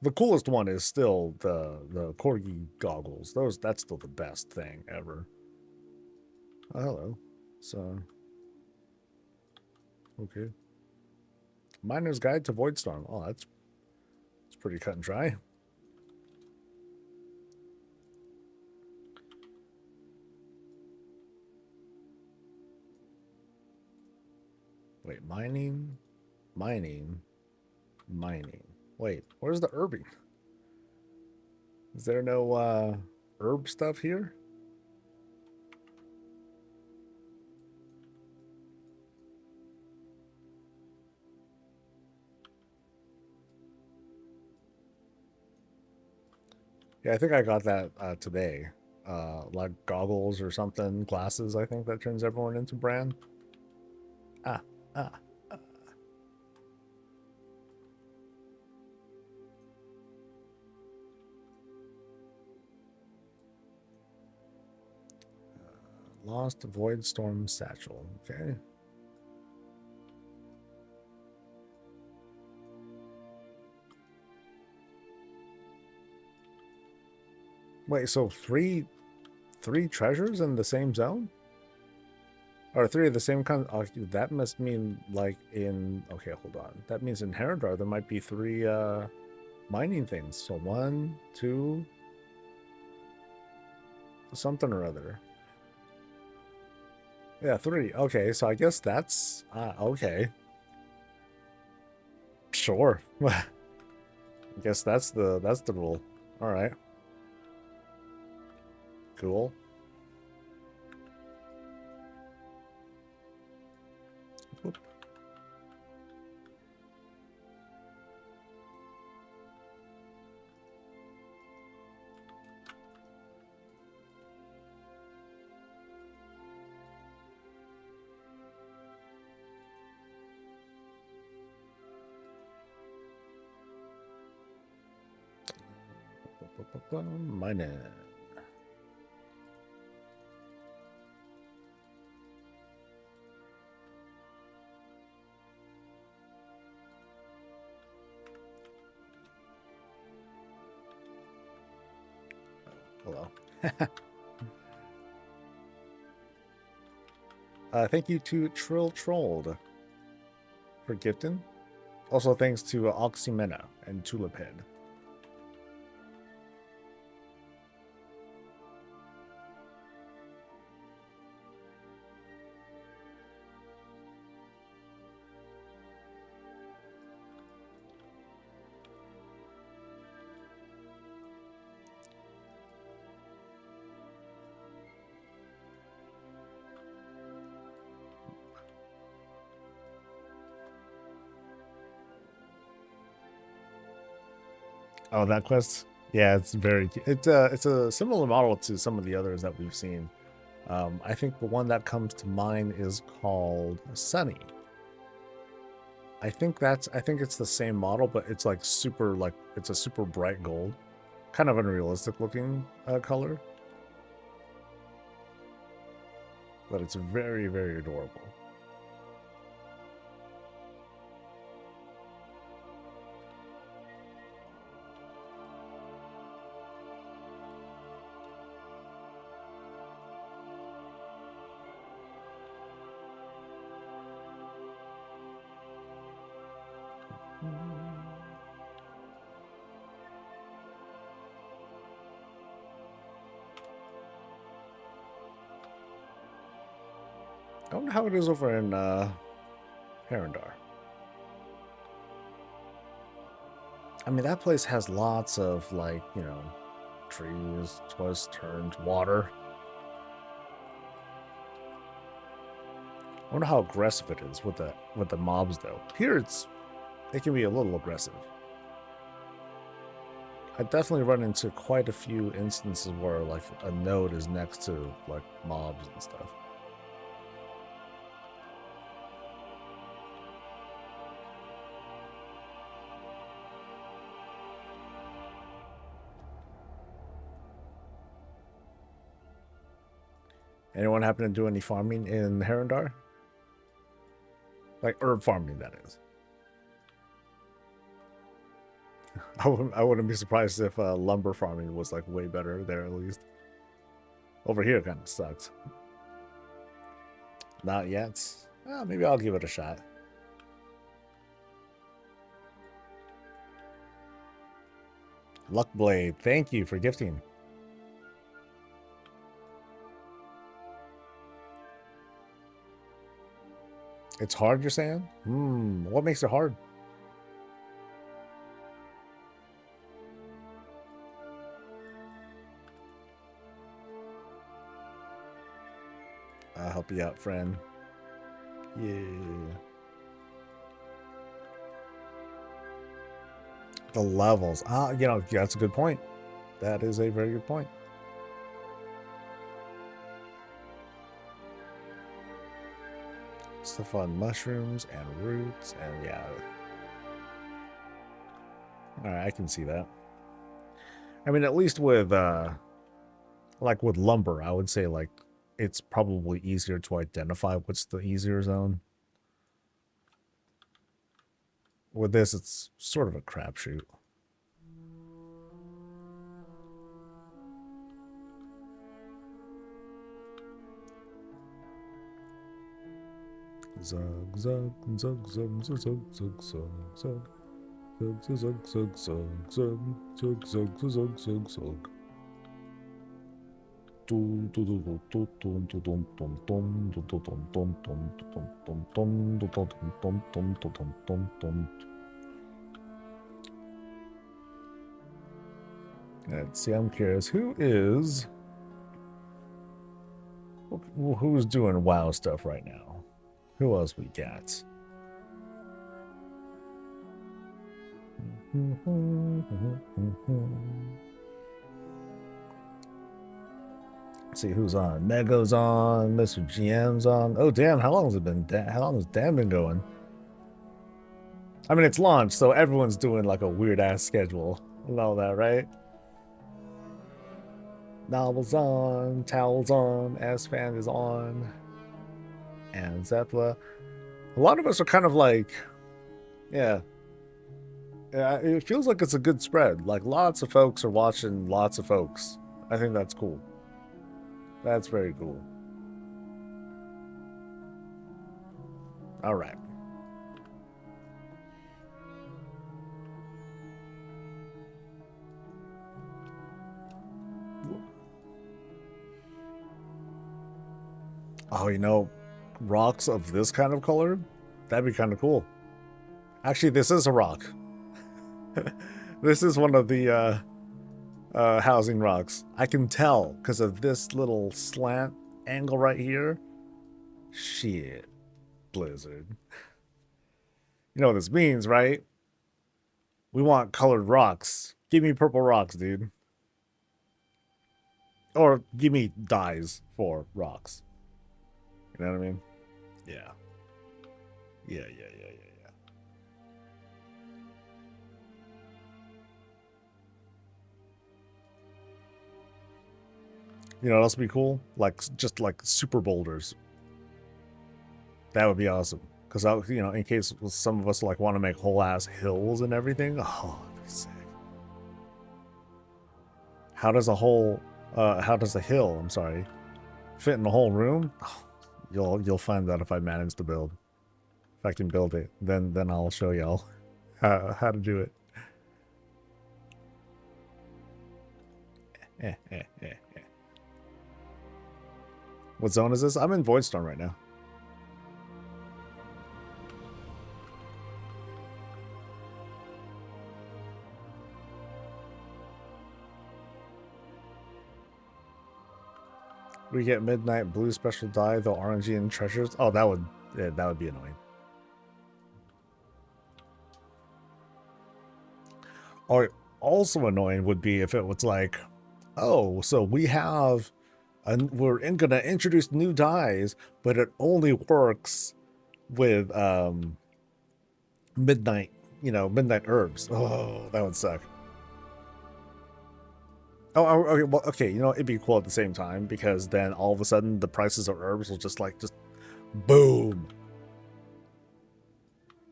The coolest one is still the corgi goggles. That's still the best thing ever. Oh, hello. So okay. Miner's Guide to Voidstorm. Oh, that's pretty cut and dry. Wait, mining. Wait, where's the herbing? Is there no herb stuff here? Yeah, I think I got that today. Like goggles or something, glasses, I think that turns everyone into brand. Ah. Lost Voidstorm Satchel. Okay. Wait, so three treasures in the same zone? Or three of the same kind? Oh, that must mean like in... Okay, hold on. That means in Herodar there might be three mining things. So 1, 2... something or other. Yeah, 3. Okay, so I guess that's... okay. Sure. I guess that's the rule. Alright. Cool. Whoop. Mining. Hello. Thank you to Trill Trolled for gifting. Also thanks to Oxymena and Tulip Head. Oh, that quest? Yeah, it's very. It's a similar model to some of the others that we've seen. I think the one that comes to mind is called Sunny. I think it's the same model, but it's like super it's a super bright gold, kind of unrealistic looking color, but it's very, very adorable. I wonder how it is over in Herondar. I mean, that place has lots of trees, twists, turns, water. I wonder how aggressive it is with the mobs though. Here it can be a little aggressive. I definitely run into quite a few instances where like a node is next to like mobs and stuff. Anyone happen to do any farming in Herondar? Like herb farming, that is. I wouldn't be surprised if lumber farming was like way better there, at least. Over here kind of sucks. Not yet. Well, maybe I'll give it a shot. Luckblade, thank you for gifting. It's hard, you're saying? What makes it hard? I'll help you out, friend. Yeah. The levels. That's a good point. That is a very good point. Stuff on mushrooms and roots, and yeah. Alright, I can see that. I mean, at least with with lumber, I would say like it's probably easier to identify what's the easier zone. With this, it's sort of a crapshoot. Zug, zug, zug, zug, zug, zug, zug, zug, zug. Zug, zug, zug, zug, zug, zug, zug, zug, zug, zug. Let's see, I'm curious, who's doing WoW stuff right now? Who else we got? Let's see who's on. Nego's on. Mr. GM's on. Oh damn! How long has it been? How long has Dan been going? I mean, it's launched, so everyone's doing like a weird ass schedule and all that, right? Novels on, towels on, S-Fan is on, and Zepla. A lot of us are kind of like, yeah. It feels like it's a good spread. Like lots of folks are watching lots of folks. I think that's cool. That's very cool. All right. Oh, you know, rocks of this kind of color? That'd be kind of cool. Actually, this is a rock. This is one of the housing rocks. I can tell because of this little slant angle right here. Shit, Blizzard. You know what this means, right? We want colored rocks. Give me purple rocks, dude. Or give me dyes for rocks. You know what I mean? Yeah. Yeah. You know what else would be cool? Like, just like super boulders. That would be awesome. Because, you know, in case some of us like want to make whole ass hills and everything. Oh, that'd be sick. How does a hill, I'm sorry, fit in the whole room? Oh, you'll find that if I manage to build. If I can build it, then I'll show y'all how to do it. What zone is this? I'm in Voidstorm right now. We get midnight blue special dye, the RNG and treasures. Oh, that would be annoying. Or also annoying would be if it was like, oh, so we have, we're gonna introduce new dyes, but it only works with midnight, midnight herbs. Oh, that would suck. Oh, okay, well, okay, it'd be cool at the same time because then all of a sudden the prices of herbs will just boom.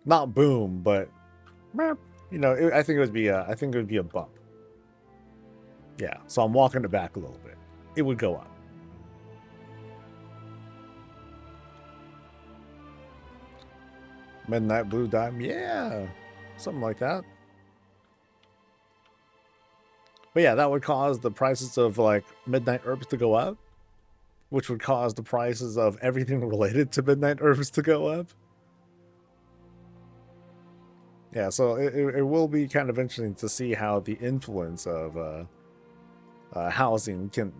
Not boom, but I think it would be a bump. Yeah, so I'm walking it back a little bit. It would go up. Midnight blue dime, yeah, something like that. But yeah, that would cause the prices of like midnight herbs to go up, which would cause the prices of everything related to midnight herbs to go up. Yeah, so it will be kind of interesting to see how the influence of housing can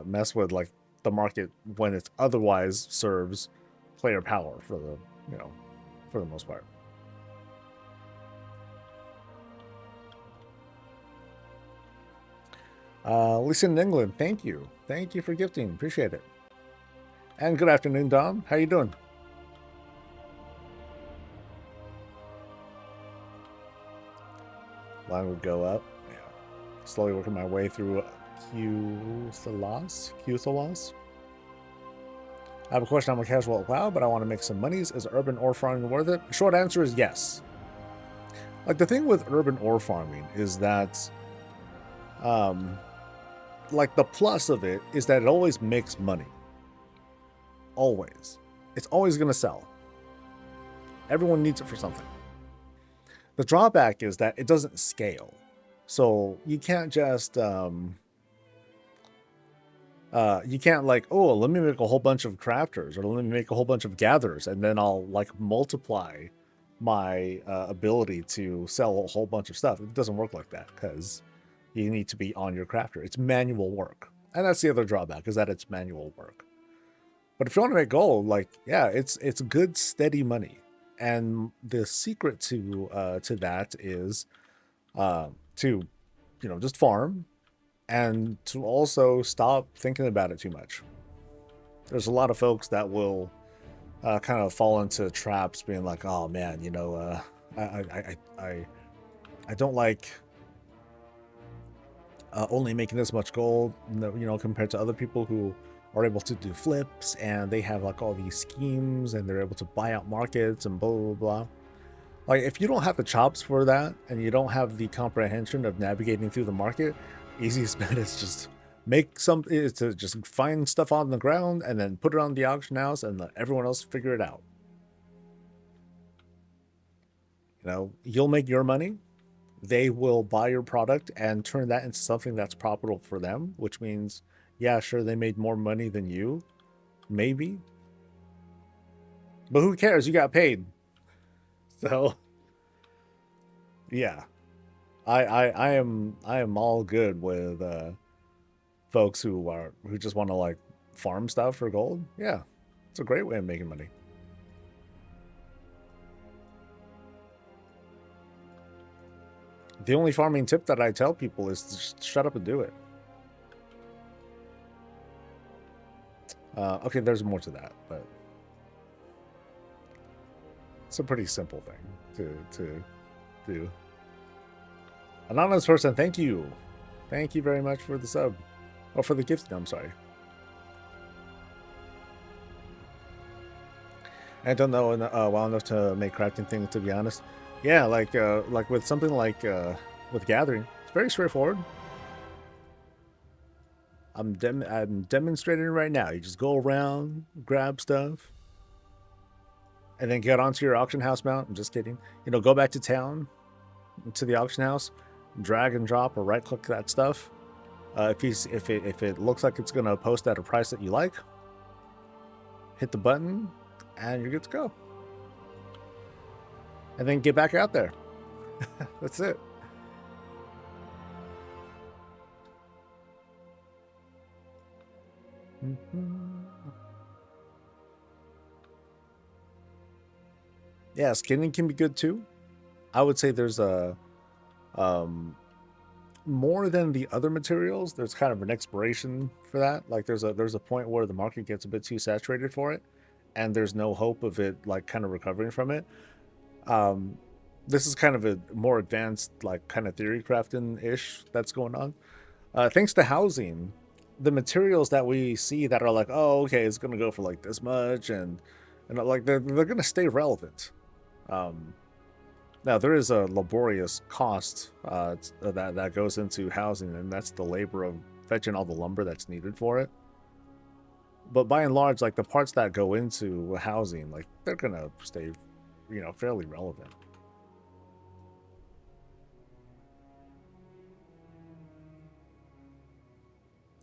mess with like the market when it otherwise serves player power for the most part. Lisa in England, thank you for gifting, appreciate it. And good afternoon, Dom. How you doing? Line would go up. Yeah. Slowly working my way through Q-Thalos. I have a question. I'm a casual at WoW, but I want to make some monies. Is urban ore farming worth it? Short answer is yes. Like, the thing with urban ore farming is that, like, the plus of it is that it always makes money. Always. It's always going to sell. Everyone needs it for something. The drawback is that it doesn't scale. So you can't just, you can't like, oh, let me make a whole bunch of crafters or let me make a whole bunch of gatherers and then I'll like multiply my ability to sell a whole bunch of stuff. It doesn't work like that because you need to be on your crafter. It's manual work. And that's the other drawback is that it's manual work. But if you want to make gold, like, yeah, it's good, steady money. And the secret to that is to, just farm and to also stop thinking about it too much. There's a lot of folks that will kind of fall into traps being like, oh man, I don't like only making this much gold, compared to other people who are able to do flips and they have like all these schemes and they're able to buy out markets and blah, blah, blah. Like, if you don't have the chops for that and you don't have the comprehension of navigating through the market, easiest bet is just is to just find stuff on the ground and then put it on the auction house and let everyone else figure it out. You'll make your money. They will buy your product and turn that into something that's profitable for them, which means, yeah, sure, they made more money than you, maybe. But who cares? You got paid. So, yeah, I am all good with folks who just want to like farm stuff for gold. Yeah, it's a great way of making money. The only farming tip that I tell people is to just shut up and do it. Okay, there's more to that, but it's a pretty simple thing to do. Anonymous person, thank you. Thank you very much for the sub. Oh, for the gift, I'm sorry. I don't know well enough to make crafting things, to be honest. Yeah, like with something like with gathering, it's very straightforward. I'm demonstrating it right now. You just go around, grab stuff, and then get onto your auction house mount. I'm just kidding. Go back to town, to the auction house, drag and drop or right click that stuff. If it looks like it's gonna post at a price that you like, hit the button, and you're good to go. And then get back out there. That's it. Yeah, skinning can be good too. I would say there's a more than the other materials, there's kind of an expiration for that. Like there's a point where the market gets a bit too saturated for it, and there's no hope of it like kind of recovering from it. This is kind of a more advanced like kind of theory crafting ish that's going on. Thanks to housing, the materials that we see that are like, oh, okay, it's gonna go for like this much, and like they're gonna stay relevant. Now there is a laborious cost that goes into housing, and that's the labor of fetching all the lumber that's needed for it. But by and large, like the parts that go into housing, like they're gonna stay, fairly relevant.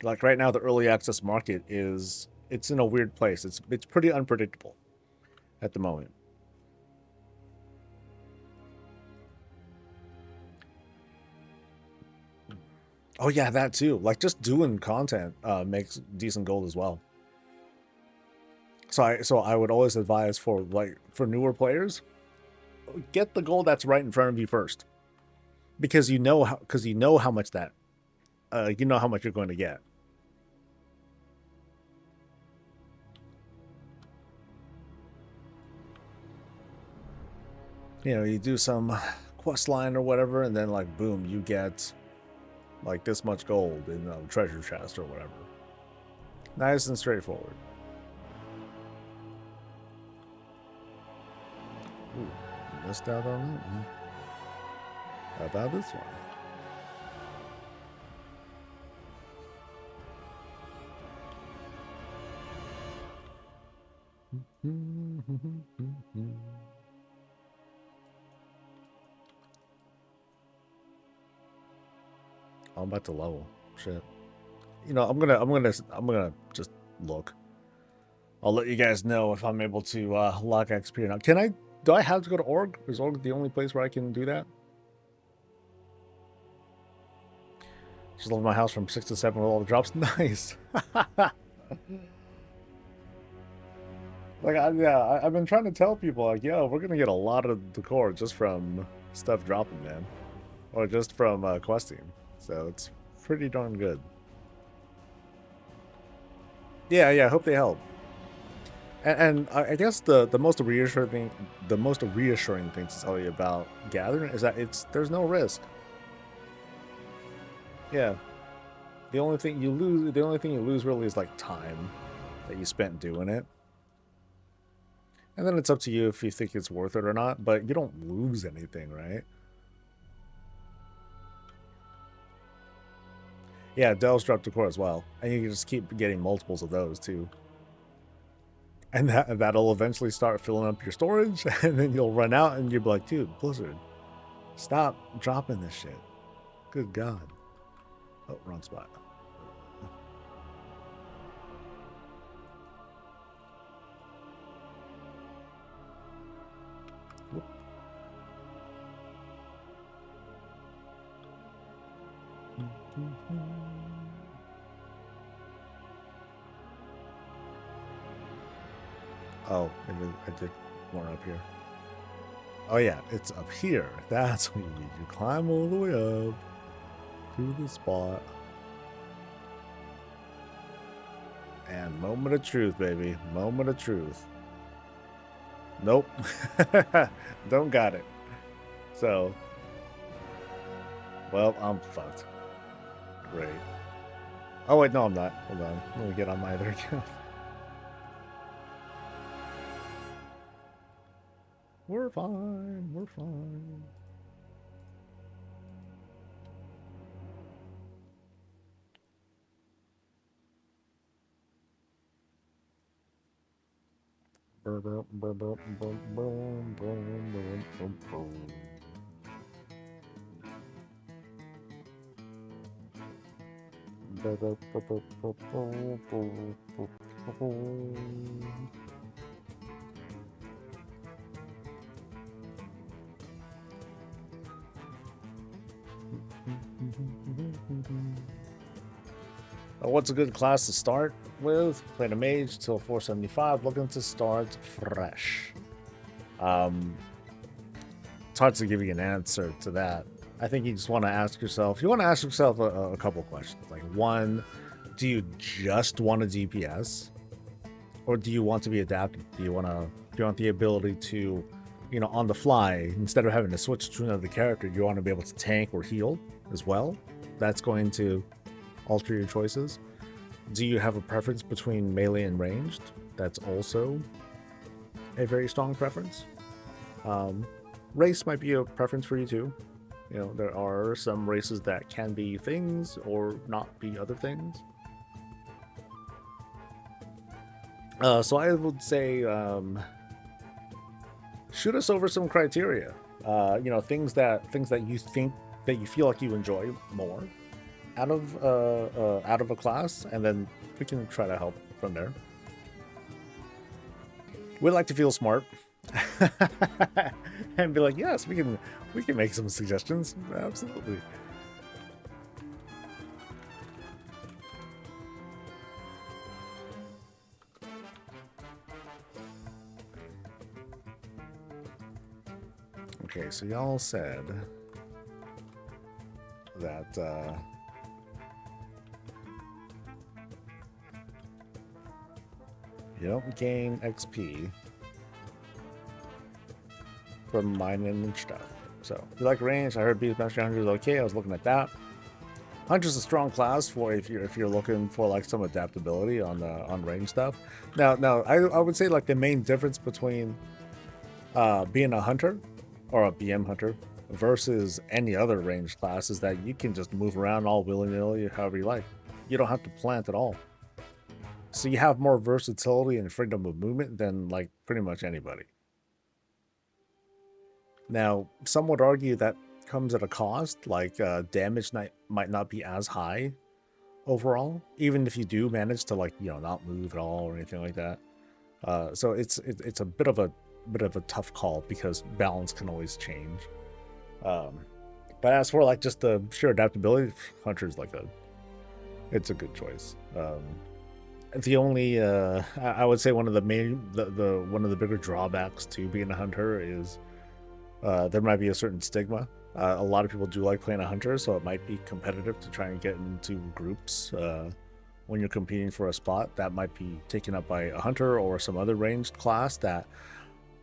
Like right now, the early access market it's in a weird place. It's pretty unpredictable at the moment. Oh yeah, that too. Like just doing content makes decent gold as well. So I would always advise for newer players, get the gold that's right in front of you first, because you know how much that how much you're going to get. You do some quest line or whatever, and then like boom, you get like this much gold in treasure chest or whatever. Nice and straightforward. Ooh, missed out on that one. How about this one? I'm about to level. Shit. I'm gonna just look. I'll let you guys know if I'm able to lock XP or not. Do I have to go to Org? Is Org the only place where I can do that? Just level my house from 6 to 7 with all the drops. Nice. I've been trying to tell people like, yo, we're gonna get a lot of decor just from stuff dropping, man, or just from questing. So it's pretty darn good. Yeah, I hope they help. And I guess the most reassuring thing to tell you about gathering is that there's no risk. Yeah, The only thing you lose really is like time that you spent doing it. And then it's up to you if you think it's worth it or not, but you don't lose anything, right? Yeah, Dells dropped a core as well. And you can just keep getting multiples of those too. And that'll eventually start filling up your storage, and then you'll run out and you'll be like, dude, Blizzard, stop dropping this shit. Good God. Oh, wrong spot. Whoop. Oh, I did one up here. Oh yeah, it's up here. That's what you need. You climb all the way up to the spot. And moment of truth, baby. Moment of truth. Nope. Don't got it. So, well, I'm fucked. Great. Oh wait, no, I'm not. Hold on. Let me get on my other account. We're fine. We're fine. What's a good class to start with? Playing a mage till 475, looking to start fresh. It's hard to give you an answer to that. I think you just want to ask yourself, a couple questions. Like, one, do you just want a DPS? Or do you want to be adaptive? Do you want the ability to, on the fly, instead of having to switch to another character, you want to be able to tank or heal as well? That's going to alter your choices. Do you have a preference between melee and ranged? That's also a very strong preference. Race might be a preference for you too. There are some races that can be things or not be other things. So I would say shoot us over some criteria. Things that you think that you feel like you enjoy more out of a class, and then we can try to help from there. We like to feel smart and be like, yes, we can make some suggestions. Absolutely. Okay, so y'all said that you don't gain XP from mining and stuff. So, you like range? I heard Beastmaster Hunter is okay. I was looking at that. Hunter's a strong class for if you're looking for like some adaptability on range stuff. Now, I would say like the main difference between being a hunter or a BM hunter versus any other range class is that you can just move around all willy-nilly however you like. You don't have to plant at all. So you have more versatility and freedom of movement than like pretty much anybody. Now, some would argue that comes at a cost, like damage might not be as high overall, even if you do manage to like not move at all or anything like that. So it's a bit of a tough call because balance can always change. But as for like just the sheer adaptability, Hunter's like it's a good choice. The only I would say one of the bigger drawbacks to being a hunter is there might be a certain stigma. A lot of people do like playing a hunter, so it might be competitive to try and get into groups when you're competing for a spot that might be taken up by a hunter or some other ranged class that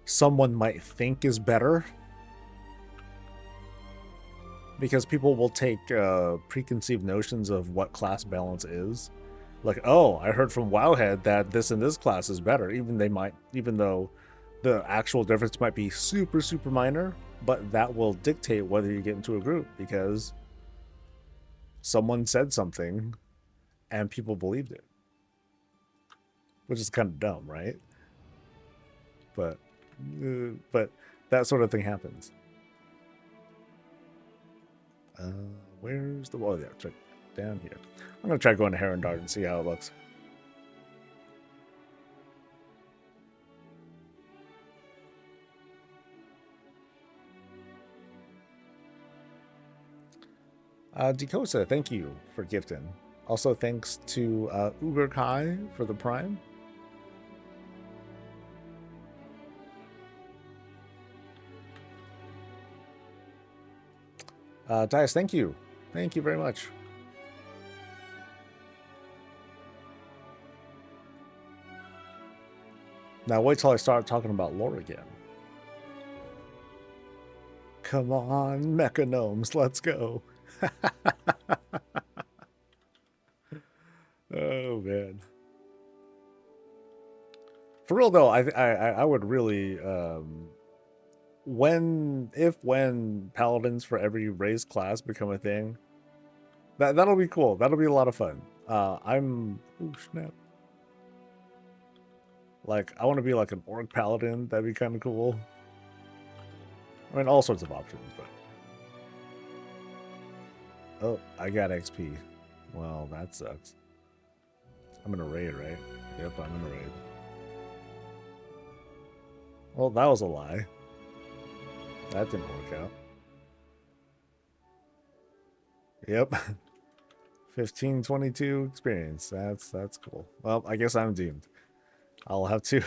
someone might think is better. because people will take preconceived notions of what class balance is. Like, oh, I heard from Wowhead that this and this class is better, even though the actual difference might be super, super minor, but that will dictate whether you get into a group because someone said something and people believed it, which is kind of dumb, right? But that sort of thing happens. Where's the wall? There, it's right down here. I'm gonna try going to Heron Dart and see how it looks. Dekosa, thank you for gifting. Also, thanks to Uber Kai for the Prime. Dias, thank you. Thank you very much. Now wait till I start talking about lore again. Come on, mecha gnomes, let's go. Oh man. For real though, I would really when paladins for every race class become a thing, that'll be cool. That'll be a lot of fun. Oh snap. Like I want to be like an orc paladin. That'd be kind of cool. I mean, all sorts of options, but oh, I got XP. Well, that sucks. I'm in a raid, right? Yep, I'm in a raid. Well, that was a lie. That didn't work out. Yep. 1522 experience. That's cool. Well, I guess I'm doomed. I'll have to.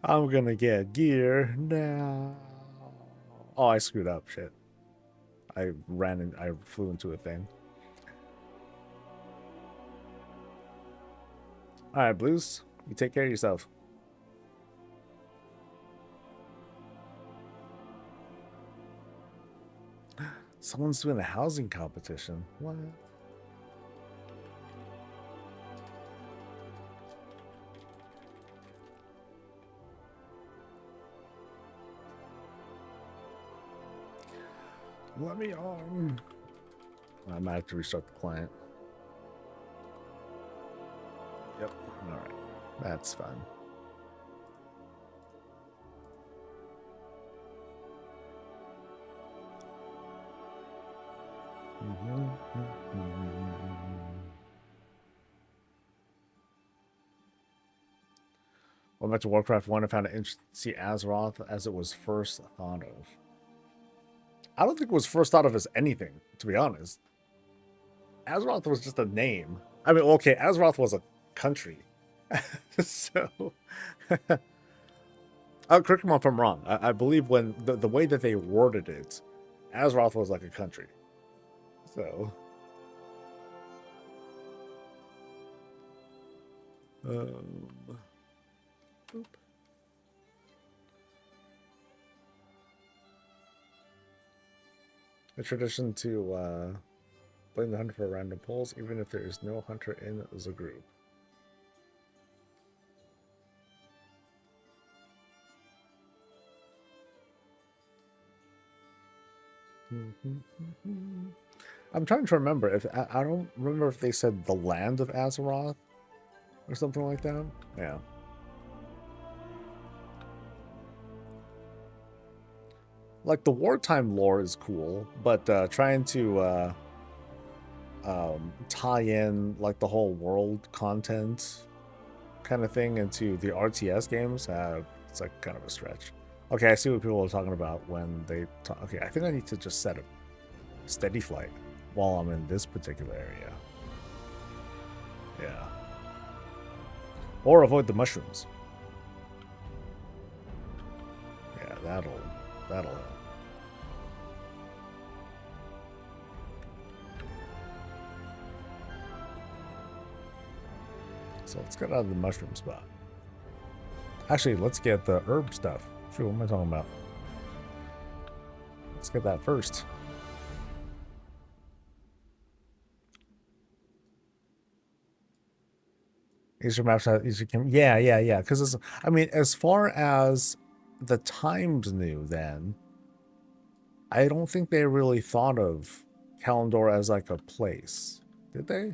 I'm gonna get gear now. Oh, I screwed up. Shit. I flew into a thing. Alright, Blues. You take care of yourself. Someone's doing a housing competition. What? Let me on. I might have to restart the client. Yep. All right. That's fine. Went back to Warcraft 1 and found it interesting to see Azeroth as it was first thought of. I don't think it was first thought of as anything, to be honest. Azeroth was just a name. I mean, okay, Azeroth was a country. So, correct me if I'm wrong. I believe when the way that they worded it, Azeroth was like a country. So, Boop. A tradition to blame the hunter for random pulls, even if there is no hunter in the group. I'm trying to remember if I don't remember if they said the land of Azeroth or something like that. Yeah. Like the wartime lore is cool, but trying to tie in like the whole world content kind of thing into the RTS games, it's like kind of a stretch. Okay, I see what people are talking about when they talk. Okay, I think I need to just set a steady flight while I'm in this particular area. Yeah. Or avoid the mushrooms. Yeah, that'll help. So let's get out of the mushroom spot. Actually, let's get the herb stuff. Sure, what am I talking about? Let's get that first. Easier maps have easier. Yeah. Because I mean, as far as the times new, then I don't think they really thought of Kalimdor as like a place, did they?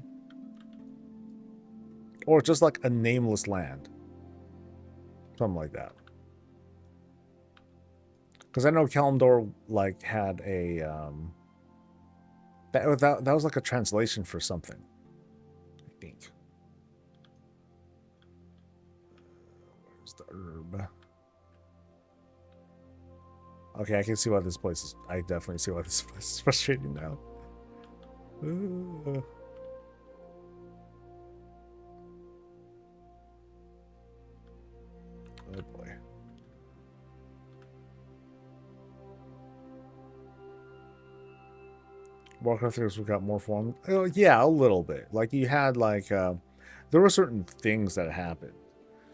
Or just like a nameless land, something like that. Because I know Kalimdor like had a that was like a translation for something, I think. Where's the herb? Okay, I can see why this place is. I definitely see why this place is frustrating now. Oh boy. Warcraft 3 we got more form. Oh, yeah, a little bit. Like you had like there were certain things that happened.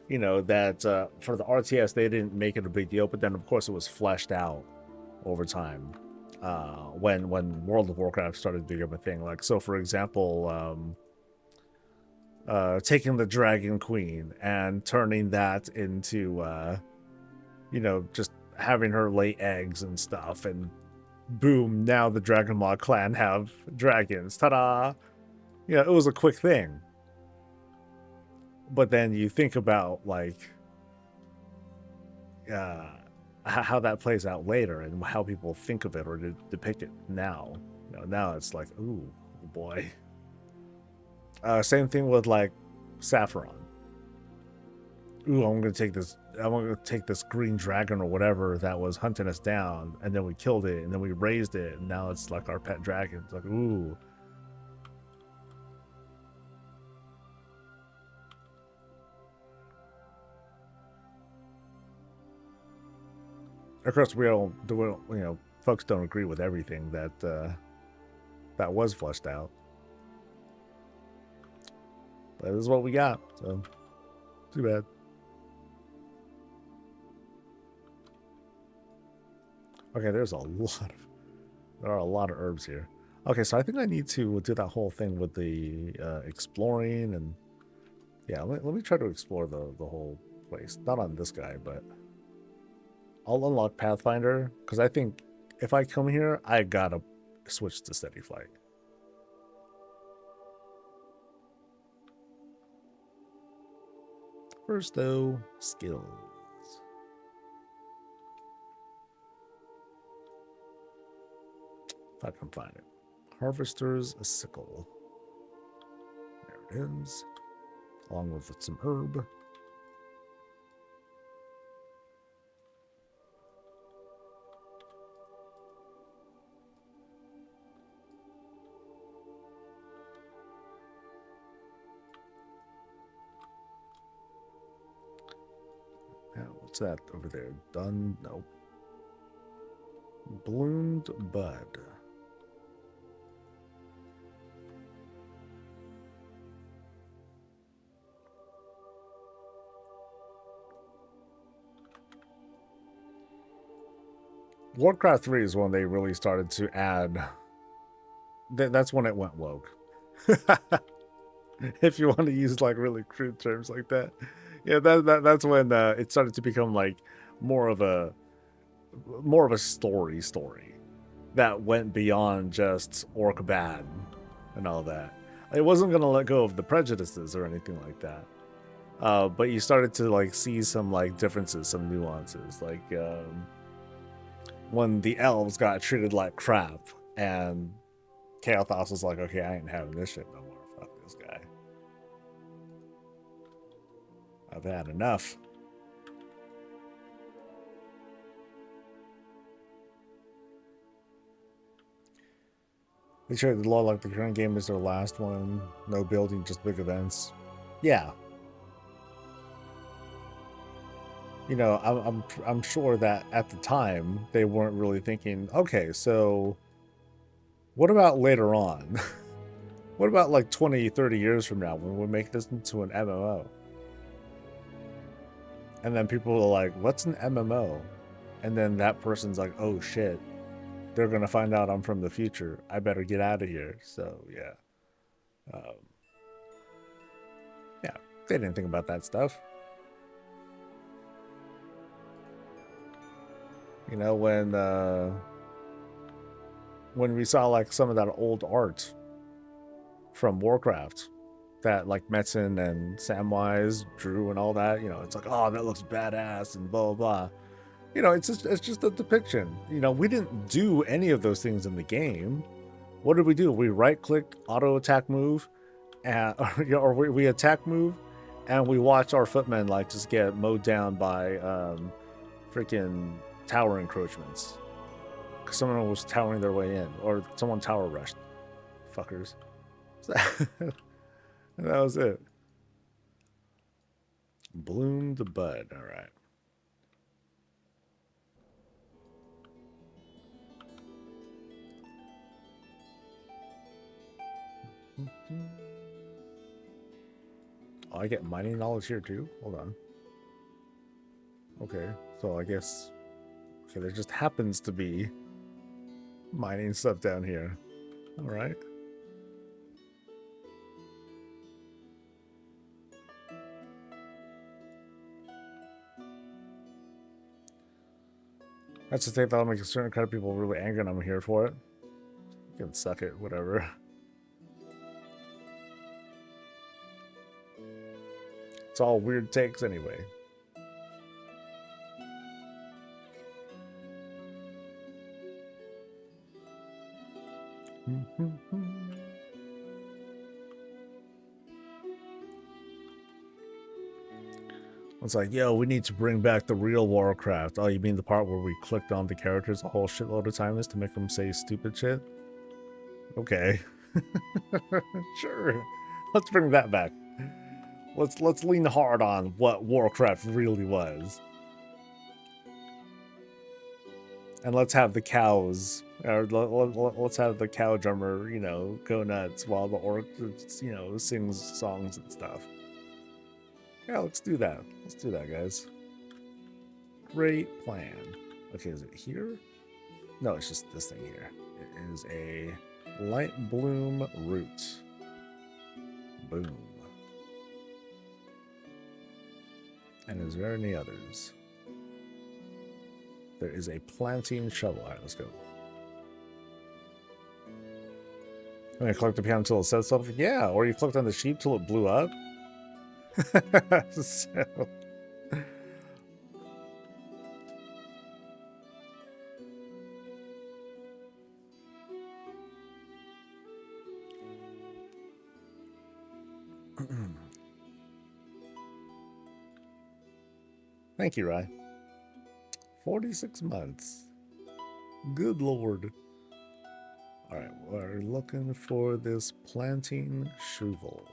You know, that for the RTS they didn't make it a big deal, but then of course it was fleshed out over time. When World of Warcraft started to become a thing. Like so for example, taking the Dragon Queen and turning that into you know, just having her lay eggs and stuff, and boom, now the Dragonmaw clan have dragons. Ta-da! You know, it was a quick thing. But then you think about like how that plays out later and how people think of it or depict it now. You know, now it's like, ooh, boy. Same thing with like Saffron. Ooh, I'm gonna take this green dragon or whatever that was hunting us down, and then we killed it, and then we raised it, and now it's like our pet dragon. It's like, ooh. Of course, we don't, you know, folks don't agree with everything that that was fleshed out. But this is what we got, so too bad. Okay, there are a lot of herbs here. Okay, so I think I need to do that whole thing with the exploring, and yeah, let me try to explore the whole place. Not on this guy, but I'll unlock Pathfinder, because I think if I come here, I gotta switch to Steady Flight. First, though, skills. If I can find it. Harvester's Sickle. There it is. Along with some herb. Now, what's that over there? Done? Nope. Bloomed Bud. Warcraft 3 is when they really started to add. That's when it went woke. If you want to use like really crude terms like that. Yeah, that's when it started to become like more of a story that went beyond just orc bad and all that. It wasn't gonna let go of the prejudices or anything like that. But you started to like see some like differences, some nuances, like when the elves got treated like crap, and Kael'thas was like, okay, I ain't having this shit no more. Fuck this guy. I've had enough. They shared the law like the current game is their last one. No building, just big events. Yeah. You know, I'm sure that at the time they weren't really thinking, okay, so what about later on? What about like 20, 30 years from now when we make this into an MMO? And then people are like, what's an MMO? And then that person's like, oh shit, they're gonna find out I'm from the future. I better get out of here. So yeah, yeah, they didn't think about that stuff. You know, when we saw like some of that old art from Warcraft that like Metzen and Samwise drew and all that, you know, it's like, oh, that looks badass and blah blah blah. You know, it's just a depiction. You know, we didn't do any of those things in the game. What did we do? We right click, auto attack move, and or we attack move, and we watch our footmen like just get mowed down by freaking tower encroachments. Because someone was towering their way in, or someone tower rushed. Fuckers. And that was it. Bloom the bud. All right. Oh, I get mining knowledge here too? Hold on. Okay, so I guess... Okay, there just happens to be mining stuff down here. Alright. That's the thing that'll make a certain kind of people really angry and I'm here for it. You can suck it, whatever. It's all weird takes anyway. It's like, yo, we need to bring back the real Warcraft. Oh, you mean the part where we clicked on the characters a whole shitload of times to make them say stupid shit? Okay. Sure. Let's bring that back. Let's lean hard on what Warcraft really was. And let's have the cows, or let's have the cow drummer, you know, go nuts while the orc, you know, sings songs and stuff. Yeah, let's do that. Let's do that, guys. Great plan. Okay, is it here? No, it's just this thing here. It is a light bloom root. Boom. And is there any others? There is a planting shovel. All right, let's go. I'm gonna collect the piano until it says something. Yeah, or you clicked on the sheep till it blew up. So. Thank you, Rye. 46 months. Good lord. Alright, we're looking for this planting shovel.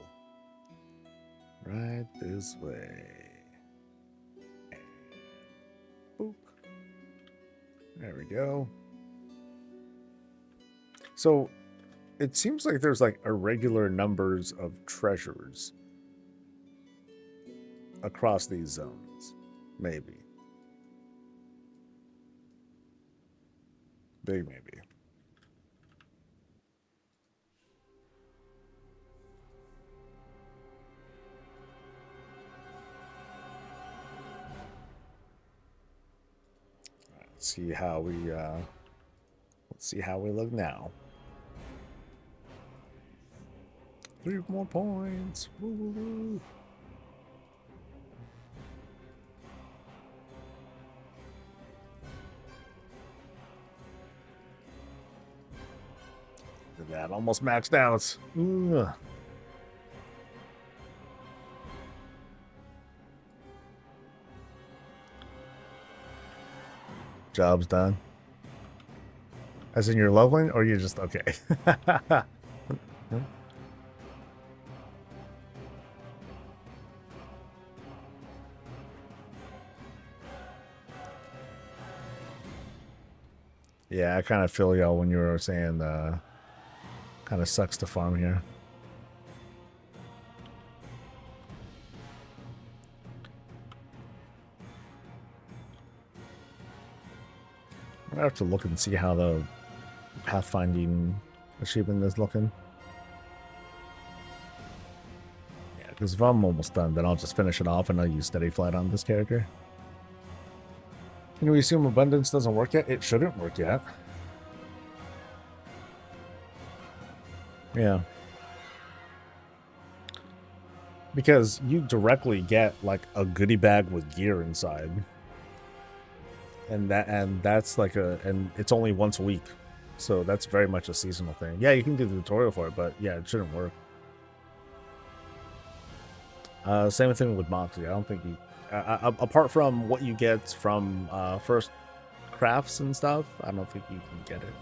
Right this way. And boop. There we go. So, it seems like there's like irregular numbers of treasures across these zones. Maybe. Big maybe. Let's see how we look now. 3 more points. Woo, woo, woo. Look at that, almost maxed out. Ugh. Job's done. As in you're leveling, or you're just okay? Yeah, I kind of feel y'all when you were saying kind of sucks to farm here. I have to look and see how the pathfinding achievement is looking. Yeah, because if I'm almost done, then I'll just finish it off and I'll use steady flight on this character. Can we assume abundance doesn't work yet? It shouldn't work yet. Yeah. Because you directly get like a goodie bag with gear inside. And that's like and it's only once a week. So that's very much a seasonal thing. Yeah, you can do the tutorial for it, but yeah, it shouldn't work. Same thing with Moxie. I don't think you apart from what you get from first crafts and stuff, I don't think you can get it.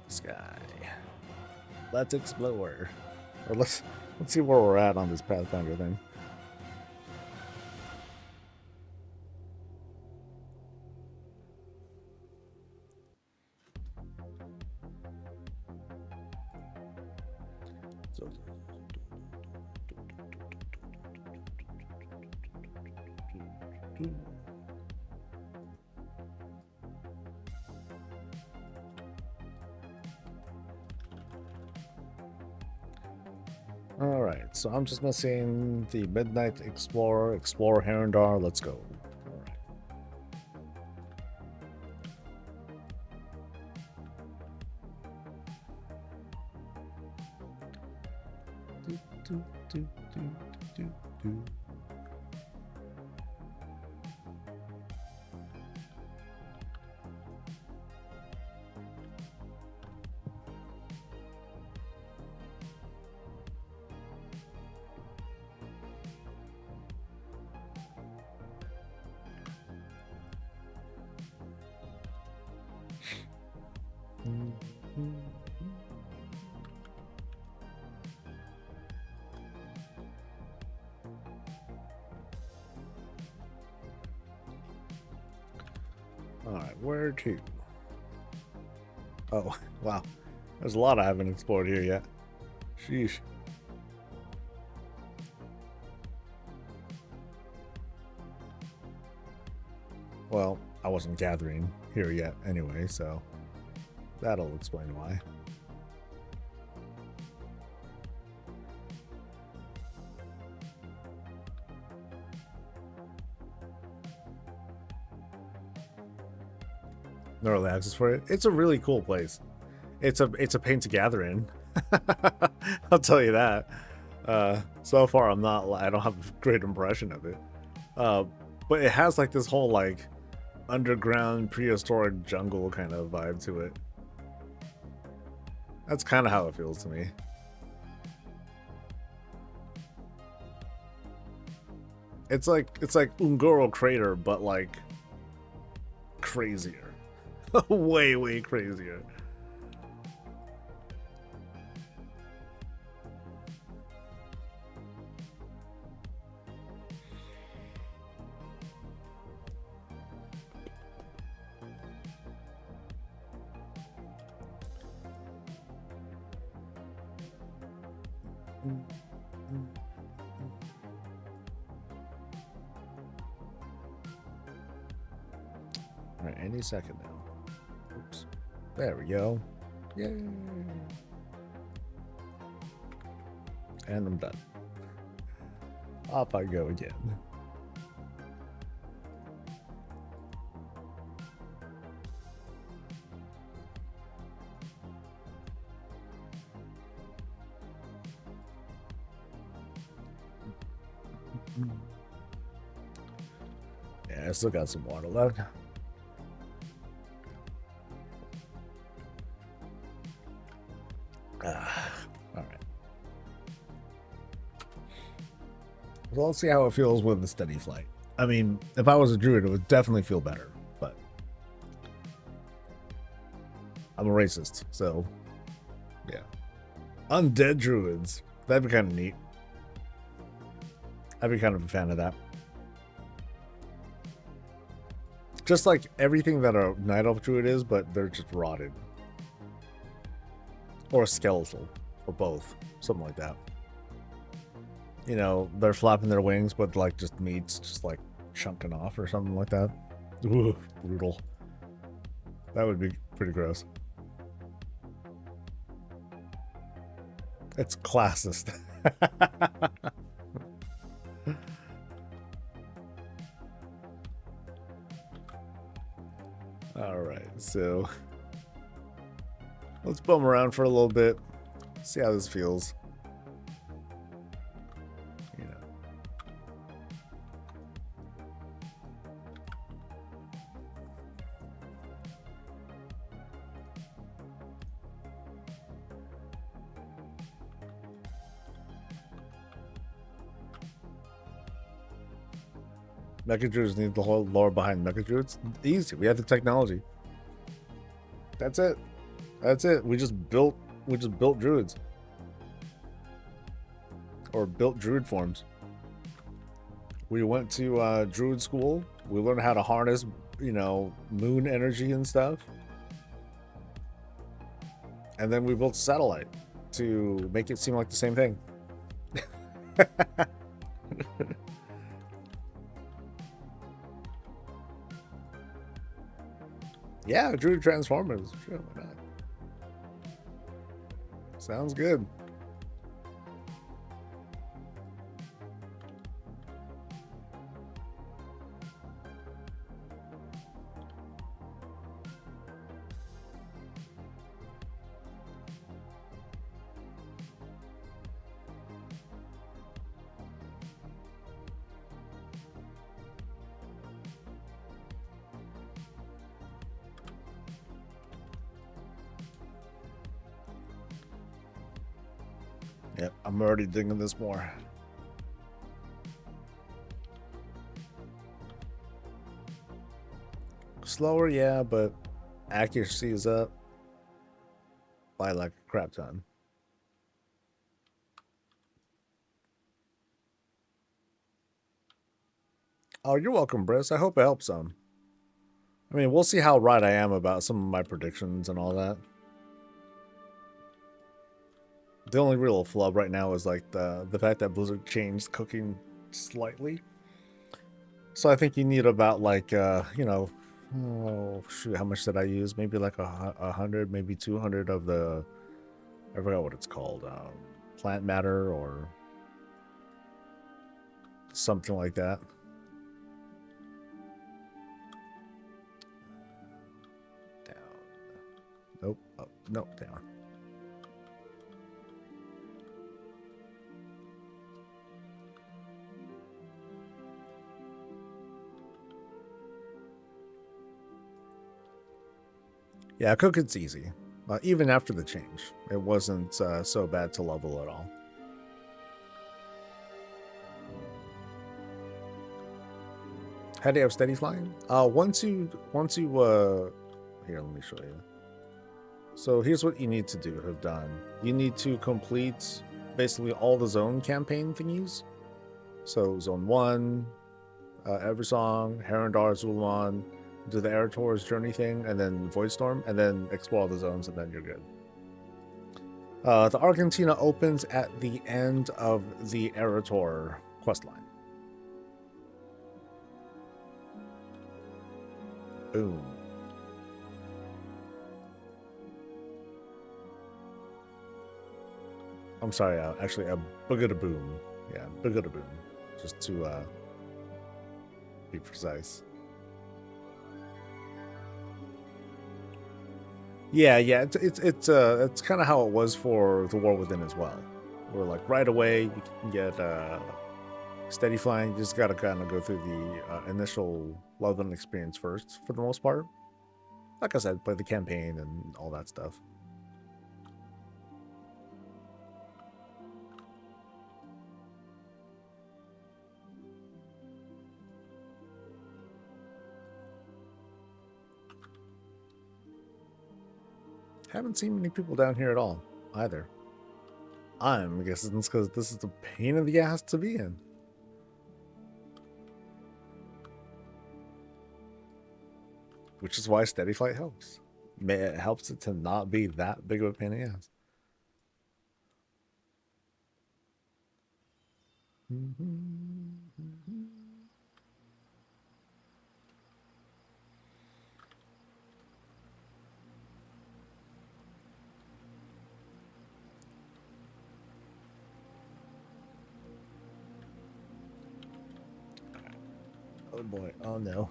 This guy. Let's explore. Or let's see where we're at on this Pathfinder thing. Alright, so I'm just missing the Midnight Explorer, Explorer Herondar. Let's go. Alright, where to? Oh, wow. There's a lot I haven't explored here yet. Sheesh. Well, I wasn't gathering here yet anyway, so that'll explain why. No early access for it. It's a really cool place. It's a pain to gather in. I'll tell you that. So far I don't have a great impression of it. But it has like this whole like underground prehistoric jungle kind of vibe to it. That's kind of how it feels to me. It's like Ungoro Crater, but like crazier. way crazier. All right, any second now. Oops. There we go. Yay. And I'm done. Off I go again. Yeah, I still got some water left. Alright. Well, let's see how it feels with the steady flight. I mean, if I was a druid, it would definitely feel better, but I'm a racist, so yeah. Undead druids. That'd be kind of neat. I'd be kind of a fan of that. Just like everything that a Night Elf druid is, but they're just rotted. Or skeletal. Or both. Something like that. You know, they're flapping their wings, but like just meat's just like chunking off or something like that. Ooh, brutal. That would be pretty gross. It's classist. All right, so let's bum around for a little bit, see how this feels. You know. Mecha Druids need the whole lore behind Mecha Druids. Easy. We have the technology. That's it. That's it. We just built druids. Or built druid forms. We went to druid school. We learned how to harness, you know, moon energy and stuff. And then we built a satellite to make it seem like the same thing. Yeah, druid transformers. Sure, why not? Sounds good. Yep, I'm already digging this more. Slower, yeah, but accuracy is up by like a crap ton. Oh, you're welcome, Briss. I hope it helps some. I mean, we'll see how right I am about some of my predictions and all that. The only real flub right now is like the fact that Blizzard changed cooking slightly. So I think you need about like you know, oh shoot, how much did I use? Maybe like 100, maybe 200 of the, I forgot what it's called, plant matter or something like that. Down. Nope. Up. Nope. Down. Yeah, cooking's easy. Even after the change, it wasn't so bad to level at all. How do you have steady flying? Once you here, let me show you. So here's what you need to have done. You need to complete basically all the zone campaign thingies. So zone 1, Eversong, Herondar, Zul'Aun, do the Eretor's journey thing, and then Voidstorm, and then explore all the zones, and then you're good. The Argentina opens at the end of the Eretor questline. Boom. I'm sorry, actually, a boogada-boom. Yeah, boogada-boom. Just to be precise. Yeah, it's kind of how it was for the War Within as well. Where like right away you can get steady flying. You just gotta kind of go through the initial leveling experience first, for the most part. Like I said, play the campaign and all that stuff. Haven't seen many people down here at all, either. I'm guessing it's because this is a pain in the ass to be in. Which is why steady flight helps. It helps it to not be that big of a pain in the ass. Oh boy. Oh no.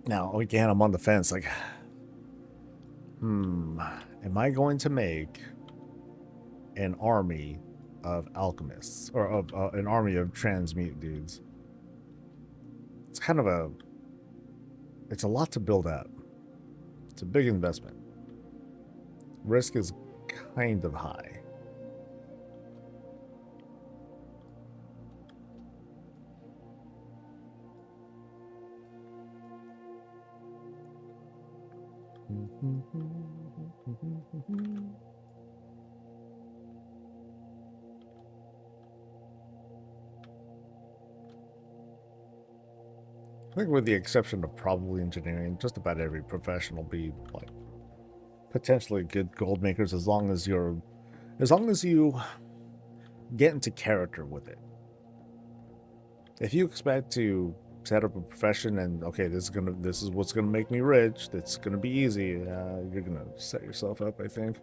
Now, again, I'm on the fence. Like, am I going to make an army of alchemists or of an army of transmute dudes? It's kind of it's a lot to build up. It's a big investment. Risk is kind of high. I think with the exception of probably engineering, just about every profession will be like potentially good gold makers as long as you get into character with it. If you expect to set up a profession and okay, this is what's gonna make me rich, that's gonna be easy, you're gonna set yourself up, I think.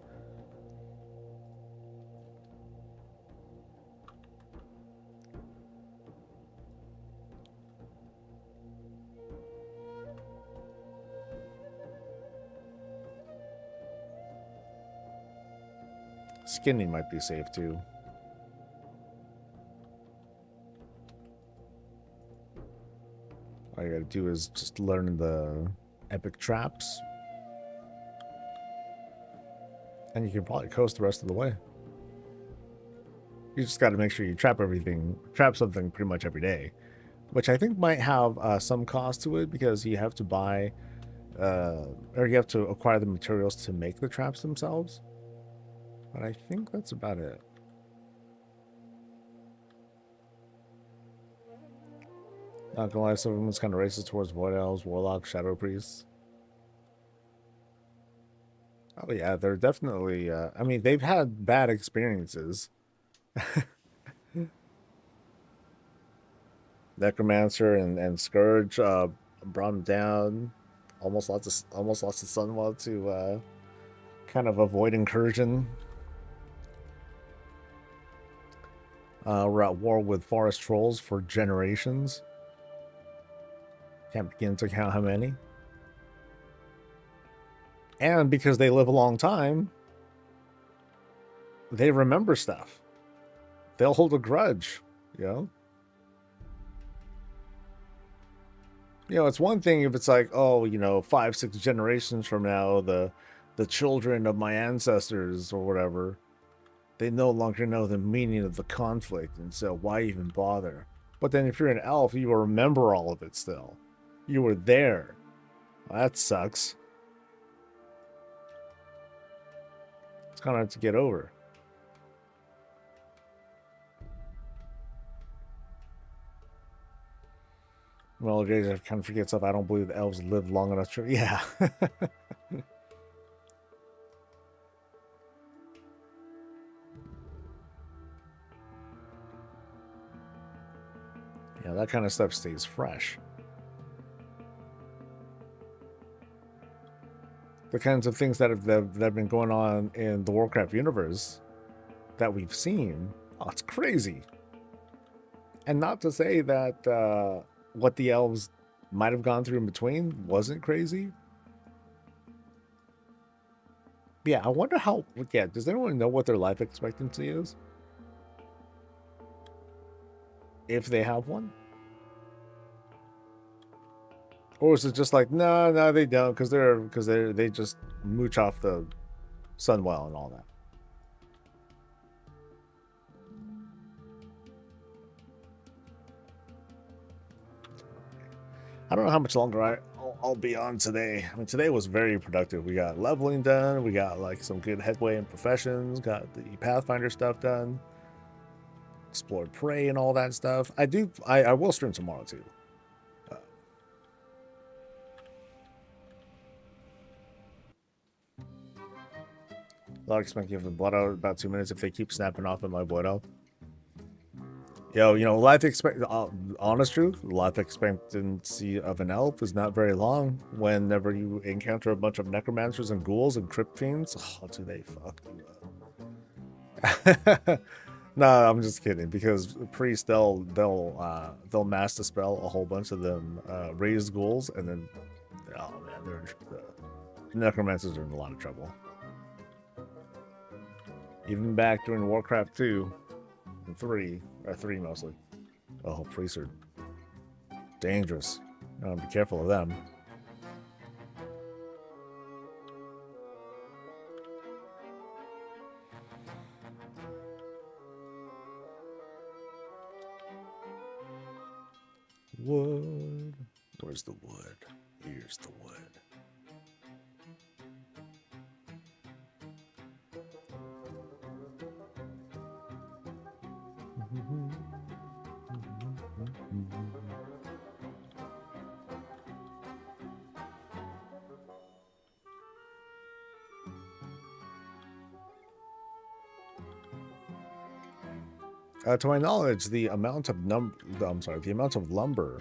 Skinning might be safe too. All you gotta do is just learn the epic traps. And you can probably coast the rest of the way. You just gotta make sure you trap something pretty much every day. Which I think might have some cost to it because you have to buy, or you have to acquire the materials to make the traps themselves. But I think that's about it. Not gonna lie, Silvermoon's kind of races towards Void Elves, Warlocks, Shadow Priests. Oh yeah, they're definitely, I mean, they've had bad experiences. Necromancer and Scourge brought him down. Almost lost the Sunwell to kind of avoid incursion. We're at war with forest trolls for generations. Can't begin to count how many. And because they live a long time, they remember stuff. They'll hold a grudge, you know? You know, it's one thing if it's like, oh, 5-6 generations from now, the children of my ancestors or whatever, they no longer know the meaning of the conflict, and so why even bother? But then if you're an elf, you will remember all of it still. You were there. Well, that sucks. It's kind of hard to get over. Well, Jason kind of forgets stuff. I don't believe the elves live long enough to... Yeah. Yeah, that kind of stuff stays fresh. The kinds of things that have been going on in the Warcraft universe that we've seen, oh, it's crazy. And not to say that what the elves might have gone through in between wasn't crazy. Yeah, I wonder how... Yeah, does anyone know what their life expectancy is? If they have one? Or is it just like, no, they don't, because they just mooch off the Sunwell and all that. I don't know how much longer I'll be on today. I mean, today was very productive. We got leveling done. We got like some good headway in professions. Got the Pathfinder stuff done. Explored Prey and all that stuff. I will stream tomorrow too. I'll expect you to have the blood out about 2 minutes if they keep snapping off at my blood out. Yo, honest truth, life expectancy of an elf is not very long whenever you encounter a bunch of necromancers and ghouls and crypt fiends. Oh, do they fuck you up? No, I'm just kidding, because priests, they'll master spell a whole bunch of them raised ghouls, and then, oh man, the necromancers are in a lot of trouble. Even back during Warcraft 2 and 3, or 3 mostly. Oh, priests are dangerous. Be careful of them. Wood. Where's the wood? Here's the wood. To my knowledge, the amount of lumber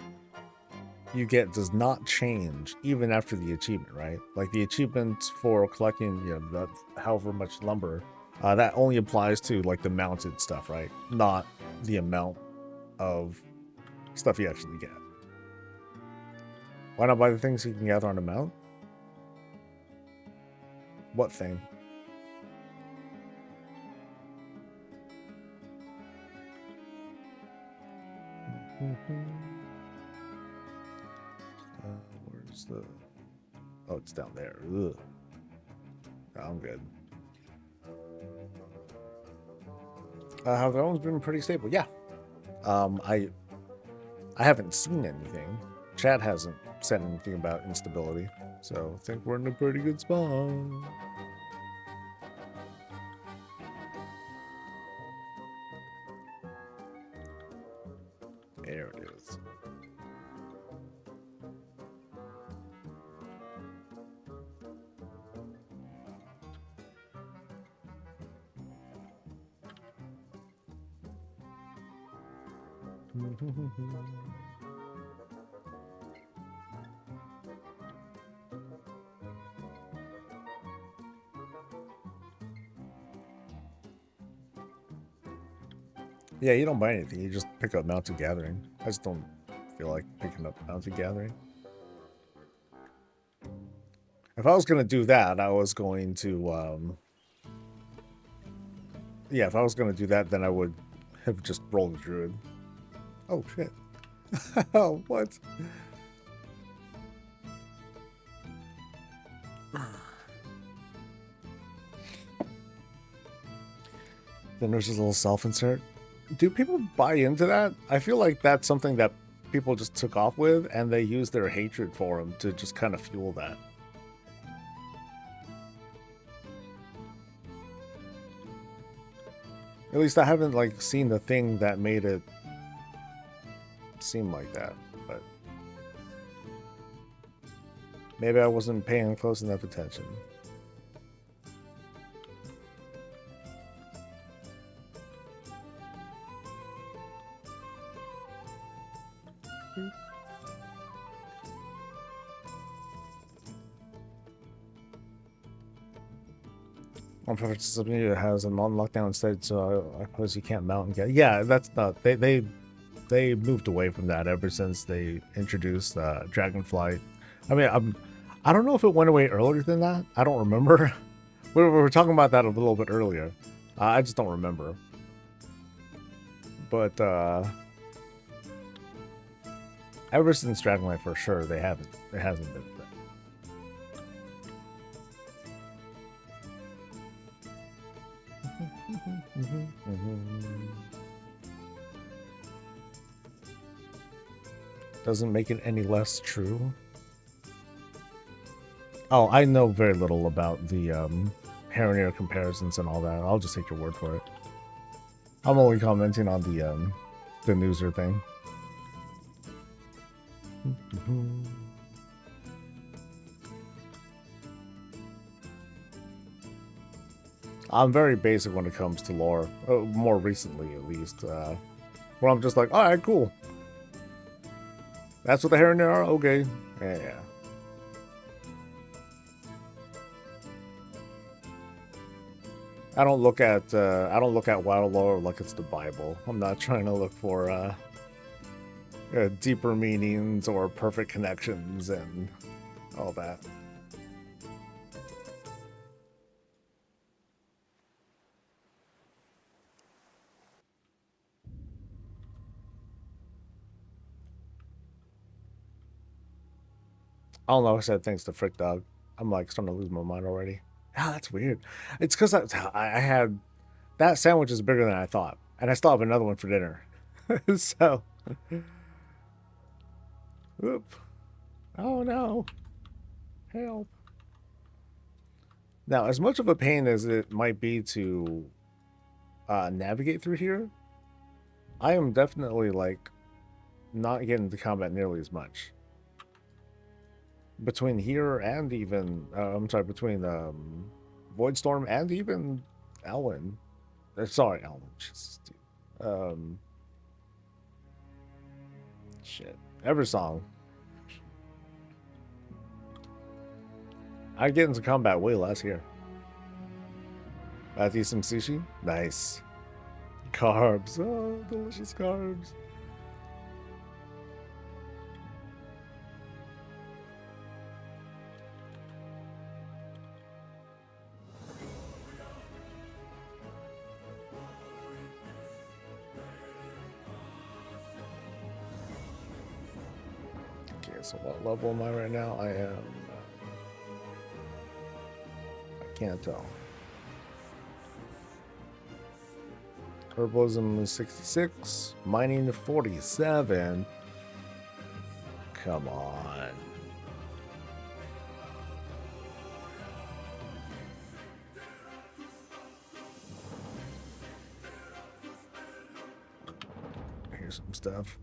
you get does not change even after the achievement, right? Like the achievement for collecting, however much lumber, that only applies to like the mounted stuff, right? Not the amount of stuff you actually get. Why not buy the things you can gather on a mount? What thing? Where's the... Oh, it's down there. Ugh. No, I'm good. Have the own's been pretty stable? Yeah. I haven't seen anything. Chat hasn't said anything about instability, so I think we're in a pretty good spot. There it is. Yeah, you don't buy anything. You just pick up Mounted Gathering. I just don't feel like picking up Mounted Gathering. If I was going to do that, I was going to... yeah, if I was going to do that, then I would have just rolled a Druid. Oh, shit. Oh, what? Then there's this little self-insert. Do people buy into that? I feel like that's something that people just took off with, and they use their hatred for him to just kind of fuel that. At least I haven't like seen the thing that made it seem like that, but maybe I wasn't paying close enough attention. Something has a non-lockdown state, so I suppose you can't mount and get. Yeah, that's not. They moved away from that ever since they introduced Dragonflight. I mean, I don't know if it went away earlier than that. I don't remember. we were talking about that a little bit earlier. I just don't remember. But ever since Dragonflight, for sure, it hasn't been. Doesn't make it any less true. Oh, I know very little about the Harrenir comparisons and all that. I'll just take your word for it. I'm only commenting on the newser thing. I'm very basic when it comes to lore, more recently at least. Where I'm just like, all right, cool. That's what the Heron are? Okay. Yeah. I don't look at WoW lore like it's the Bible. I'm not trying to look for deeper meanings or perfect connections and all that. I don't know. I said thanks to Frick Dog. I'm like starting to lose my mind already. Ah, that's weird. It's because I had that sandwich is bigger than I thought, and I still have another one for dinner. So, oop. Oh no, help. Now, as much of a pain as it might be to navigate through here, I am definitely like not getting to combat nearly as much. Between here and even, I'm sorry, between Voidstorm and even Elwyn. Sorry, Elwyn. Jesus, dude. Shit. Eversong. I get into combat way less here. I eat some sushi. Nice. Carbs. Oh, delicious carbs. Okay, so what level am I right now? I am... I can't tell. Herbalism is 66. Mining 47. Come on. Here's some stuff.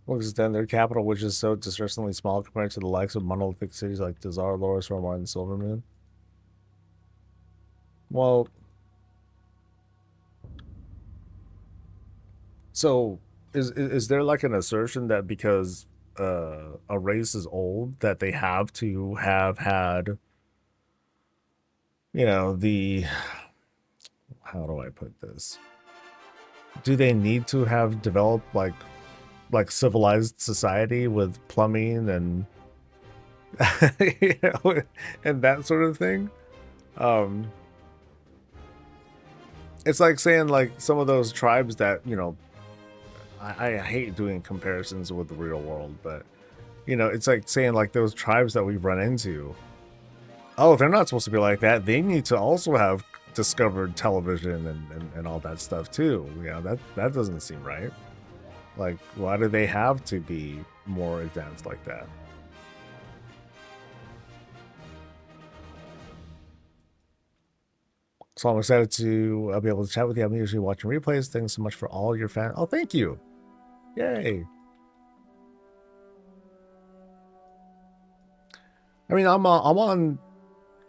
Looks at their capital, which is so distressingly small compared to the likes of monolithic cities like Dazar, Loris, Romar, and Silvermoon. Well, so is there like an assertion that because a race is old that they have to have had, you know, the, how do I put this? Do they need to have developed like civilized society with plumbing and you know, and that sort of thing? It's like saying like some of those tribes that, you know, I hate doing comparisons with the real world, but you know, it's like saying like those tribes that we've run into, oh, they're not supposed to be like that. They need to also have discovered television and all that stuff too. You know, that doesn't seem right. Like, why do they have to be more advanced like that? So I'm excited to be able to chat with you. I'm usually watching replays. Thanks so much for all your fans. Oh, thank you. Yay. I mean, I'm on.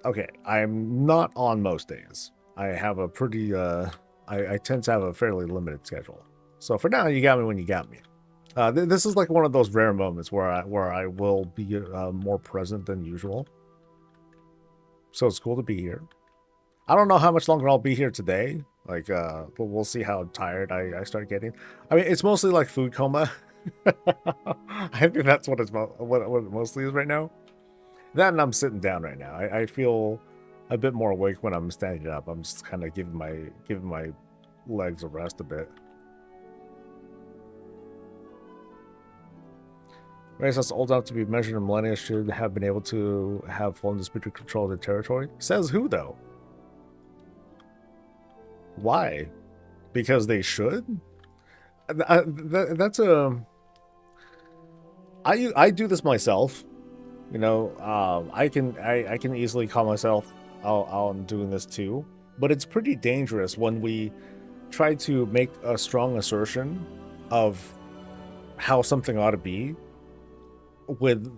Okay, I'm not on most days. I have a pretty. I tend to have a fairly limited schedule. So for now, you got me when you got me. This is like one of those rare moments where I will be more present than usual. So it's cool to be here. I don't know how much longer I'll be here today. Like, but we'll see how tired I start getting. I mean, it's mostly like food coma. I think that's what it's what it mostly is right now. That and I'm sitting down right now. I feel a bit more awake when I'm standing up. I'm just kind of giving my legs a rest a bit. Race that's old enough to be measured in millennia should have been able to have full and disputed control of the territory. Says who, though? Why? Because they should? That's a... I do this myself. You know, I can easily call myself out on doing this too. But it's pretty dangerous when we try to make a strong assertion of how something ought to be with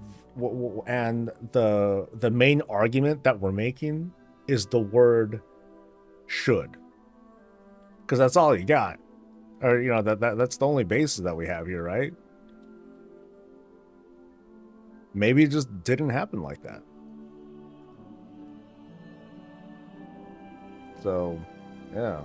and the main argument that we're making is the word should, because that's all you got, or that's the only basis that we have here, right? Maybe it just didn't happen like that. So, yeah.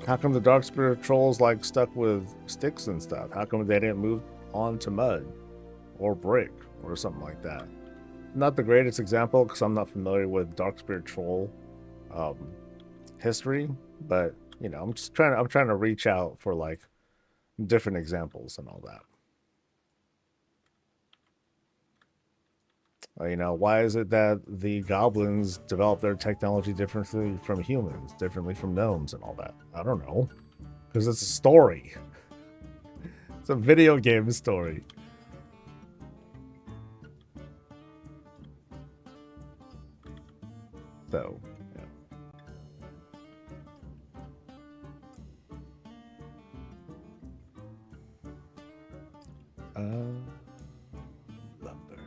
How come the Dark Spirit trolls like stuck with sticks and stuff? How come they didn't move on to mud or brick or something like that? Not the greatest example because I'm not familiar with Dark Spirit troll history, but I'm trying to reach out for like different examples and all that. Why is it that the goblins develop their technology differently from humans, differently from gnomes and all that? I don't know. Because it's a story. It's a video game story. So, yeah. Lumber.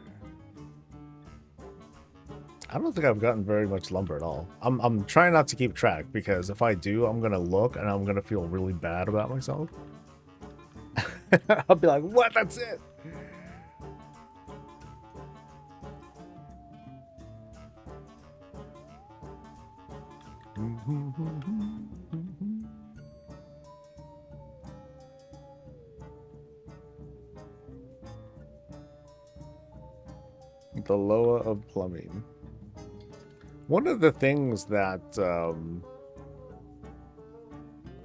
I don't think I've gotten very much lumber at all. I'm trying not to keep track because if I do, I'm gonna look and I'm gonna feel really bad about myself. I'll be like, what? That's it. The Loa of plumbing. One of the things that I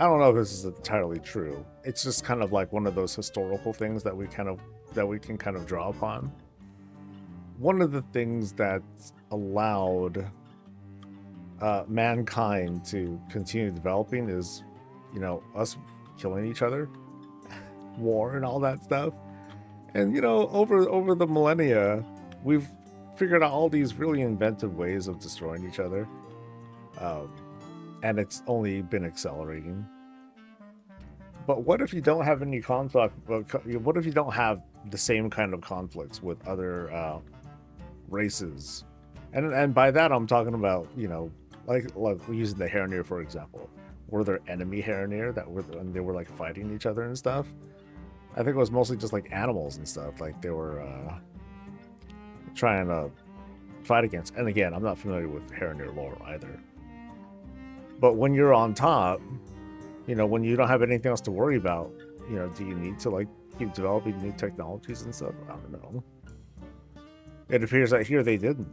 don't know if this is entirely true. It's just kind of like one of those historical things that we can kind of draw upon. One of the things that allowed mankind to continue developing is, us killing each other, war and all that stuff. And over the millennia, we've figured out all these really inventive ways of destroying each other, and it's only been accelerating. But what if you don't have any conflict? What if you don't have the same kind of conflicts with other races? And by that I'm talking about, like using the Hairnir for example. Were there enemy Hairnir and they were like fighting each other and stuff? I think it was mostly just like animals and stuff. Like they were trying to fight against. And again, I'm not familiar with Hairnir lore either. But when you're on top, when you don't have anything else to worry about, do you need to like keep developing new technologies and stuff? I don't know. It appears that here they didn't.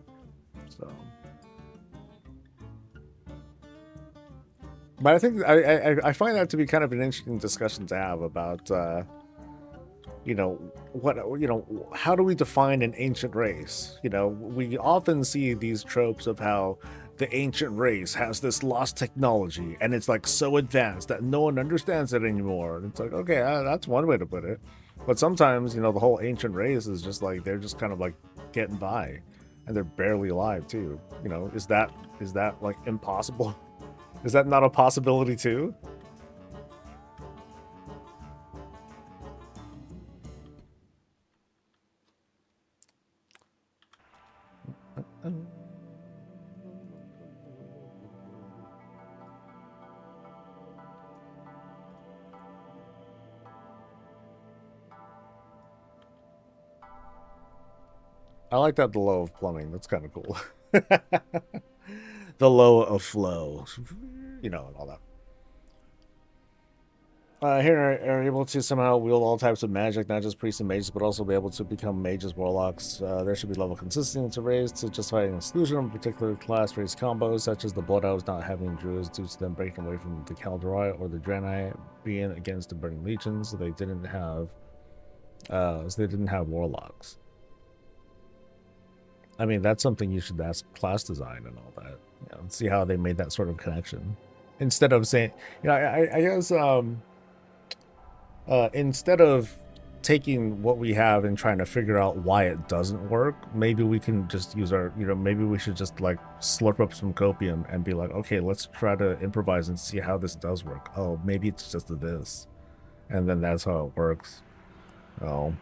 So, but I think I find that to be kind of an interesting discussion to have about how do we define an ancient race? We often see these tropes of how the ancient race has this lost technology and it's like so advanced that no one understands it anymore. And it's like, okay, that's one way to put it. But sometimes, the whole ancient race is just like, they're just kind of like getting by and they're barely alive too. Is that like impossible? Is that not a possibility too? I like that, the Loa of plumbing. That's kind of cool. The Loa of flow, and all that. Here are able to somehow wield all types of magic, not just priests and mages, but also be able to become mages, warlocks. There should be level consistency to raise to justify an exclusion of a particular class race combos, such as the Blood Elves not having druids due to them breaking away from the Kaldoroi, or the Draenei being against the Burning Legions, so they didn't have warlocks. I mean, that's something you should ask class design and all that. And see how they made that sort of connection. Instead of saying, I guess, instead of taking what we have and trying to figure out why it doesn't work, maybe we can just use our, maybe we should just like slurp up some copium and be like, okay, let's try to improvise and see how this does work. Oh, maybe it's just this. and then that's how it works. Oh.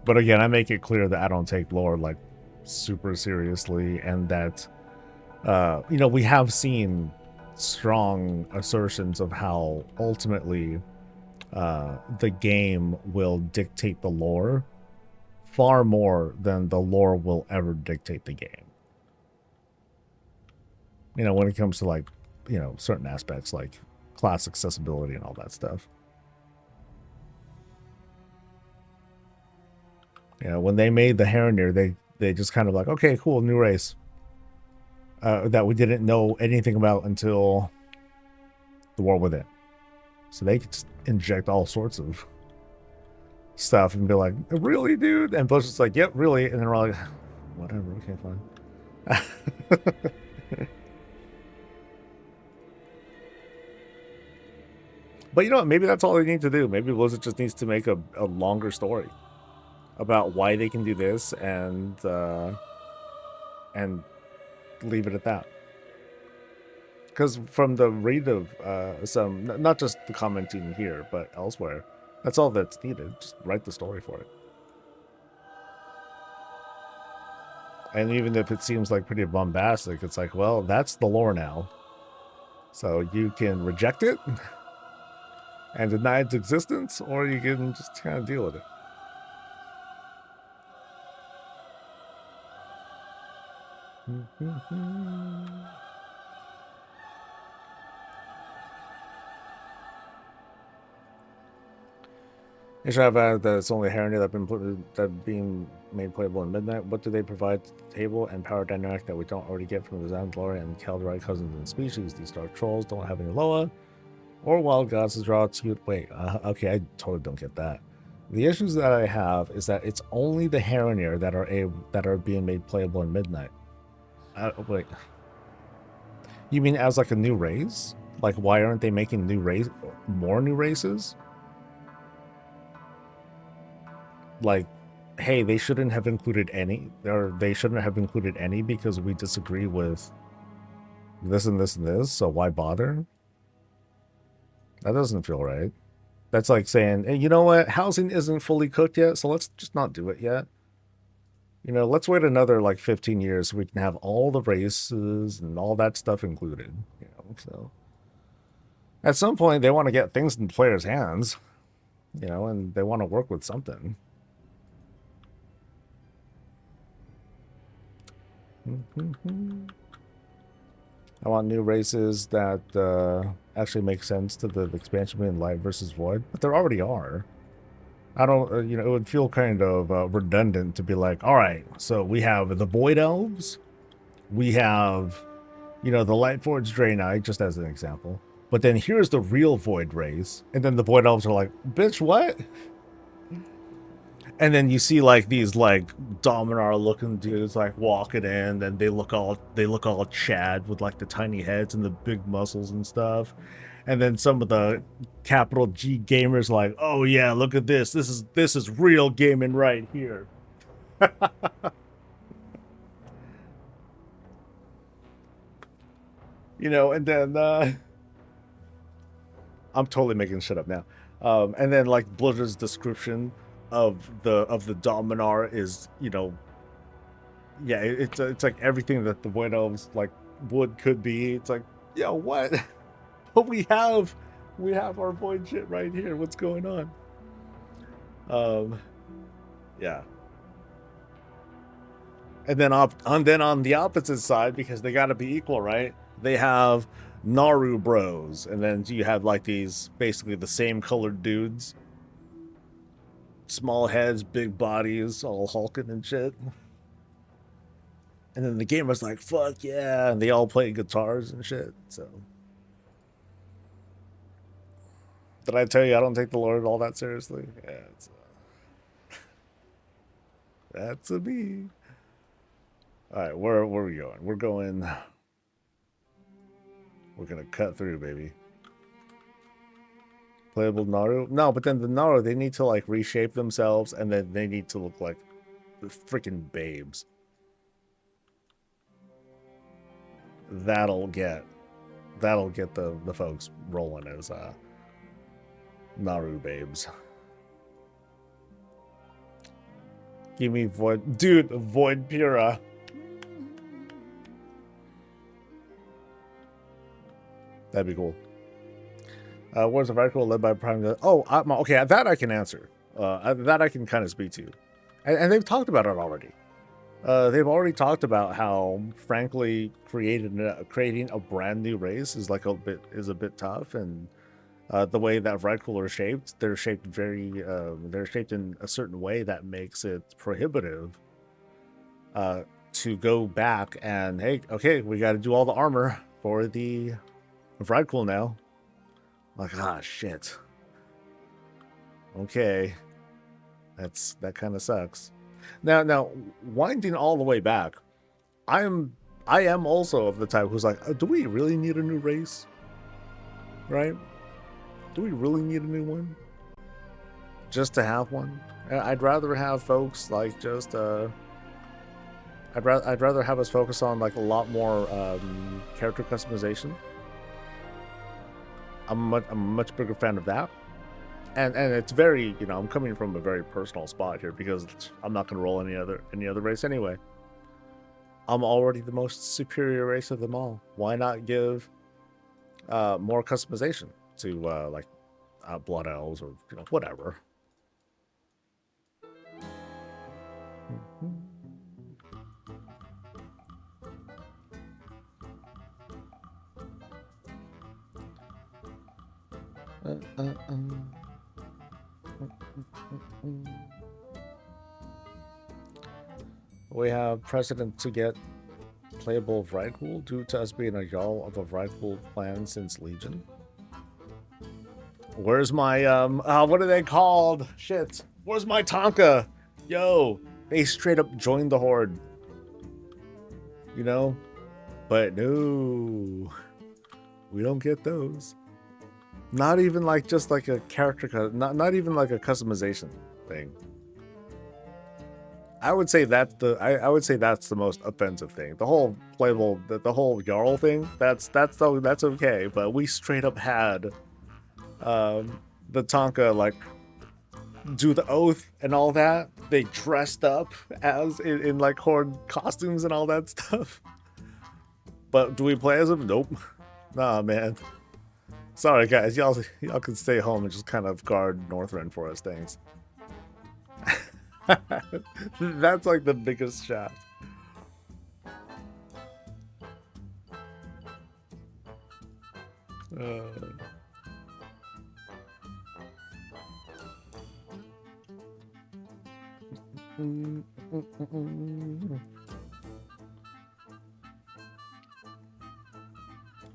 But again, I make it clear that I don't take lore like super seriously, and that you know, we have seen strong assertions of how ultimately the game will dictate the lore far more than the lore will ever dictate the game. You know, when it comes to like, you know, certain aspects like class accessibility and all that stuff. You know, when they made the Heronir, they just kind of like, okay, cool, new race. That we didn't know anything about until the War Within. So they could just inject all sorts of stuff and be like, really, dude? And Bush is like, yep, really. And then we're like, whatever, okay, fine. But you know what? Maybe that's all they need to do. Maybe Blizzard just needs to make a longer story about why they can do this and leave it at that. Because from the read of some, not just the commenting here, but elsewhere, that's all that's needed. Just write the story for it. And even if it seems like pretty bombastic, it's like, well, that's the lore now. So you can reject it and deny its existence, or you can just kind of deal with it. They should have added that it's only Heronir that being made playable in Midnight. What do they provide to the table and power dynamic that we don't already get from the Zandlori and Kaldorite cousins and species? These dark trolls don't have any Loa or wild gods to draw to. Wait, okay, I totally don't get that. The issues that I have is that it's only the Heronir that are being made playable in Midnight. Wait, you mean as like a new race? Like, why aren't they making more new races? Like, hey, they shouldn't have included any, or they shouldn't have included any because we disagree with this and this and this, so why bother? That doesn't feel right. That's like saying, hey, you know what, housing isn't fully cooked yet, so let's just not do it yet. You know, let's wait another like 15 years so we can have all the races and all that stuff included. You know, so at some point they want to get things in players' hands, you know, and they want to work with something. I want new races that actually make sense to the expansion between Light versus Void, but there already are. I don't, you know, it would feel kind of redundant to be like, all right, so we have the Void Elves, we have, you know, the Lightforged Draenei, just as an example, but then here's the real Void race, and then the Void Elves are like, bitch, what? And then you see like these like Dominar looking dudes like walking in, and they look all Chad with like the tiny heads and the big muscles and stuff. And then some of the capital G gamers like, oh yeah, look at this. This is real gaming right here. You know, and then I'm totally making shit up now. And then like Blizzard's description of the Dominar is, you know, yeah, it's like everything that the Void Elves like could be. It's like, yeah, what? But we have our Void shit right here. What's going on? Yeah. And then on the opposite side, because they got to be equal, right? They have Naru bros, and then you have like these basically the same colored dudes. Small heads, big bodies, all hulking and shit. And then the gamer's like, fuck yeah, and they all play guitars and shit, so. Did I tell you I don't take the Lord all that seriously? Yeah, it's that's a me. Alright, where are we going? We're gonna cut through, baby. Playable Naru? No, but then the Naru, they need to like reshape themselves, and then they need to look like freaking babes. That'll get that'll get the folks rolling as Naru babes. Give me Void, dude. Void Pura. That'd be cool. Wars of Radical led by Prime. Oh, okay. That I can answer. That I can kind of speak to, and they've talked about it already. They've already talked about how, frankly, creating a brand new race is like a bit tough, and the way that Radical are shaped, they're shaped in a certain way that makes it prohibitive to go back and, hey, okay, we got to do all the armor for the Radical now. Like, shit. Okay, that kind of sucks. Now, winding all the way back, I am also of the type who's like, do we really need a new race? Right? Do we really need a new one? Just to have one? I'd rather have folks like just I'd rather have us focus on like a lot more character customization. I'm a much bigger fan of that. And it's very, I'm coming from a very personal spot here because I'm not going to roll any other race anyway. I'm already the most superior race of them all. Why not give more customization to like Blood Elves or whatever? We have precedent to get playable Vrygul due to us being a Jarl of a Vrygul clan since Legion. Where's my what are they called? Shit. Where's my Tonka? Yo, they straight up joined the Horde. But no, we don't get those. Not even like just like a character, not even like a customization thing. I would say that's the most offensive thing. The whole playable, the whole Jarl thing. That's okay. But we straight up had the Tonka like do the oath and all that. They dressed up as in like Horde costumes and all that stuff. But do we play as them? Nope. Nah, man. Sorry, guys. Y'all can stay home and just kind of guard Northrend for us. Thanks. That's like the biggest shaft.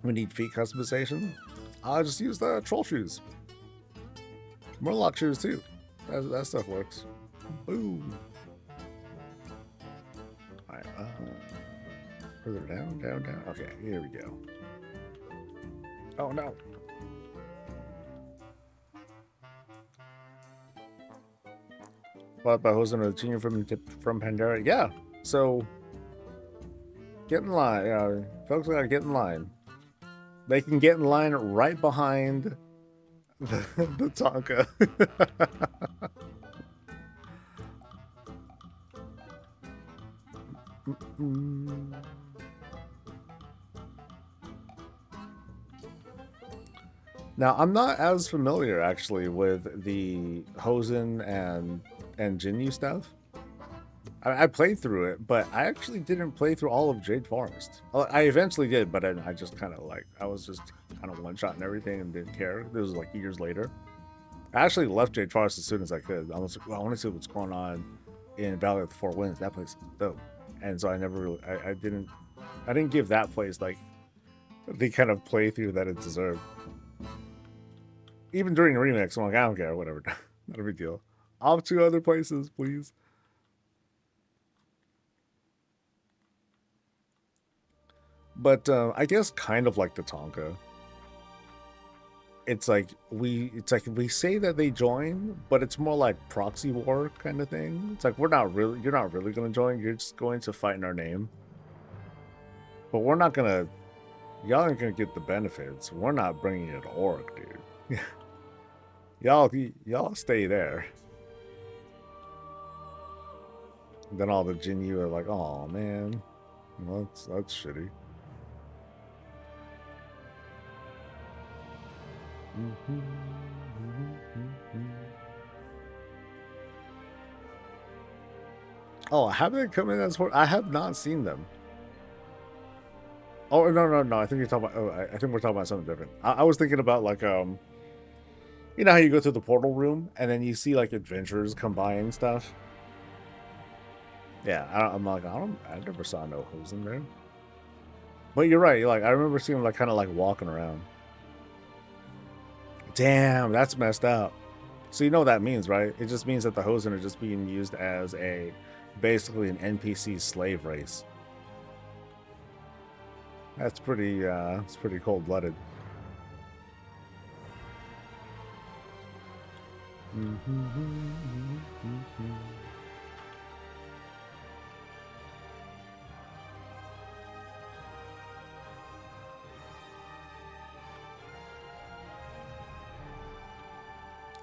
We need feet customization. I'll just use the troll shoes. Murloc shoes too. That stuff works. Boom. Alright, further down. Okay, here we go. Oh no. What about Hosen or the junior from Pandora? Yeah. So get in line. Folks gotta get in line. They can get in line right behind the Tonka. Now, I'm not as familiar actually with the Hosen and Jinyu stuff. I played through it, but I actually didn't play through all of Jade Forest. I eventually did, but I just kind of like, I was just kind of one-shotting everything and didn't care. This was like years later. I actually left Jade Forest as soon as I could. I was like, well, I want to see what's going on in Valley of the Four Winds. That place is dope. And so I never really, I didn't give that place like the kind of playthrough that it deserved. Even during the remix, I'm like, I don't care, whatever. Not a big deal. Off to other places, please. But I guess kind of like the Tonka. It's like we say that they join, but it's more like proxy war kind of thing. It's like you're not really going to join. You're just going to fight in our name. But we're not going to Y'all ain't gonna get the benefits. We're not bringing it to Orc, dude. y'all stay there. Then all the Jinyu are like, oh man, well, that's shitty. Oh, have they come in as horse? I have not seen them. Oh no! I think you're talking about. Oh, I think we're talking about something different. I was thinking about like you know how you go through the portal room and then you see like adventurers come by and stuff. Yeah, I'm like I never saw no hose in there. But you're right. Like I remember seeing them like kind of like walking around. Damn, that's messed up. So you know what that means, right? It just means that the Hosen are just being used as a basically an NPC slave race. That's pretty it's pretty cold-blooded.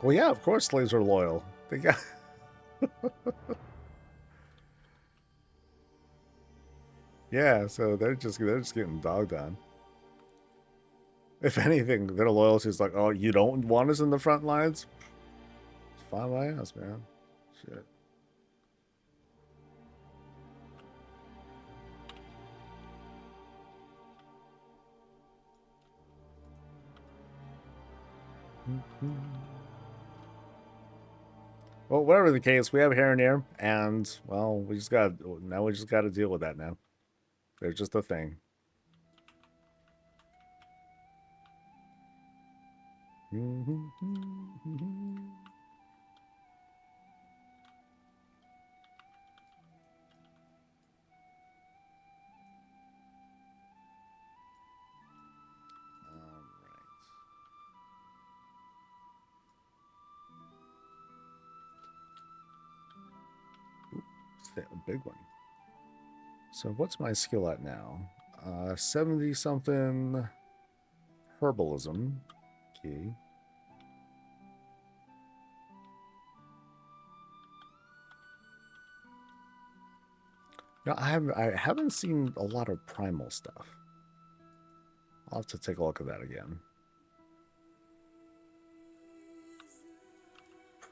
Well, yeah, of course slaves are loyal. They got yeah, so they're just getting dogged on. If anything, their loyalty is like, oh, you don't want us in the front lines? It's fine by us, man. Shit. Well, whatever the case, we have Heronir, and well, we just got to deal with that now. They're just a thing. A big one. So what's my skill at now? 70 something herbalism key. No, I haven't seen a lot of primal stuff. I'll have to take a look at that again.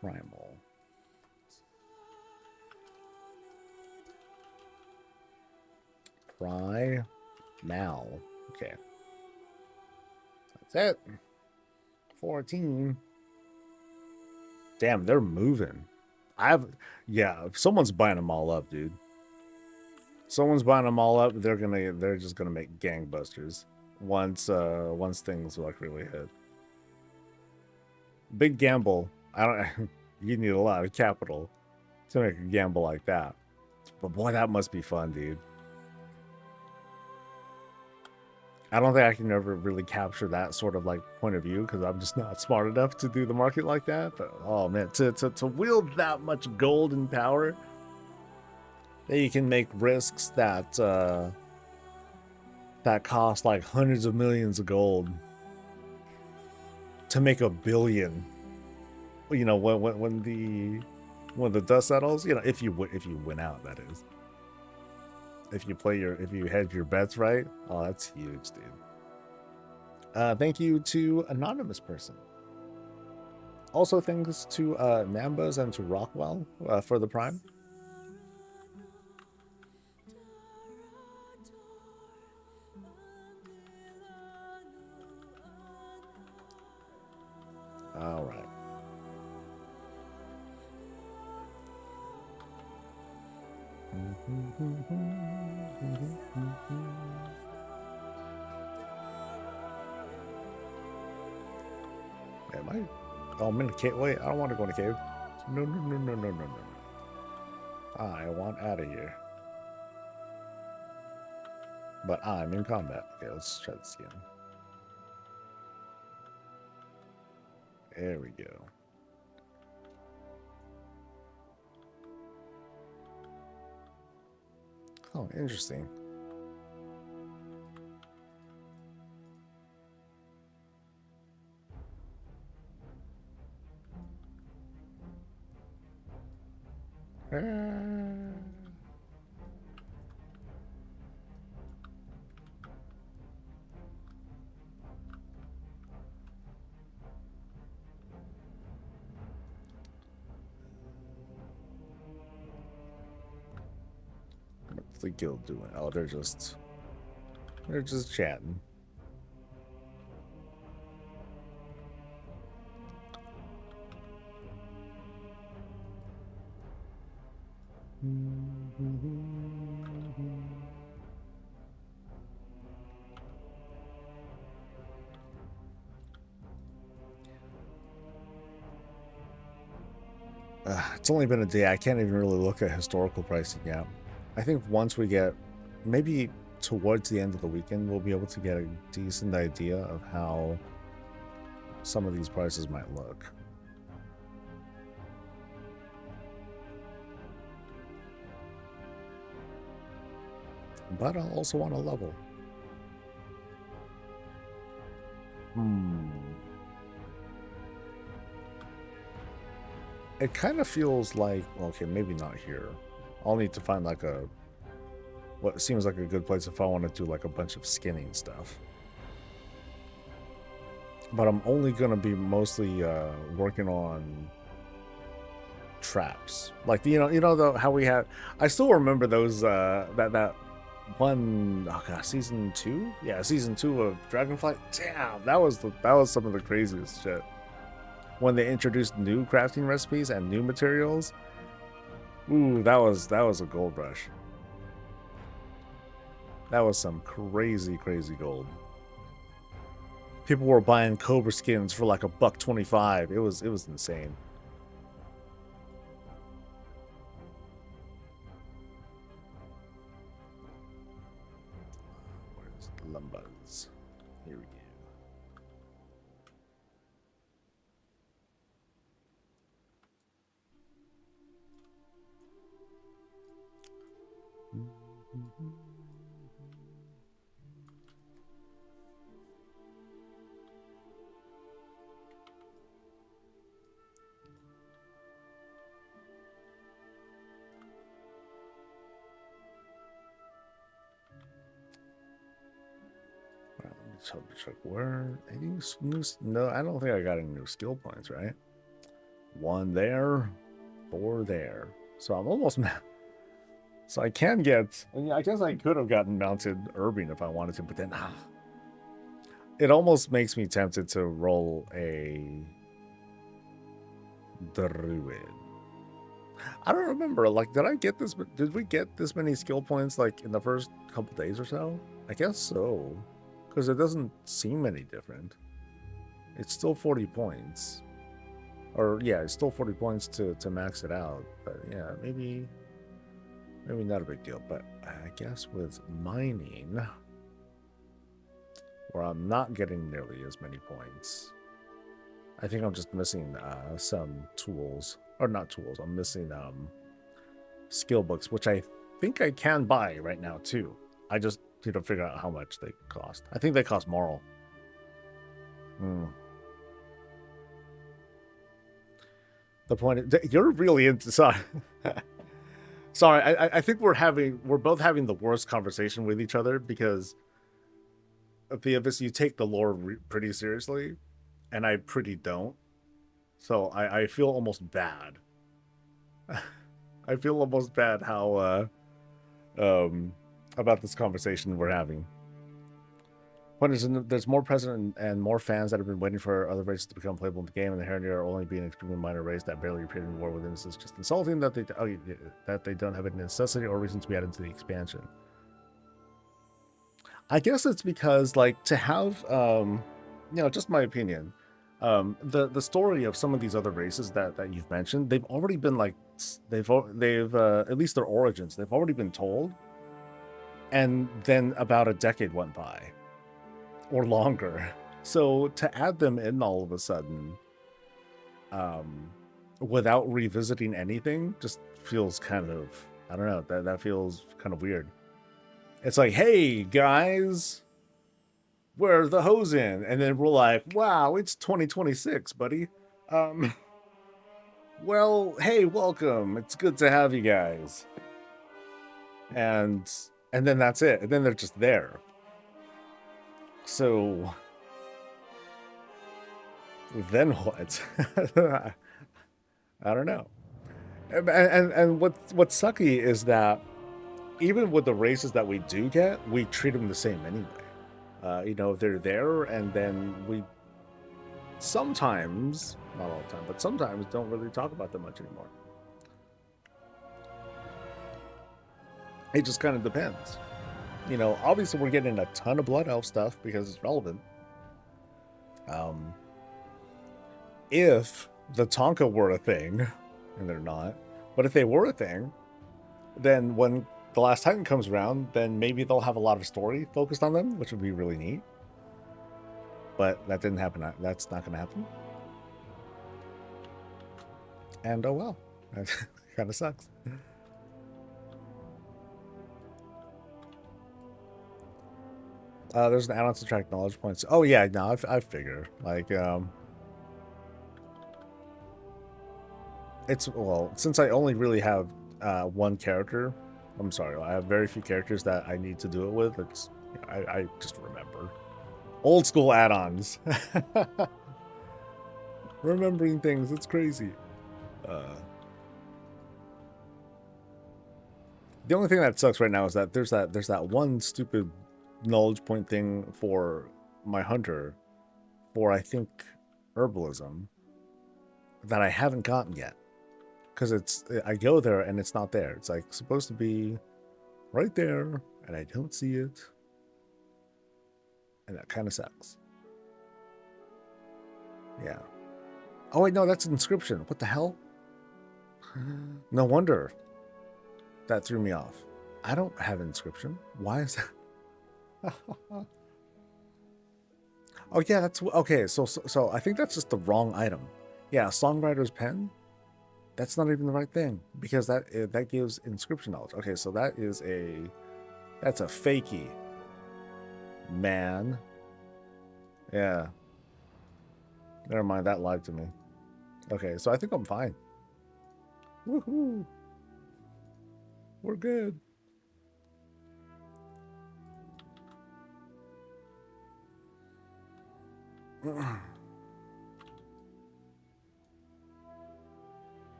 Primal. Mal. Okay. That's it. 14. Damn, they're moving. Yeah, if someone's buying them all up, dude. Someone's buying them all up, they're just gonna make gangbusters once things like really hit. Big gamble. I don't you need a lot of capital to make a gamble like that. But boy, that must be fun, dude. I don't think I can ever really capture that sort of like point of view because I'm just not smart enough to do the market like that. But oh man, to wield that much gold and power, that you can make risks that that cost like hundreds of millions of gold to make $1 billion. You know, when the dust settles, you know, if you win out, that is. If you hedge your bets right, oh, that's huge, dude. Thank you to Anonymous Person. Also, thanks to Nambas and to Rockwell for the Prime. All right. Am I? Oh, I'm in a cave. Wait, I don't want to go in a cave. No. I want out of here. But I'm in combat. Okay, let's try this again. There we go. Oh, interesting. What's the guild doing? Oh, they're just chatting. It's only been a day. I can't even really look at historical pricing yet. I think once we get, maybe towards the end of the weekend, we'll be able to get a decent idea of how some of these prices might look. But I'll also want to level. It kind of feels like, okay, maybe not here. I'll need to find like what seems like a good place if I want to do like a bunch of skinning stuff. But I'm only going to be mostly working on traps. Like, how we had, I still remember those, that one, oh god, season 2? Yeah, season 2 of Dragonflight. Damn, that was some of the craziest shit. When they introduced new crafting recipes and new materials. Ooh, that was a gold rush. That was some crazy gold. People were buying Cobra skins for like $1.25. It was insane. Where's Lumbuzz? Here we go. Check where any new, no, I don't think I got any new skill points, right? 1 there, 4 there. So I'm almost so I can get, I guess I could have gotten mounted Urbane if I wanted to, but then it almost makes me tempted to roll a Druid. I don't remember, like, did we get this many skill points like in the first couple days or so? I guess so. Because it doesn't seem any different. It's still 40 points. Or, yeah, it's still 40 points to max it out. But, yeah, maybe not a big deal. But I guess with mining, where I'm not getting nearly as many points, I think I'm just missing some tools. Or not tools, I'm missing skill books, which I think I can buy right now, too. I just need to figure out how much they cost. I think they cost moral. The point is, you're really into. Sorry, I think we're both having the worst conversation with each other because of the Abyss. You take the lore pretty seriously, and I pretty don't. So I feel almost bad. I feel almost bad how about this conversation we're having. Point is, there's more precedent and more fans that have been waiting for other races to become playable in the game, and the Heronier are only being an extremely minor race that barely appeared in war within. This is just insulting that they don't have a necessity or reason to be added to the expansion. I guess it's because, like, to have, just my opinion, the story of some of these other races that you've mentioned, they've already been like, they've at least their origins, they've already been told. And then about a decade went by, or longer. So to add them in all of a sudden, without revisiting anything, just feels kind of, I don't know, that feels kind of weird. It's like, hey guys, we're the Hosen, and then we're like, wow, it's 2026, buddy. Well, hey, welcome. It's good to have you guys. And then that's it. And then they're just there. So then what? I don't know. And what's sucky is that even with the races that we do get, we treat them the same anyway. You know, they're there, and then we sometimes, not all the time, but sometimes don't really talk about them much anymore. It just kind of depends. You know, obviously we're getting a ton of Blood Elf stuff because it's relevant. If the Tonka were a thing, and they're not, but if they were a thing, then when the Last Titan comes around, then maybe they'll have a lot of story focused on them, which would be really neat. But that didn't happen. That's not going to happen. And oh well, that kind of sucks. There's an add-on to track knowledge points. Oh yeah, no, I figure like it's, well, since I only really have one character, I'm sorry, I have very few characters that I need to do it with. It's I just remember old school add-ons. Remembering things, it's crazy. The only thing that sucks right now is that there's that one stupid knowledge point thing for my hunter for, I think, herbalism that I haven't gotten yet, because I go there and it's not there. It's like supposed to be right there and I don't see it, and that kind of sucks. Yeah. Oh wait, no, that's inscription. What the hell? No wonder that threw me off. I don't have inscription. Why is that? Oh yeah, that's okay. So I think that's just the wrong item. Yeah, Songwriter's Pen. That's not even the right thing, because that gives inscription knowledge. Okay, so that's a fakey, man. Yeah. Never mind, that lied to me. Okay, so I think I'm fine. Woohoo! We're good.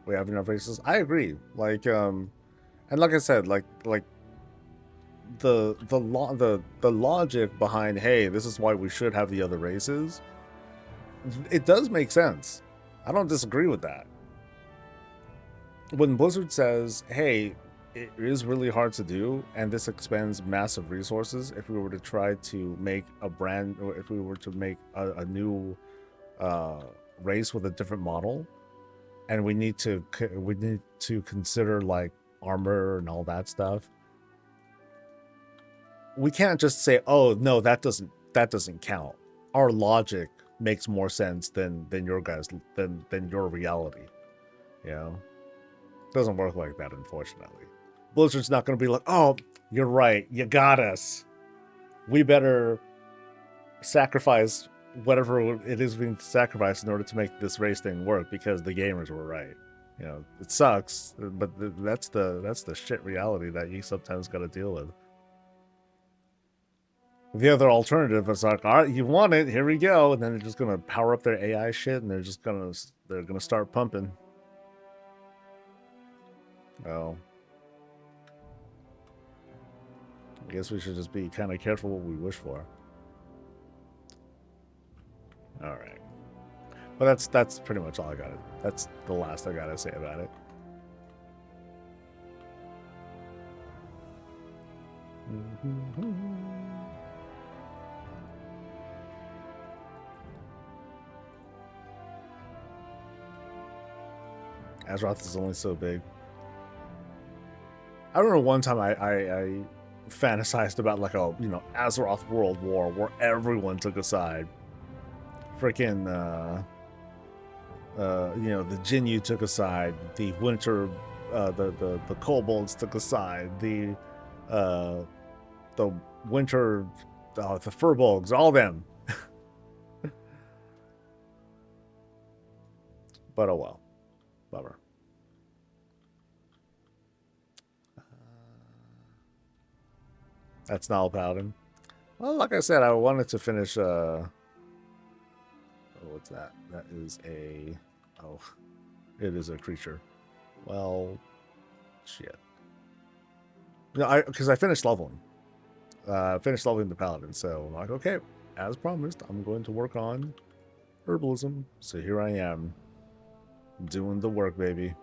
We have enough races. I agree. Like, and like I said, like the logic behind, hey, this is why we should have the other races. It does make sense. I don't disagree with that. When Blizzard says, hey, it is really hard to do, and this expends massive resources if we were to try to make a brand, or if we were to make a new race with a different model, and we need to consider like armor and all that stuff. We can't just say, oh no, that doesn't count. Our logic makes more sense than your guys, than your reality. You know, it doesn't work like that, unfortunately. Blizzard's not going to be like, oh, you're right, you got us, we better sacrifice whatever it is being sacrificed in order to make this race thing work because the gamers were right. You know, it sucks, but that's the shit reality that you sometimes got to deal with. The other alternative is like, all right, you want it, here we go, and then they're just gonna power up their AI shit, and they're gonna start pumping. Oh, I guess we should just be kind of careful what we wish for. All right, well, that's pretty much all I got. That's the last I gotta say about it. Azeroth is only so big. I remember one time I fantasized about like a, you know, Azeroth World War where everyone took a side. Freaking you know, the Jinyu took a side, the Winter the Kobolds took a side, the Winter the Furbolgs, all them. But oh well. Bummer. That's Null Paladin. Well, like I said, I wanted to finish oh, what's that? That is a, oh, it is a creature. Well, shit. No, because I finished leveling. Finished leveling the paladin, so I'm like, okay, as promised, I'm going to work on herbalism. So here I am, doing the work, baby.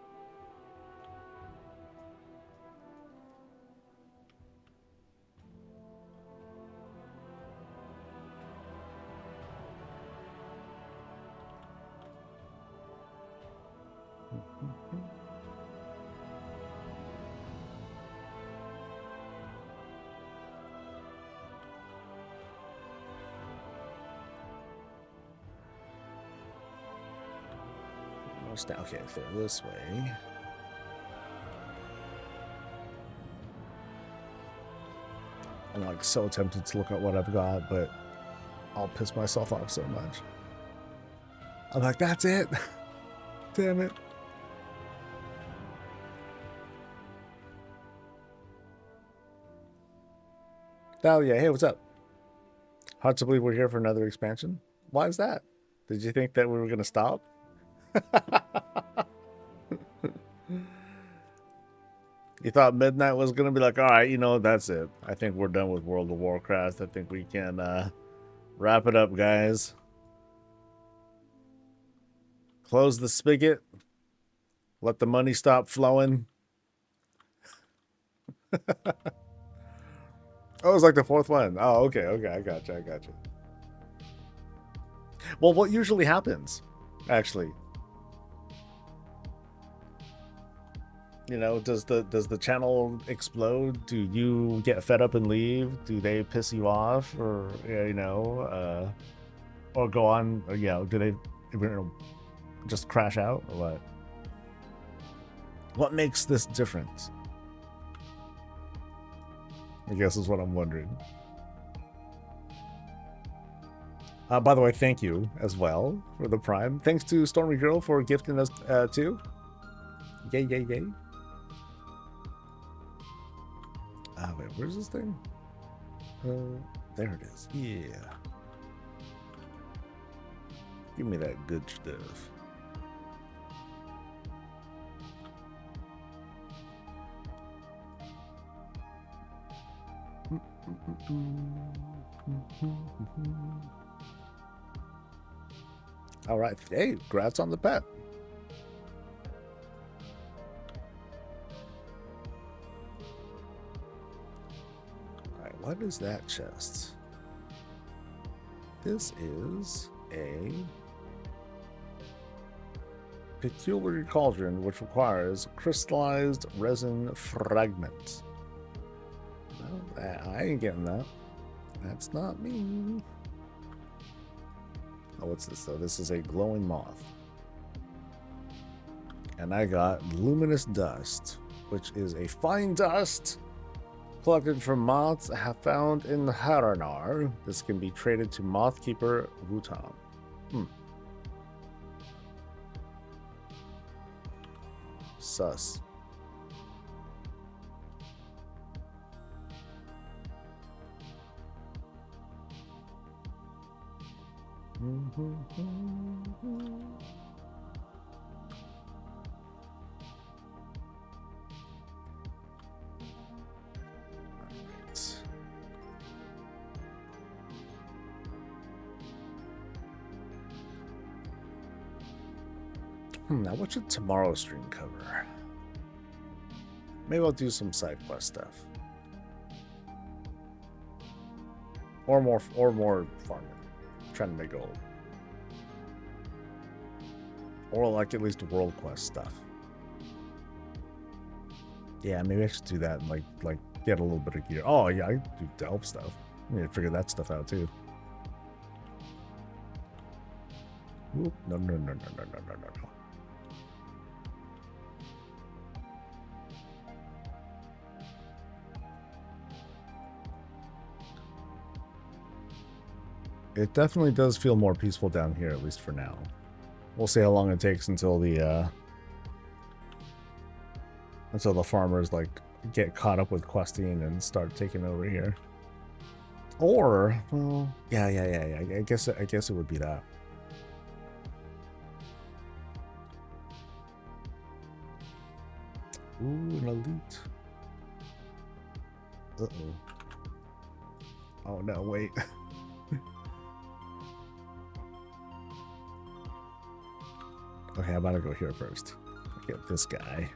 Okay, if they're this way. I'm like so tempted to look at what I've got, but I'll piss myself off so much. I'm like, that's it. Damn it. Thalia, hey, what's up? Hard to believe we're here for another expansion. Why is that? Did you think that we were going to stop? You thought midnight was going to be like, all right, you know, that's it. I think we're done with World of Warcraft. I think we can wrap it up, guys. Close the spigot. Let the money stop flowing. Oh, it was like the fourth one. Oh, okay, I got you. Well, what usually happens, actually? You know, does the channel explode? Do you get fed up and leave? Do they piss you off, or you know, or go on? Or, you know, do they just crash out, or what? What makes this different? I guess is what I'm wondering. By the way, thank you as well for the Prime. Thanks to Stormy Girl for gifting us too. Yay, yay, yay. Wait, where's this thing? There it is. Yeah. Give me that good stuff. All right. Hey, congrats on the pet. All right, what is that chest? This is a peculiar cauldron which requires crystallized resin fragments. Well, I ain't getting that. That's not me. Oh, what's this though? This is a glowing moth. And I got luminous dust, which is a fine dust collected from moths found in Haranar. This can be traded to Mothkeeper Wutam. Sus. Now what should tomorrow's stream cover? Maybe I'll do some side quest stuff. Or more farming. Trying to make gold. Or like at least world quest stuff. Yeah, maybe I should do that and like get a little bit of gear. Oh yeah, I do delve stuff. I need to figure that stuff out too. Oop, no. It definitely does feel more peaceful down here, at least for now. We'll see how long it takes until the farmers like get caught up with questing and start taking over here. Or, well, yeah. I guess it would be that. Ooh, an elite. Uh-oh. Oh no, wait. Okay, I'm about to go here first. Get this guy.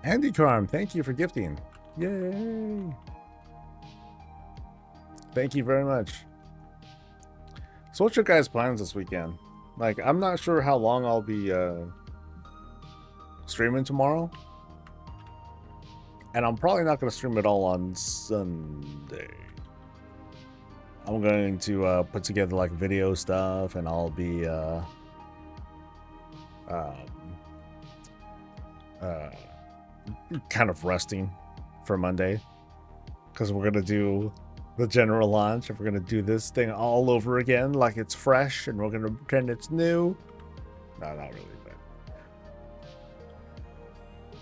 Andy Carm, thank you for gifting. Yay! Thank you very much. So what's your guys' plans this weekend? Like, I'm not sure how long I'll be streaming tomorrow. And I'm probably not going to stream it all on Sunday. I'm going to put together like video stuff, and I'll be kind of resting for Monday, because we're gonna do the general launch, and we're gonna do this thing all over again like it's fresh, and we're gonna pretend it's new. No, not really, but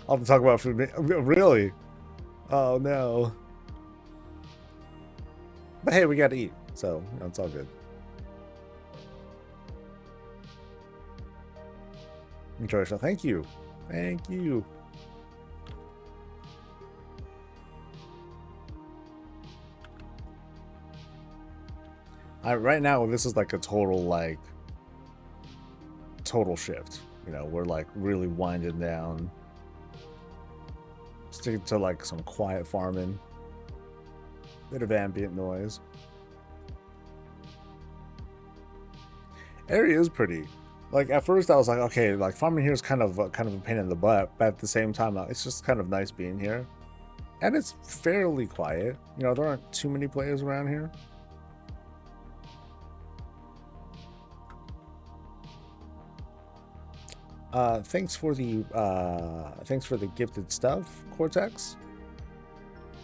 I'll have to talk about food. Really? Oh no. But hey, we gotta eat, so you know, it's all good. Enjoy yourself. Thank you. Thank you. Right now, this is like a total shift. You know, we're like really winding down. Sticking to like some quiet farming. Bit of ambient noise. Area is pretty. Like at first I was like, okay, like farming here is kind of a pain in the butt, but at the same time, it's just kind of nice being here. And it's fairly quiet. You know, there aren't too many players around here. Thanks for the gifted stuff, Cortex.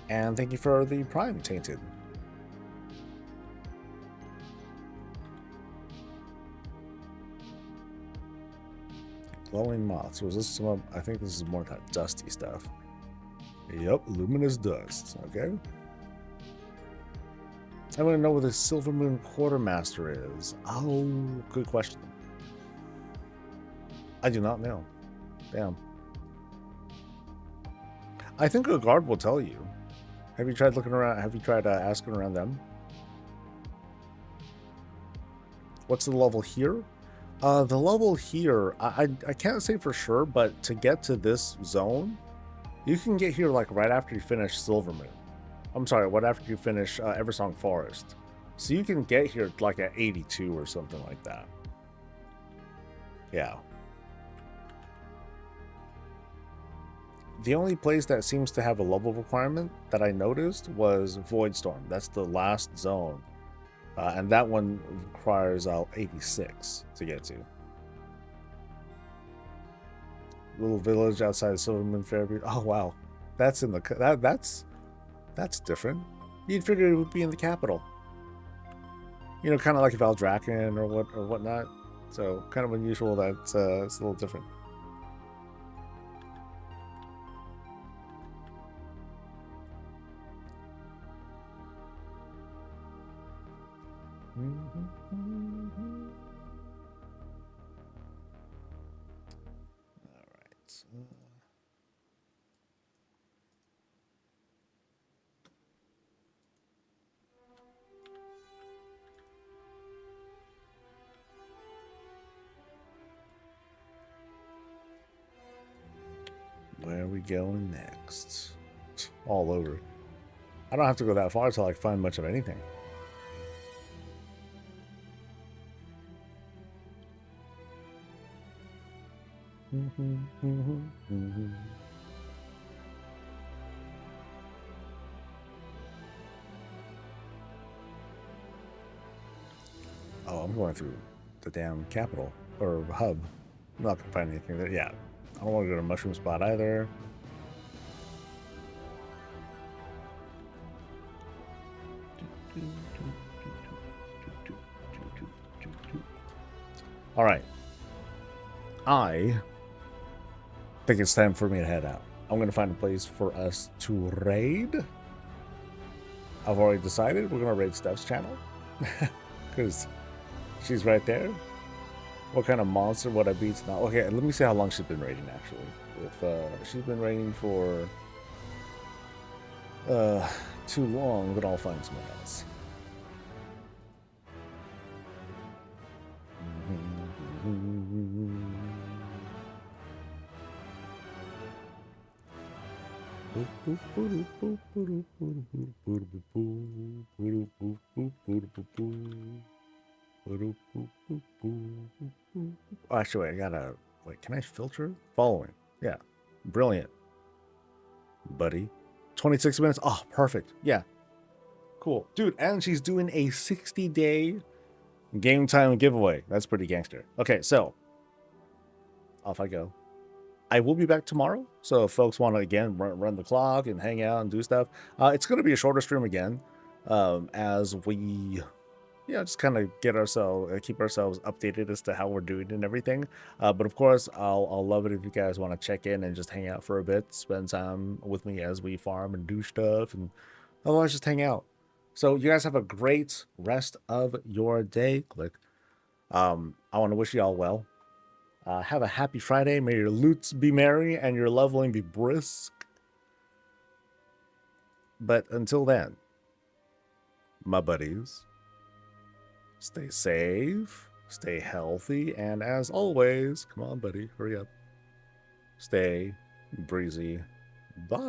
And thank you for the Prime Tainted. Glowing moths. Was this some of, I think this is more that dusty stuff. Yep, luminous dust. Okay. I want to know what the Silvermoon Quartermaster is. Oh, good question. I do not know. Damn. I think a guard will tell you. Have you tried looking around? Have you tried asking around them? What's the level here? The level here, I can't say for sure, but to get to this zone, you can get here like right after you finish Silvermoon. I'm sorry, right after you finish Eversong Forest. So you can get here like at 82 or something like that. Yeah. The only place that seems to have a level requirement that I noticed was Voidstorm. That's the last zone. And that one requires 86 to get to. Little village outside Silvermoon Fairview. Oh wow, that's in the that's different. You'd figure it would be in the capital. You know, kind of like Valdrakken or whatnot. So kind of unusual that it's a little different. All right. Where are we going next? All over. I don't have to go that far to like find much of anything. Oh, I'm going through the damn capital or hub. I'm not gonna find anything there. Yeah, I don't want to go to Mushroom Spot either. All right. I think it's time for me to head out. I'm going to find a place for us to raid. I've already decided we're going to raid Steph's channel. Because she's right there. What kind of monster would I beat now? Okay, let me see how long she's been raiding, actually. If she's been raiding for too long, then I'll find someone else. Actually, I gotta... Wait, can I filter? Following. Yeah. Brilliant. Buddy. 26 minutes. Oh, perfect. Yeah. Cool. Dude, and she's doing a 60-day game time giveaway. That's pretty gangster. Okay, so off I go. I will be back tomorrow. So if folks want to, again, run the clock and hang out and do stuff, it's going to be a shorter stream again, as we... just kind of get ourselves, keep ourselves updated as to how we're doing and everything. But of course, I'll love it if you guys want to check in and just hang out for a bit, spend time with me as we farm and do stuff, and otherwise just hang out. So you guys have a great rest of your day. Click. I want to wish you all well. Have a happy Friday. May your loots be merry and your leveling be brisk. But until then, my buddies, stay safe, stay healthy, and as always, come on, buddy, hurry up. Stay breezy. Bye.